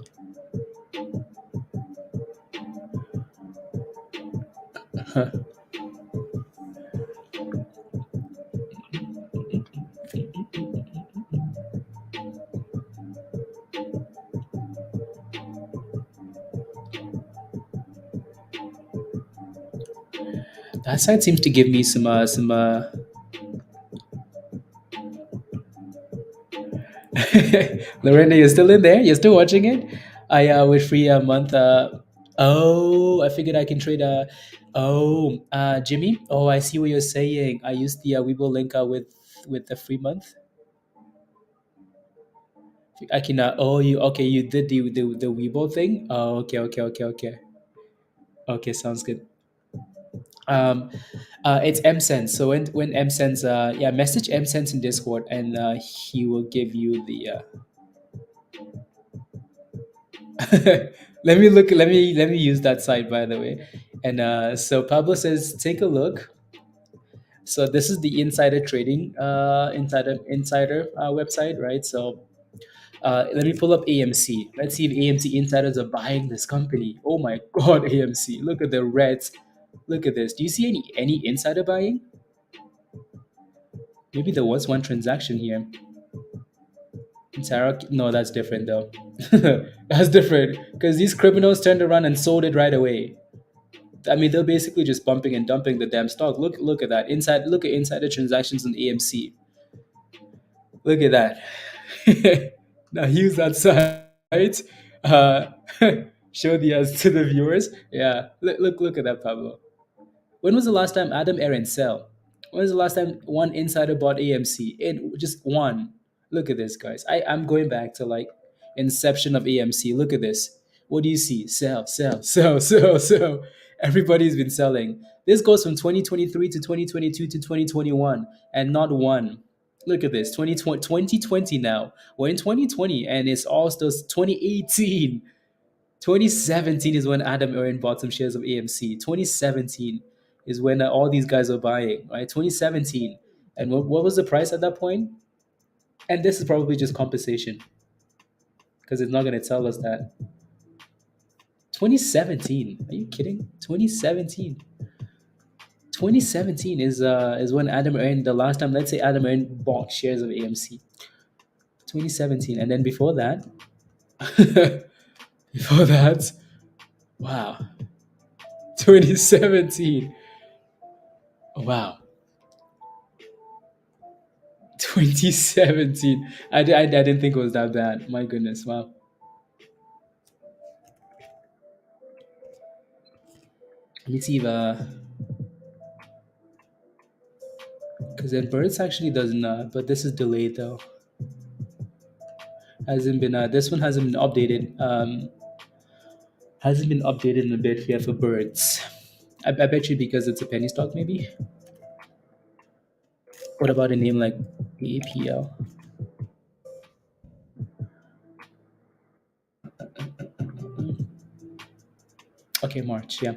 That side seems to give me some Lorena, you're still in there? You're still watching it? I with free a month. Oh, I figured I can trade Jimmy. Oh, I see what you're saying. I used the Weibo link with the free month. I can. Oh, you okay? You did the Weibo thing. Oh, okay, okay, okay, okay. Okay, sounds good. It's MSense. So when MSense, yeah, message MSense in Discord, and he will give you the. Let me look. Let me use that site, by the way. And so Pablo says, take a look. So this is the insider trading insider website, right? So let me pull up AMC. Let's see if AMC insiders are buying this company. Oh my God, AMC! Look at the reds. Look at this. Do you see any insider buying? Maybe there was one transaction here. No, that's different though. That's different because these criminals turned around and sold it right away. I mean, they're basically just bumping and dumping the damn stock. Look at that. Look at insider transactions on AMC. Look at that. Now use that site. Uh, show the to the viewers. Yeah. Look at that, Pablo. When was the last time Adam Aaron sell? When was the last time one insider bought AMC? In just one. Look at this, guys. I'm going back to like inception of AMC. Look at this. What do you see? Sell, sell, sell, sell, sell. Everybody's been selling. This goes from 2023 to 2022 to 2021 and not one. Look at this. 2020 now. We're in 2020 and it's all still 2018. 2017 is when Adam Aaron bought some shares of AMC. 2017 is when all these guys are buying, right? 2017. And what was the price at that point? And this is probably just compensation because it's not going to tell us that. 2017. Are you kidding? 2017. 2017 is when Adam Aaron, the last time, let's say Adam Aaron bought shares of AMC. 2017. And then before that, before that, wow. 2017. Wow. 2017. I didn't think it was that bad. My goodness. Wow. Let me see if because then birds actually doesn't but this is delayed though. Hasn't been this one hasn't been updated. Hasn't been updated in a bit here for birds. I bet you because it's a penny stock maybe. What about a name like APL? Okay, March, yeah.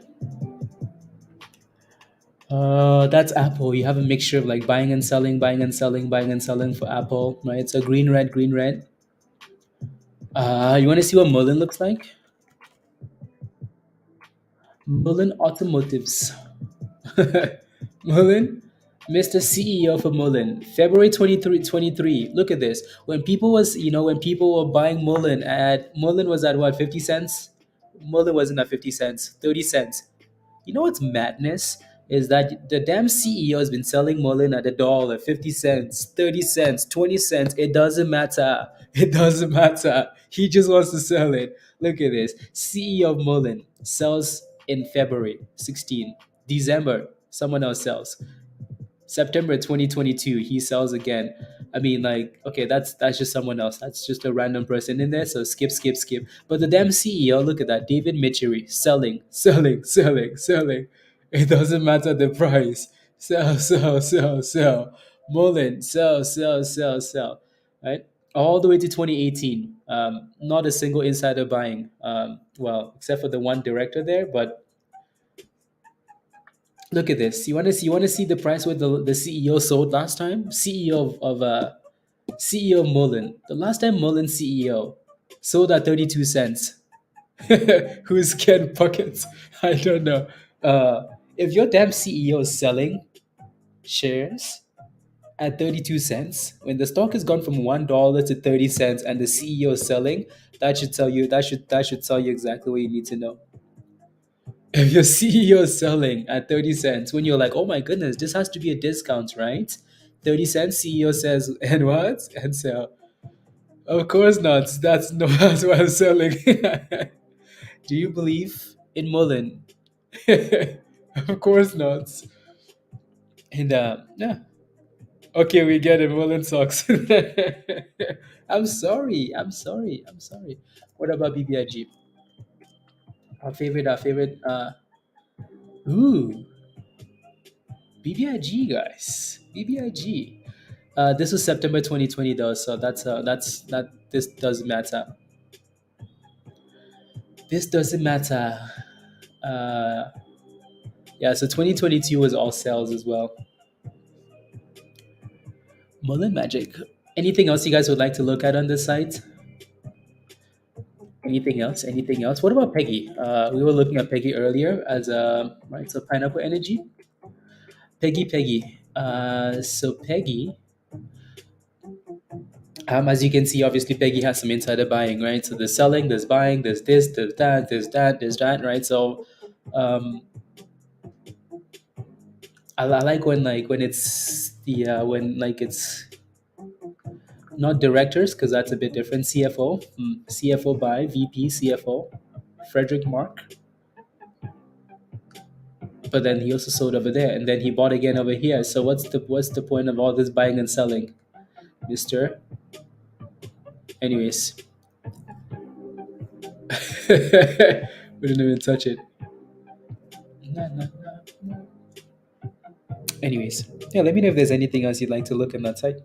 That's Apple. You have a mixture of like buying and selling, buying and selling, buying and selling for Apple, right? So green, red, green, red. You want to see what Merlin looks like? Merlin Automotives. Merlin, Mr. CEO for Merlin, February 23. Look at this. When people was, when people were buying Merlin was at what, 50 cents? Merlin wasn't at 50 cents, 30 cents. You know what's madness? Is that the damn CEO has been selling Merlin at $1, 50 cents, 30 cents, 20 cents. It doesn't matter. It doesn't matter. He just wants to sell it. Look at this. CEO of Merlin sells in February 16. December, someone else sells. September 2022, he sells again. I mean, like, okay, that's just someone else. That's just a random person in there. So skip, skip, skip. But the damn CEO, look at that, David Mitchery, selling, selling, selling, selling. It doesn't matter the price. Sell, sell, sell, sell. Mullen, sell, sell, sell, sell. Right, all the way to 2018. Not a single insider buying. Well, except for the one director there, but look at this. You want to see the price where the CEO sold last time? CEO of Mullen. The last time Mullen CEO sold at 32 cents. Who's Ken Buckets? I don't know. If your damn CEO is selling shares at 32 cents, when the stock has gone from $1 to 30 cents and the CEO is selling, that should tell you exactly what you need to know. If your CEO is selling at 30 cents, when you're like, oh my goodness, this has to be a discount, right? 30 cents, CEO says, and what? And so, of course not. That's no, that's why I'm selling. Do you believe in Mullen? Of course not. And yeah. Okay, we get it. Mullen sucks. I'm sorry. I'm sorry. I'm sorry. What about BBIG? Our favorite ooh, BBIG guys. BBIG. This was September 2020 though, so that this doesn't matter. This doesn't matter. Uh yeah, so 2022 was all sales as well. Mullen Magic. Anything else you guys would like to look at on this site? Anything else? Anything else? What about Peggy? We were looking at Peggy earlier as a right. So Pineapple Energy, Peggy. So Peggy, as you can see, obviously Peggy has some insider buying, right? So there's selling, there's buying, there's this, there's that, there's that, there's that, right? So um, I like when it's the when like it's not directors because that's a bit different. CFO, CFO by VP, CFO, Frederick Mark. But then he also sold over there, and then he bought again over here. So what's the point of all this buying and selling, Mister? Anyways, we didn't even touch it. Nah, nah, nah. Anyways, yeah. Let me know if there's anything else you'd like to look on that site.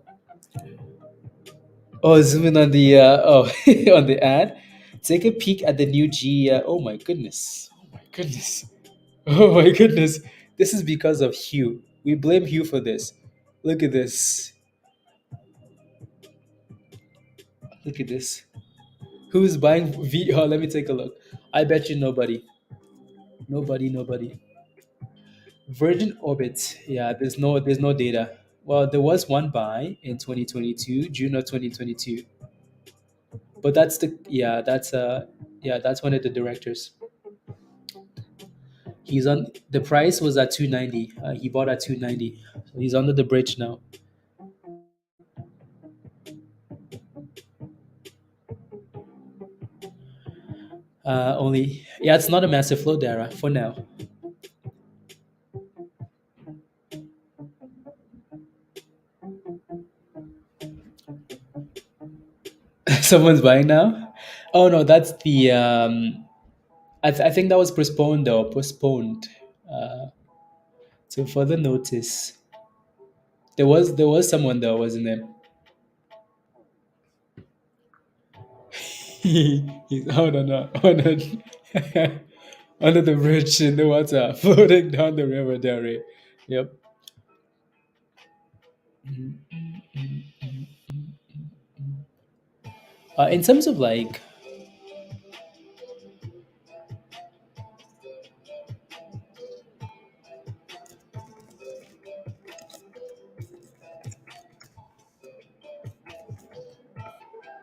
Oh, zooming on the on the ad. Take a peek at the new G. Oh my goodness. Oh my goodness. Oh my goodness. This is because of Hugh. We blame Hugh for this. Look at this. Look at this. Who's buying V? Oh, let me take a look. I bet you nobody. Nobody. Virgin Orbit. Yeah, there's no data. Well, there was one buy in 2022, June of 2022. But that's the yeah, that's one of the directors. He's on the price was at 290. He bought at 290. So he's under the bridge now. Only yeah, it's not a massive flow, Dara, for now. Someone's buying now. Oh no, that's the I think that was postponed though. Postponed. Uh, to further notice. There was someone though, wasn't there? He's hold on, hold on. Under the bridge in the water, floating down the river, Derry. Yep. In terms of like,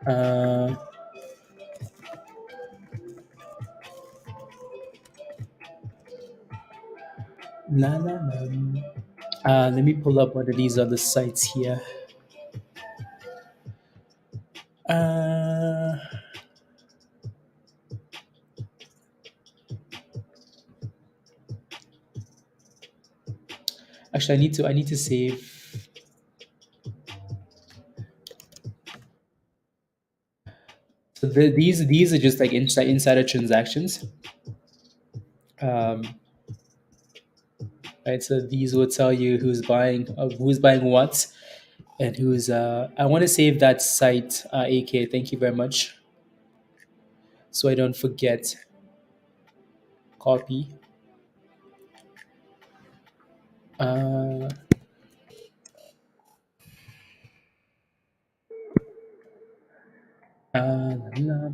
uh, la la la. Let me pull up one of these other sites here. Uh, actually, I need to save. So these are just like insider transactions. Um, right. So these will tell you who's buying what, and who's. I want to save that site. AK, thank you very much. So I don't forget. Copy. Uh, la,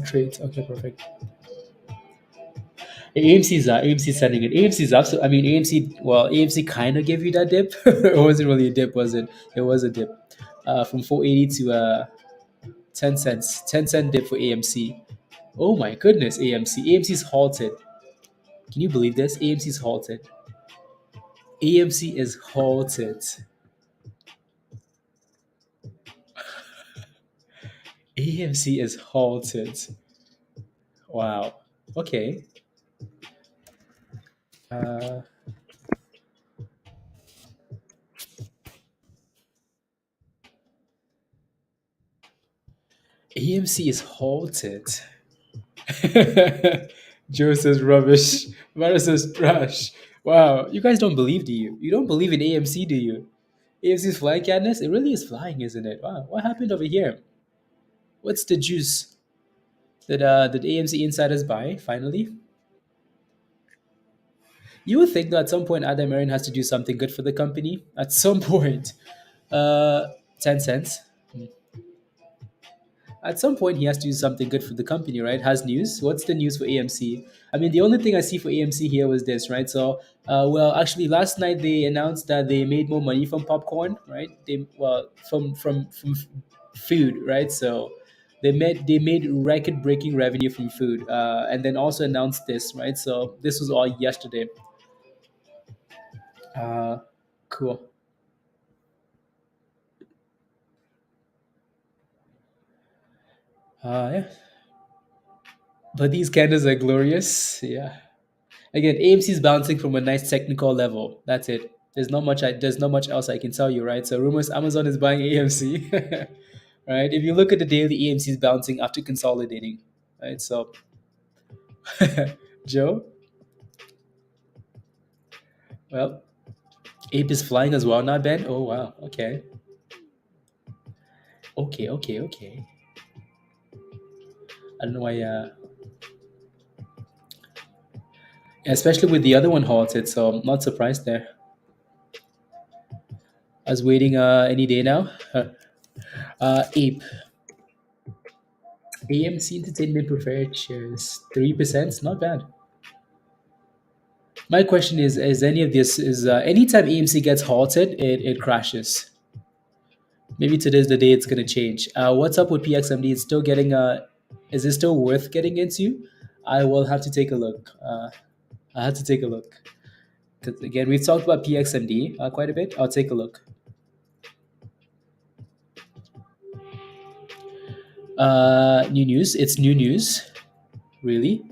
trades. Okay, perfect. AMC's sending it. AMC's up. So I mean, AMC kind of gave you that dip. It wasn't really a dip, was it? It was a dip, from 480 to 10 cents. 10-cent dip for AMC. Oh my goodness, AMC. AMC's halted. Can you believe this? AMC's halted. AMC is halted. AMC is halted. Wow. Okay. Uh, AMC is halted. Joe says rubbish. Mara says trash. Wow, you guys don't believe, do you? You don't believe in AMC, do you? AMC is flying, Cadness? It really is flying, isn't it? Wow, what happened over here? What's the juice? Did AMC insiders buy finally? You would think that at some point Adam Aaron has to do something good for the company. At some point, uh, 10 cents. At some point, he has to do something good for the company, right? Has news. What's the news for AMC? I mean, the only thing I see for AMC here was this, right? So, well, actually, last night they announced that they made more money from popcorn, right? They well from food, right? So they made record breaking revenue from food, and then also announced this, right? So this was all yesterday. Uh, cool. Yeah, but these candles are glorious. Yeah. Again, AMC is bouncing from a nice technical level. That's it. There's not much else I can tell you, right? So rumors Amazon is buying AMC. Right? If you look at the daily, AMC is bouncing after consolidating. Right? So Joe, well, Ape is flying as well, not Ben. Oh wow. Okay. Okay. I don't know why especially with the other one halted, so I'm not surprised there. I was waiting any day now. Ape. AMC Entertainment preferred shares 3%. Not bad. My question is any of this is anytime AMC gets halted, it crashes. Maybe today's the day it's gonna change. What's up with PXMD? It's still getting is it still worth getting into? I will have to take a look. I have to take a look. 'Cause again, we've talked about PXMD quite a bit. I'll take a look. New news. It's new news. Really?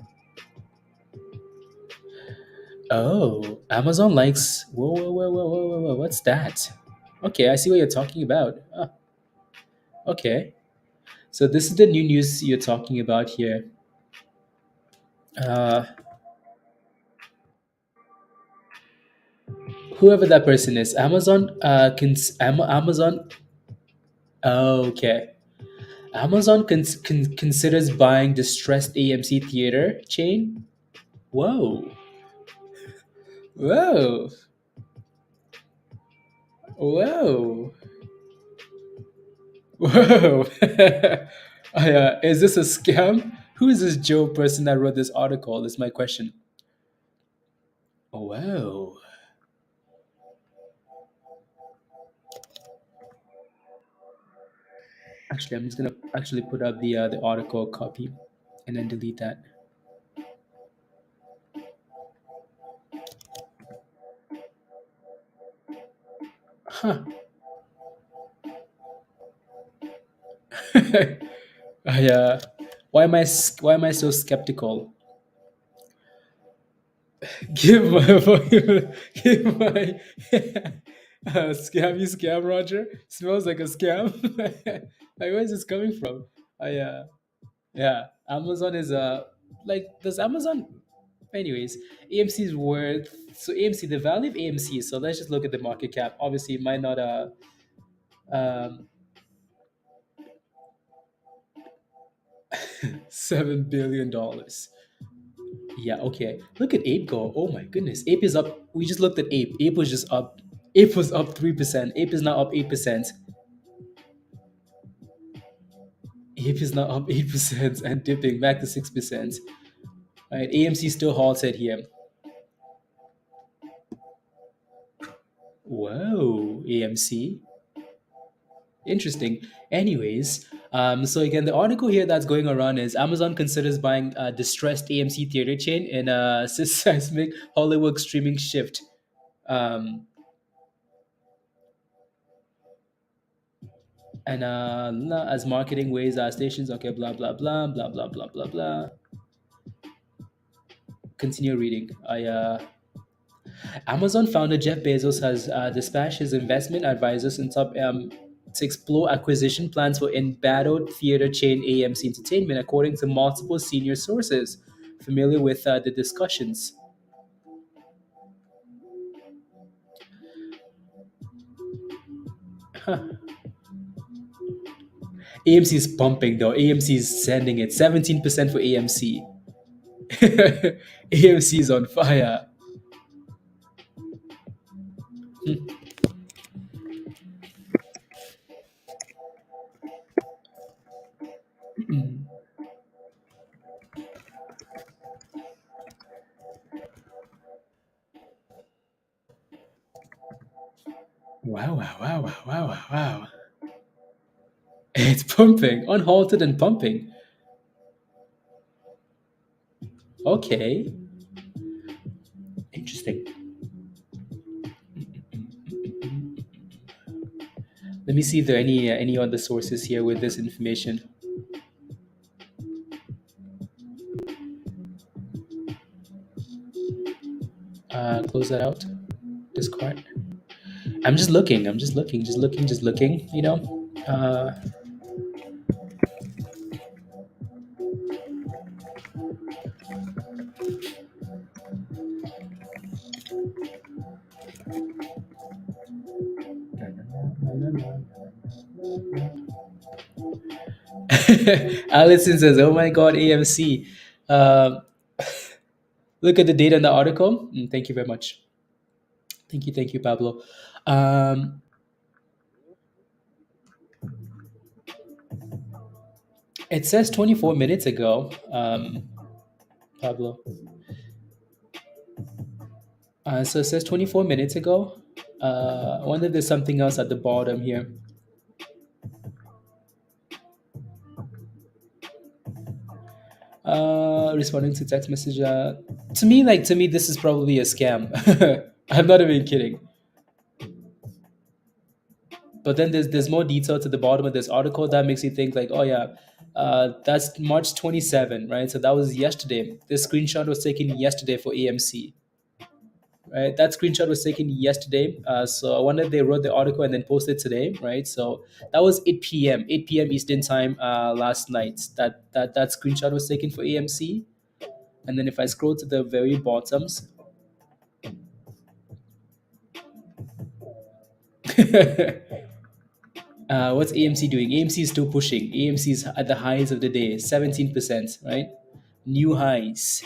Oh, Amazon likes. Whoa. What's that? Okay, I see what you're talking about. Okay. So this is the new news you're talking about here. Uh, Whoever that person is, Amazon. Amazon. Okay. Amazon considers buying distressed AMC theater chain. Whoa. Whoa. Whoa. Whoa. Is this a scam? Who is this Joe person that wrote this article? Is my question. Oh, wow. Actually, I'm just gonna actually put up the article copy, and then delete that. Huh. I why am I so skeptical? Give my give my scam you scam Roger. Smells like a scam. Like where is this coming from? I Yeah, Amazon is like does Amazon anyways, AMC is worth so AMC the value of AMC, so let's just look at the market cap. Obviously it might not um $7 billion. Yeah, okay. Look at Ape go. Oh my goodness. Ape is up. We just looked at Ape. Ape was just up. Ape was up 3%. Ape is now up 8%. Ape is now up 8% and dipping back to 6%. Right. AMC still halted here. Whoa, AMC. Interesting. Anyways, so again, the article here that's going around is Amazon considers buying a distressed AMC theater chain in a seismic Hollywood streaming shift. Um, and as marketing ways our stations, okay, blah blah blah blah blah blah blah blah. Continue reading. Amazon founder Jeff Bezos has dispatched his investment advisors in top to explore acquisition plans for embattled theater chain AMC Entertainment, according to multiple senior sources familiar with the discussions. AMC is pumping though. AMC is sending it 17% for AMC. AMC is on fire. Wow, wow, wow, wow, wow, wow, wow. It's pumping, unhalted and pumping. Okay, interesting. Let me see if there are any other sources here with this information. Close that out. Discord. I'm just looking. I'm just looking. Just looking. Just looking. You know. Allison says, "Oh my God, AMC." Um, look at the data in the article. Thank you very much. Thank you, Pablo. Um, it says 24 minutes ago, Pablo. So it says 24 minutes ago. I wonder if there's something else at the bottom here. Responding to text message. To me, this is probably a scam. I'm not even kidding. But then there's more detail to the bottom of this article that makes you think like, oh yeah, that's March 27, right? So that was yesterday. This screenshot was taken yesterday for AMC, right? That screenshot was taken yesterday. So I wonder if they wrote the article and then posted today, right? So that was 8 p.m. 8 p.m. Eastern time last night. That screenshot was taken for AMC. And then if I scroll to the very bottoms, what's AMC doing? AMC is still pushing. AMC is at the highs of the day, 17%, right? New highs.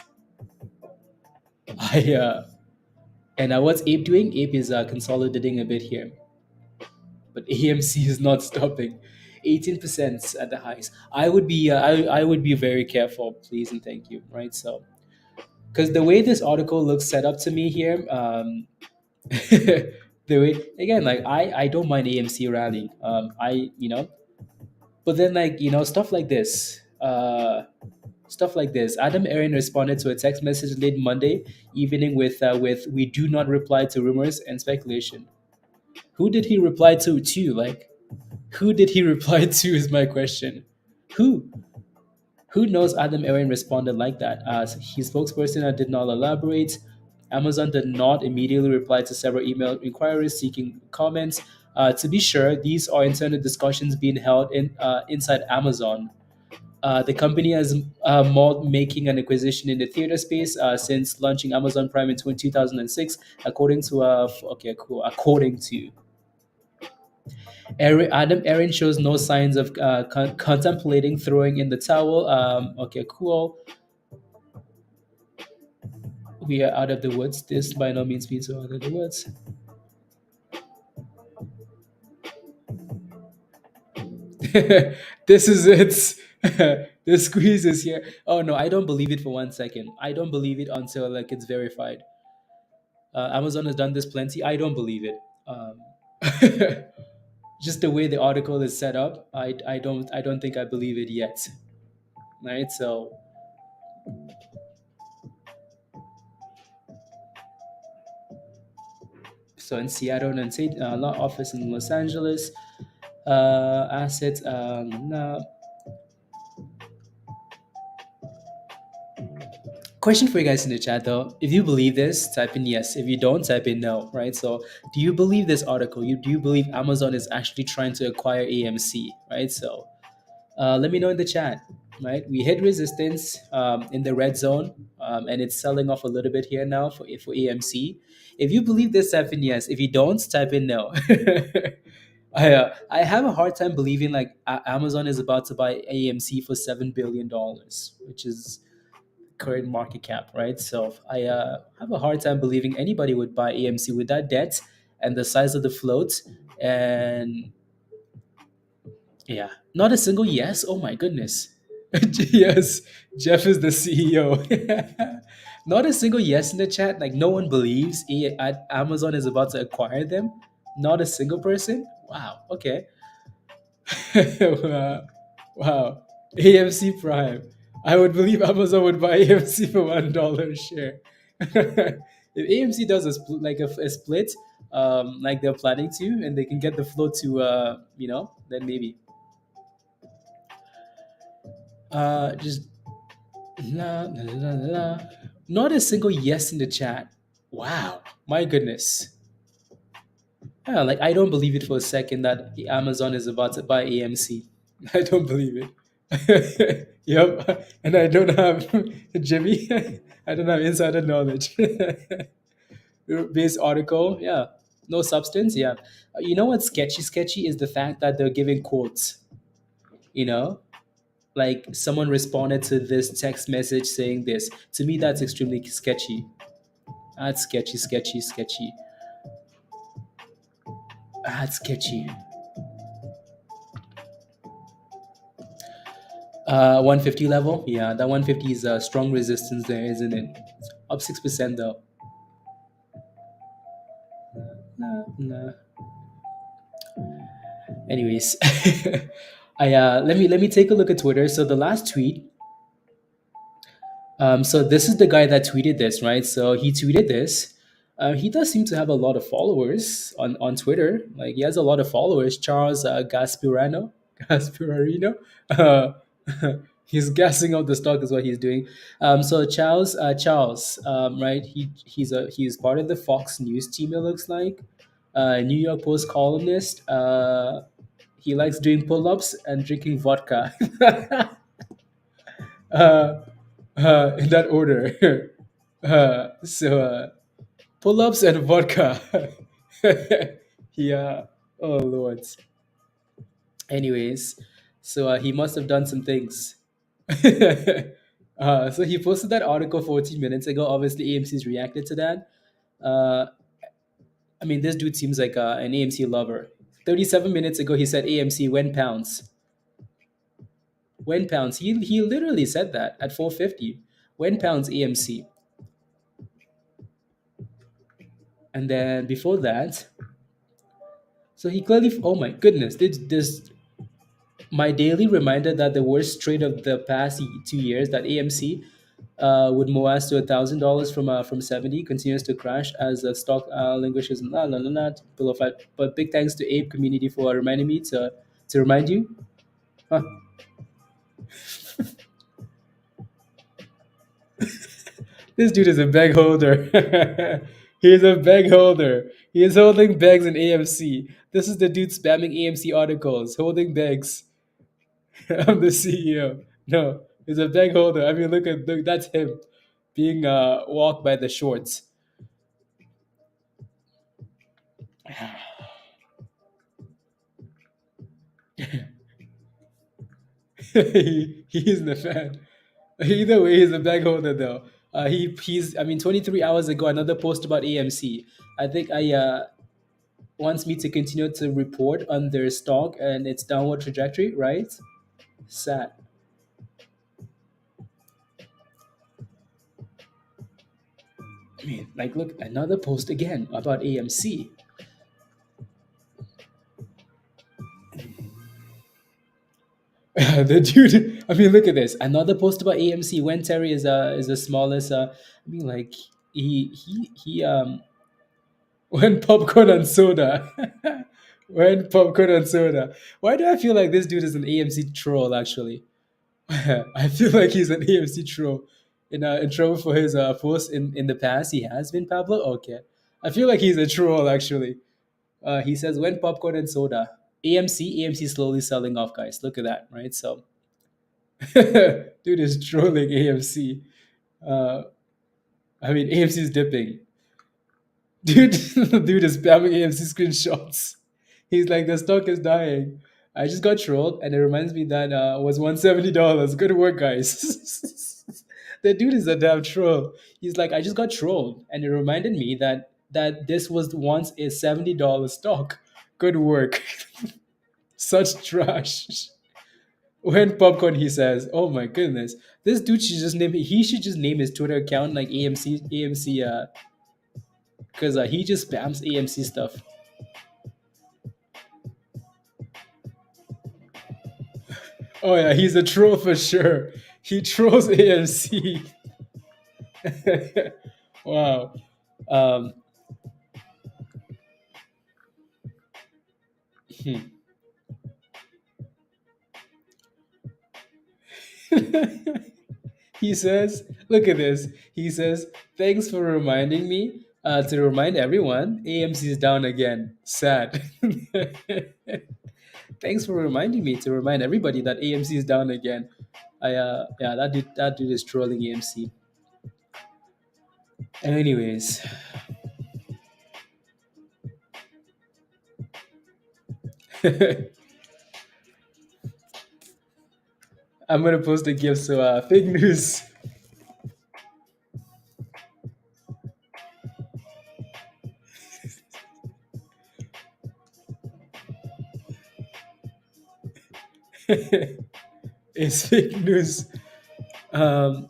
And what's Ape doing? Ape is consolidating a bit here, but AMC is not stopping. 18% at the highs. I would be very careful, please and thank you, right? So, because the way this article looks set up to me here, the way again, like I don't mind AMC rallying. But then stuff like this. Stuff like this. Adam Aaron responded to a text message late Monday evening with "We do not reply to rumors and speculation." Who did he reply to? Like, who did he reply to? Is my question. Who? Who knows Adam Aaron responded like that? His spokesperson did not elaborate. Amazon did not immediately reply to several email inquiries seeking comments. To be sure, these are internal discussions being held inside Amazon. The company has mauled making an acquisition in the theater space since launching Amazon Prime in 2006, according to according to Adam Aaron shows no signs of contemplating throwing in the towel. Okay, cool. We are out of the woods. This by no means means we're out of the woods. This is it. The squeeze is here. Oh no, I don't believe it for 1 second. I don't believe it until like it's verified. Amazon has done this plenty. I don't believe it. Just the way the article is set up, I don't think I believe it yet. Right? So in Seattle and law office in Los Angeles, assets. No. Question for you guys in the chat though. If you believe this, type in yes. If you don't, type in no, right? So do you believe this article? Do you believe Amazon is actually trying to acquire AMC, right? So let me know in the chat, right? We hit resistance in the red zone and it's selling off a little bit here now for AMC. If you believe this, type in yes. If you don't, type in no. I have a hard time believing like Amazon is about to buy AMC for $7 billion, which is current market cap, right? So I have a hard time believing anybody would buy AMC with that debt and the size of the float. And yeah, not a single yes. Oh my goodness. Yes, Jeff is the CEO. Not a single yes in the chat. Like no one believes Amazon is about to acquire them. Not a single person. Wow. Okay. Wow. Wow. AMC Prime. I would believe Amazon would buy AMC for $1 a share. If AMC does a split, like they're planning to, and they can get the flow to, then maybe. Just la, la, la, la, la. Not a single yes in the chat. Wow. My goodness. Yeah, like I don't believe it for a second that Amazon is about to buy AMC. I don't believe it. Yep, and I don't have Jimmy. I don't have insider knowledge. Based article, yeah, no substance. Yeah, you know what's sketchy? Sketchy is the fact that they're giving quotes. You know, like someone responded to this text message saying this. To me, that's extremely sketchy. That's sketchy, sketchy, sketchy. That's sketchy. 150 level. Yeah, that 150 is a strong resistance there, isn't it? It's up 6% though. Nah, nah. Anyways, I let me take a look at Twitter. So the last tweet. So this is the guy that tweeted this, right? So he tweeted this. He does seem to have a lot of followers on Twitter. Like he has a lot of followers. Charles Gasparino, Gasparino. Uh, he's gassing out the stock is what he's doing. So Charles, right? He's part of the Fox News team. It looks like New York Post columnist. He likes doing pull-ups and drinking vodka. uh, in that order. Pull-ups and vodka. Yeah. Oh Lord. Anyways, so he must have done some things. So he posted that article 14 minutes ago. Obviously, AMC's reacted to that. Uh, I mean, this dude seems like an AMC lover. 37 minutes ago, he said AMC when pounds. When pounds. He literally said that at 450. When pounds AMC. And then before that, so he clearly, oh my goodness, this my daily reminder that the worst trade of the past 2 years, that AMC would moas to $1,000 from 70 continues to crash as the stock languishes below five. But big thanks to Ape community for reminding me to remind you. Huh. This dude is a bag holder. He's a bag holder. He is holding bags in AMC. This is the dude spamming AMC articles, holding bags. I'm the CEO. No, he's a bag holder. I mean, look, that's him being walked by the shorts. He's the fan. Either way, he's a bag holder though. He's I mean 23 hours ago another post about AMC. I think I wants me to continue to report on their stock and its downward trajectory, right? Sad. I mean, like, look, another post again about AMC. The dude, I mean, look at this. Another post about AMC when Terry is the smallest. I mean, like he when popcorn and soda. When popcorn and soda. Why do I feel like this dude is an AMC troll? Actually, I feel like he's an AMC troll. In trouble for his posts in the past. He has been Pablo. Okay, I feel like he's a troll actually. He says when popcorn and soda. AMC slowly selling off, guys. Look at that, right? So, dude is trolling AMC. Uh, I mean, AMC is dipping. Dude, dude is spamming AMC screenshots. He's like, the stock is dying. I just got trolled, and it reminds me that was $170. Good work, guys. The dude is a damn troll. He's like, I just got trolled, and it reminded me that this was once a $70 stock. Good work. Such trash. When popcorn, he says, "Oh my goodness, this dude should just name. He should just name his Twitter account like AMC, because he just spams AMC stuff." Oh yeah, he's a troll for sure. He trolls AMC. Wow. Um, hmm. He says, "Look at this." He says, "Thanks for reminding me. To remind everyone, AMC is down again. Sad." Thanks for reminding me to remind everybody that AMC is down again. Yeah, that dude is trolling AMC. Anyways, I'm gonna post a gift. So fake news. It's fake news. Um,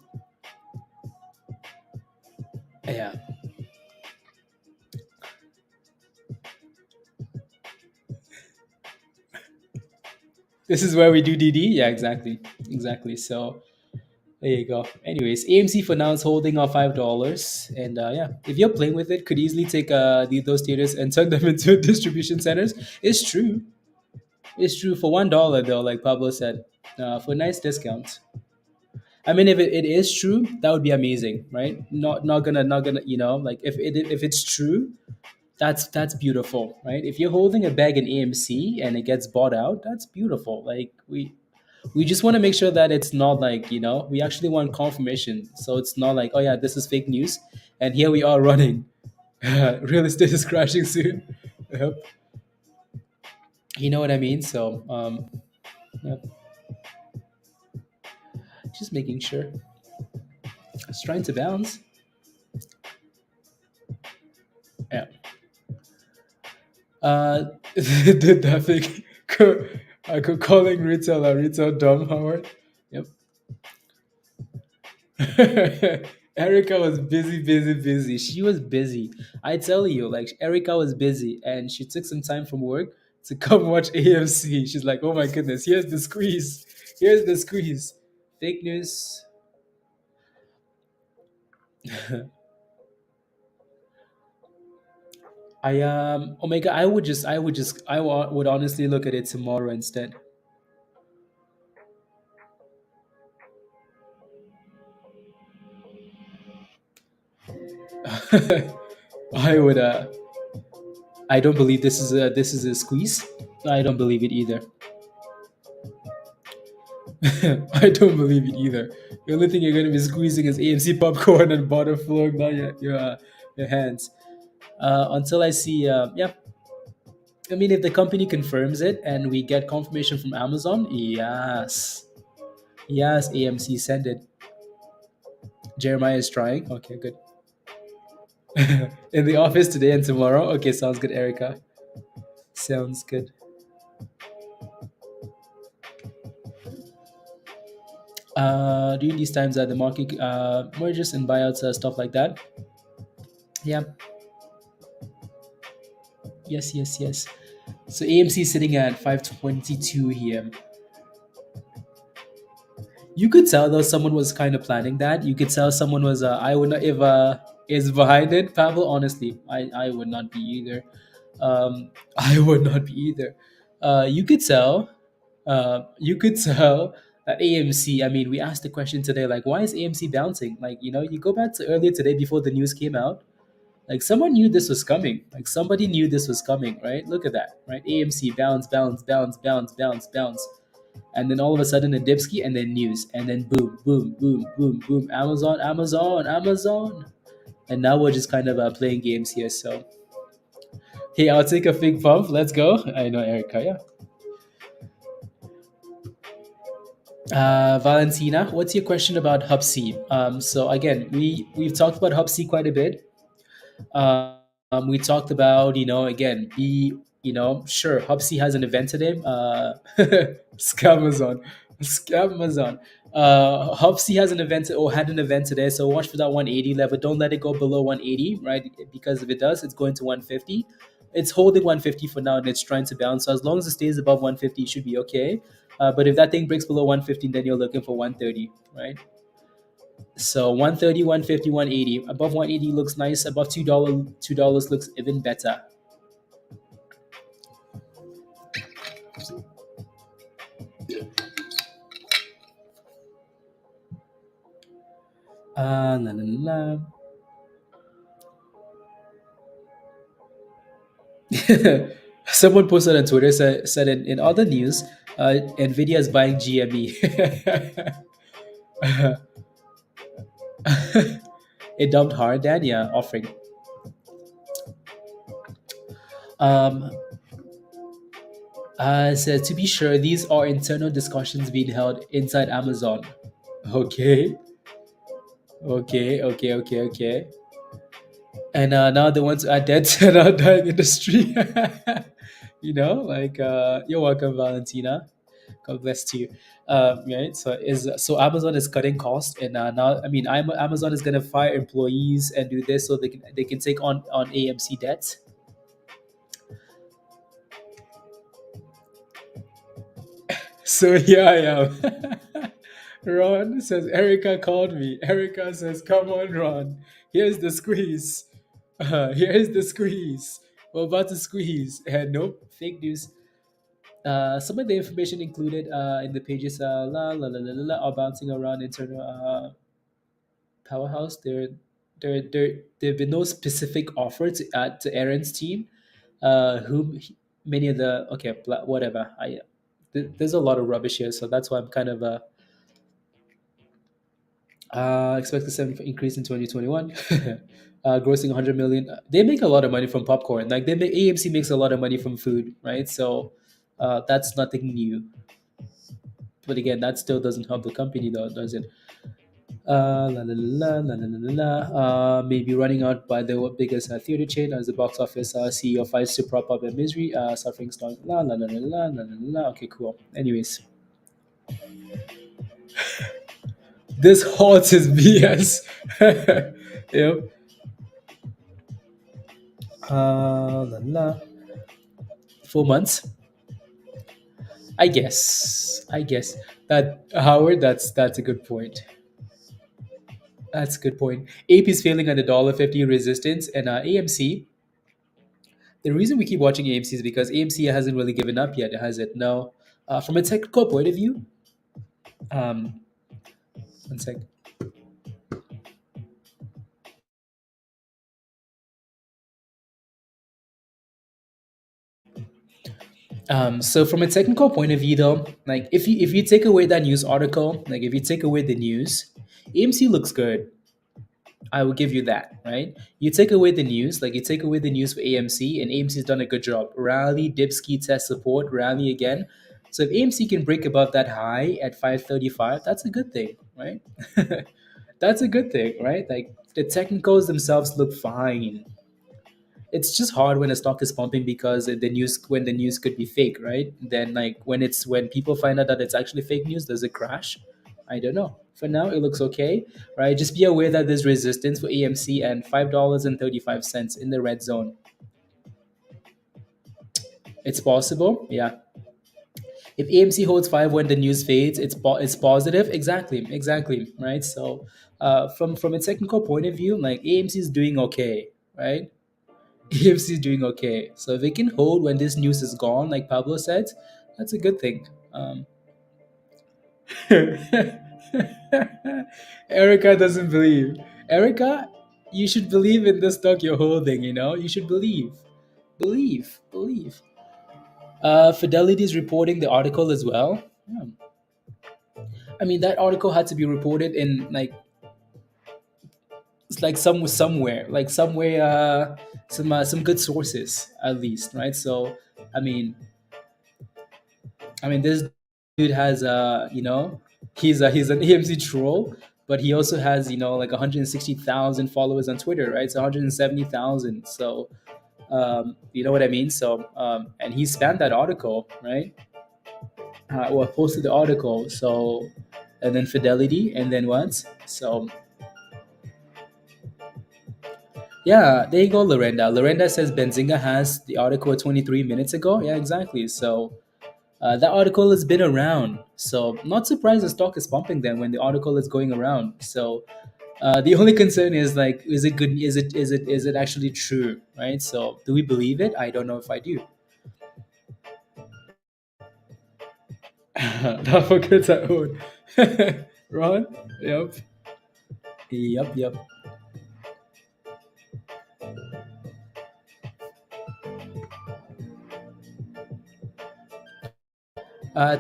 yeah, this is where we do DD. Yeah, exactly, exactly. So there you go. Anyways, AMC for now is holding off $5, and yeah, if you're playing with it, could easily take those theaters and turn them into distribution centers. It's true. It's true for $1 though, like Pablo said, for a nice discount. I mean, if it is true, that would be amazing, right? Not gonna, like if it's true, that's beautiful, right? If you're holding a bag in AMC and it gets bought out, that's beautiful. Like we just want to make sure that it's not like we actually want confirmation, so it's not like, oh yeah, this is fake news, and here we are running. Real estate is crashing soon. Yep. You know what I mean? So yep. Just making sure. It's trying to bounce. Yeah. Uh, did that thing. I could calling retail a retail dumb, Howard. Yep. Erica was busy, busy, busy. She was busy. I tell you, like Erica was busy, and she took some time from work to come watch AMC. She's like, "Oh my goodness, here's the squeeze. Here's the squeeze." Fake news. Omega. Would honestly look at it tomorrow instead. I would. I don't believe this is a squeeze. I don't believe it either. I don't believe it either. The only thing you're going to be squeezing is AMC popcorn and bottom flowing down your hands. Until I see, yeah. I mean, if the company confirms it and we get confirmation from Amazon, yes, yes, AMC send it. Jeremiah is trying. Okay, good. In the office today and tomorrow. Okay, sounds good, Erica. Sounds good. During these times, the market mergers and buyouts, stuff like that. Yeah. Yes, yes, yes. So AMC is sitting at 522 here. You could tell though someone was kind of planning that. You could tell someone was. I would not if is behind it. Pablo, honestly, I would not be either. I would not be either. You could tell. You could tell that AMC. I mean, we asked the question today, like, why is AMC bouncing? Like, you go back to earlier today before the news came out. Like, someone knew this was coming. Like, somebody knew this was coming, right? Look at that, right? AMC bounce, bounce, bounce, bounce, bounce, bounce, and then all of a sudden a dipski, and then news, and then boom, boom, boom, boom, boom, Amazon, Amazon, Amazon, and now we're just kind of playing games here. So Hey, I'll take a big pump. Let's go. I know, Erica. Yeah. Valentina, what's your question about HUBC? So again, we've talked about HUBC quite a bit. We talked about, again, sure, HUBC has an event today. Scamazon, Scamazon. HUBC has an event or had an event today, so watch for that 180 level. Don't let it go below 180, right? Because if it does, it's going to 150. It's holding 150 for now, and it's trying to bounce. So as long as it stays above 150, it should be okay. But if that thing breaks below 150, then you're looking for 130, right? So 130, 150, 180. Above 180 looks nice. Above $2 looks even better. La, la, la. Someone posted on Twitter said in other news, Nvidia is buying GME. It dumped hard, Dan. Yeah, offering. Um, said to be sure, these are internal discussions being held inside Amazon. Okay, okay. And now they want to add dead to another industry. You're welcome, Valentina. God bless you. Right. So Amazon is cutting costs, and now Amazon is gonna fire employees and do this so they can take on AMC debts. So here I am. Ron says Erica called me. Erica says, "Come on, Ron. Here's the squeeze. Here's the squeeze. We're about to squeeze." And nope, fake news. Some of the information included in the pages are bouncing around internal powerhouse. There've been no specific offer to add to Aaron's team. Many of the whatever. There's a lot of rubbish here, so that's why I'm kind of expect a 7 increase in 2021. Grossing 100 million. They make a lot of money from popcorn. Like AMC makes a lot of money from food, right? So that's nothing new. But again, that still doesn't help the company, though, does it? Maybe running out by the biggest theater chain as the box office CEO fights to prop up their misery, suffering strong. Okay, cool. Anyways, this halt is BS. Yep. 4 months. I guess that Howard. That's a good point. That's a good point. AP is failing at the $1.50 resistance, and AMC. The reason we keep watching AMC is because AMC hasn't really given up yet, has it? No. From a technical point of view, um, one sec. So from a technical point of view, though, like if you take away that news article, like if you take away the news, AMC looks good. I will give you that, right? You take away the news, like you take away the news for AMC, and AMC's done a good job. Rally, Dipski test support, rally again. So if AMC can break above that high at 535, that's a good thing, right? That's a good thing, right? Like the technicals themselves look fine. It's just hard when a stock is pumping because the news could be fake, right? Then like when people find out that it's actually fake news, does it crash? I don't know. For now, it looks okay, right? Just be aware that there's resistance for AMC and $5.35 in the red zone. It's possible, yeah. If AMC holds five when the news fades, it's positive. Exactly, right? So, from a technical point of view, like AMC is doing okay, right? AMC is doing okay. So if it can hold when this news is gone, like Pablo said, that's a good thing. Erica doesn't believe. Erica, you should believe in the stock you're holding. You should believe. Fidelity is reporting the article as well. Yeah. I mean, that article had to be reported in like it's like somewhere, some good sources at least, right? So I mean, this dude has he's an AMC troll, but he also has like 160,000 followers on Twitter, right? So 170,000. So you know what I mean. So and he spammed that article, right? Well, posted the article. So and then Fidelity, and then what? So yeah, there you go, Lorenda. Lorenda says Benzinga has the article 23 minutes ago. Yeah, exactly. So that article has been around. So not surprised the stock is pumping then when the article is going around. So the only concern is like, is it good? Is it actually true? Right? So do we believe it? I don't know if I do. Don't forget that own. Ron? Yep. Yep.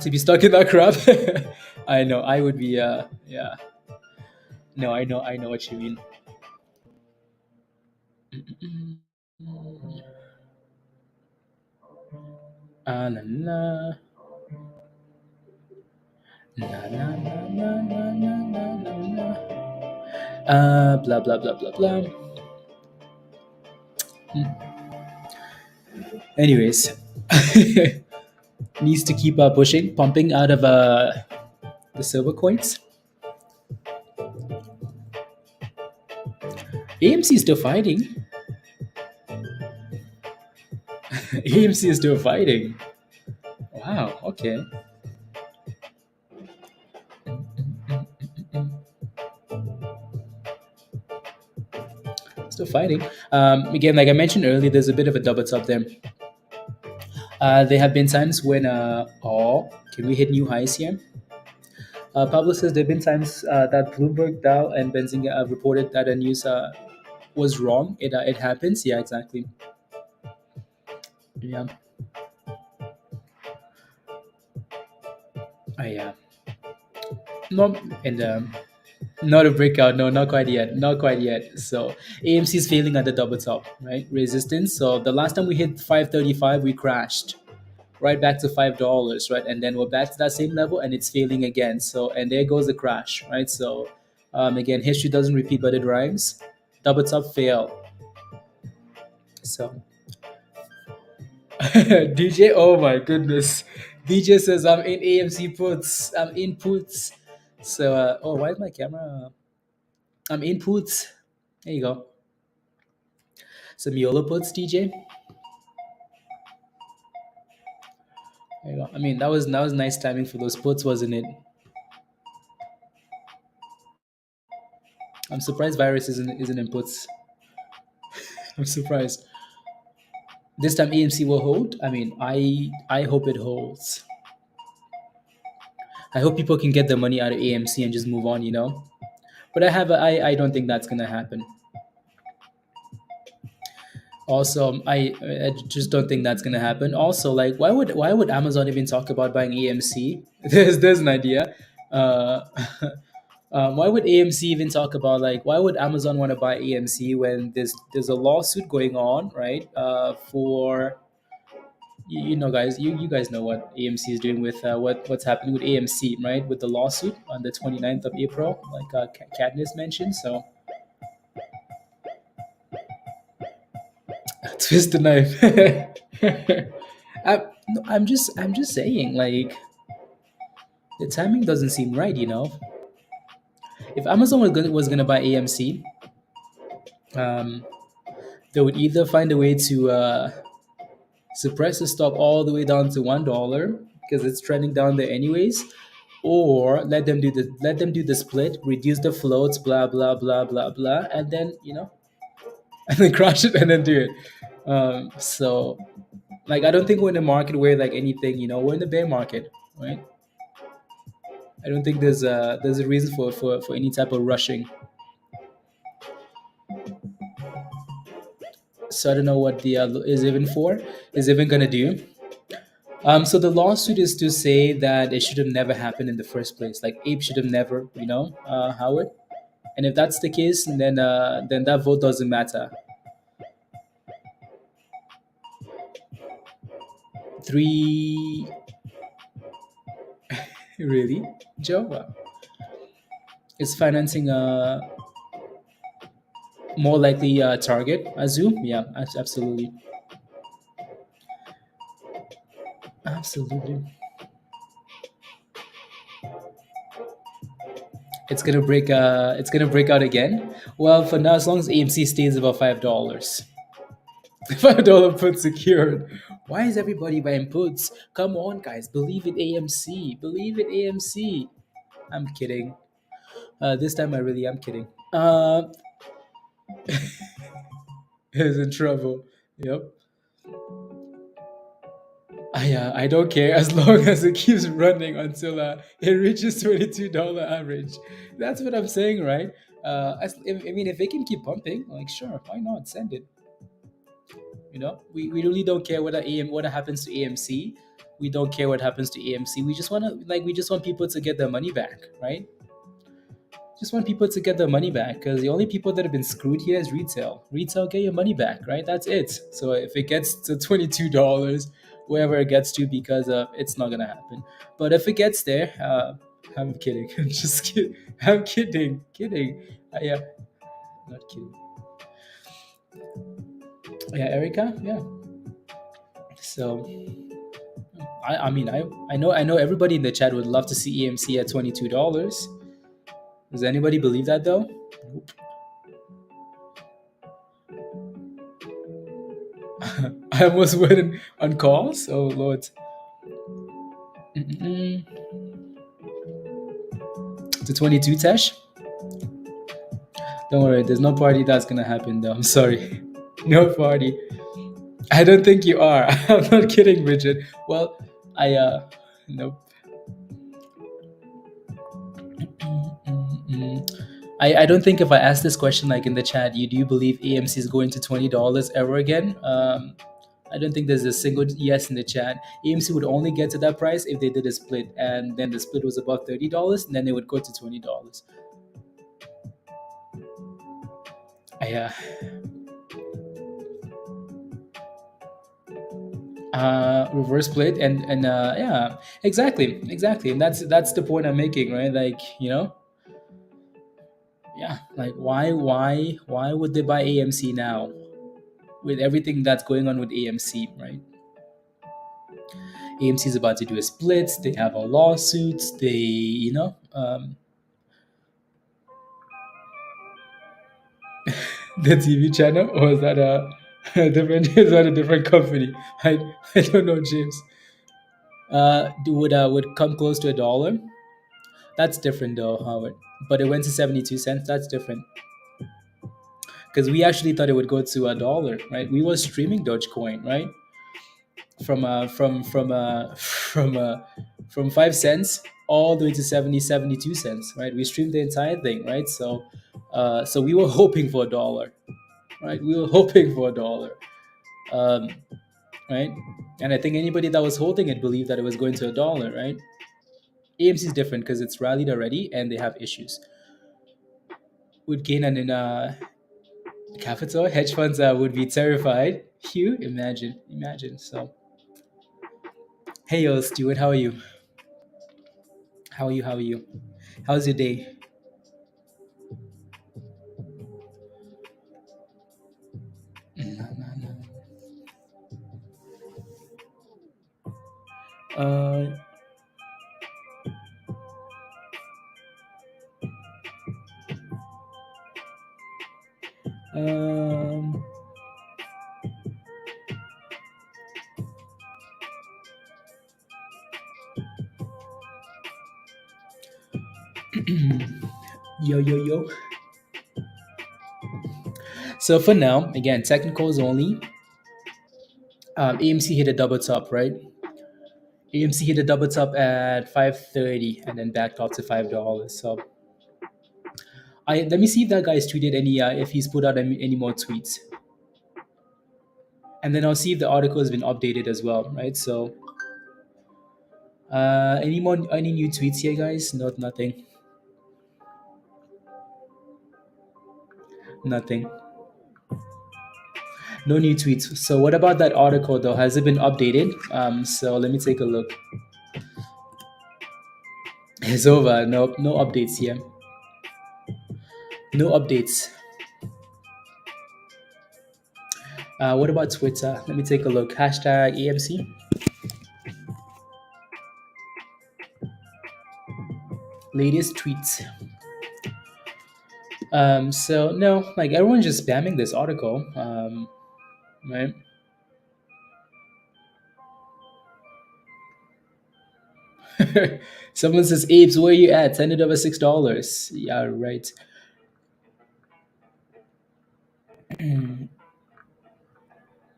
To be stuck in that crap. I know. I would be. Yeah. No, I know. I know what you mean. La la. Na na na na na na na na na. Blah blah blah blah blah. Anyways, needs to keep pushing, pumping out of the silver coins. AMC is still fighting. AMC is still fighting. Wow. Okay. Still fighting. Again, like I mentioned earlier, there's a bit of a double top there. There have been times when can we hit new highs here? Pablo says there have been times that Bloomberg, Dow, and Benzinga have reported that a news was wrong. It happens. Yeah, exactly. Yeah. Yeah. No, and not a breakout. No, not quite yet. Not quite yet. So AMC is failing at the double top, right? Resistance. So the last time we hit 535, we crashed right back to $5, right? And then we're back to that same level, and it's failing again. So and there goes the crash, right? So again, history doesn't repeat, but it rhymes. Double top fail. So DJ, oh my goodness. DJ says I'm in AMC puts. I'm in puts. So why is my camera? I'm in puts. There you go. Some YOLO puts, DJ. There you go. I mean, that was nice timing for those puts, wasn't it? I'm surprised virus isn't in puts. I'm surprised. This time AMC will hold. I mean, I hope it holds. I hope people can get their money out of AMC and just move on, But I don't think that's gonna happen. Also, I just don't think that's gonna happen. Also, like, why would Amazon even talk about buying AMC? There's an idea. Uh, why would AMC even talk about, like, why would Amazon want to buy AMC when there's a lawsuit going on, right? For guys, you guys know what AMC is doing with what's happening with AMC, right? With the lawsuit on the 29th of April, like Katniss mentioned. So twist the knife. I'm just saying, like, the timing doesn't seem right. If Amazon was gonna buy AMC, um, they would either find a way to suppress the stock all the way down to $1 because it's trending down there anyways, or let them do the split, reduce the floats, blah blah blah blah blah, and then and then crash it and then do it. So, like, I don't think we're in a market where, like, anything, we're in the bear market, right? I don't think there's a reason for any type of rushing. So I don't know what the is even gonna do. So the lawsuit is to say that it should have never happened in the first place. Like, Ape should have never, Howard. And if that's the case, then that vote doesn't matter. Three, really, Joe? Wow. Is financing a more likely target? Azu? Yeah, absolutely, absolutely. It's gonna break. It's gonna break out again. Well, for now, as long as AMC stays above $5, $5 put secured. Why is everybody buying puts? Come on, guys, believe in AMC. Believe in AMC. I'm kidding. This time I really am kidding. Is in trouble. Yep. I don't care as long as it keeps running until it reaches $22 average. That's what I'm saying, right? I mean, if it can keep pumping, like sure, why not send it? We really don't care what happens to AMC. We don't care what happens to AMC. We just want people to get their money back, right? Just want people to get their money back because the only people that have been screwed here is retail. Retail, get your money back, right? That's it. So if it gets to $22, wherever it gets to, because it's not gonna happen. But if it gets there, I'm kidding. I'm just kidding. I'm kidding. Yeah, not kidding. Yeah, Erica. Yeah. So I mean I know everybody in the chat would love to see AMC at $22. Does anybody believe that though? Nope. I almost went on calls. Oh Lord. Mm-mm. To 22, Tesh. Don't worry, there's no party that's gonna happen though. I'm sorry. No party. I don't think you are. I'm not kidding, Bridget. Well, nope. Mm-mm. I don't think if I ask this question like in the chat, do you believe AMC is going to $20 ever again? I don't think there's a single yes in the chat. AMC would only get to that price if they did a split, and then the split was above $30, and then they would go to $20. Yeah. Reverse split and yeah, exactly, and that's the point I'm making, right? Like yeah, like why would they buy AMC now with everything that's going on with AMC, right? AMC is about to do a split. They have a lawsuit. They, the TV channel, or is that a different? Is that a different company? I don't know, James. Would come close to $1. That's different though, Howard. But it went to 72 cents. That's different because we actually thought it would go to $1, right? We were streaming Dogecoin, right? From 5 cents all the way to 72 cents, right? We streamed the entire thing, right? So we were hoping for $1, right? We were hoping for $1, um, right? And I think anybody that was holding it believed that it was going to $1, right? AMC is different because it's rallied already and they have issues with gain and in capital. Hedge funds would be terrified. Hugh, imagine. So, hey, yo, Stuart, how are you? How are you? How are you? How's your day? Uh, um, yo. So for now, again, technicals only. AMC hit a double top, right? AMC hit a double top at 5:30 and then backed off to $5. So I let me see if that guy's tweeted any if he's put out any more tweets, and then I'll see if the article has been updated as well, right? So any new tweets here, guys? Nothing. Nothing. No new tweets. So what about that article though? Has it been updated? So let me take a look. It's over. No, no updates here. No updates. What about Twitter? Let me take a look. Hashtag AMC. Latest tweets. So no, like everyone's just spamming this article. Right. Someone says, Apes, where you at? Send it over $6. Yeah, right.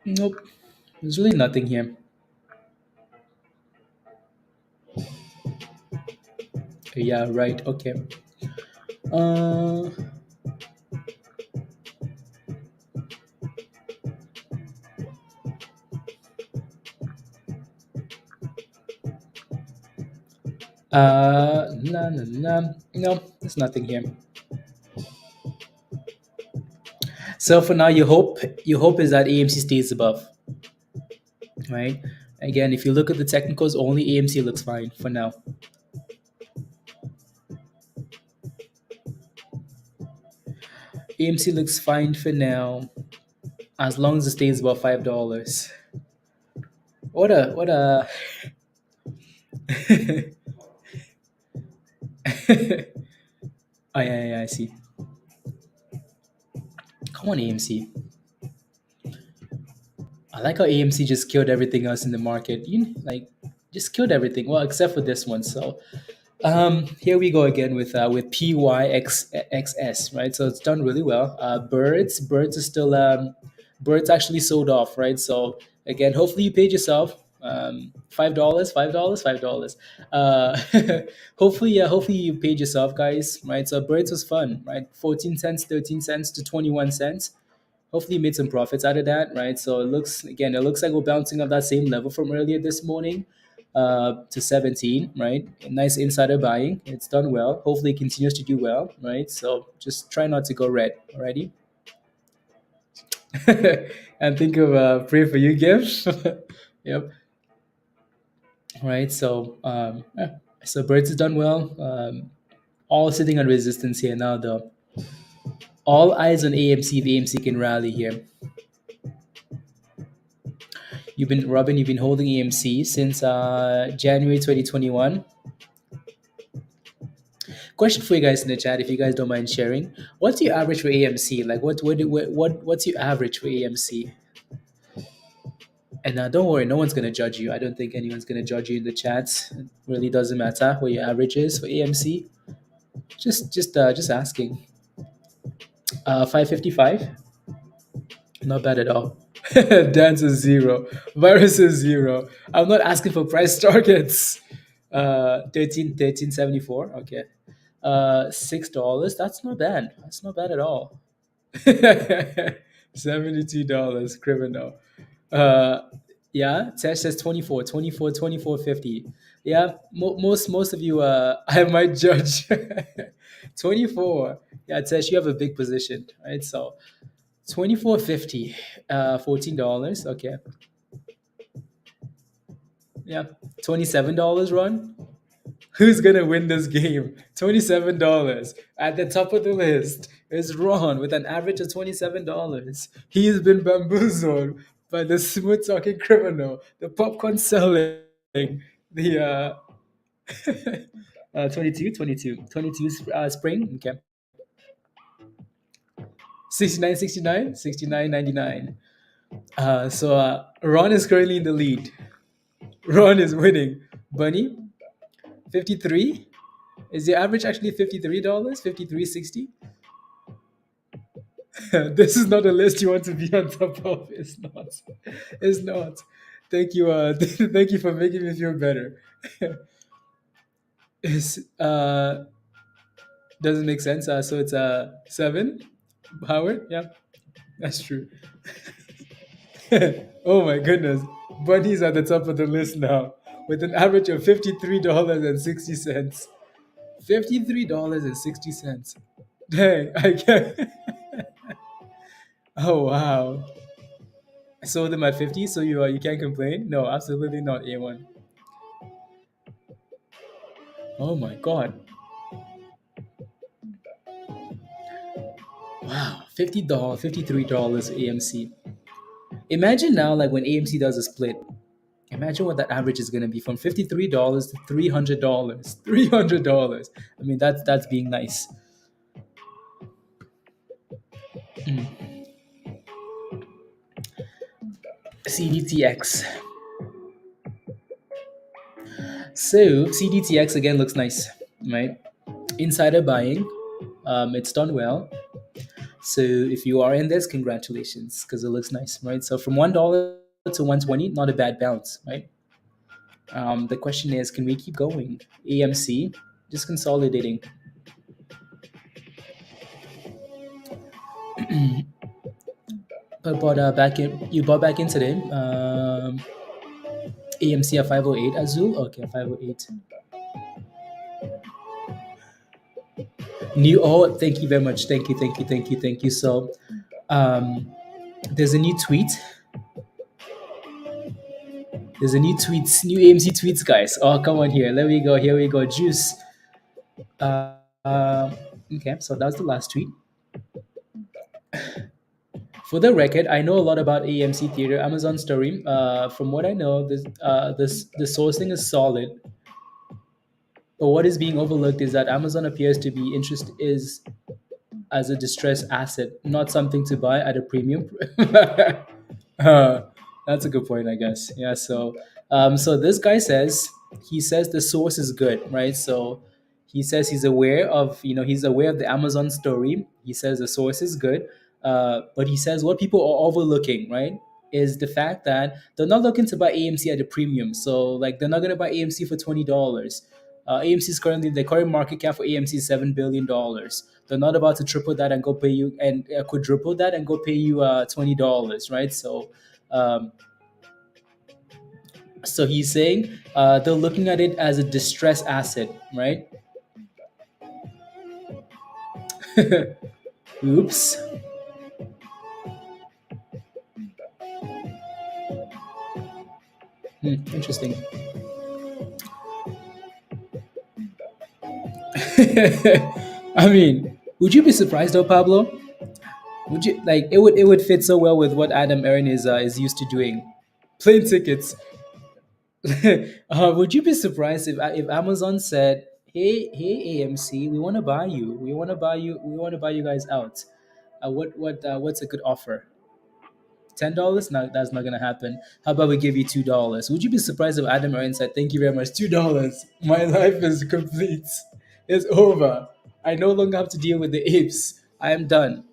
Nope. There's really nothing here. Yeah, right. Okay. Uh, no, no, no, no. There's nothing here. So for now, you hope is that AMC stays above, right? Again, if you look at the technicals, only AMC looks fine for now. AMC looks fine for now, as long as it stays above $5. What a Oh yeah, I see. Come on, AMC. I like how AMC just killed everything else in the market. Just killed everything. Well, except for this one. So, here we go again with PYXS, right? So it's done really well. Birds is still birds actually sold off, right? So again, hopefully you paid yourself. $5, $5, $5. Uh, hopefully you paid yourself, guys, right? So birds was fun, right? 14 cents, 13 cents to 21 cents. Hopefully you made some profits out of that, right? So it looks like we're bouncing off that same level from earlier this morning, to 17, right? Nice insider buying. It's done well. Hopefully it continues to do well, right? So just try not to go red, alrighty? And think of pray for you, Gibbs. Yep. Right. So yeah. So birds has done well. All sitting on resistance here now, though. All eyes on AMC. The AMC can rally here. You've been holding AMC since January 2021. Question for you guys in the chat, if you guys don't mind sharing. What's your average for AMC? Like, what's your average for AMC? And don't worry, no one's gonna judge you. I don't think anyone's gonna judge you in the chats. It really doesn't matter what your average is for AMC. Just asking. 555. Not bad at all. Dance is zero. Virus is zero. I'm not asking for price targets. 1374. Okay. $6. That's not bad. That's not bad at all. $72 criminal. Uh, yeah, Tesh says 24, 24, 24.50. Yeah, most of you, I might judge. 24. Yeah, Tesh, you have a big position, right? So 24.50, $14. Okay. Yeah, $27, Ron. Who's gonna win this game? $27 at the top of the list is Ron with an average of $27. He's been bamboozled by the smooth talking criminal, the popcorn selling, the 22 spring. Okay, 69.99. So Ron is currently in the lead. Ron is winning. Bunny, 53. Is the average actually $53? 53.60? This is not a list you want to be on top of. It's not. It's not. Thank you. Thank you for making me feel better. It's doesn't make sense. So it's 7. Howard, yeah, that's true. Oh my goodness, Bunny's at the top of the list now with an average of $53.60. $53.60. Dang, I can't. Oh wow. I sold them at 50, so you can't complain. No, absolutely not. A1. Oh my god. Wow. $50, $53 AMC. Imagine now, like when AMC does a split. Imagine what that average is going to be from $53 to $300. $300. I mean, that's being nice. CDTX. So CDTX again looks nice, right? Insider buying. It's done well. So if you are in this, congratulations, because it looks nice, right? So from $1 to 120, not a bad bounce, right? The question is, can we keep going? AMC just consolidating. But bought back in. You bought back in today. AMC at 508. Azul. Okay, 508. New. Oh, thank you very much. Thank you. Thank you. Thank you. Thank you. So, there's a new tweet. There's a new tweets. New AMC tweets, guys. Oh, come on here. Let me go. Here we go. Juice. Uh, uh, okay. So that's the last tweet. For the record, I know a lot about AMC Theater, Amazon Story. From what I know, the sourcing is solid. But what is being overlooked is that Amazon appears to be interest is as a distressed asset, not something to buy at a premium. Uh, that's a good point, I guess. Yeah. So this guy says he says the source is good, right? So he says he's aware of the Amazon story. He says the source is good, but he says what people are overlooking, right, is the fact that they're not looking to buy AMC at a premium. So like they're not going to buy AMC for $20. AMC is currently the current market cap for AMC is $7 billion. They're not about to triple that and go pay you and quadruple that and go pay you $20, right? Um, so he's saying they're looking at it as a distress asset, right? Oops. Interesting. I mean, would you be surprised though, Pablo? Would you like it would fit so well with what Adam Aaron is used to doing, plane tickets. Would you be surprised if Amazon said, "Hey AMC, we want to buy you. We want to buy you guys out. What's a good offer? $10? No, that's not gonna happen. How about we give you $2? Would you be surprised if Adam Aaron said, "Thank you very much, $2. My life is complete. It's over. I no longer have to deal with the apes. I am done."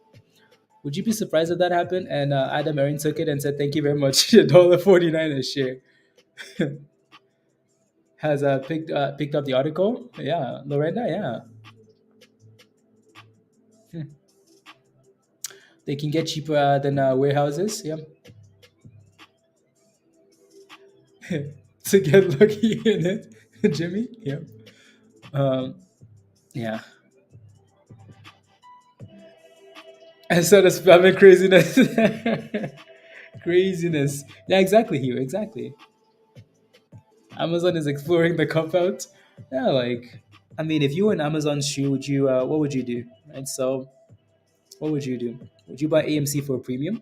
Would you be surprised if that happened? And Adam Aaron took it and said, "Thank you very much, $1.49 a share." Has picked up the article. Yeah, Lorenda. Yeah, they can get cheaper than warehouses. Yeah, to get lucky in it, Jimmy. Yeah, um, yeah. Instead of spamming craziness, craziness. Yeah, exactly. Here, exactly. Amazon is exploring the cop out. Yeah, like, I mean, if you were in Amazon's shoe, would you? What would you do? Right. So, what would you do? Would you buy AMC for a premium?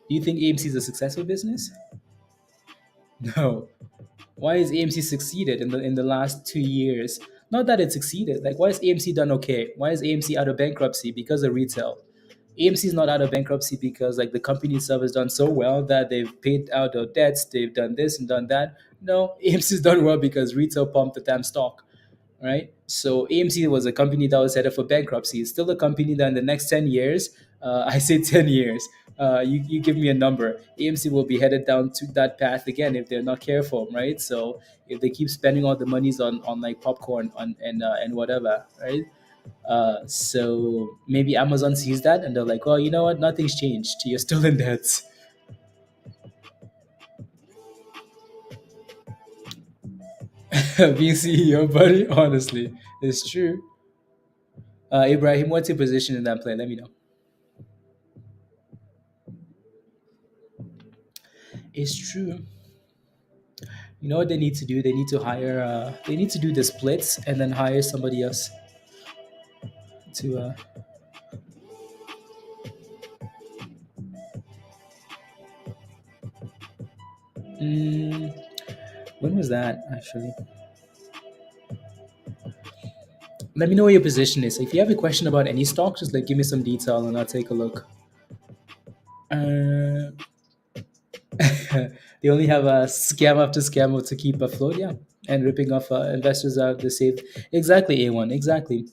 Do you think AMC is a successful business? No. Why has AMC succeeded in the last 2 years? Not that it succeeded. Like, why has AMC done okay? Why is AMC out of bankruptcy? Because of retail. AMC is not out of bankruptcy because like the company itself has done so well that they've paid out their debts, they've done this and done that. No, AMC has done well because retail pumped the damn stock, right? So AMC was a company that was headed for bankruptcy. It's still a company that in the next 10 years, I say 10 years, you give me a number, AMC will be headed down to that path again if they're not careful, right? So if they keep spending all the monies on like popcorn and whatever, right? So maybe Amazon sees that and they're like, well, you know what? Nothing's changed. You're still in debt. Being CEO, buddy, honestly, it's true. Ibrahim, what's your position in that play? Let me know. It's true. You know what they need to do? They need to hire. They need to do the splits and then hire somebody else to. Mm, when was that actually? Let me know what your position is. If you have a question about any stock, just like give me some detail and I'll take a look. Uh, they only have a scam after scam to keep afloat, yeah, and ripping off investors out the save. Exactly, A1, exactly.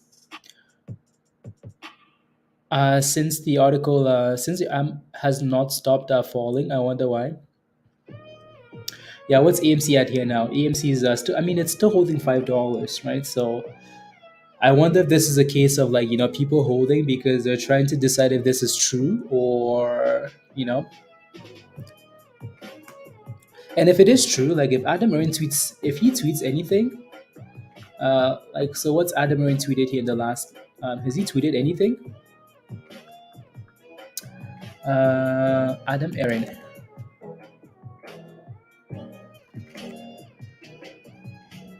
Since the article, since the has not stopped falling, I wonder why. Yeah, what's AMC at here now? AMC is still, I mean, it's still holding $5, right? So I wonder if this is a case of like, people holding because they're trying to decide if this is true or, and if it is true, like if Adam Aaron tweets, if he tweets anything, like, so what's Adam Aaron tweeted here in the last, has he tweeted anything? Adam Aaron.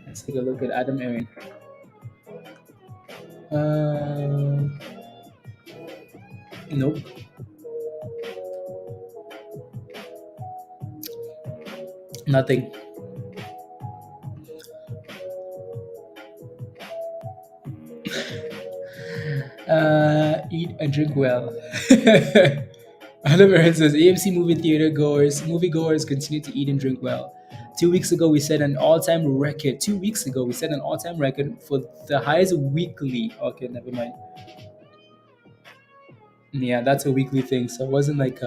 Let's take a look at Adam Aaron. Uh, nope. Nothing. Eat and drink well. Adam Aaron says AMC moviegoers continue to eat and drink well. 2 weeks ago, we set an all-time record. 2 weeks ago, we set an all-time record for the highest weekly. Okay, never mind. Yeah, that's a weekly thing. So it wasn't like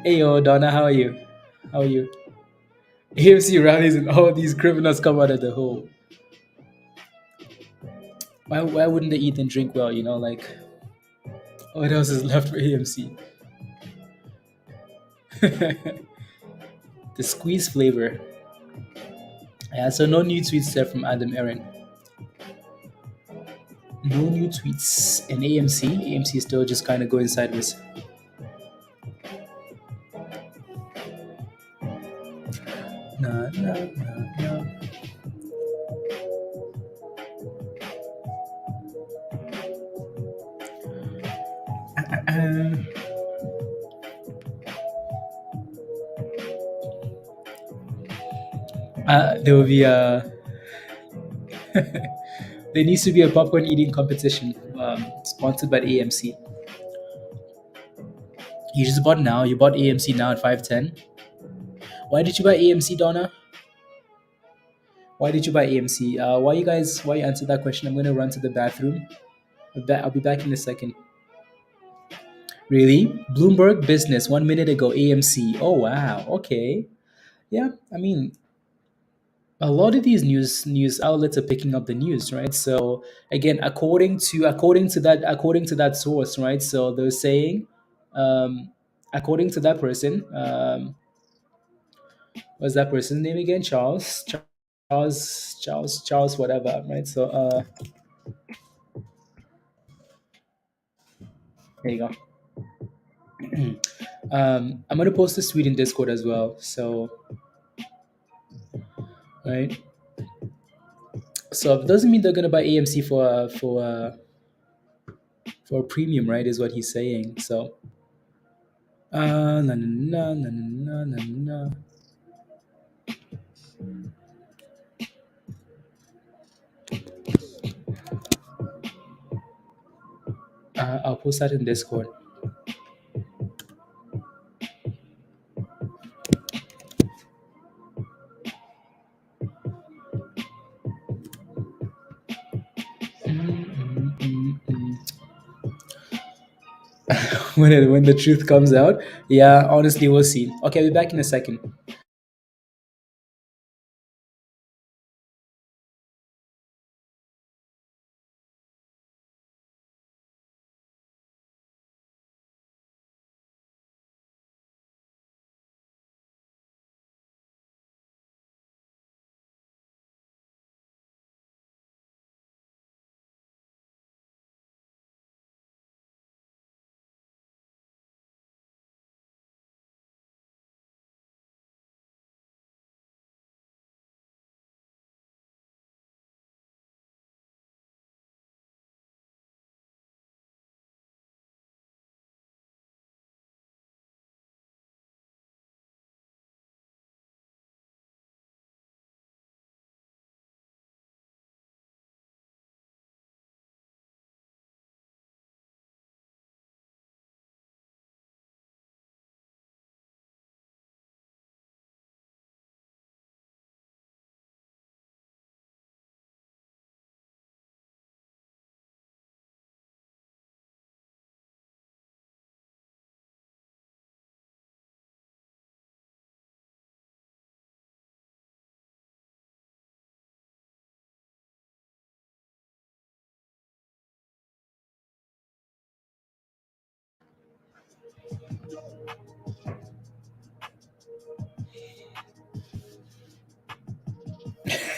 hey yo, Donna, how are you? How are you? AMC rallies and all these criminals come out of the hole. Why wouldn't they eat and drink well? Like what else is left for AMC? The squeeze flavor. Yeah, so no new tweets there from Adam Aaron. No new tweets. And AMC. AMC is still just kind of going sideways. No, no, no, no. There will be a. There needs to be a popcorn eating competition sponsored by AMC. You just bought now. You bought AMC now at 510. Why did you buy AMC, Donna? Why did you buy AMC? Why you answer that question? I'm going to run to the bathroom. I'll be back in a second. Really? Bloomberg Business 1 minute ago. AMC. Oh wow. Okay. Yeah. I mean, a lot of these news outlets are picking up the news, right? So again, according to that source, right? So they're saying, according to that person, what's that person's name again? Charles, whatever, right? So there you go. I'm gonna post this tweet in Discord as well. So right. So it doesn't mean they're gonna buy AMC for a premium, right? Is what he's saying. So na na na na na na na. I'll post that in Discord. When the truth comes out, yeah, honestly, we'll see. Okay, I'll be back in a second.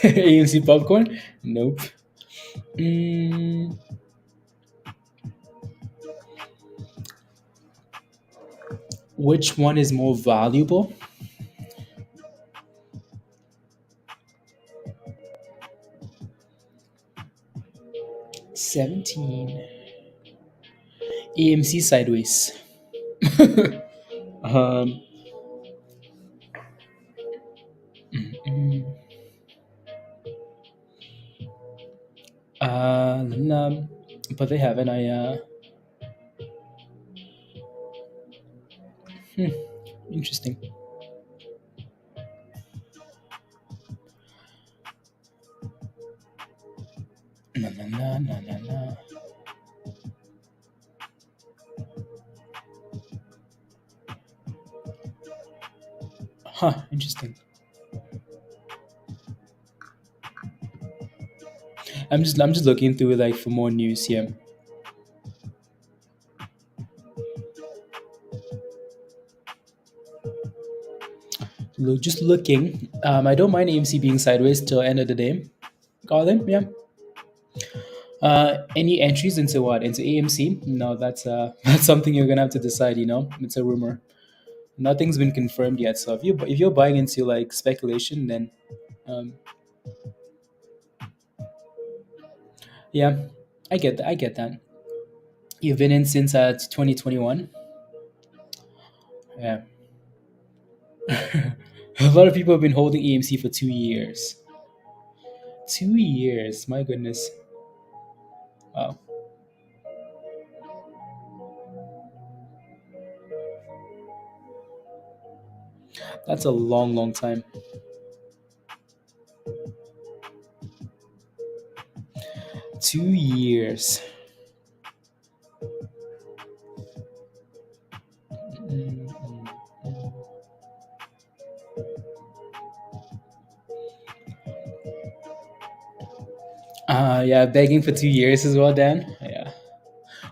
AMC popcorn? Nope. Mm, which one is more valuable? 17. AMC sideways. um, mm, no, but they haven't. Hmm, interesting. No, no, no, no, no, no. Huh, interesting. I'm just looking through like for more news here. Look, just looking. I don't mind AMC being sideways till end of the day. Call them, yeah. Any entries into what? Into AMC? No, that's that's something you're gonna have to decide. It's a rumor. Nothing's been confirmed yet. So if you're buying into like speculation, then um, yeah, I get that. I get that. You've been in since 2021. Yeah, a lot of people have been holding AMC for 2 years. 2 years, my goodness. Wow, that's a long, long time. 2 years. Mm, mm, mm. Yeah, begging for 2 years as well, Dan. Yeah.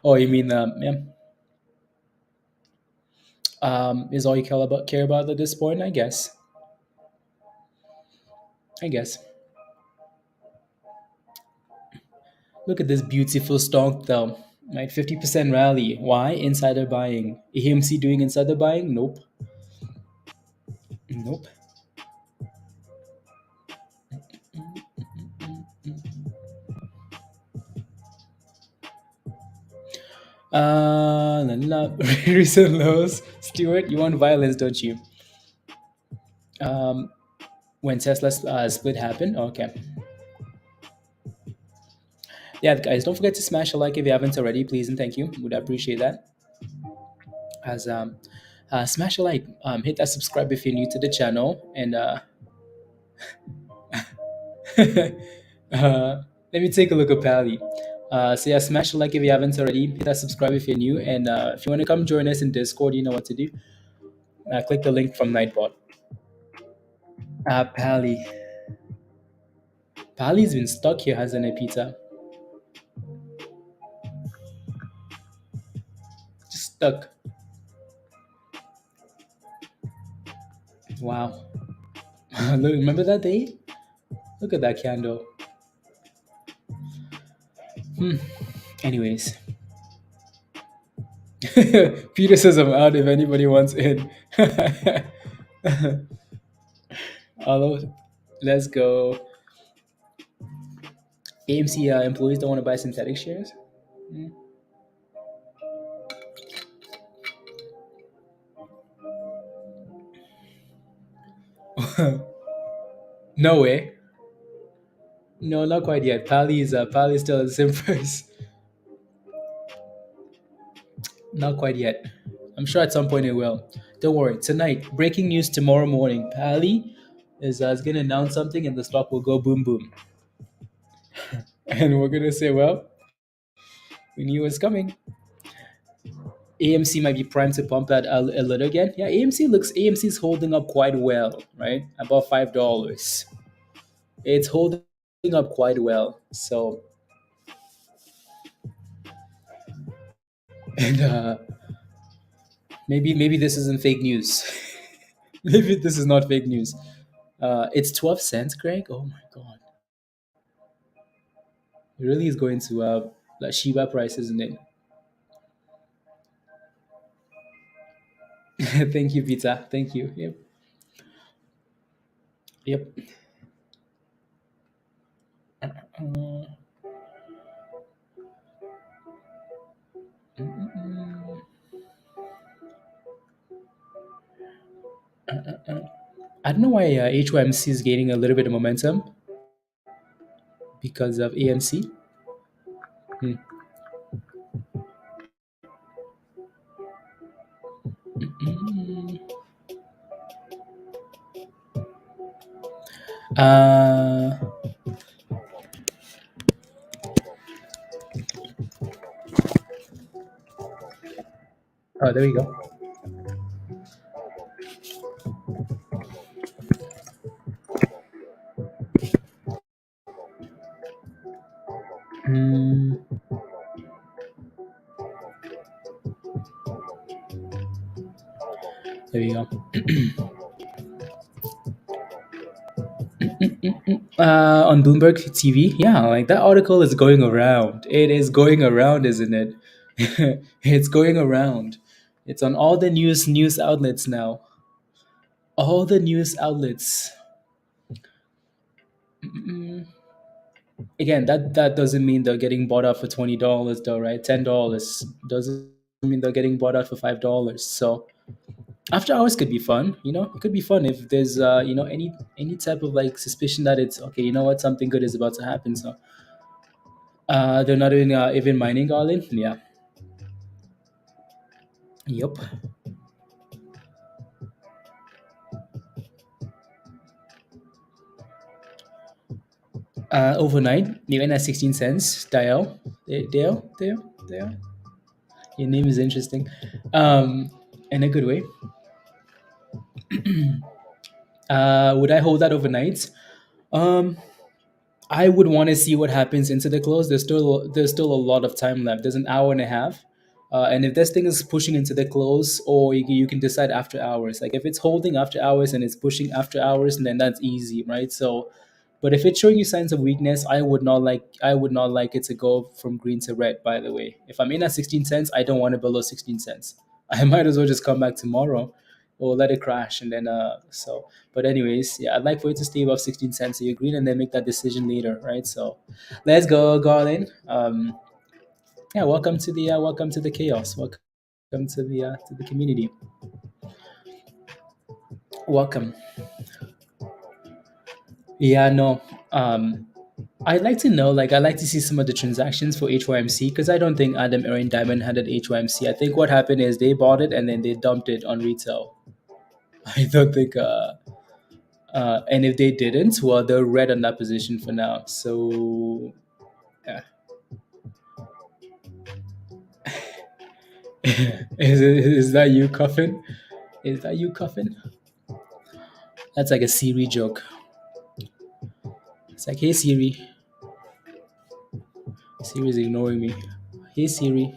Oh, you mean yeah. Is all you care about at this point? I guess. I guess. Look at this beautiful stock though. Right, 50% rally. Why? Insider buying. AMC doing insider buying? Nope. Nope. La, la, recent lows. Stuart, you want violence, don't you? Um, when Tesla's split happened? Okay. Yeah, guys, don't forget to smash a like if you haven't already, please and thank you. Would appreciate that. As Smash a like, hit that subscribe if you're new to the channel, and let me take a look at Pally. So yeah, smash a like if you haven't already. Hit that subscribe if you're new, and if you want to come join us in Discord, you know what to do. Click the link from Nightbot. Pally. Pally's been stuck here, hasn't it, Peter? Just stuck. Wow. Look, remember that day? Look at that candle. Hmm. Anyways, Peter says I'm out if anybody wants in. Hello, let's go. AMC employees don't want to buy synthetic shares. No way. No, not quite yet. Pally is still at the same price. Not quite yet. I'm sure at some point it will. Don't worry. Tonight, breaking news tomorrow morning. Pally is going to announce something and the stock will go boom boom. And we're going to say, well, we knew it was coming. AMC might be primed to pump that a little again. Yeah, AMC is holding up quite well, right? About $5. It's holding up quite well. So, and Maybe this isn't fake news. Maybe this is not fake news. It's 12 cents, Greg. Oh my god, it really is going to like Shiba price, isn't it? Thank you, Pizza. Thank you. Yep. Yep. Uh, I don't know why HYMC is gaining a little bit of momentum because of AMC. Hmm. Uh, oh, there we go. Mm, there we go. On Bloomberg TV, yeah, like that article is going around. It is going around, isn't it? It's going around. It's on all the news outlets now. All the news outlets. Mm, Again, that doesn't mean they're getting bought out for $20 though, right? $10 doesn't mean they're getting bought out for $5. So after hours could be fun. It could be fun if there's any type of like suspicion that it's okay. You know what? Something good is about to happen. So they're not even mining, Garland. Yeah. Yep. Overnight, even at 16 cents. Dale. Your name is interesting. In a good way. Would I hold that overnight? Um, I would want to see what happens into the close. There's still a lot of time left. There's an hour and a half, and if this thing is pushing into the close, or you can decide after hours. Like if it's holding after hours and it's pushing after hours, then that's easy, right? So, but if it's showing you signs of weakness, I would not like it to go from green to red. By the way, if I'm in at 16 cents, I don't want it below 16 cents. I might as well just come back tomorrow, or let it crash and then so. But anyways, yeah, I'd like for it to stay above 16 cents. So you agree, and then make that decision later, right? So let's go, Garland. Yeah, welcome to the chaos. Welcome to the community. Welcome. Yeah, no. I'd like to know, like, I'd like to see some of the transactions for HYMC because I don't think Adam Aaron Diamond had an HYMC. I think what happened is they bought it and then they dumped it on retail. I don't think and if they didn't, well, they're red on that position for now. So, yeah. Is that you coughing? Is that you coughing? That's like a Siri joke. It's like, hey Siri. Siri's ignoring me. Hey Siri.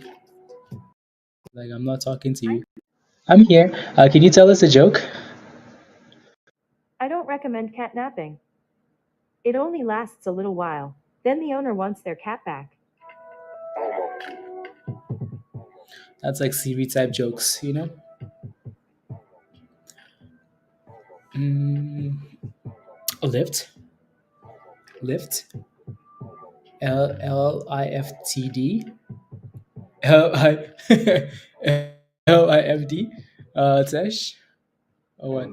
Like, I'm not talking to you. I'm here. Can you tell us a joke? I don't recommend catnapping. It only lasts a little while. Then the owner wants their cat back. That's like Siri type jokes. Mm, lift. Lift. LIFTD. L I LIFD. Tesh. Oh, what?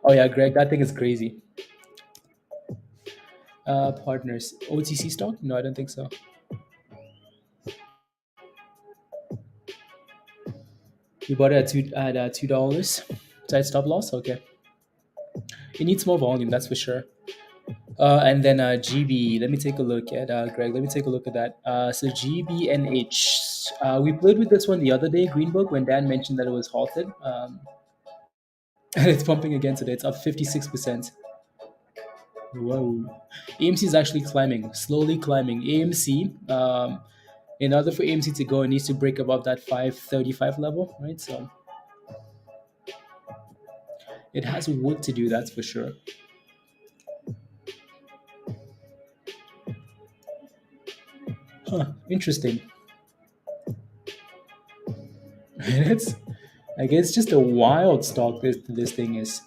Oh yeah, Greg, that thing is crazy. Partners. OTC stock? No, I don't think so. You bought it at $2. Side stop loss? Okay. It needs more volume, that's for sure. And then GB, let me take a look at Greg. Let me take a look at that. So GBNH, we played with this one the other day, Green Book, when Dan mentioned that it was halted. And it's pumping again today. It's up 56%. Whoa. AMC is actually climbing, slowly climbing. AMC, in order for AMC to go, it needs to break above that 535 level, right? So it has work to do, that's for sure. Huh, interesting. It's, I guess, just a wild stock. This thing is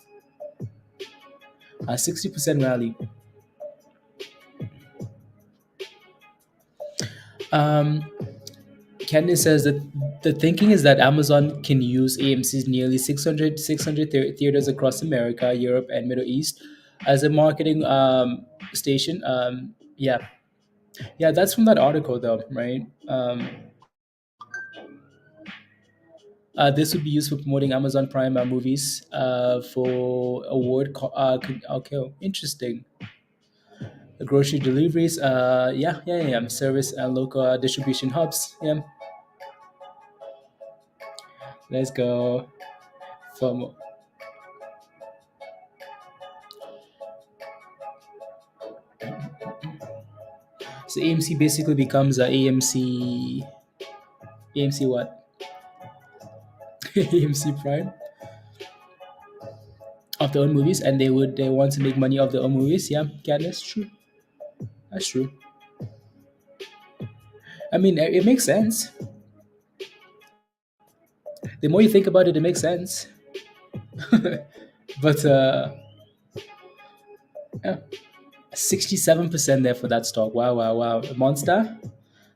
a 60% rally. Um, Candice says that the thinking is that Amazon can use AMC's nearly 600 theaters across America, Europe, and Middle East as a marketing station. Yeah, yeah, that's from that article, though, right? This would be used for promoting Amazon Prime movies for okay, interesting. The grocery deliveries, yeah. Service and local distribution hubs. Yeah, let's go. From So AMC basically becomes a AMC what? AMC Prime of their own movies, and they want to make money off their own movies. Yeah, that's true. That's true. I mean, it makes sense. The more you think about it, it makes sense. But yeah, 67% there for that stock. Wow, wow, wow. Monster.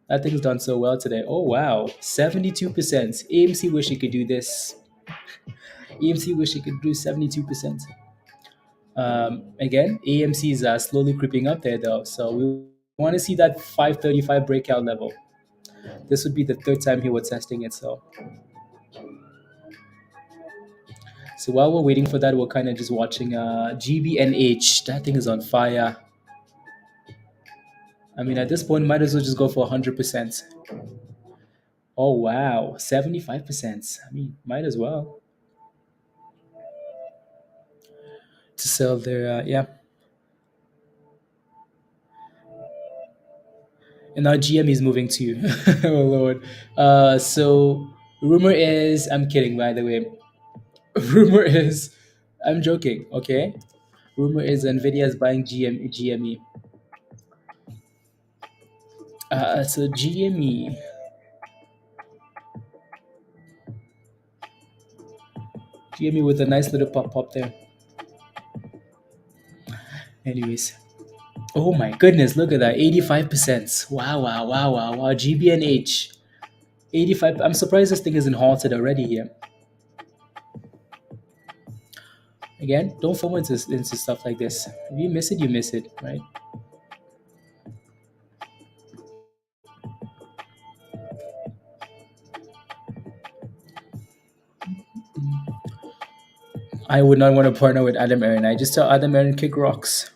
That thing's done so well today. Oh wow, 72%. AMC wish it could do this. AMC wish it could do 72%. Again, AMC is slowly creeping up there though. So we want to see that 535 breakout level. This would be the third time he was testing it. So while we're waiting for that, we're kind of just watching GBNH. That thing is on fire. I mean, at this point, might as well just go for 100%. Oh wow, 75%. I mean, might as well to sell their yeah. And now GM is moving too. Oh lord. So rumor is, I'm kidding by the way. Rumor is, I'm joking. Okay. Rumor is Nvidia is buying GME. So GME with a nice little pop there. Anyways. Oh my goodness, look at that. 85%. Wow. GBNH. 85. I'm surprised this thing isn't halted already here. Again, don't fall into stuff like this. If you miss it, you miss it, right? I would not want to partner with Adam Aaron. I just tell Adam Aaron, kick rocks.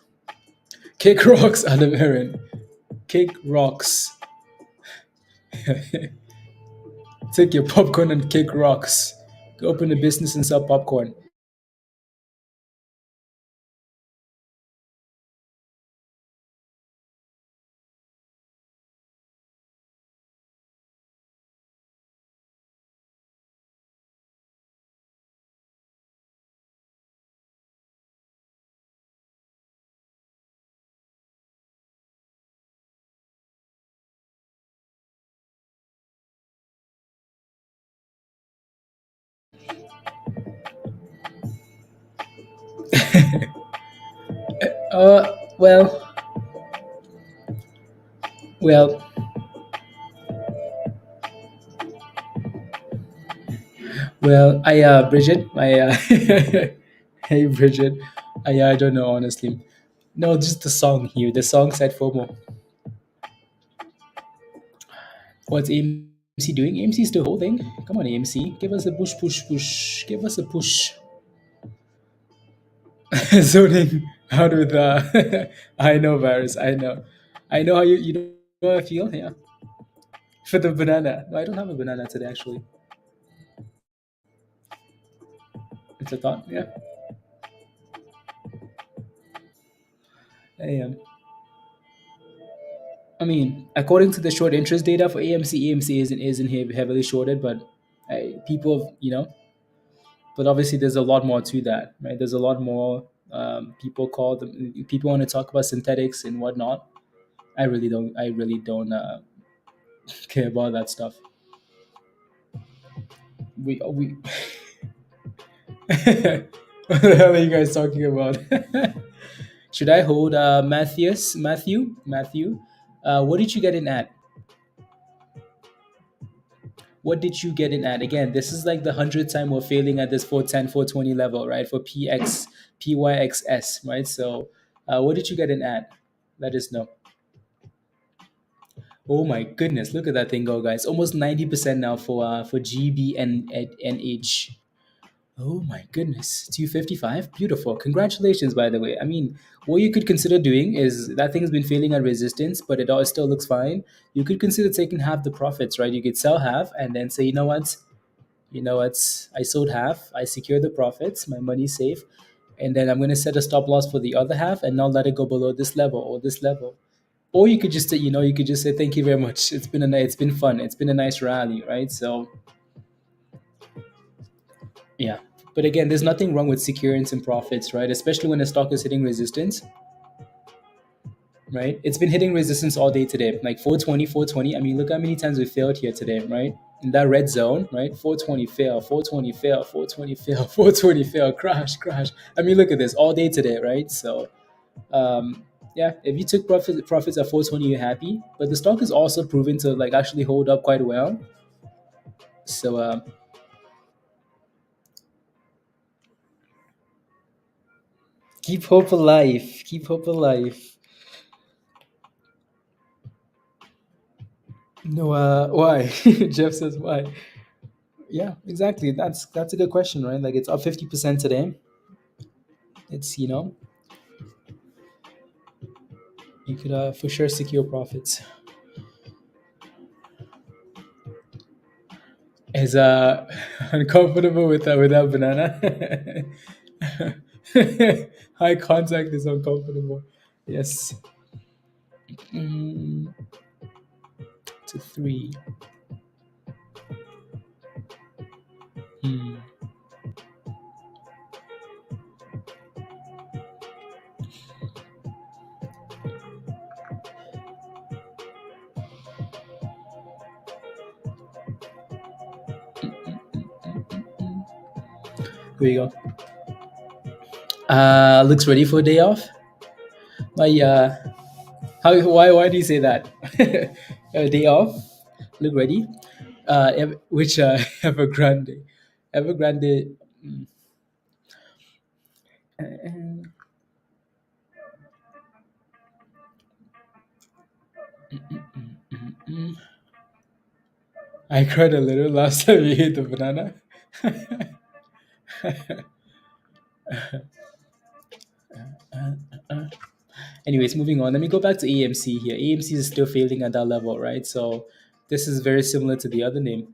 Kick rocks, Adam Aaron. Kick rocks. Take your popcorn and kick rocks. Go open a business and sell popcorn. Uh, well, well, Bridget, hey, Bridget, I don't know, honestly. No, just the song here. The song said FOMO. What's AMC doing? AMC still holding. Come on, AMC. Give us a push. Give us a push. Zoning out with I know, virus. I know. I know how you know how I feel. Yeah. For the banana. No, I don't have a banana today actually. It's a thought. Yeah. AM. I mean, according to the short interest data for AMC isn't heavily shorted, but people, but obviously there's a lot more to that, right? There's a lot more. People want to talk about synthetics and whatnot. I really don't. I really don't care about that stuff. We. What the hell are you guys talking about? Should I hold Matthew? What did you get in at? What did you get in at? Again, this is like the 100th time we're failing at this 410, 420 level, right? For PYXS, right? So, what did you get in at? Let us know. Oh my goodness, look at that thing go, guys. Almost 90% now for GBNH. Oh my goodness, 255. Beautiful. Congratulations, by the way. I mean, what you could consider doing is that thing's been failing at resistance, but it all still looks fine. You could consider taking half the profits, right? You could sell half and then say, I sold half, I secured the profits, my money's safe, and then I'm going to set a stop loss for the other half and not let it go below this level or this level. Or you could just, you could just say, thank you very much. It's been fun. It's been a nice rally, right? So yeah. But again, there's nothing wrong with securing some profits, right? Especially when the stock is hitting resistance, right? It's been hitting resistance all day today, like 420, 420. I mean, look how many times we failed here today, right? In that red zone, right? 420 fail, 420 fail, 420 fail, 420 fail, crash, crash. I mean, look at this all day today, right? So, yeah, if you took profits at 420, you're happy. But the stock is also proven to like actually hold up quite well. So, keep hope alive. Keep hope alive. No, why? Jeff says why? Yeah, exactly. That's a good question, right? Like it's up 50% today. It's you could for sure secure profits. Is uncomfortable without banana. High contact is uncomfortable. Yes. Mm, to 3. Hmm. Here we go. Looks ready for a day off. My why do you say that? A day off. Look ready. Which Evergrande, Evergrande. mm, uh, mm. I cried a little last time you ate the banana. Anyways, moving on. Let me go back to AMC here. AMC is still failing at that level, right? So this is very similar to the other name,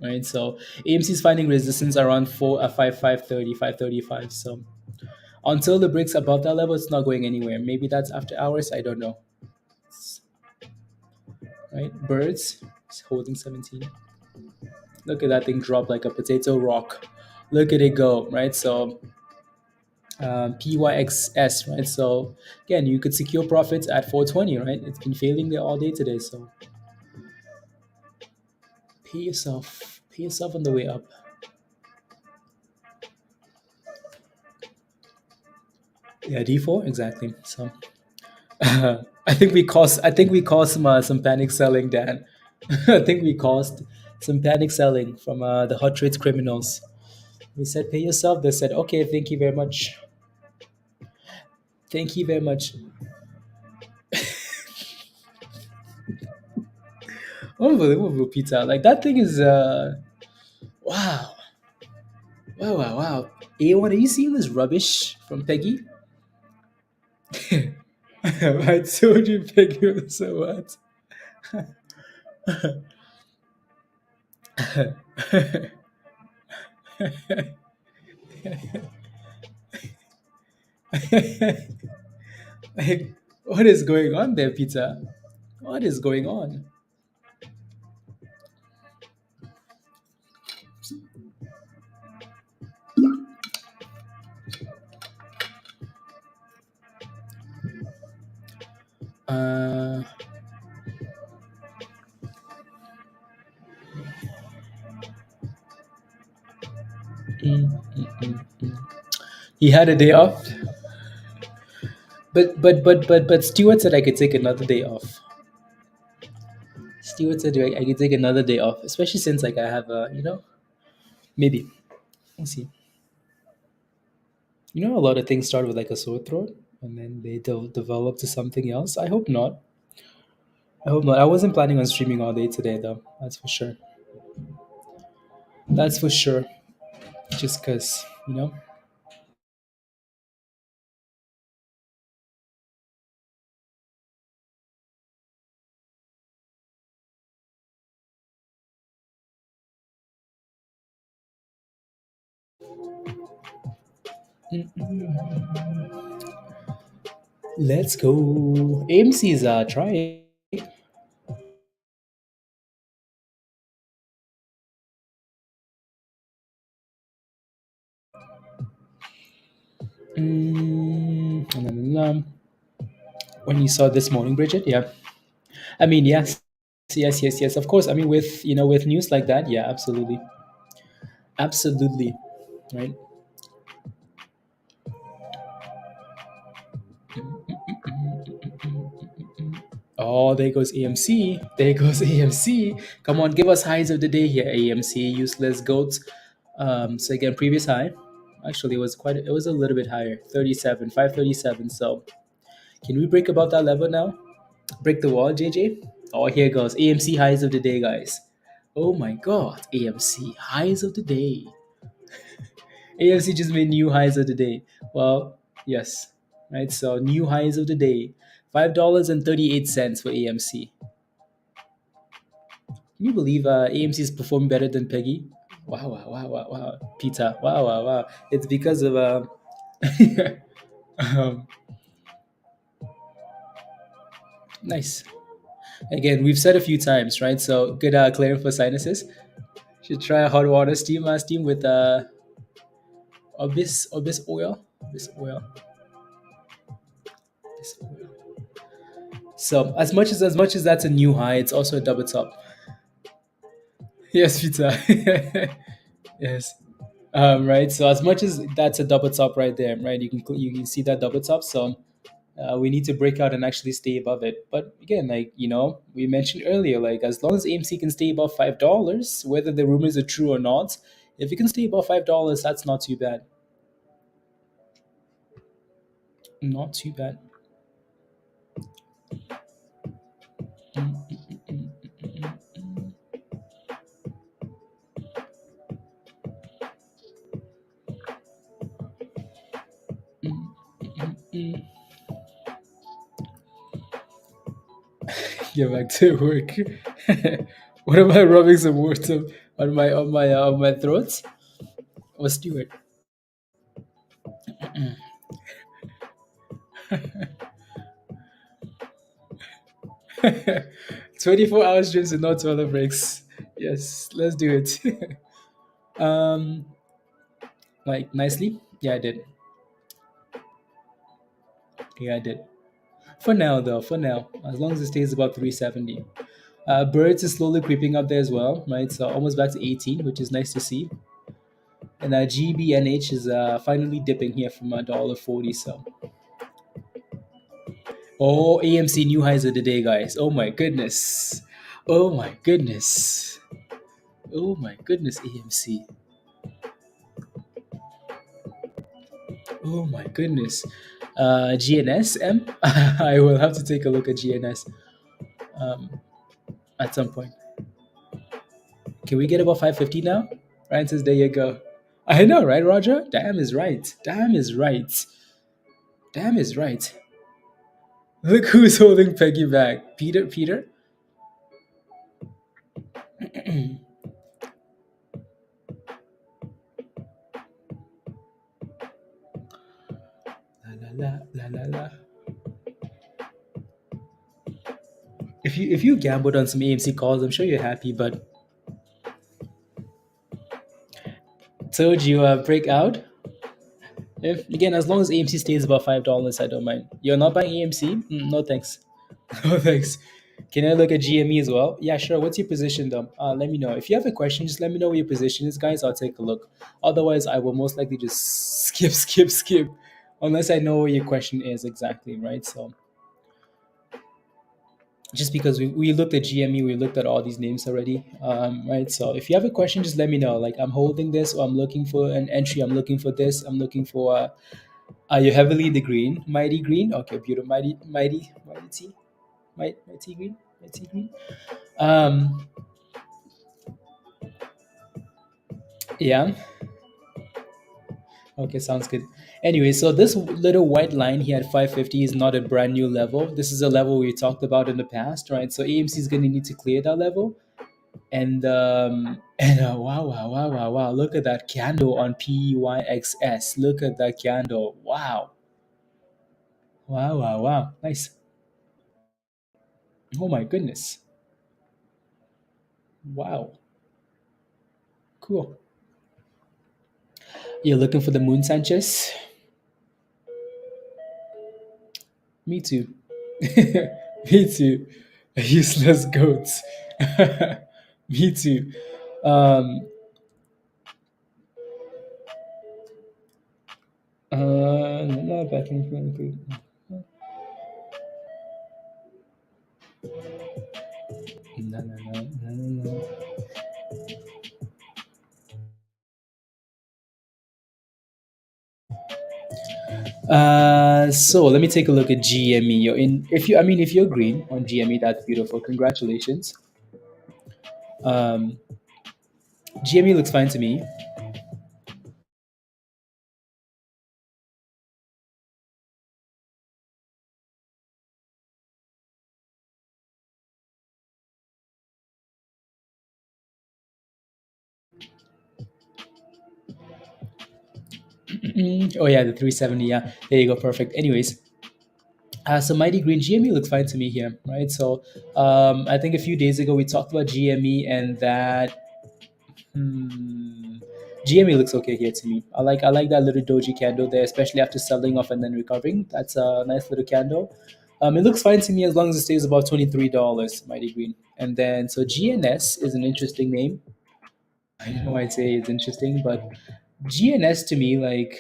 right? So AMC is finding resistance around 535. So until the breaks above that level, it's not going anywhere. Maybe that's after hours. I don't know. Right? Birds is holding 17. Look at that thing drop like a potato rock. Look at it go, right? So PYXS, right? So again, you could secure profits at 420, right? It's been failing there all day today. So pay yourself on the way up. Yeah, D4 exactly. So I think we caused some panic selling, Dan. I think we caused some panic selling from the hot trades criminals. We said pay yourself. They said okay, thank you very much. Thank you very much. Unbelievable, Peter. Like that thing is wow. Wow. A1, are you seeing this rubbish from Peggy? I told you Peggy was so what? Like, what is going on there, Peter? What is going on? Uh, mm. He had a day off, but Stewart said I could take another day off. Stewart said I could take another day off, especially since like I have a maybe we'll see. A lot of things start with like a sore throat, and then they develop to something else. I hope not. I hope not. I wasn't planning on streaming all day today, though. That's for sure. That's for sure. Just because. Let's go. AMC is trying. When you saw this morning, Bridget, yeah. I mean, yes, yes, yes, yes. Of course. I mean, with news like that, yeah, absolutely, absolutely, right. Oh, there goes AMC. There goes AMC. Come on, give us highs of the day here, AMC. Useless goats. So again, previous high. Actually, it was a little bit higher, 37, 537. So can we break above that level now? Break the wall, JJ. Oh, here goes AMC highs of the day, guys. Oh my God, AMC highs of the day. AMC just made new highs of the day. Well, yes, right. So new highs of the day, $5.38 for AMC. Can you believe AMC is performing better than PEGY? Wow, wow, wow, wow, wow. Peter, wow, wow, wow. It's because of um, nice. Again, we've said a few times, right? So good clearing for sinuses. Should try a hot water steam with obis oil, obis oil. So as much as that's a new high, it's also a double top. Yes, Peter. Yes. Right. So as much as that's a double top right there, right? You can see that double top. So we need to break out and actually stay above it. But again, like we mentioned earlier, like as long as AMC can stay above $5, whether the rumors are true or not, if you can stay above $5, that's not too bad. Not too bad. Get back to work. What am I rubbing some water on my throat? Oh, Stuart. 24 hour streams and not toilet breaks. Yes, let's do it. um, like nicely. Yeah, I did. Yeah, I did. For now, though. For now, as long as it stays above 370. Birds is slowly creeping up there as well, right? So almost back to 18, which is nice to see. And GBNH is finally dipping here from $1.40. So, oh, AMC new highs of the day, guys. Oh my goodness. Oh my goodness. Oh my goodness, AMC. Oh my goodness. GNS M. I will have to take a look at GNS um, at some point. Can we get about 550 now? Ryan says, there you go. I know, right, Roger? Damn is right. Damn is right. Damn is right. Look who's holding Peggy back. Peter? La la la la la la. if you gambled on some AMC calls, I'm sure you're happy. But told you break out. If again, as long as AMC stays above $5, I don't mind. You're not buying AMC? No thanks. No thanks. Can I look at GME as well? Yeah, sure. What's your position though? Let me know. If you have a question, just let me know what your position is, guys. I'll take a look. Otherwise, I will most likely just skip, unless I know what your question is exactly, right? So just because we looked at GME, we looked at all these names already, right? So if you have a question, just let me know. Like I'm holding this, or I'm looking for an entry. I'm looking for this. I'm looking for. Are you heavily in the green? Mighty green. Okay, beautiful. Mighty T. Mighty green. Mighty green. Um, yeah. Okay, sounds good. Anyway, so this little white line here at 550 is not a brand new level. This is a level we talked about in the past, right? So AMC is going to need to clear that level. And wow, look at that candle on PYXS. Look at that candle. Wow, nice. Oh my goodness. Wow, cool. You're looking for the moon, Sanchez? Me too. Me too. Useless goats. Me too. um not backing from no. So let me take a look at GME. You're in. If you're green on GME, that's beautiful. Congratulations. Um, GME looks fine to me. Oh yeah, the 370. Yeah, there you go. Perfect. Anyways, so Mighty Green GME looks fine to me here, right? So I think a few days ago we talked about GME and that GME looks okay here to me. I like that little doji candle there, especially after selling off and then recovering. That's a nice little candle. It looks fine to me as long as it stays above $23, Mighty Green. And then so GNS is an interesting name. I don't know why I'd say it's interesting, but GNS to me like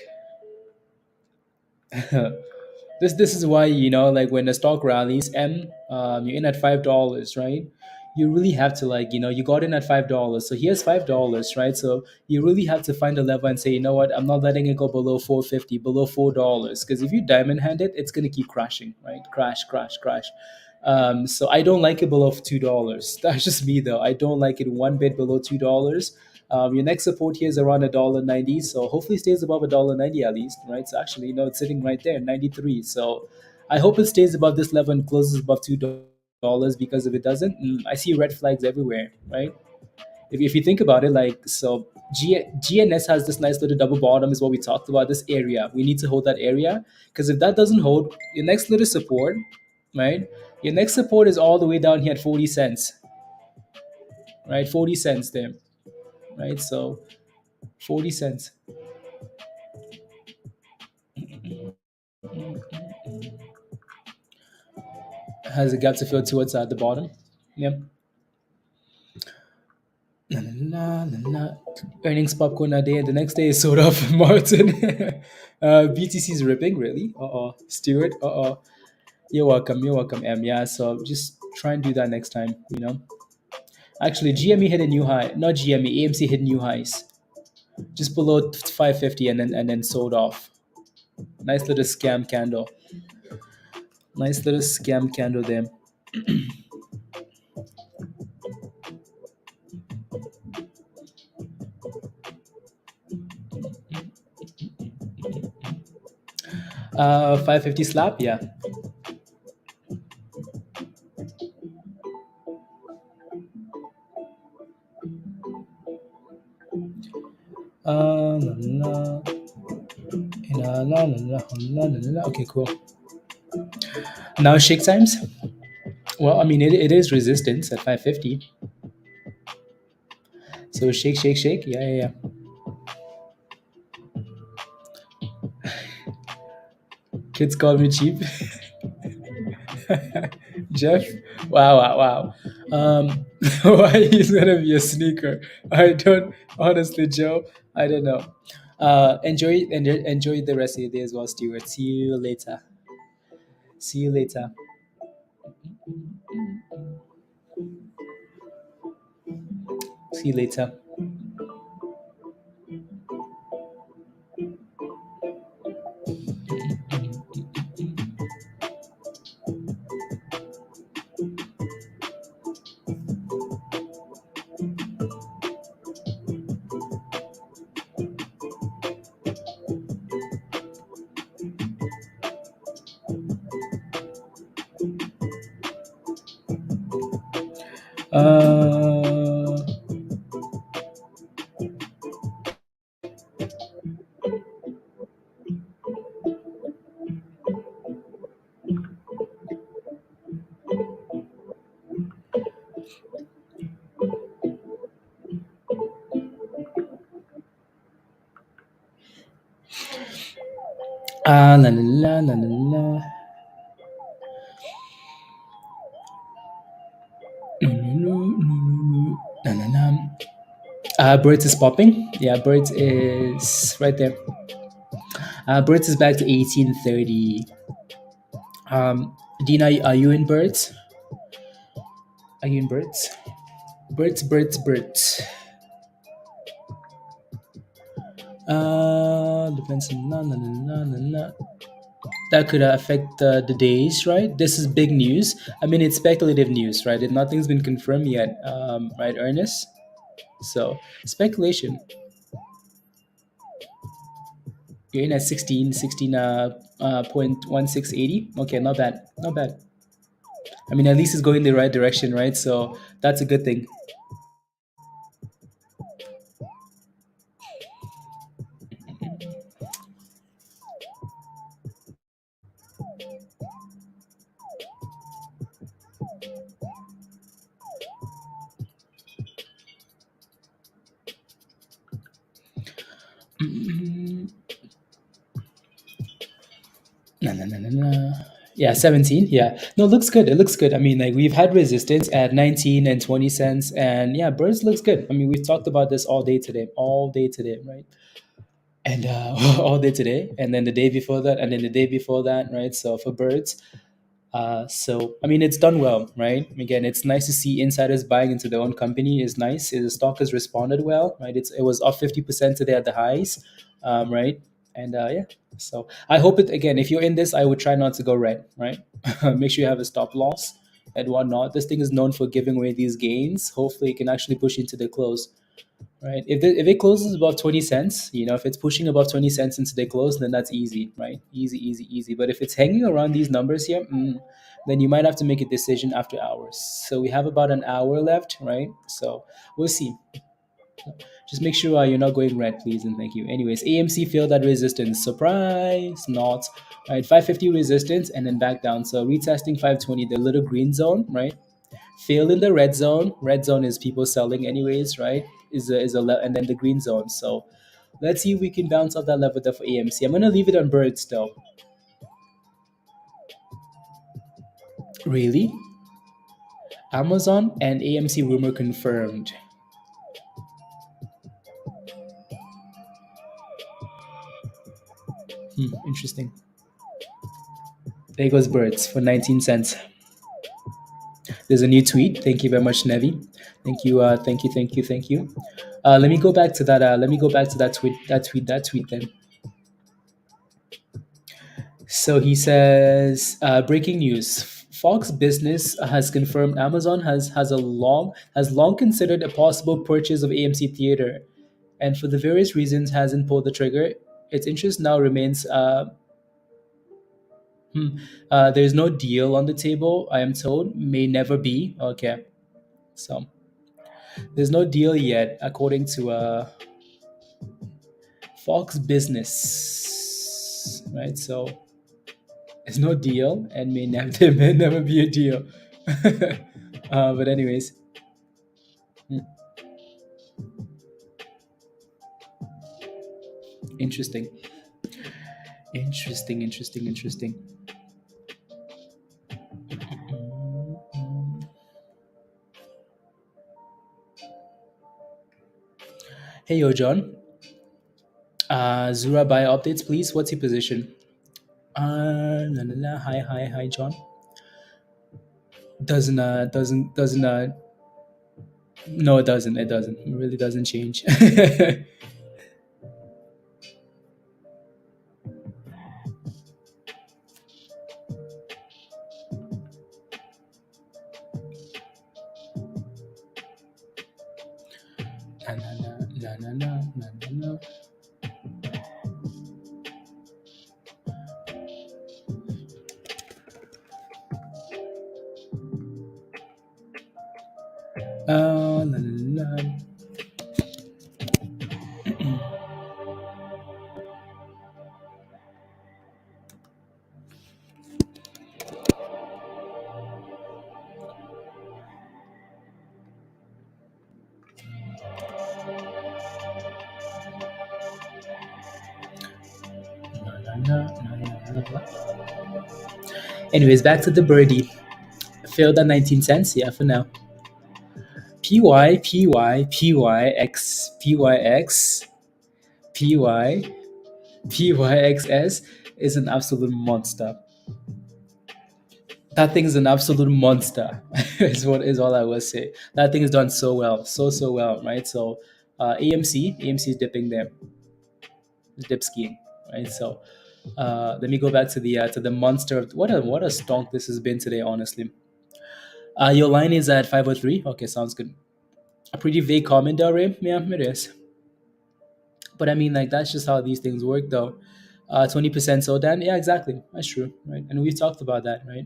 this is why like when the stock rallies and you're in at $5, right? You really have to like you got in at $5, so here's $5, right? So you really have to find a level and say, you know what, I'm not letting it go below 450, below $4, because if you diamond hand it, it's gonna keep crashing, right? Crash. So I don't like it below $2. That's just me though. I don't like it one bit below $2. Your next support here is around $1.90, so hopefully it stays above $1.90 at least, right? So actually, it's sitting right there, 93. So I hope it stays above this level and closes above $2, because if it doesn't, I see red flags everywhere, right? If you think about it, like so, GNS has this nice little double bottom, is what we talked about. This area, we need to hold that area, because if that doesn't hold, your next little support, right? Your next support is all the way down here at 40 cents, right? 40 cents there, right? So 40 cents. Has a gap to fill towards the bottom. Yep. Earnings popcorn a day, and the next day is sold off. Martin. BTC's ripping, really? Stuart. You're welcome. You're welcome, M. Yeah, so just try and do that next time, Actually, GME hit a new high. Not GME, AMC hit new highs. Just below 550 and then sold off. Nice little scam candle. Nice little scam candle there. 550 slap, yeah. Okay, cool. Now shake times. Well, I mean, it is resistance at 550. So shake, shake, shake. Yeah, yeah, yeah. Kids call me cheap. Jeff. Wow, wow, wow. Why he's gonna be a sneaker? I don't honestly, Joe. I don't know. Enjoy the rest of your day as well, Stuart. See you later. See you later. See you later. Uh, la la la la la la. La, la, la. Birds is popping. Yeah, Birds is right there. Birds is back to 1830. Dina, are you in Birds? Are you in Birds? Birds, birds, birds. Depends on that could affect the days, right? This is big news. I mean, it's speculative news, right? Nothing's been confirmed yet, right, Ernest? So speculation. You're in at 16.1680. Okay, not bad, not bad. I mean, at least it's going the right direction, right? So that's a good thing. No, no, no, no, no. Yeah, 17. Yeah. No, it looks good. It looks good. I mean, like we've had resistance at 19 and 20 cents. And yeah, Birds looks good. I mean, we've talked about this all day today, right? And all day today. And then the day before that. And then the day before that, right? So for Birds, so I mean, it's done well, right? Again, it's nice to see insiders buying into their own company. Is nice. The stock has responded well, right? It was up 50% today at the highs, right? And yeah, so I hope it again. If you're in this, I would try not to go red, right? Make sure you have a stop loss and whatnot. This thing is known for giving away these gains. Hopefully, it can actually push into the close, right? If it closes above 20 cents, if it's pushing above 20 cents into the close, then that's easy, right? Easy, easy, easy. But if it's hanging around these numbers here, then you might have to make a decision after hours. So we have about an hour left, right? So we'll see. Just make sure you're not going red, please, and thank you. Anyways, AMC failed that resistance. Surprise, not. All right, 550 resistance and then back down. So retesting 520, the little green zone, right? Fail in the red zone. Red zone is people selling anyways, right? And then the green zone. So let's see if we can bounce off that level there for AMC. I'm gonna leave it on Birds though. Really? Amazon and AMC rumor confirmed. Interesting. There goes Birds for 19 cents. There's a new tweet. Thank you very much, Nevi. Thank you. Thank you. Thank you. Thank you. Let me go back to that. Let me go back to that tweet. That tweet. Then. So he says, breaking news. Fox Business has confirmed Amazon has long considered a possible purchase of AMC Theater, and for the various reasons hasn't pulled the trigger. Its interest now remains. There's no deal on the table. I am told may never be. Okay, so there's no deal yet, according to Fox Business. Right, so there's no deal, and there may never be a deal. But anyways, hmm, interesting, interesting. Hey, yo, John. Zura buy updates, please. What's your position? La, la, la. Hi, John. Doesn't. No, it doesn't. It doesn't. It really doesn't change. La, la, la, la, la, la, la, la. La, la, la. Anyways, back to the birdie. Failed at 19 cents. Yeah, for now. PYXS, PYXS is an absolute monster. That thing is an absolute monster. is all I will say. That thing is done so well, so well, right? So AMC is dipping there, dip skiing, right? So let me go back to the monster of what a stonk this has been today, honestly. Your line is at 503. Okay, sounds good. A pretty vague comment there, Ray. Yeah, it is. But I mean, like, that's just how these things work, though. 20% so then, yeah, exactly. That's true, right? And we've talked about that, right?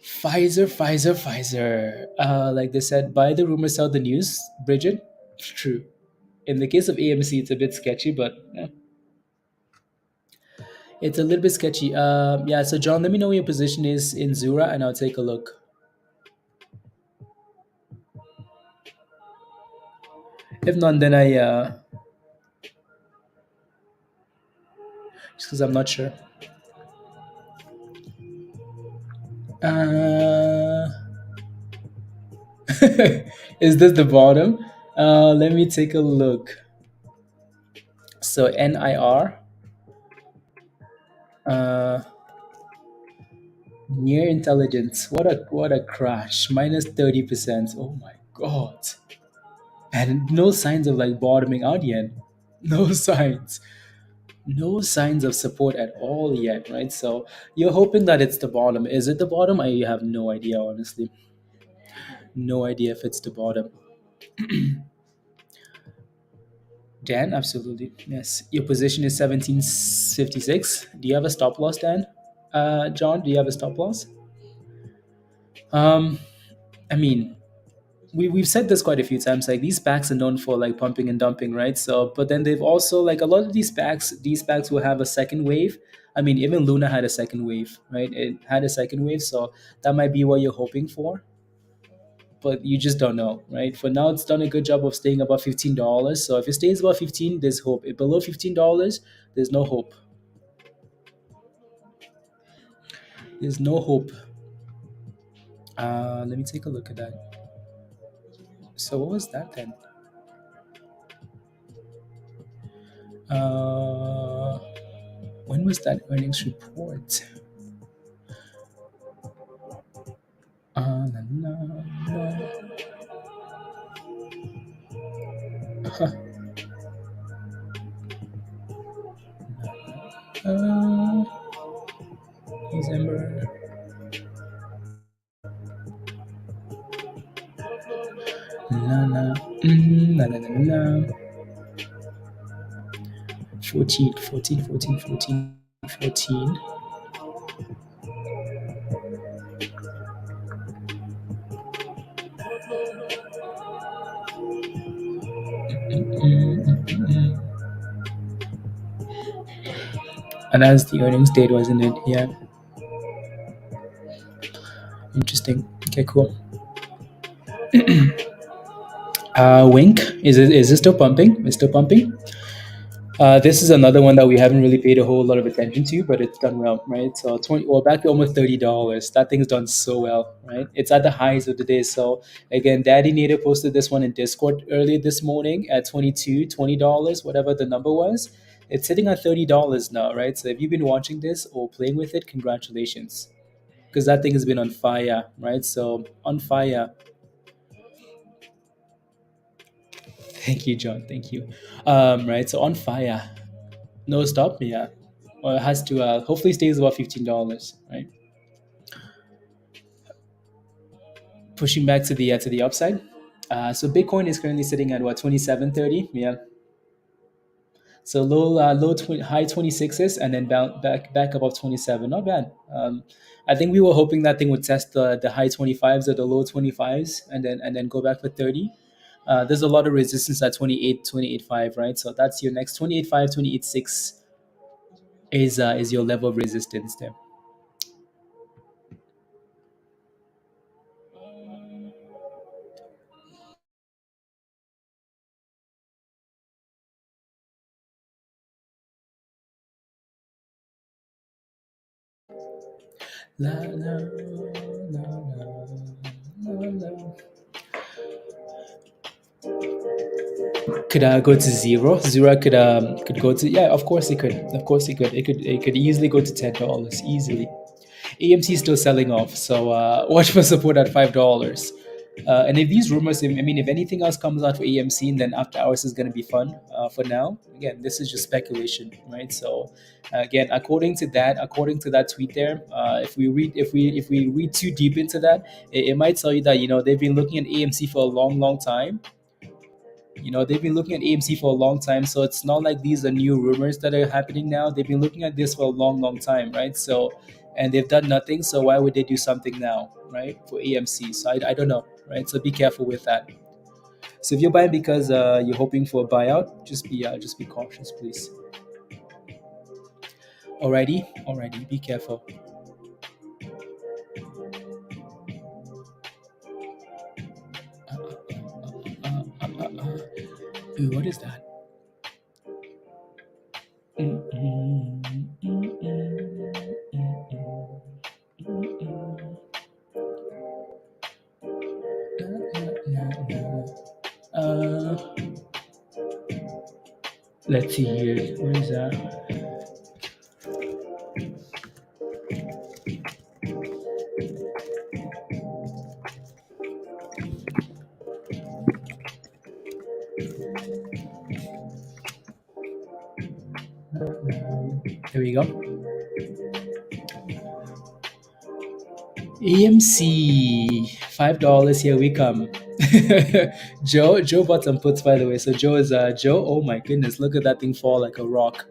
Pfizer. Like they said, buy the rumor, sell the news. Bridget, true. In the case of AMC, it's a bit sketchy, but yeah, it's a little bit sketchy. Yeah. So John, let me know what your position is in Zura, and I'll take a look. If not, then I just because I'm not sure. Uh, is this the bottom? Let me take a look. So NIR, near intelligence. What a crash. Minus 30%. Oh my god. And no signs of like bottoming out yet. No signs. No signs of support at all yet, right? So you're hoping that it's the bottom. Is it the bottom? I have no idea, honestly. No idea if it's the bottom. Dan, absolutely. Yes. Your position is 1756. Do you have a stop loss, Dan? John, do you have a stop loss? Um, I mean, we've said this quite a few times. Like these packs are known for like pumping and dumping, right? So, but then they've also like a lot of these packs will have a second wave. I mean, even Luna had a second wave, right? It had a second wave, so that might be what you're hoping for. But you just don't know, right? For now, it's done a good job of staying above $15. So if it stays above 15, there's hope. If below $15, there's no hope. There's no hope. Let me take a look at that. So what was that then? When was that earnings report? La, la, la. Huh. December. La, la. La, la, la, la. 14. And that's the earnings date, wasn't it? Yeah. Interesting. Okay, cool. Wink, is it still pumping? It's still pumping. This is another one that we haven't really paid a whole lot of attention to, but it's done well, right? So back to almost $30. That thing's done so well, right? It's at the highs of the day. So again, Daddy Nader posted this one in Discord earlier this morning at $20, whatever the number was. It's sitting at $30 now, right? So if you've been watching this or playing with it, congratulations, because that thing has been on fire, right? So on fire. Thank you, John. Thank you. Right. So on fire. No stop. Yeah. Well, it has to hopefully stays above $15, right? Pushing back to the upside. So Bitcoin is currently sitting at what 2730. Yeah. So high 26s and then back above 27. Not bad. I think we were hoping that thing would test the high 25s or the low 25s and then go back for 30. There's a lot of resistance at 28.5, right? So that's your next 28.5, 28.6 is your level of resistance there. La, la, la, la, la, la. Could go to zero? Zero could go to, yeah. Of course it could. Of course it could. It could easily go to $10 easily. AMC is still selling off, so watch for support at $5. And if these rumors, I mean, if anything else comes out for AMC, and then after hours is going to be fun. For now, again, this is just speculation, right? So, again, according to that tweet there, if we read too deep into that, it might tell you that they've been looking at AMC for a long, long time. They've been looking at AMC for a long time, so it's not like these are new rumors that are happening now. They've been looking at this for a long, long time, right? So, and they've done nothing, so why would they do something now, right, for AMC? So I don't know, right? So be careful with that. So if you're buying because you're hoping for a buyout, just be cautious, please. Alrighty, be careful. Ooh, what is that? Let's see here. Where is that? There we go. AMC, $5. Here we come. Joe bought some puts, by the way. So Joe. Oh my goodness, look at that thing fall like a rock.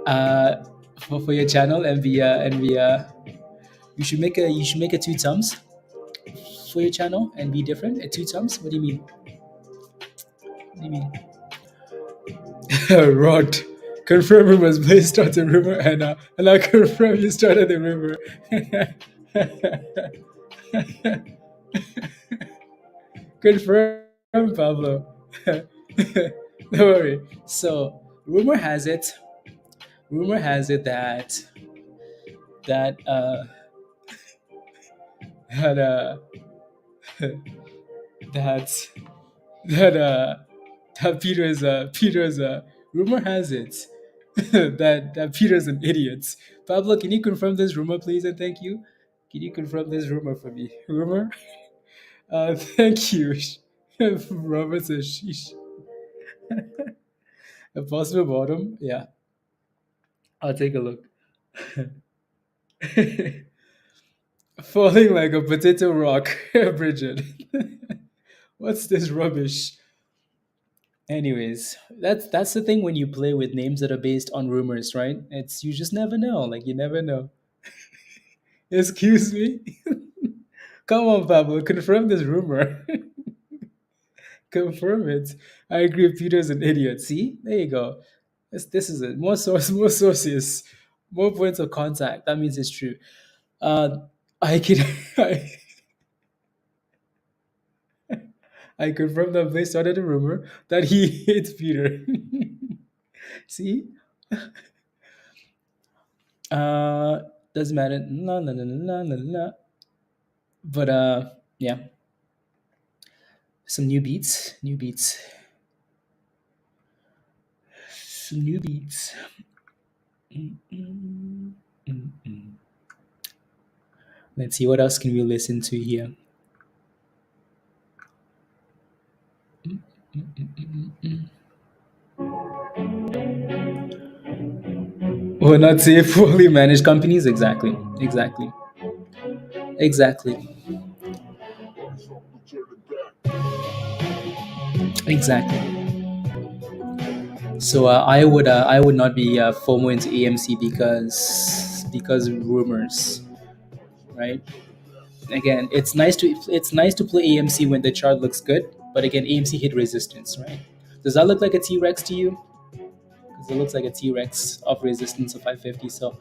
For your channel, and you should make a two thumbs for your channel and be different. At two thumbs. What do you mean? What do you mean? Rod. Confirm rumors. Blaze started a rumor, and I confirm you started the rumor. Confirm, Pablo. Don't worry. So, rumor has it that that uh, that that that Peter's rumor has it that Peter's an idiot. Pablo, can you confirm this rumor, please, and thank you. Can you confirm this rumor for me? Rumor? Thank you. Robert says sheesh. A possible bottom? Yeah. I'll take a look. Falling like a potato rock, Bridget. What's this rubbish? Anyways, that's the thing when you play with names that are based on rumors, right? It's you just never know. Like you never know. Excuse me? Come on, Pablo, confirm this rumor. Confirm it. I agree. Peter's an idiot. See, there you go. This is it. More sources. More points of contact. That means it's true. Uh, I can I confirm that Blaze started a rumor that he hates Peter. See, uh, doesn't matter. No, no, no, no, no, no, no. But yeah, some new beats, some new beats. Mm, mm, mm. Let's see what else can we listen to here. Mm, mm, mm, mm, mm. We're not safe, fully managed companies. Exactly. Exactly. Exactly. Exactly. So I would not be FOMO into AMC because rumors, right? Again, it's nice to play AMC when the chart looks good, but again, AMC hit resistance, right? Does that look like a T Rex to you? Because it looks like a T Rex of resistance of 550, so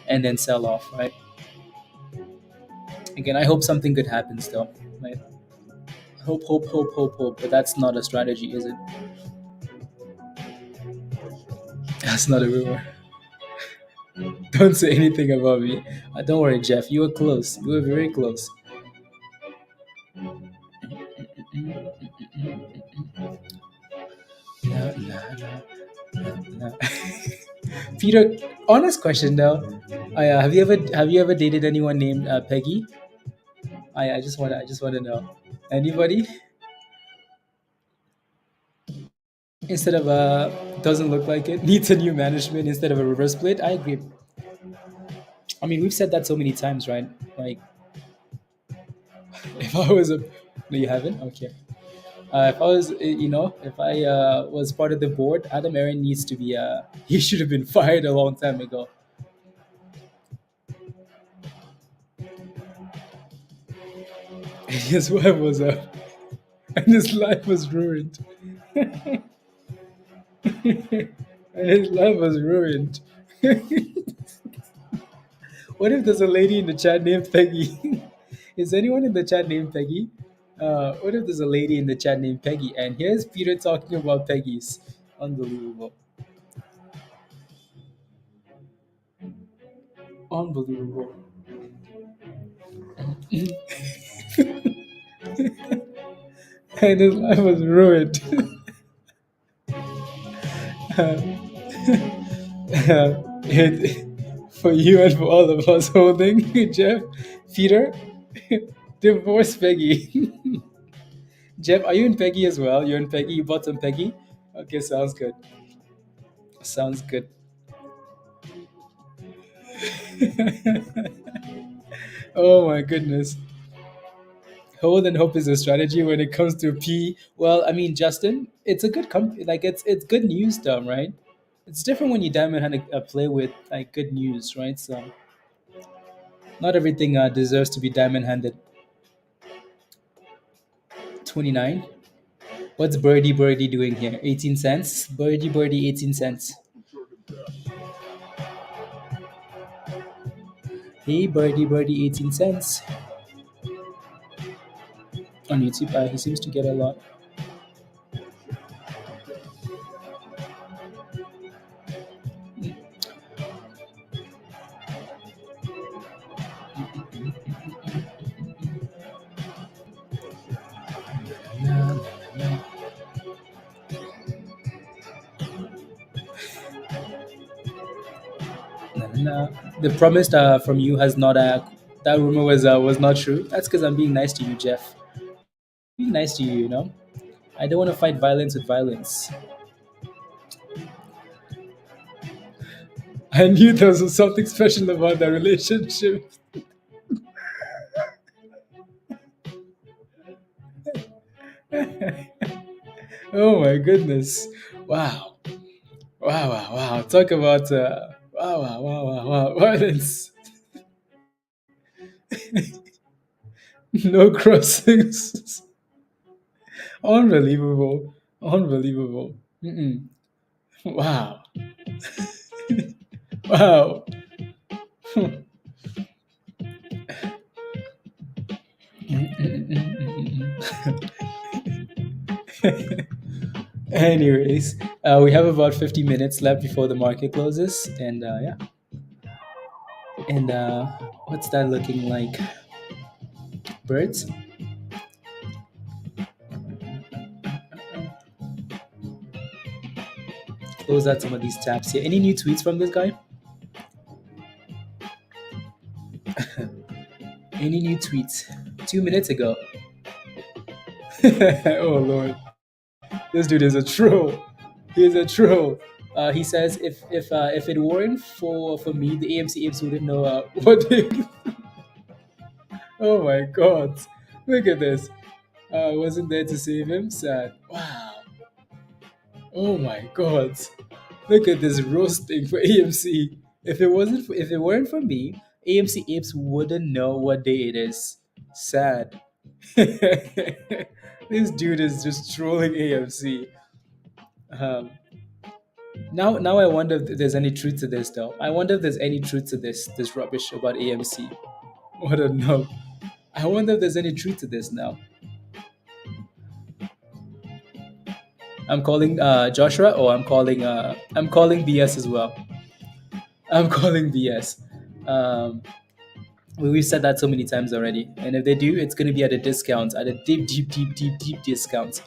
and then sell off, right? Again, I hope something good happens though, right? Hope, hope, hope, hope, hope, but that's not a strategy, is it? That's not a rumor. Don't say anything about me. Don't worry, Jeff. You were close. You were very close. No, no, no, no. Peter, honest question though. Have you ever dated anyone named Peggy? I just want to know. Anybody? Instead of doesn't look like it, needs a new management instead of a reverse split. I agree. I mean, we've said that so many times, right? Like, if I was a, no, you haven't. Okay. If I was, if I was part of the board, Adam Aaron needs to be. He should have been fired a long time ago. And his wife was and his life was ruined. And his life was ruined. What if there's a lady in the chat named Peggy? Is anyone in the chat named Peggy? What if there's a lady in the chat named Peggy? And here's Peter talking about Peggy's. Unbelievable. Unbelievable. And his life was ruined. For you and for all of us holding, Jeff, Peter, divorce Peggy. Jeff, are you in Peggy as well? You're in Peggy? You bought some Peggy? Okay, sounds good. Sounds good. Oh my goodness. Hold and hope is a strategy when it comes to P. Well, I mean, Justin, it's a good company. Like it's good news, though, right? It's different when you diamond hand a play with like good news, right? So not everything deserves to be diamond handed. 29. What's Birdie doing here? 18 cents. Birdie 18 cents. Hey Birdie 18 cents on YouTube. He seems to get a lot. Nah. The promise from you has not that rumor was not true. That's because I'm being nice to you, Jeff. Being nice to you, you know. I don't want to fight violence with violence. I knew there was something special about that relationship. Oh my goodness! Wow! Wow! Talk about violence. No crossings. Unbelievable. Mm-mm. Wow. Wow. Anyways, we have about 50 minutes left before the market closes, and yeah, and what's that looking like? Birds. Close out some of these tabs here. Any new tweets from this guy? Any new tweets? 2 minutes ago. Oh Lord, this dude is a troll. He is a troll. He says if it weren't for me, the AMC apes wouldn't know what they. Oh my God, look at this. Wasn't there to save him. Sad. Wow. Oh my God. Look at this roasting for AMC. If it weren't for me, AMC apes wouldn't know what day it is. Sad. This dude is just trolling AMC. Um, now I wonder if there's any truth to this though. I wonder if there's any truth to this rubbish about AMC. What a no. I wonder if there's any truth to this now. I'm calling Joshua, or I'm calling BS as well. I'm calling BS. Um, we've said that so many times already, and if they do, it's going to be at a discount, at a deep discount.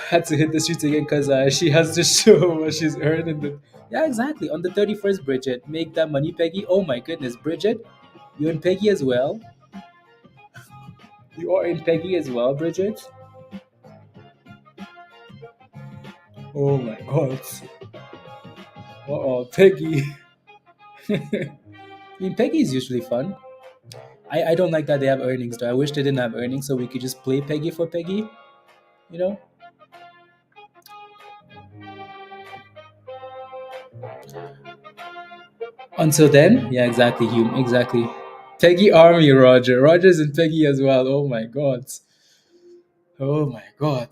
Had to hit the streets again because she has to show what she's earned in the. Yeah, exactly. On the 31st, Bridget, make that money, Peggy. Oh my goodness, Bridget, you're in Peggy as well. You are in Peggy as well, Bridget. Oh my God. Peggy. I mean, Peggy is usually fun. I don't like that they have earnings though. I wish they didn't have earnings so we could just play Peggy for Peggy. You know? Until then, yeah, exactly, Hume, exactly. Peggy Army, Roger. Roger's in Peggy as well. Oh my God. Oh my God.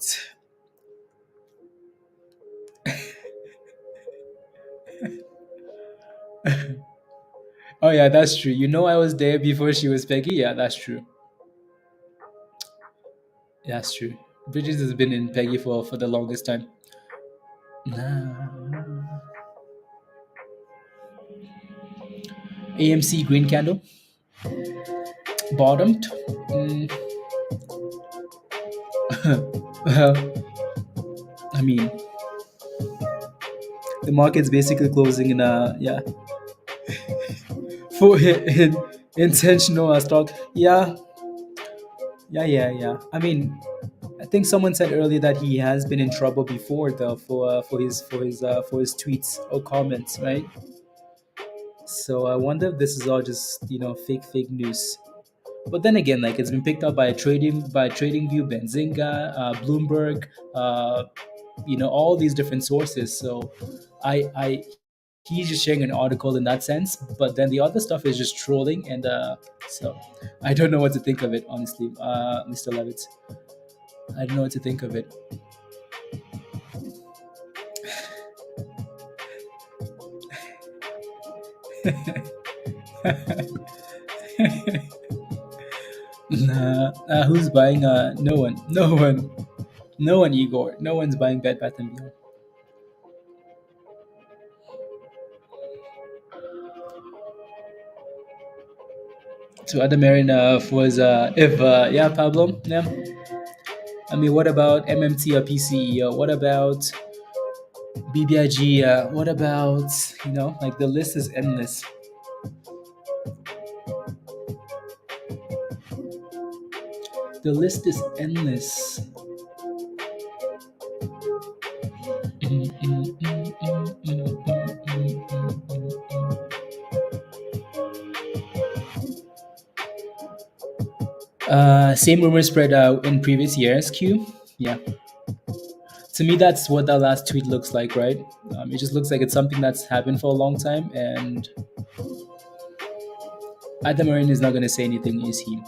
Oh yeah, that's true. You know I was there before she was Peggy? Yeah, that's true. That's true. Bridget has been in Peggy for the longest time. AMC green candle. Bottomed. Well, I mean, the market's basically closing in yeah, for intentional stock. Yeah, yeah. I mean, I think someone said earlier that he has been in trouble before though for his tweets or comments, right? So I wonder if this is all just fake news. But then again, like it's been picked up by TradingView, Benzinga, Bloomberg, all these different sources. So I he's just sharing an article in that sense. But then the other stuff is just trolling, and so I don't know what to think of it, honestly, Mr. Levitt. I don't know what to think of it. Who's buying? No one, Igor. No one's buying Bed Bath & Beyond. So Adamarin was if yeah, Pablo, yeah. I mean, what about MMT or PCE? What about BBIG? What about like the list is endless. The list is endless. Same rumor spread in previous years, Q. Yeah. To me, that's what that last tweet looks like, right? It just looks like it's something that's happened for a long time, and Adamarin is not going to say anything, is he?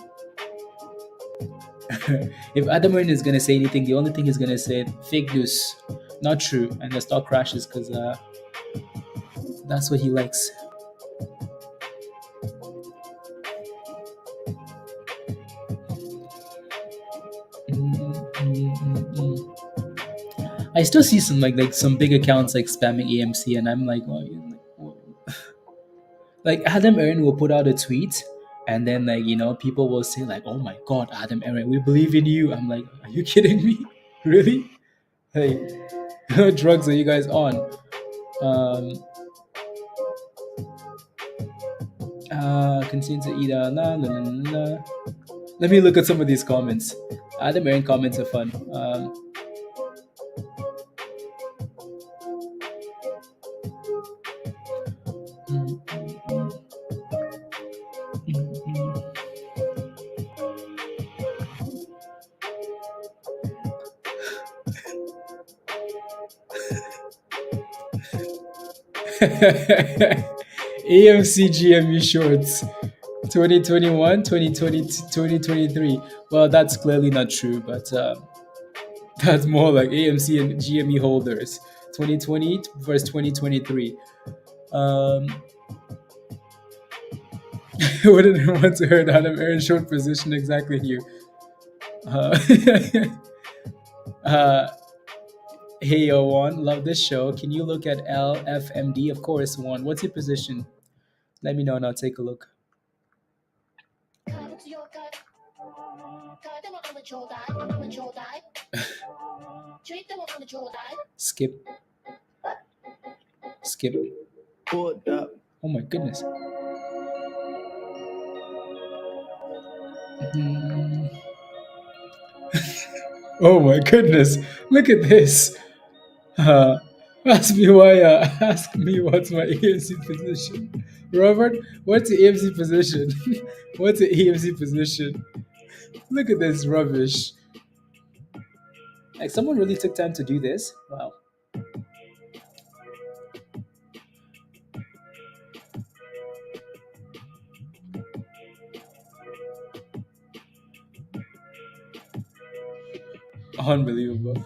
If Adamarin is going to say anything, the only thing he's going to say fake news, not true, and the stock crashes because that's what he likes. I still see some like some big accounts like spamming AMC, and I'm like, like Adam Aaron will put out a tweet, and then like people will say like, "Oh my God, Adam Aaron, we believe in you." I'm like, "Are you kidding me? Really? Hey, what drugs are you guys on?" Um, continue to eat. Let me look at some of these comments. Adam Aaron comments are fun. AMC GME shorts 2021, 2020, 2023. Well, that's clearly not true, but that's more like AMC and GME holders 2020 versus 2023. Wouldn't want to hurt Adam Aaron short position exactly here. Uh, hey, yo, Juan, love this show. Can you look at LFMD? Of course, Juan. What's your position? Let me know and I'll take a look. Skip. Skip. Oh my goodness. Oh my goodness. Look at this. Ask me why. Ask me what's my AMC position. Robert, what's the AMC position? What's the AMC position? Look at this rubbish. Like someone really took time to do this. Wow. Unbelievable.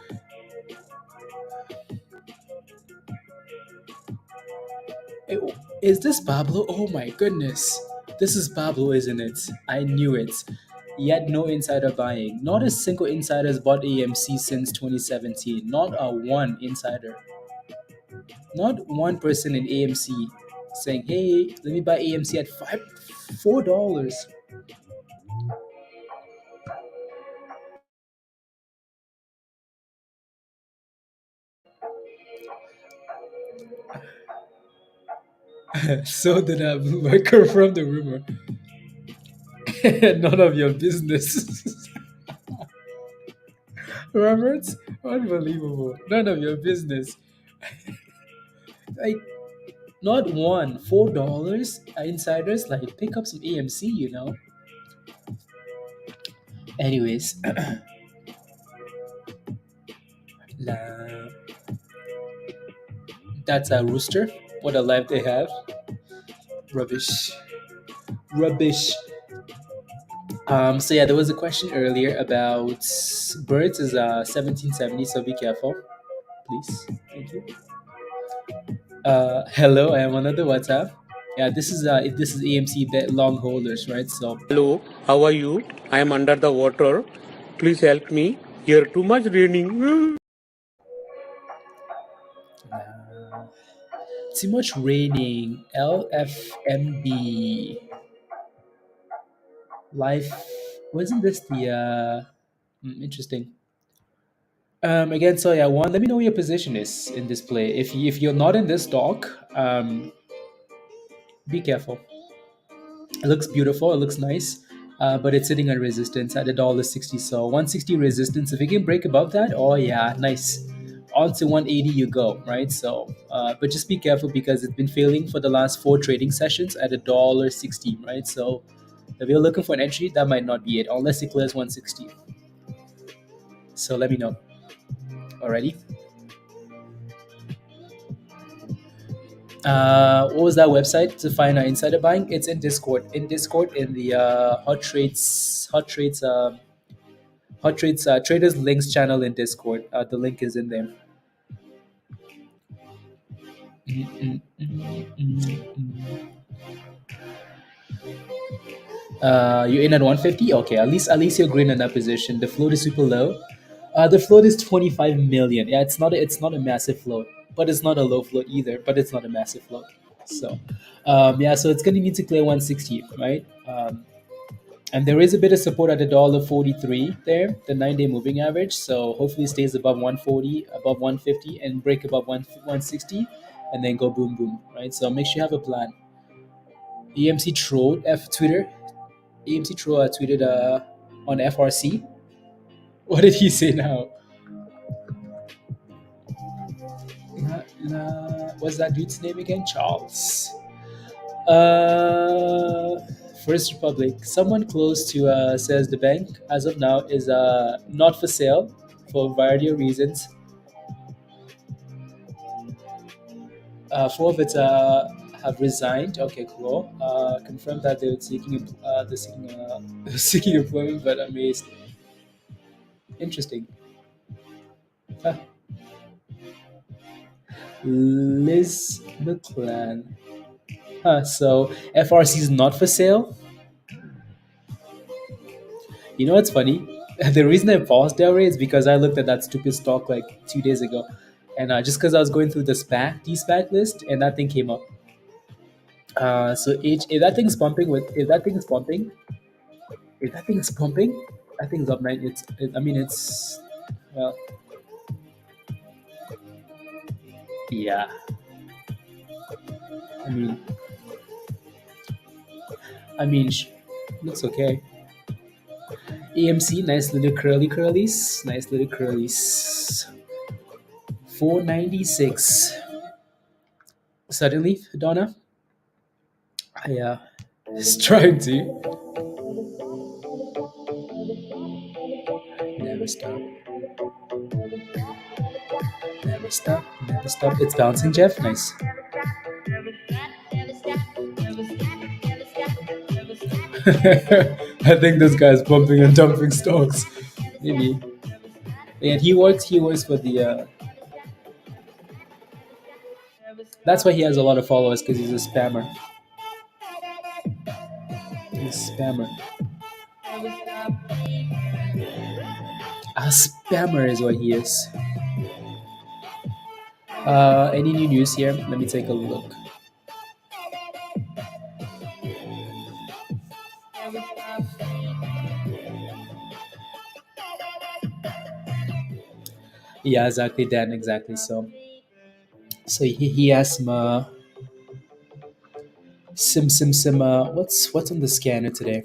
Is this Pablo? Oh my goodness. This is Pablo, isn't it? I knew it. Yet no insider buying. Not a single insider has bought AMC since 2017. Not a one insider. Not one person in AMC saying, "Hey, let me buy AMC at $4." So did I. I confirmed the rumor. None of your business. Robert, unbelievable. None of your business. Like, not one. $4 insiders, like, pick up some AMC. Anyways. That's a rooster. What a life they have. Rubbish. Rubbish. So yeah, there was a question earlier about birds is 1770, so be careful, please. Thank you. Hello, I am on the WhatsApp. Yeah, this is AMC long holders, right? So Hello, how are you? I am under the water. Please help me. Here too much raining. too much raining. LFMB. Life. Wasn't this the interesting? Again, so yeah, one. Let me know what your position is in this play. If you're not in this stock, be careful. It looks beautiful. It looks nice, but it's sitting at resistance at $1.60. So 160 resistance. If you can break above that, oh yeah, nice. On to 180 you go, right? So, but just be careful because it's been failing for the last 4 trading sessions at $1.60, right? So, if you're looking for an entry, that might not be it unless it clears 160. So let me know. Alrighty. What was that website to find our insider buying? It's in Discord. In Discord, in the hot trades traders links channel in Discord. The link is in there. You're in at 150. Okay, at least you're green in that position. The float is super low. The float is 25 million. Yeah, it's not a massive float, but it's not a low float either. But it's not a massive float. So, yeah, so it's gonna need to clear 160, right? And there is a bit of support at $1.43 there, the 9-day moving average. So hopefully it stays above 140, above 150, and break above 160, and then go boom boom, right? So make sure you have a plan. EMC Troll F Twitter. EMC Troll tweeted on FRC. What did he say now? What's that dude's name again? Charles. Uh, First Republic. Someone close to says the bank as of now is not for sale for a variety of reasons. Four of it have resigned. Okay, cool. Confirmed that they're seeking employment, but amazed. Interesting. Huh. Liz McClan. Huh, so FRC is not for sale. You know what's funny? The reason I paused there is because I looked at that stupid stock like 2 days ago, and just because I was going through the SPAC list, and that thing came up. So if that thing's pumping if that thing's pumping, that thing's up nine. I mean, it's well, yeah. I mean, I mean, looks okay. AMC, nice little curlies, nice little curlies. 496. Suddenly, Donna, I is trying to never stop, never stop, never stop. It's bouncing, Jeff. Nice. I think this guy's pumping and dumping stocks. Maybe. And he works. He works for the. That's why he has a lot of followers because he's a spammer. He's a spammer. A spammer is what he is. Any new news here? Let me take a look. Yeah, exactly, Dan. Exactly. So he has some. What's on the scanner today?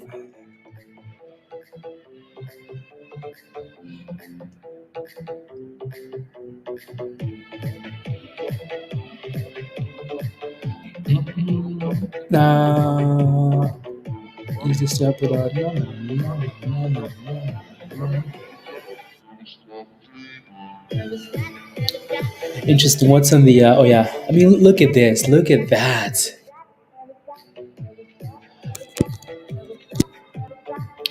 Is this up it out? No. Interesting. What's on the? Oh yeah. I mean, look at this. Look at that.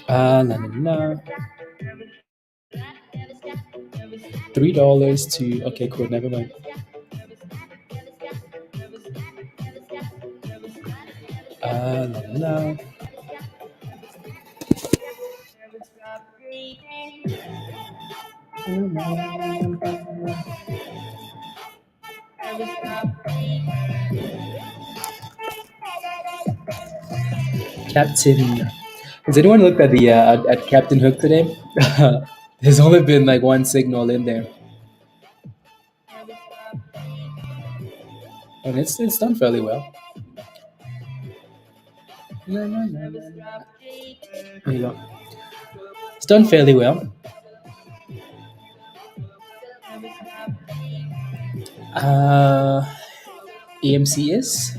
La la la. $3 to. Okay, cool. Never mind. La la la. Captain. Has anyone looked at the at Captain Hook today? There's only been like one signal in there, and it's done fairly well. There you go. It's done fairly well. AMC is.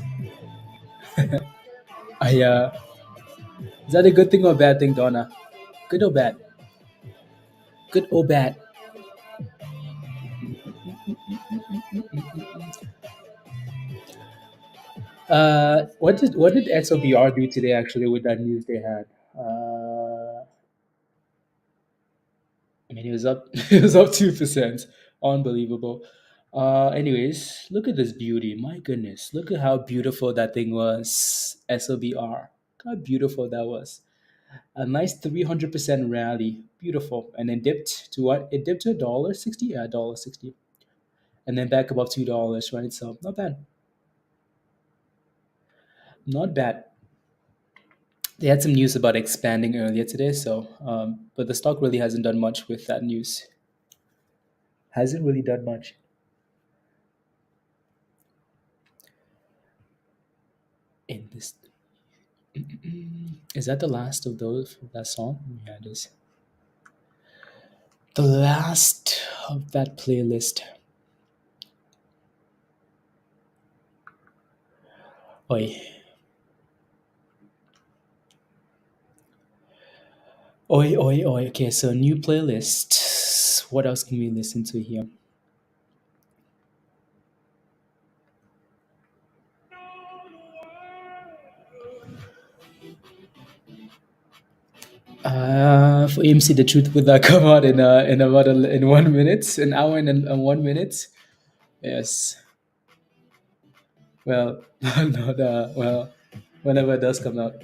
Is that a good thing or a bad thing, Donna? Good or bad? Good or bad? What did SOBR do today actually with that news they had? I mean, it was up. It was up 2%. Unbelievable. Anyways, look at this beauty. My goodness, look at how beautiful that thing was. SOBR. Look how beautiful that was. A nice 300% rally. Beautiful. And then dipped to what? It dipped to $1.60? Yeah, $1.60. And then back above $2, right? So not bad. Not bad. They had some news about expanding earlier today, so but the stock really hasn't done much with that news. Hasn't really done much. In this, is that the last of those that song? Yeah, it is. The last of that playlist. Oi. Oi, oi, oi. Okay, so new playlist. What else can we listen to here? For AMC, the truth will that come out in about in 1 minute, an hour and 1 minute. Yes. Well, not well, whenever it does come out.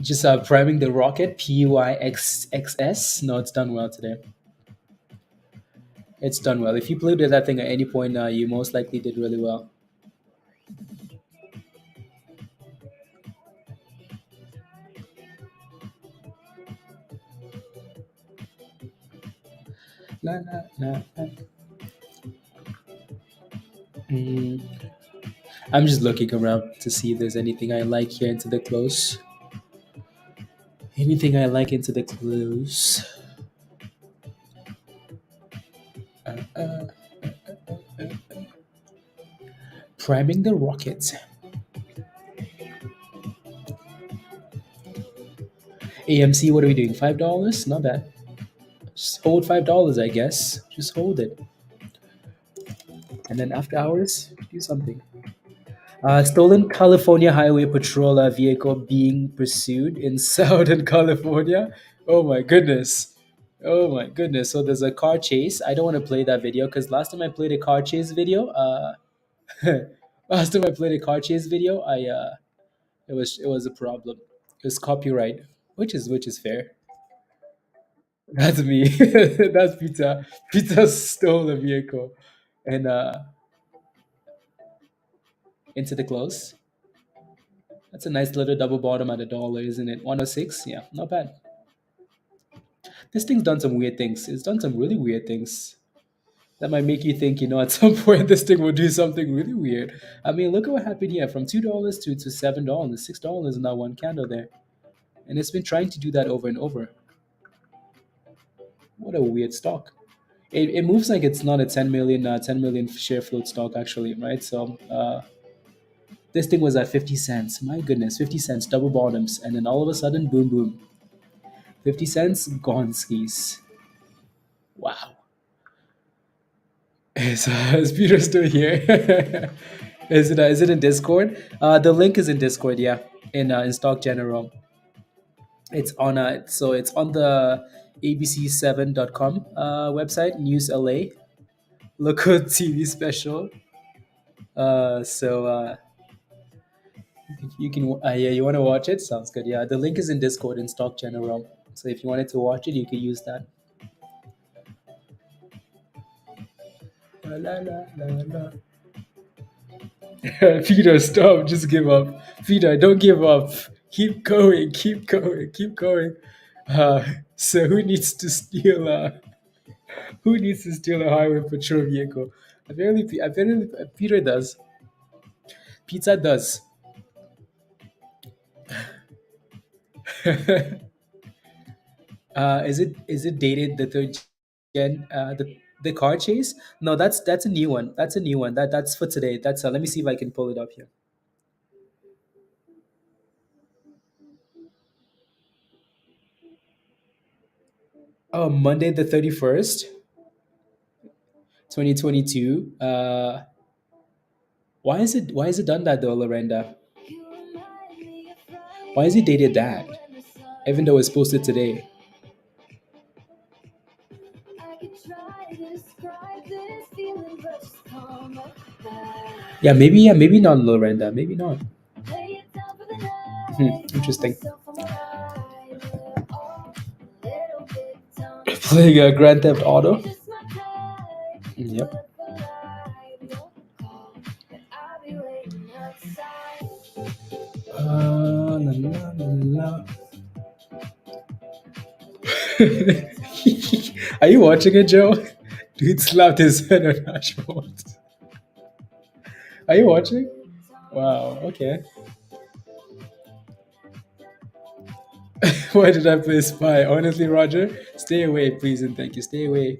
Just priming the rocket, PYXS. No, it's done well today. It's done well. If you played with that thing at any point, you most likely did really well. La, la, la, la. Mm. I'm just looking around to see if there's anything I like here into the close. Anything I like into the close. Priming the rocket. AMC, what are we doing? $5? Not bad. Just hold $5, I guess. Just hold it. And then after hours, do something. Stolen California Highway Patrol vehicle being pursued in Southern California. Oh my goodness. Oh my goodness. So there's a car chase. I don't want to play that video because last time I played a car chase video, it was a problem. It was copyright, which is fair. That's me. That's Peter. Peter stole a vehicle and into the close. That's a nice little double bottom at $1, isn't it? 106? Yeah, not bad. This thing's done some weird things. It's done some really weird things. That might make you think, at some point this thing will do something really weird. I mean, look at what happened here. From $2 to $7, $6 in that one candle there. And it's been trying to do that over and over. What a weird stock. It moves like it's not a 10 million share float stock actually, right? So this thing was at 50 cents. My goodness, 50 cents, double bottoms. And then all of a sudden, boom, boom. 50 cents, gone skis. Wow. Is Peter still here? Is it in Discord? The link is in Discord, yeah. In Stock General. It's on it's on the abc7.com website, News LA. Local TV special. You can yeah, you want to watch it? Sounds good. Yeah, the link is in Discord in Stock General. So if you wanted to watch it, you could use that. La, la, la, la. Peter, stop. Just give up. Peter, don't give up. Keep going. Keep going. Keep going. So who needs to steal? Who needs to steal a highway patrol vehicle? Apparently, Peter does. Pizza does. Is it dated the third gen? The car chase? No, that's a new one. That's a new one. That's for today. That's let me see if I can pull it up here. Oh, Monday the 31st, 2022. Why is it done that though, Lorenda? Why is it dated that? Even though it's posted today. Yeah, maybe not, Lorenda. Maybe not. Interesting. Playing Grand Theft Auto. Yep. La, la, la, la. Are you watching it, Joe? Dude slapped his head on dashboard. Are you watching? Wow. Okay. Why did I play spy? Honestly, Roger, stay away, please and thank you. Stay away.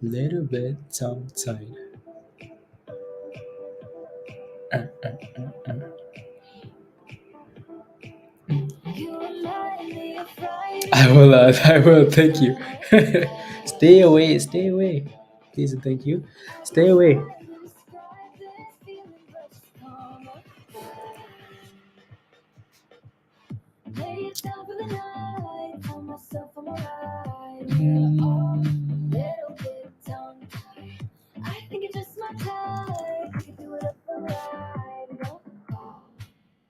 Little bit tongue tied. I will. I will. Thank you. Stay away. Stay away. Please and thank you. Stay away. Mm.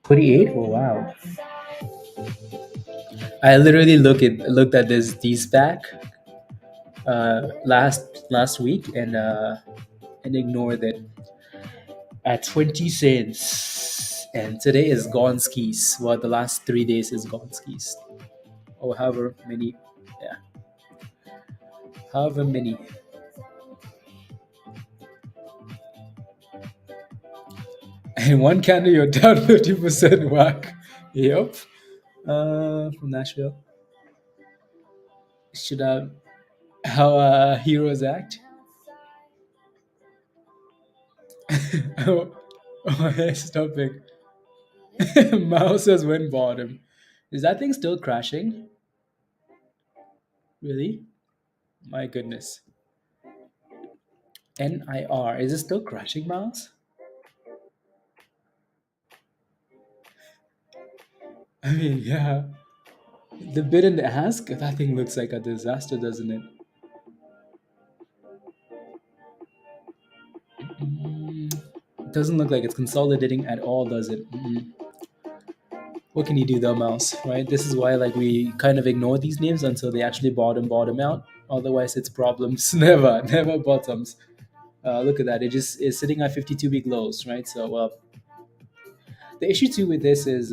28? Oh wow. I literally looked at this D-SPAC last week and ignored it at 20 cents. And today is gone skis. Well, the last 3 days is gone skis. Or however many. Yeah. However many. In one candle, you're down 50% whack. Yep. From Nashville. Should how heroes act? oh, stop it. Mouse says when bottom. Is that thing still crashing? Really? My goodness. NIR. Is it still crashing, Mouse? I mean, yeah. The bid and the ask, that thing looks like a disaster, doesn't it? It doesn't look like it's consolidating at all, does it? What can you do though, Mouse? Right? This is why we kind of ignore these names until they actually bottom out. Otherwise, it's problems. Never bottoms. Look at that. It just is sitting at 52-week lows, right? So the issue too with this is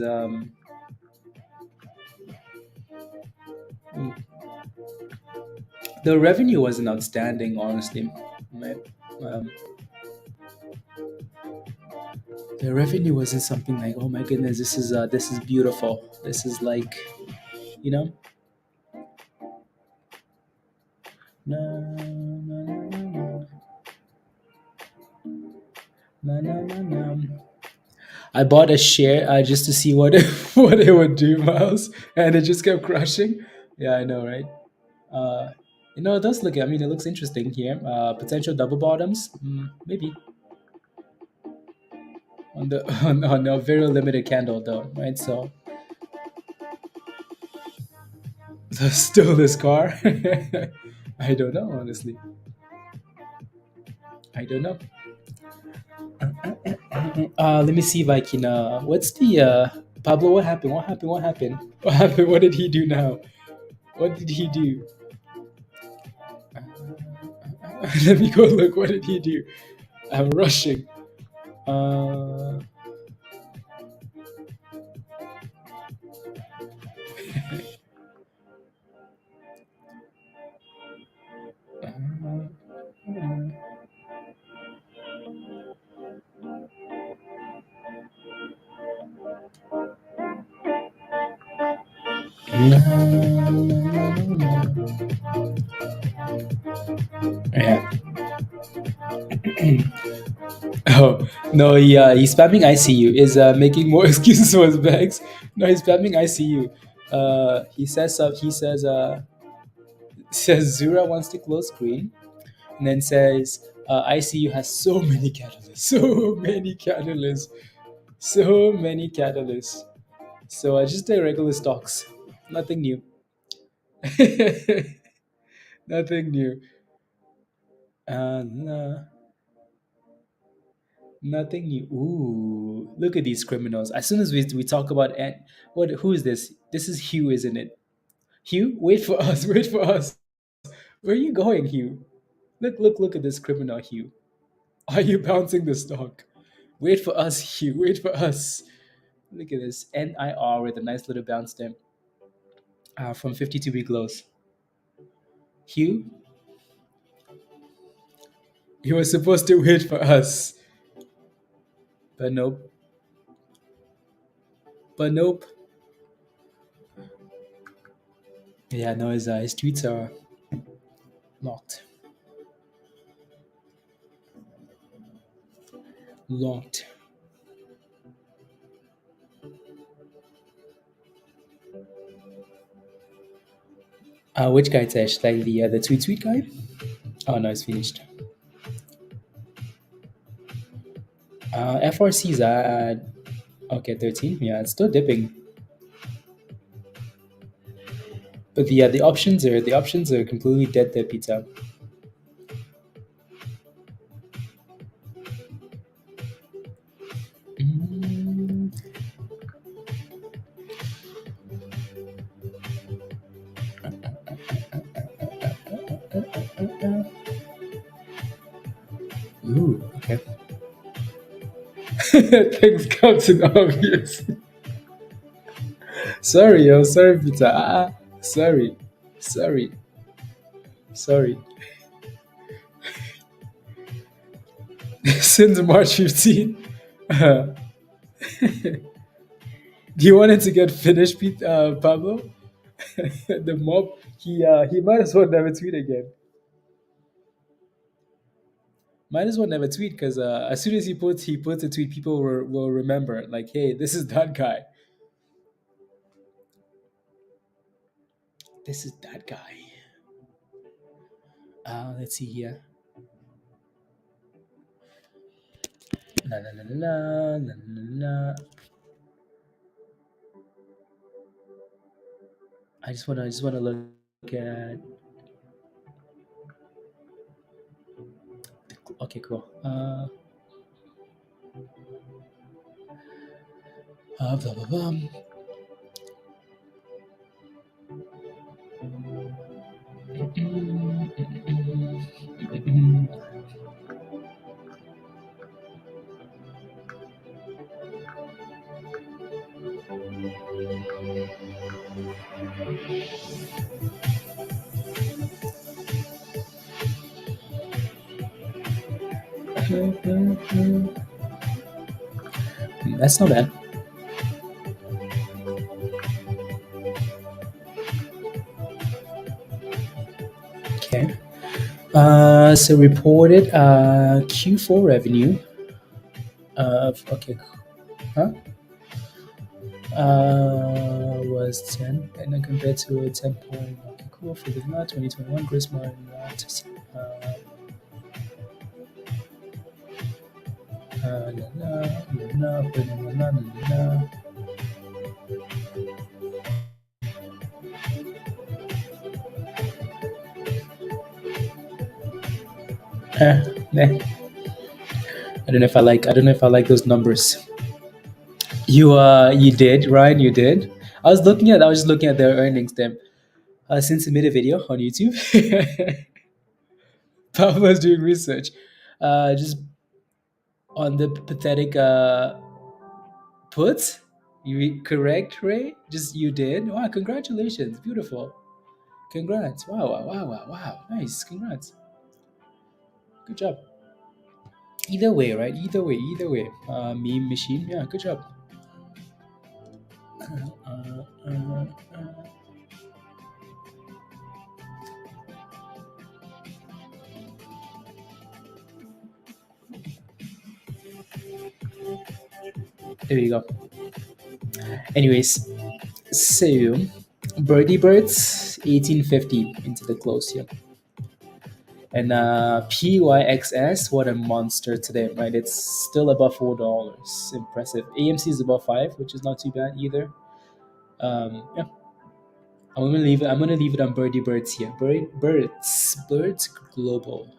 the revenue wasn't outstanding, honestly. Right? The revenue wasn't something like, oh my goodness, this is beautiful. This is like, you know. No. I bought a share just to see what what it would do, Miles, and it just kept crashing. Yeah, I know, right? It does look. I mean, it looks interesting here. Potential double bottoms, maybe. On a very limited candle, though, right? So, still this car. I don't know, honestly. I don't know. Let me see if I can. What's the Pablo? What happened? What happened? What happened? What happened? What did he do now? What did he do? Let me go look. What did he do? I'm rushing. Yeah. Oh no, he's spamming ICU. Is making more excuses for his bags. No, he's spamming ICU. He says says Zura wants to close screen, and then says ICU has so many catalysts, so many catalysts. So just the regular stocks, nothing new. Nothing new. No, nothing new. Ooh, look at these criminals. As soon as we talk about who is this? This is Hugh, isn't it? Hugh, wait for us. Wait for us. Where are you going, Hugh? Look at this criminal, Hugh. Are you bouncing the stock? Wait for us, Hugh. Wait for us. Look at this NIR with a nice little bounce there from 52-week lows. Hugh, you were supposed to wait for us, but nope. But nope. Yeah, no, his tweets are locked. Locked. Which guy, Tesh? Like the tweet guy? Oh no, it's finished. FRC's at okay 13. Yeah, it's still dipping. But the options are completely dead there, Peter. Ooh, okay. Things Captain Obvious. Sorry, sorry, Peter. Sorry. Since March 15. Do you want it to get finished, Pablo? The mob, he might as well never tweet again. Might as well never tweet because as soon as he puts a tweet, people will remember. Like, hey, this is that guy. This is that guy. Let's see here. La la la la la la la. I just wanna look at. Okay, cool. Blah, blah, blah. That's not bad. Okay. So reported Q4 revenue of was 10, and then compared to a 10 point. Okay, cool. For the 2021 gross margin. I don't know if I like those numbers. You did, Ryan. You did. I was just looking at their earnings then. Since I made a video on YouTube, Papa was doing research, just on the pathetic puts. Correct, Ray? Just you did. Wow! Congratulations, beautiful. Congrats! Wow! Nice. Congrats. Good job. Either way, right? Either way. Meme machine. Yeah, good job. There you go. Anyways, so Birds 1850 into the close here. And PYXS, what a monster today, right? It's still above $4. Impressive. AMC is above 5, which is not too bad either. Yeah. I'm gonna leave it on Birdie Birds here. Birds Global.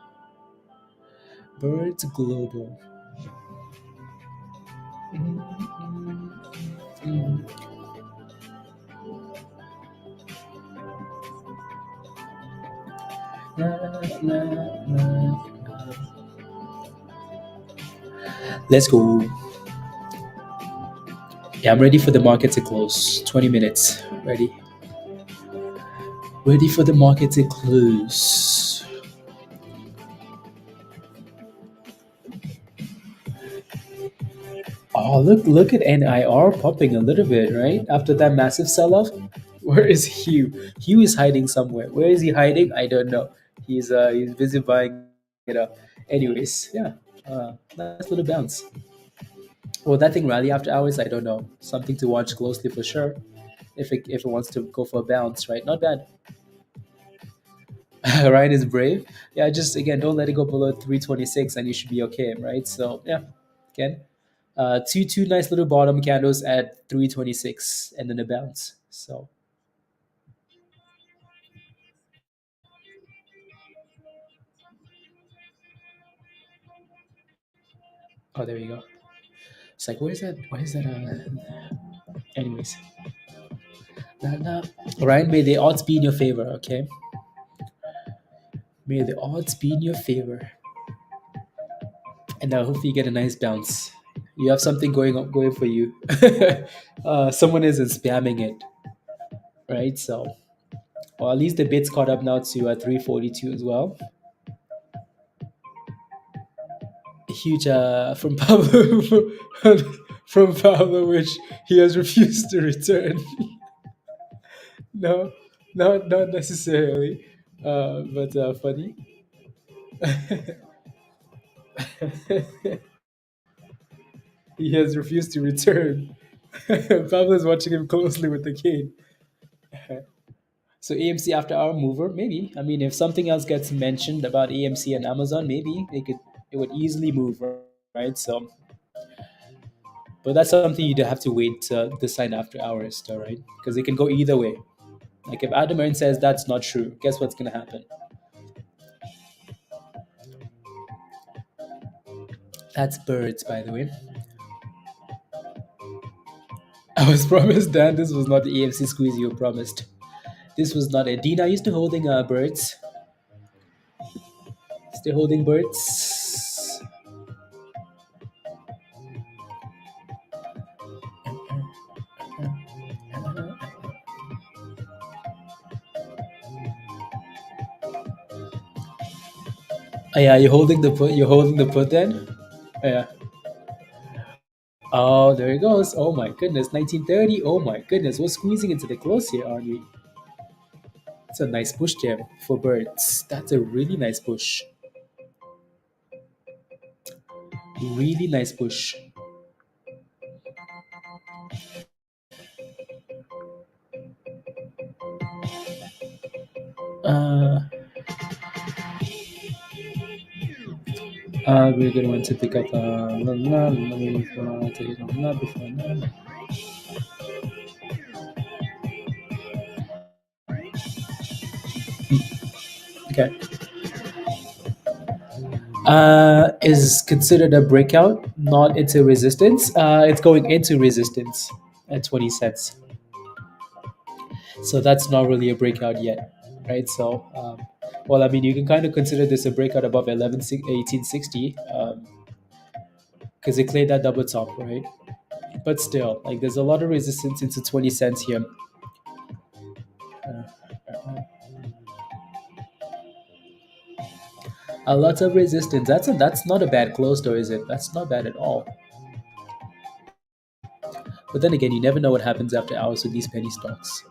Birds Global. Let's go. Yeah, I'm ready for the market to close. 20 minutes. Ready. Ready for the market to close. Oh, look at NIR popping a little bit, right? After that massive sell-off. Where is Hugh? Hugh is hiding somewhere. Where is he hiding? I don't know. He's busy buying it up. Anyways, yeah. Nice little bounce. Will that thing rally after hours? I don't know. Something to watch closely for sure. If it wants to go for a bounce, right? Not bad. Ryan is brave. Yeah, just again, don't let it go below 326, and you should be okay, right? So yeah, again, two nice little bottom candles at 326, and then a bounce. So oh, there you go. It's like where's that? Why is that? Anyways, nah. Ryan, may the odds be in your favor. Okay, may the odds be in your favor, and hopefully you get a nice bounce. You have something going for you. Someone isn't spamming it, right? So, or at least the bits caught up now to 342 as well. A huge from Pablo from Pablo, which he has refused to return. No, not necessarily, but funny. He has refused to return. Pablo is watching him closely with the cane. So AMC after hour mover, maybe. I mean, if something else gets mentioned about AMC and Amazon, maybe it would easily move, right? So, but that's something you'd have to wait to decide after hours, though, right? Because it can go either way. Like if Adam Aaron says that's not true, guess what's gonna happen? That's birds, by the way. I was promised, Dan, this was not the AMC squeeze you were promised. This was not it. Dina, are you still holding birds? Still holding birds? Oh, yeah, you're holding the put. You're holding the put then. Yeah. Oh, there it goes. Oh my goodness, 1930. Oh my goodness, we're squeezing into the close here, aren't we? It's a nice push there for birds. That's a really nice push. Really nice push. Uh, we're gonna want to pick up. Okay. Is considered a breakout, not into resistance. It's going into resistance at 20 cents. So that's not really a breakout yet, right? So, well, I mean, you can kind of consider this a breakout above 1860 because it cleared that double top, right? But still, like, there's a lot of resistance into 20 cents here. A lot of resistance. That's not a bad close, though, is it? That's not bad at all. But then again, you never know what happens after hours with these penny stocks.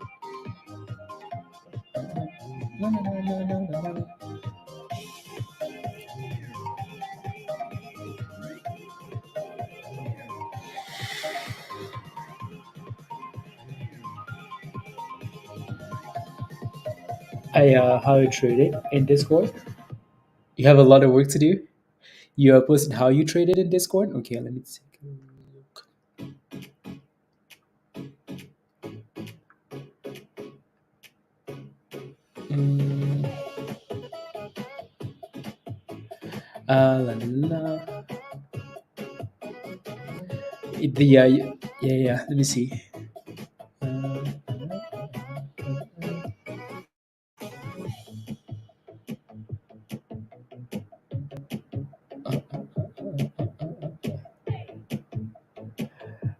How you trade it in Discord. You have a lot of work to do. You posted how you traded in Discord. Okay, let me take a look. Mm, la, la. Yeah. Let me see. Uh,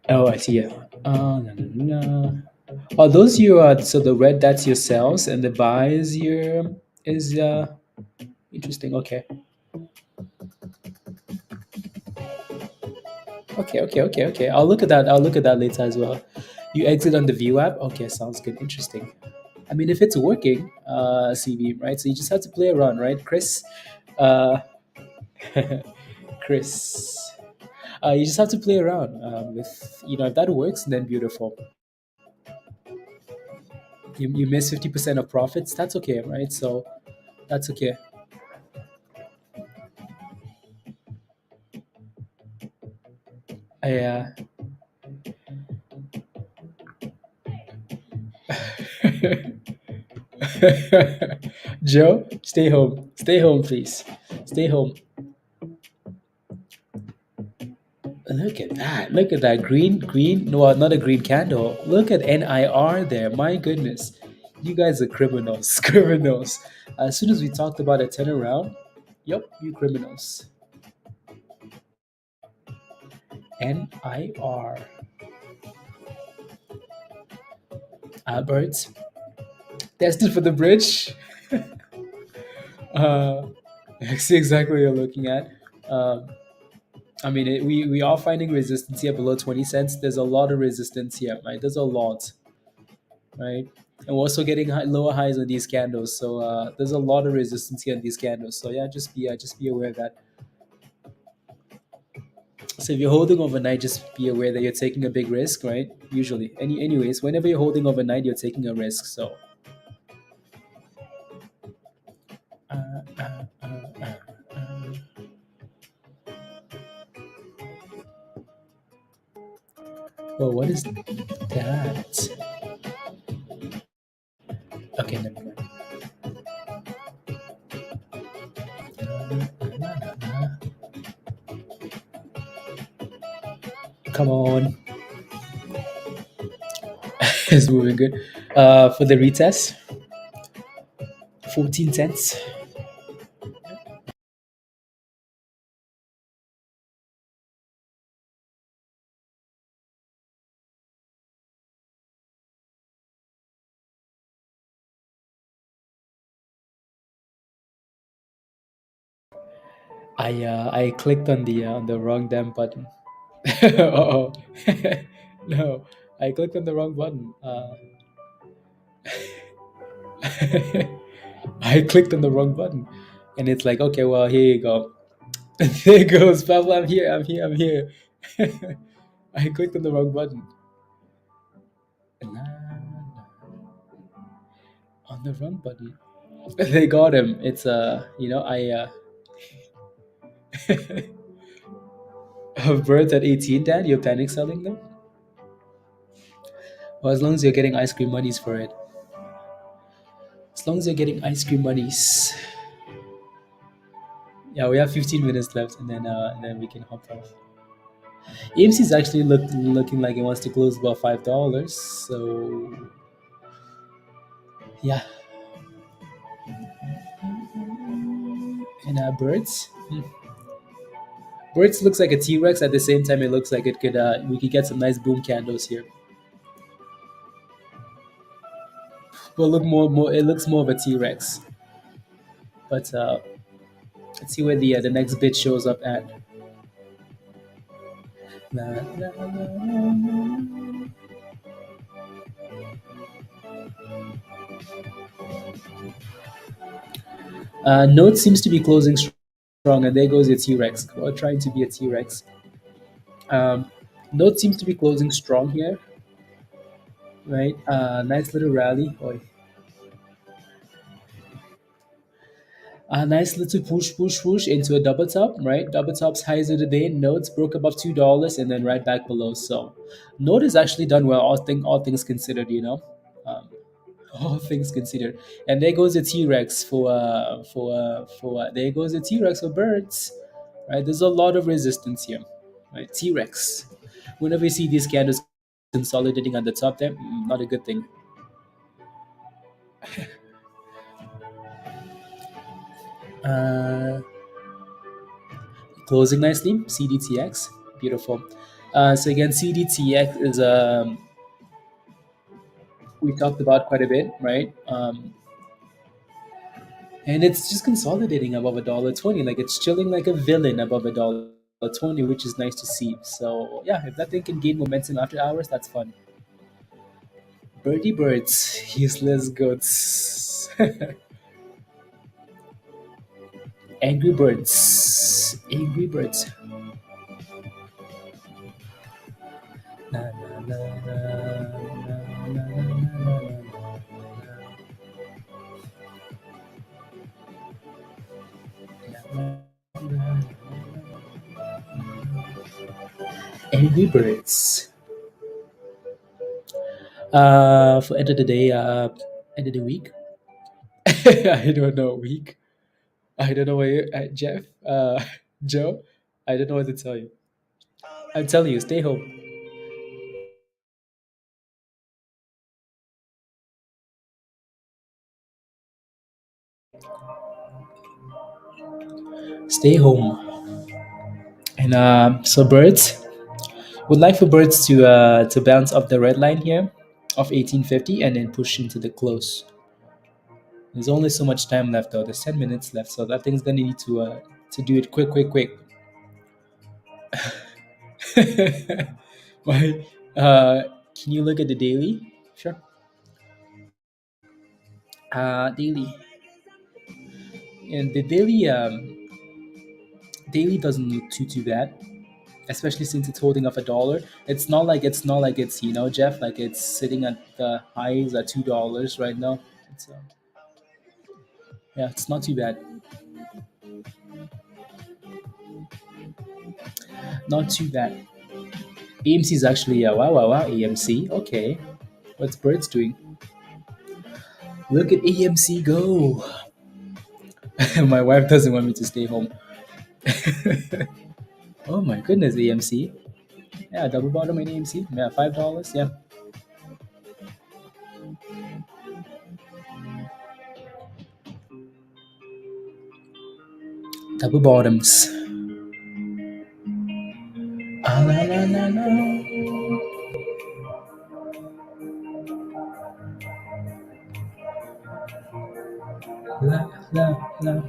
oh, I see. Yeah. La, la, la. Oh, those your so the red, that's your sales, and the buy is your is interesting. Okay. I'll look at that. I'll look at that later as well. You exit on the view app. Okay, sounds good. Interesting. I mean, if it's working, CV, right? So you just have to play around, right, Chris? Uh, Chris, you just have to play around with, if that works, then beautiful. You miss 50% of profits. That's okay, right? So that's okay. I, Joe, stay home. Stay home, please. Stay home. Look at that. Look at that. Green. No, not a green candle. Look at NIR there. My goodness. You guys are criminals. Criminals. As soon as we talked about a turnaround, yep, you criminals. NIR. Albert. Tested for the bridge. uh, I see exactly what you're looking at. Um, I mean, we are finding resistance here below 20 cents. There's a lot of resistance here, right? There's a lot, right? And we're also getting lower highs on these candles. So there's a lot of resistance here on these candles. So yeah, just be aware of that. So if you're holding overnight, just be aware that you're taking a big risk, right? Usually, anyways, whenever you're holding overnight, you're taking a risk. So. Uh, uh, uh, uh, uh. Oh, what is that? Okay, never mind. Come on. It's moving good. For the retest, 14 cents. I clicked on the wrong damn button. Uh-oh. No, I clicked on the wrong button. I clicked on the wrong button, and it's like, okay, well, here you go. There goes Pablo. I'm here. I clicked on the wrong button. On the wrong button. They got him. It's birds at 18, Dad. You're panic selling them. Well, as long as you're getting ice cream monies for it. As long as you're getting ice cream monies. Yeah, we have 15 minutes left, and then we can hop off. AMC is actually looking like it wants to close about $5. So yeah, and birds. Birds looks like a T-Rex. At the same time, it looks like it could we could get some nice boom candles here. But look more. It looks more of a T-Rex. But let's see where the next bid shows up at. La, la, la, la. Note seems to be closing strong, and there goes your T-Rex. We're trying to be a T-Rex. Note seems to be closing strong here, right? Nice little rally. Oy. A nice little push into a double top, right? Double tops highs of the day. Notes broke above $2 and then right back below. So, note is actually done well. All things considered, Um, All things considered. And there goes the T-Rex there goes the T-Rex for birds. Right? There's a lot of resistance here. Right? T-Rex. Whenever you see these candles consolidating at the top there, not a good thing. Uh, Closing nicely, CDTX, beautiful. So again, CDTX is we talked about quite a bit, right? And it's just consolidating above $1.20, like it's chilling like a villain above $1.20, which is nice to see. So yeah, if that thing can gain momentum after hours, that's fun. Birdie birds, useless goats, angry birds, angry birds. Na, na, na, na, na, na, na, na, Angry Birds. For end of the day, end of the week. I don't know, week. I don't know what Jeff, Joe. I don't know what to tell you. I'm telling you, stay home. Stay home. And so birds would like for birds to bounce off the red line here of 1850 and then push into the close. There's only so much time left though. There's 10 minutes left, so that thing's gonna need to do it quick, quick, quick. Why? Can you look at the daily? Sure. Daily, and the daily doesn't look too bad, especially since it's holding off $1. It's not like it's Jeff, like it's sitting at the highs at $2 right now. It's yeah, it's not too bad. Not too bad. AMC is actually wow, AMC. Okay, what's Birds doing? Look at AMC go. My wife doesn't want me to stay home. Oh my goodness, AMC. Yeah, double bottom in AMC. Yeah, $5. Yeah, double bottoms. Ah, la, la, la, la. La, la, la.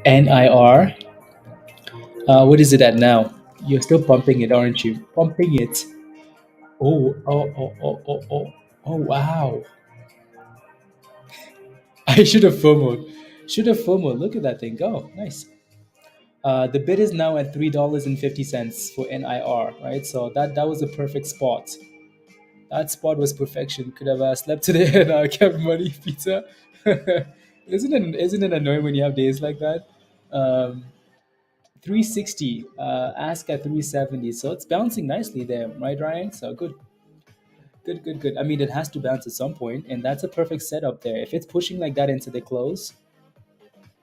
NIR. What is it at now? You're still pumping it, aren't you? Pumping it. Oh. Oh, wow. I should have FOMOed. Should have FOMOed. Look at that thing go. Nice. The bid is now at $3.50 for NIR, right? So that was a perfect spot. That spot was perfection. Could have slept today and kept money pizza. Isn't it annoying when you have days like that? Um, 360, ask at 370. So it's bouncing nicely there, right, Ryan? So good, good, good, good. I mean, it has to bounce at some point, and that's a perfect setup there. If it's pushing like that into the close,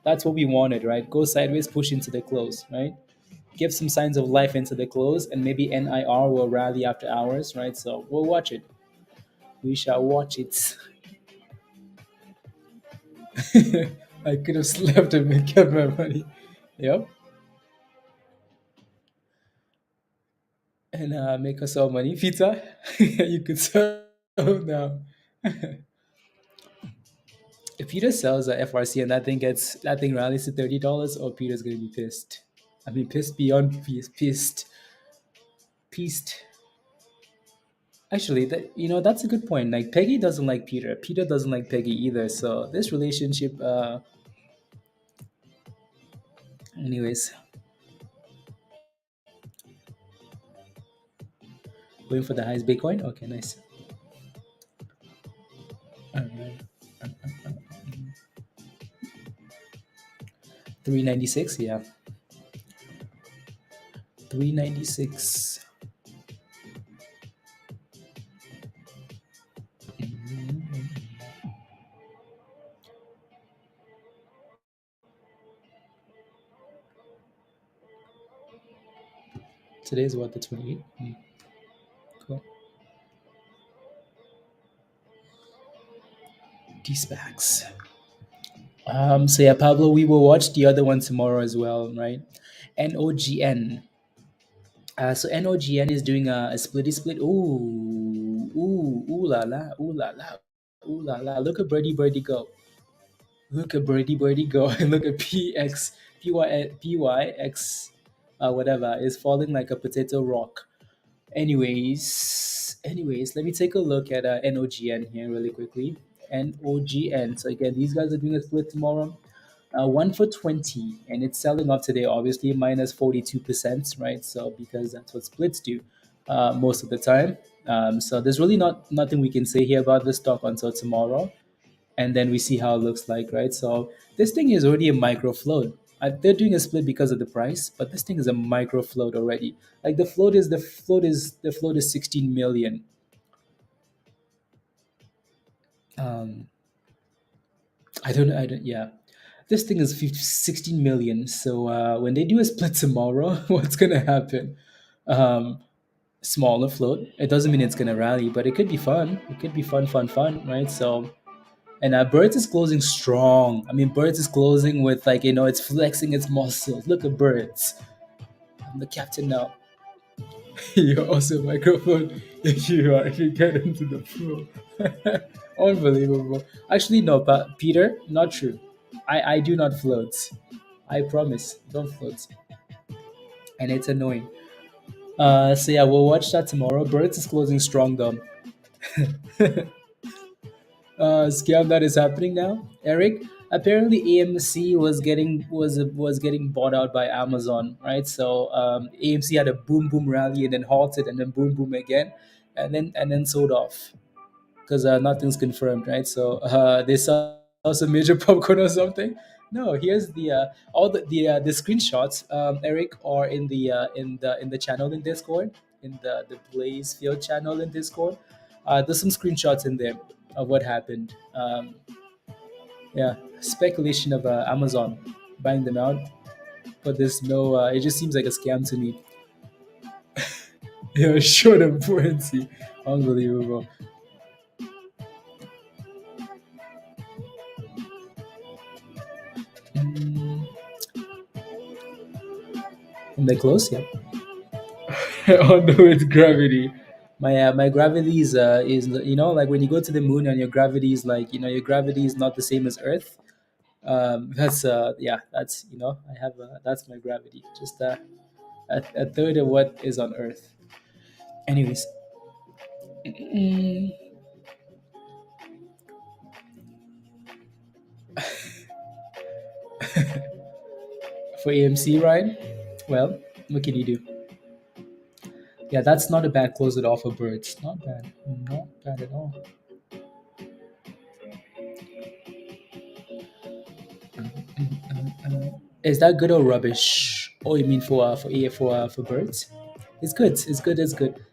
that's what we wanted, right? Go sideways, push into the close, right? Give some signs of life into the close, and maybe NIR will rally after hours, right? So we'll watch it. We shall watch it. I could have slept and kept my money. Yep. And make us all money. Pizza, you could sell now. If Peter sells a FRC and that thing rallies to $30, oh, Peter's gonna be pissed. I mean, pissed beyond pissed. Pissed. Actually, that's a good point. Like Peggy doesn't like Peter. Peter doesn't like Peggy either. So this relationship, anyways, going for the highest Bitcoin. Okay, nice. Alright. 396, yeah. 396. Today is what, the 28th? Cool. D-SPACs. So yeah, Pablo, we will watch the other one tomorrow as well, right? NOGN. So NOGN is doing a splitty split. Ooh la la, ooh la la, ooh la la. Look at Birdie go. Look at Birdie go. And look at PYX, whatever, is falling like a potato rock. Anyways, let me take a look at NOGN here really quickly. NOGN. So again, these guys are doing a split tomorrow. 1 for 20, and it's selling off today, obviously minus 42%, right? So because that's what splits do most of the time. So there's really nothing we can say here about this stock until tomorrow, and then we see how it looks like, right? So this thing is already a micro float. They're doing a split because of the price, but this thing is a micro float already. Like the float is 16 million. Um, yeah. This thing is 16 million. So when they do a split tomorrow, what's going to happen? Um, Smaller float. It doesn't mean it's going to rally, but it could be fun. It could be fun, right? So, and Birds is closing strong. I mean, Birds is closing with, like, it's flexing its muscles. Look at Birds. I'm the captain now. You're also a microphone if you get into the flow. Unbelievable. Actually, no, but Peter, not true. I do not float. I promise, don't float. And it's annoying. So yeah, we'll watch that tomorrow. Birds is closing strong though. Scam that is happening now, Eric. Apparently, AMC was getting bought out by Amazon, right? So AMC had a boom rally and then halted and then boom again, and then sold off because nothing's confirmed, right? So they sell some major popcorn or something. No, here's all the screenshots, Eric, are in the channel in Discord, in the Blaze Field channel in Discord. There's some screenshots in there of what happened. Yeah, speculation of Amazon buying them out, but there's no. It just seems like a scam to me. Yeah, short of buoyancy, unbelievable. Mm, and they close, yeah. Although it's gravity. My gravity is like when you go to the moon and your gravity is like your gravity is not the same as Earth. That's yeah, that's I have that's my gravity, just a third of what is on Earth. Anyways, mm, for AMC, Ryan, well, what can you do? Yeah, that's not a bad close it off for Birds. Not bad at all. Is that good or rubbish? Oh, you mean for Birds? It's good. It's good. It's good.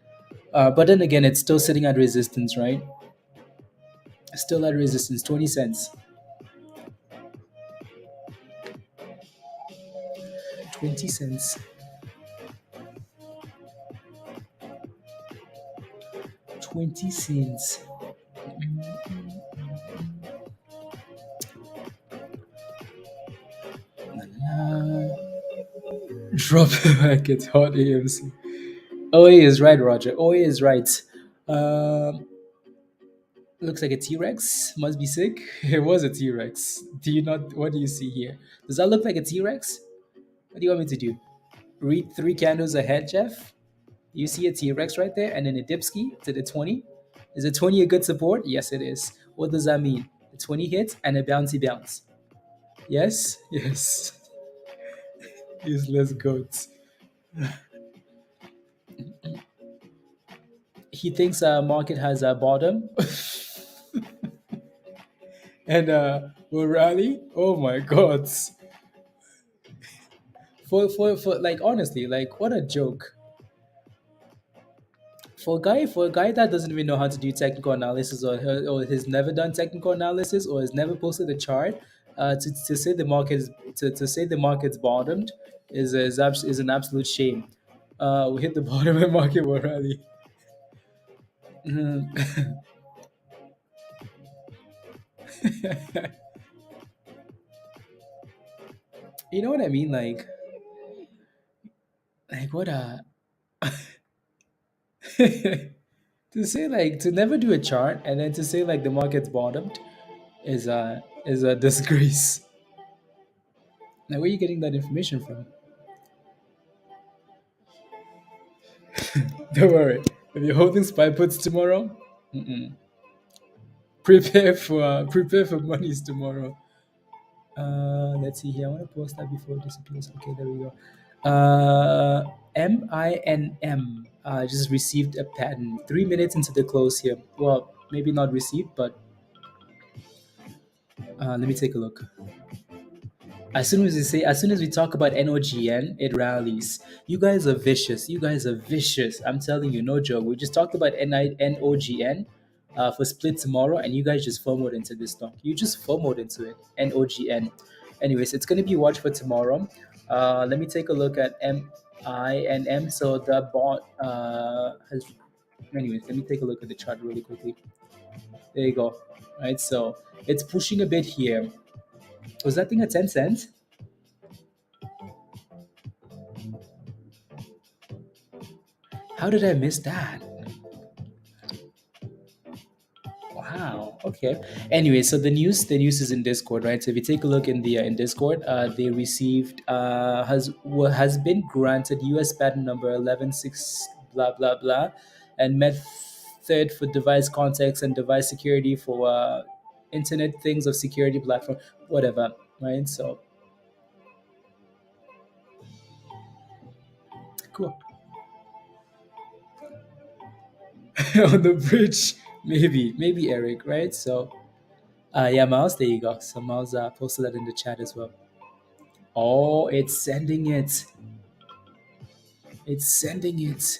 But then again, it's still sitting at resistance, right? Still at resistance. 20 cents. 20 cents. 20 cents. Drop the market. Hot AMC. OA is right, Roger. OA is right. Um, Looks like a T-Rex. Must be sick. It was a T-Rex. Do you not? What do you see here? Does that look like a T-Rex? What do you want me to do? Read 3 candles ahead, Jeff? You see a T-Rex right there, and then a dipski to the 20. Is a 20 a good support? Yes, it is. What does that mean? A 20 hit and a bouncy bounce. Yes? Yes. Useless goats. He thinks market has a bottom and will rally. Oh my god. For like, honestly, like, what a joke. For a guy that doesn't even know how to do technical analysis, or has never done technical analysis, or has never posted a chart, to say the market is to say the market's bottomed is an absolute shame. We hit the bottom and market will rally. Mhm. You know what I mean? Like what to say like to never do a chart and then to say like the market's bottomed is a disgrace. Now, where are you getting that information from? Don't worry. If you're holding spy puts tomorrow, mm-mm. Prepare for monies tomorrow. Let's see here. I want to post that before it disappears. Okay, there we go. MINM just received a patent 3 minutes into the close here. Well, maybe not received, but let me take a look. As soon as we talk about NOGN, it rallies. You guys are vicious. You guys are vicious. I'm telling you, no joke. We just talked about NOGN for split tomorrow, and you guys just FOMOed into this stock. You just FOMOed into it. NOGN. Anyways, it's gonna be watched for tomorrow. Let me take a look at MINM. So the bot has. Anyways, let me take a look at the chart really quickly. There you go. Right, so it's pushing a bit here. Was that thing at 10 cents? How did I miss that? Wow. Okay. Anyway, so the news is in Discord, right? So if you take a look in Discord, they received has been granted U.S. patent number 116 blah blah blah, and method for device context and device security for Internet Things of Security platform, whatever, right? So cool. On the bridge, maybe Eric, right? So yeah, Miles, there you go. So Miles posted that in the chat as well. Oh, it's sending it. It's sending it.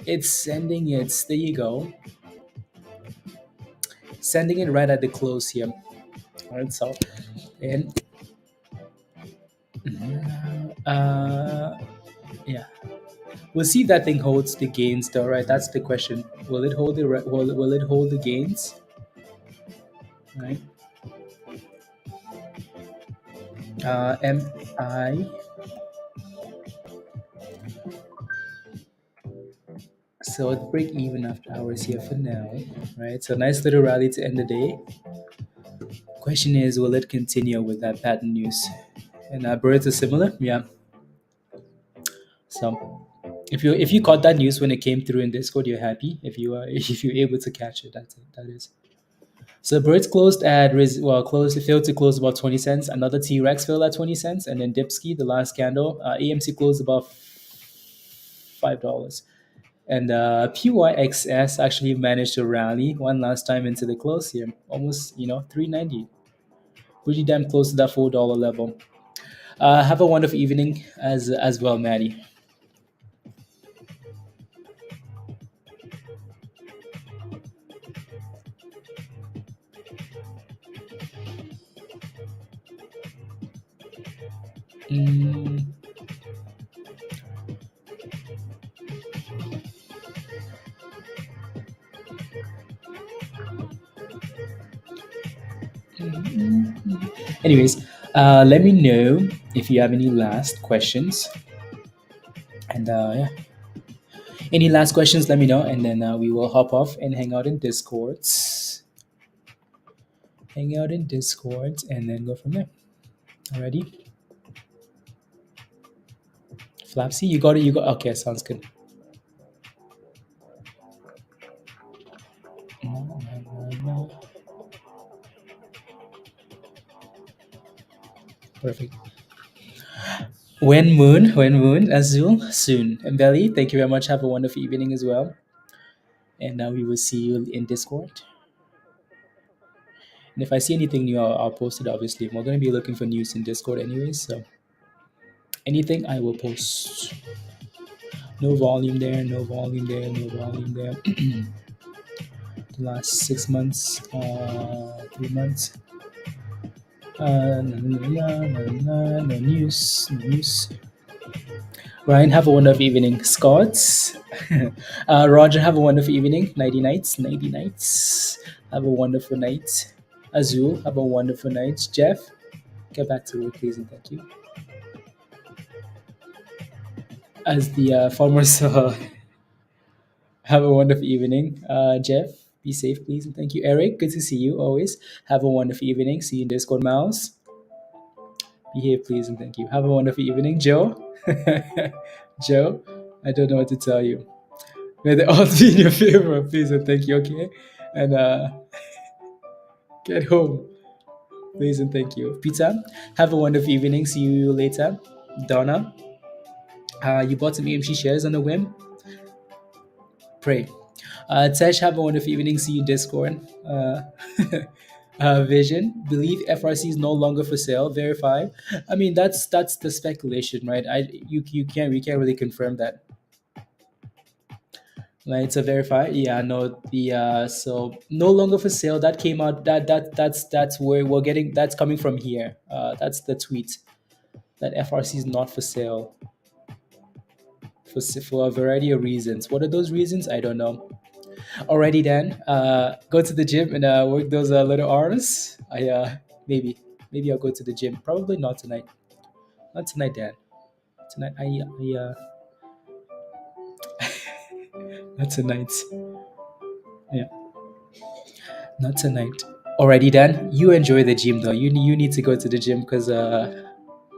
It's sending it. There you go. Sending it right at the close here. All right, so and yeah, we'll see if that thing holds the gains though, right? That's the question. Will it hold the will it hold the gains? Right. MI. So it's break even after hours here for now, right? So nice little rally to end the day. Question is, will it continue with that patent news? And birds are similar, yeah. So if you caught that news when it came through in Discord, you're happy. If you if you're able to catch it, that's it. That is. So birds closed at failed to close about 20 cents. Another T Rex fell at 20 cents, and then Dipsky, the last candle, AMC closed about $5. And PYXS actually managed to rally one last time into the close here, almost 390, pretty damn close to that $4 level. Have a wonderful evening as well, Maddie. Mm. Anyways, let me know if you have any last questions. And yeah, any last questions, let me know, and then we will hop off and hang out in Discords. Hang out in Discords, and then go from there. Alrighty. Flapsy, you got it. You got. Okay, sounds good. Perfect. When moon, Azul, soon. And Belly, thank you very much. Have a wonderful evening as well. And we will see you in Discord. And if I see anything new, I'll post it, obviously. We're going to be looking for news in Discord anyways, so anything I will post. No volume there, no volume there, no volume there. The last 6 months, 3 months. No news, no news. Ryan, have a wonderful evening. Scott, Roger, have a wonderful evening. Nighty nights, nighty nights. Have a wonderful night. Azul, have a wonderful night. Jeff, get back to work, please, and thank you. As the former have a wonderful evening. Jeff, be safe, please, and thank you. Eric, good to see you always. Have a wonderful evening. See you in Discord. Mouse, behave, please, and thank you. Have a wonderful evening. Joe, Joe, I don't know what to tell you. May the odds be in your favor, please, and thank you, okay? And get home, please, and thank you. Peter, have a wonderful evening. See you later. Donna, you bought some AMC shares on a whim? Pray. Tesh, have a wonderful evening. See you Discord. Vision, believe FRC is no longer for sale. Verify. I mean, that's the speculation, right? We can't really confirm that. Right, so verify. Yeah, no, the so no longer for sale. That came out. That's where we're getting. That's coming from here. That's the tweet. That FRC is not for sale. For a variety of reasons. What are those reasons? I don't know. Alrighty then. Go to the gym and work those little hours. Maybe I'll go to the gym. Probably not tonight. Not tonight, Dan. Tonight not tonight. Yeah. Not tonight. Alrighty then. You enjoy the gym though. You need to go to the gym because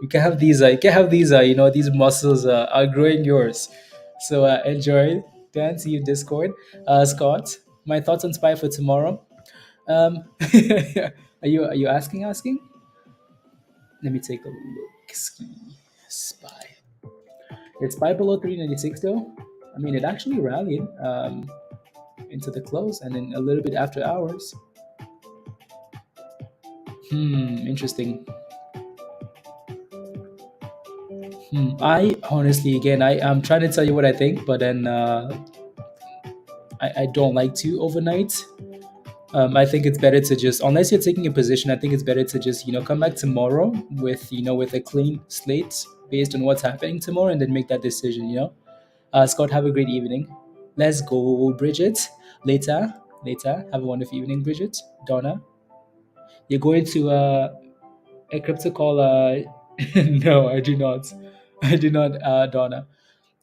you can have these these muscles are growing yours. So enjoy. Dan, see you Discord. Scott, my thoughts on SPY for tomorrow. Are you asking? Let me take a look. SPY. It's SPY below 396 though. I mean, it actually rallied into the close and then a little bit after hours. Interesting. I honestly, again, I'm trying to tell you what I think, but then I don't like to overnight. I think it's better to just, unless you're taking a position, I think it's better to just come back tomorrow with with a clean slate based on what's happening tomorrow, and then make that decision. Scott, have a great evening. Let's go, Bridget. Later. Have a wonderful evening, Bridget. Donna, you're going to a crypto call. No, I do not. Donna.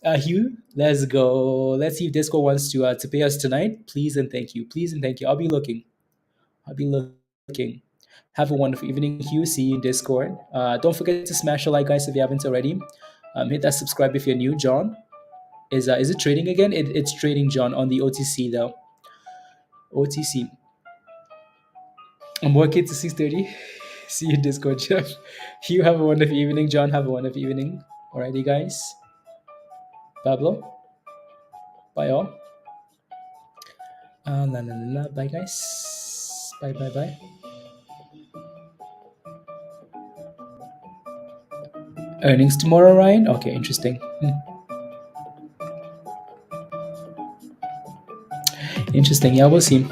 Hugh, let's go. Let's see if Discord wants to pay us tonight. Please and thank you. Please and thank you. I'll be looking. Have a wonderful evening, Hugh. See you in Discord. Don't forget to smash a like, guys, if you haven't already. Hit that subscribe if you're new. John, is it trading again? It's trading, John, on the OTC though. OTC. I'm working to 6:30. See you in Discord, Jeff. Hugh, have a wonderful evening. John, have a wonderful evening. Alrighty, guys. Pablo, bye all. Bye, guys. Bye. Earnings tomorrow, Ryan? Okay, interesting. Interesting. Yeah, we'll see.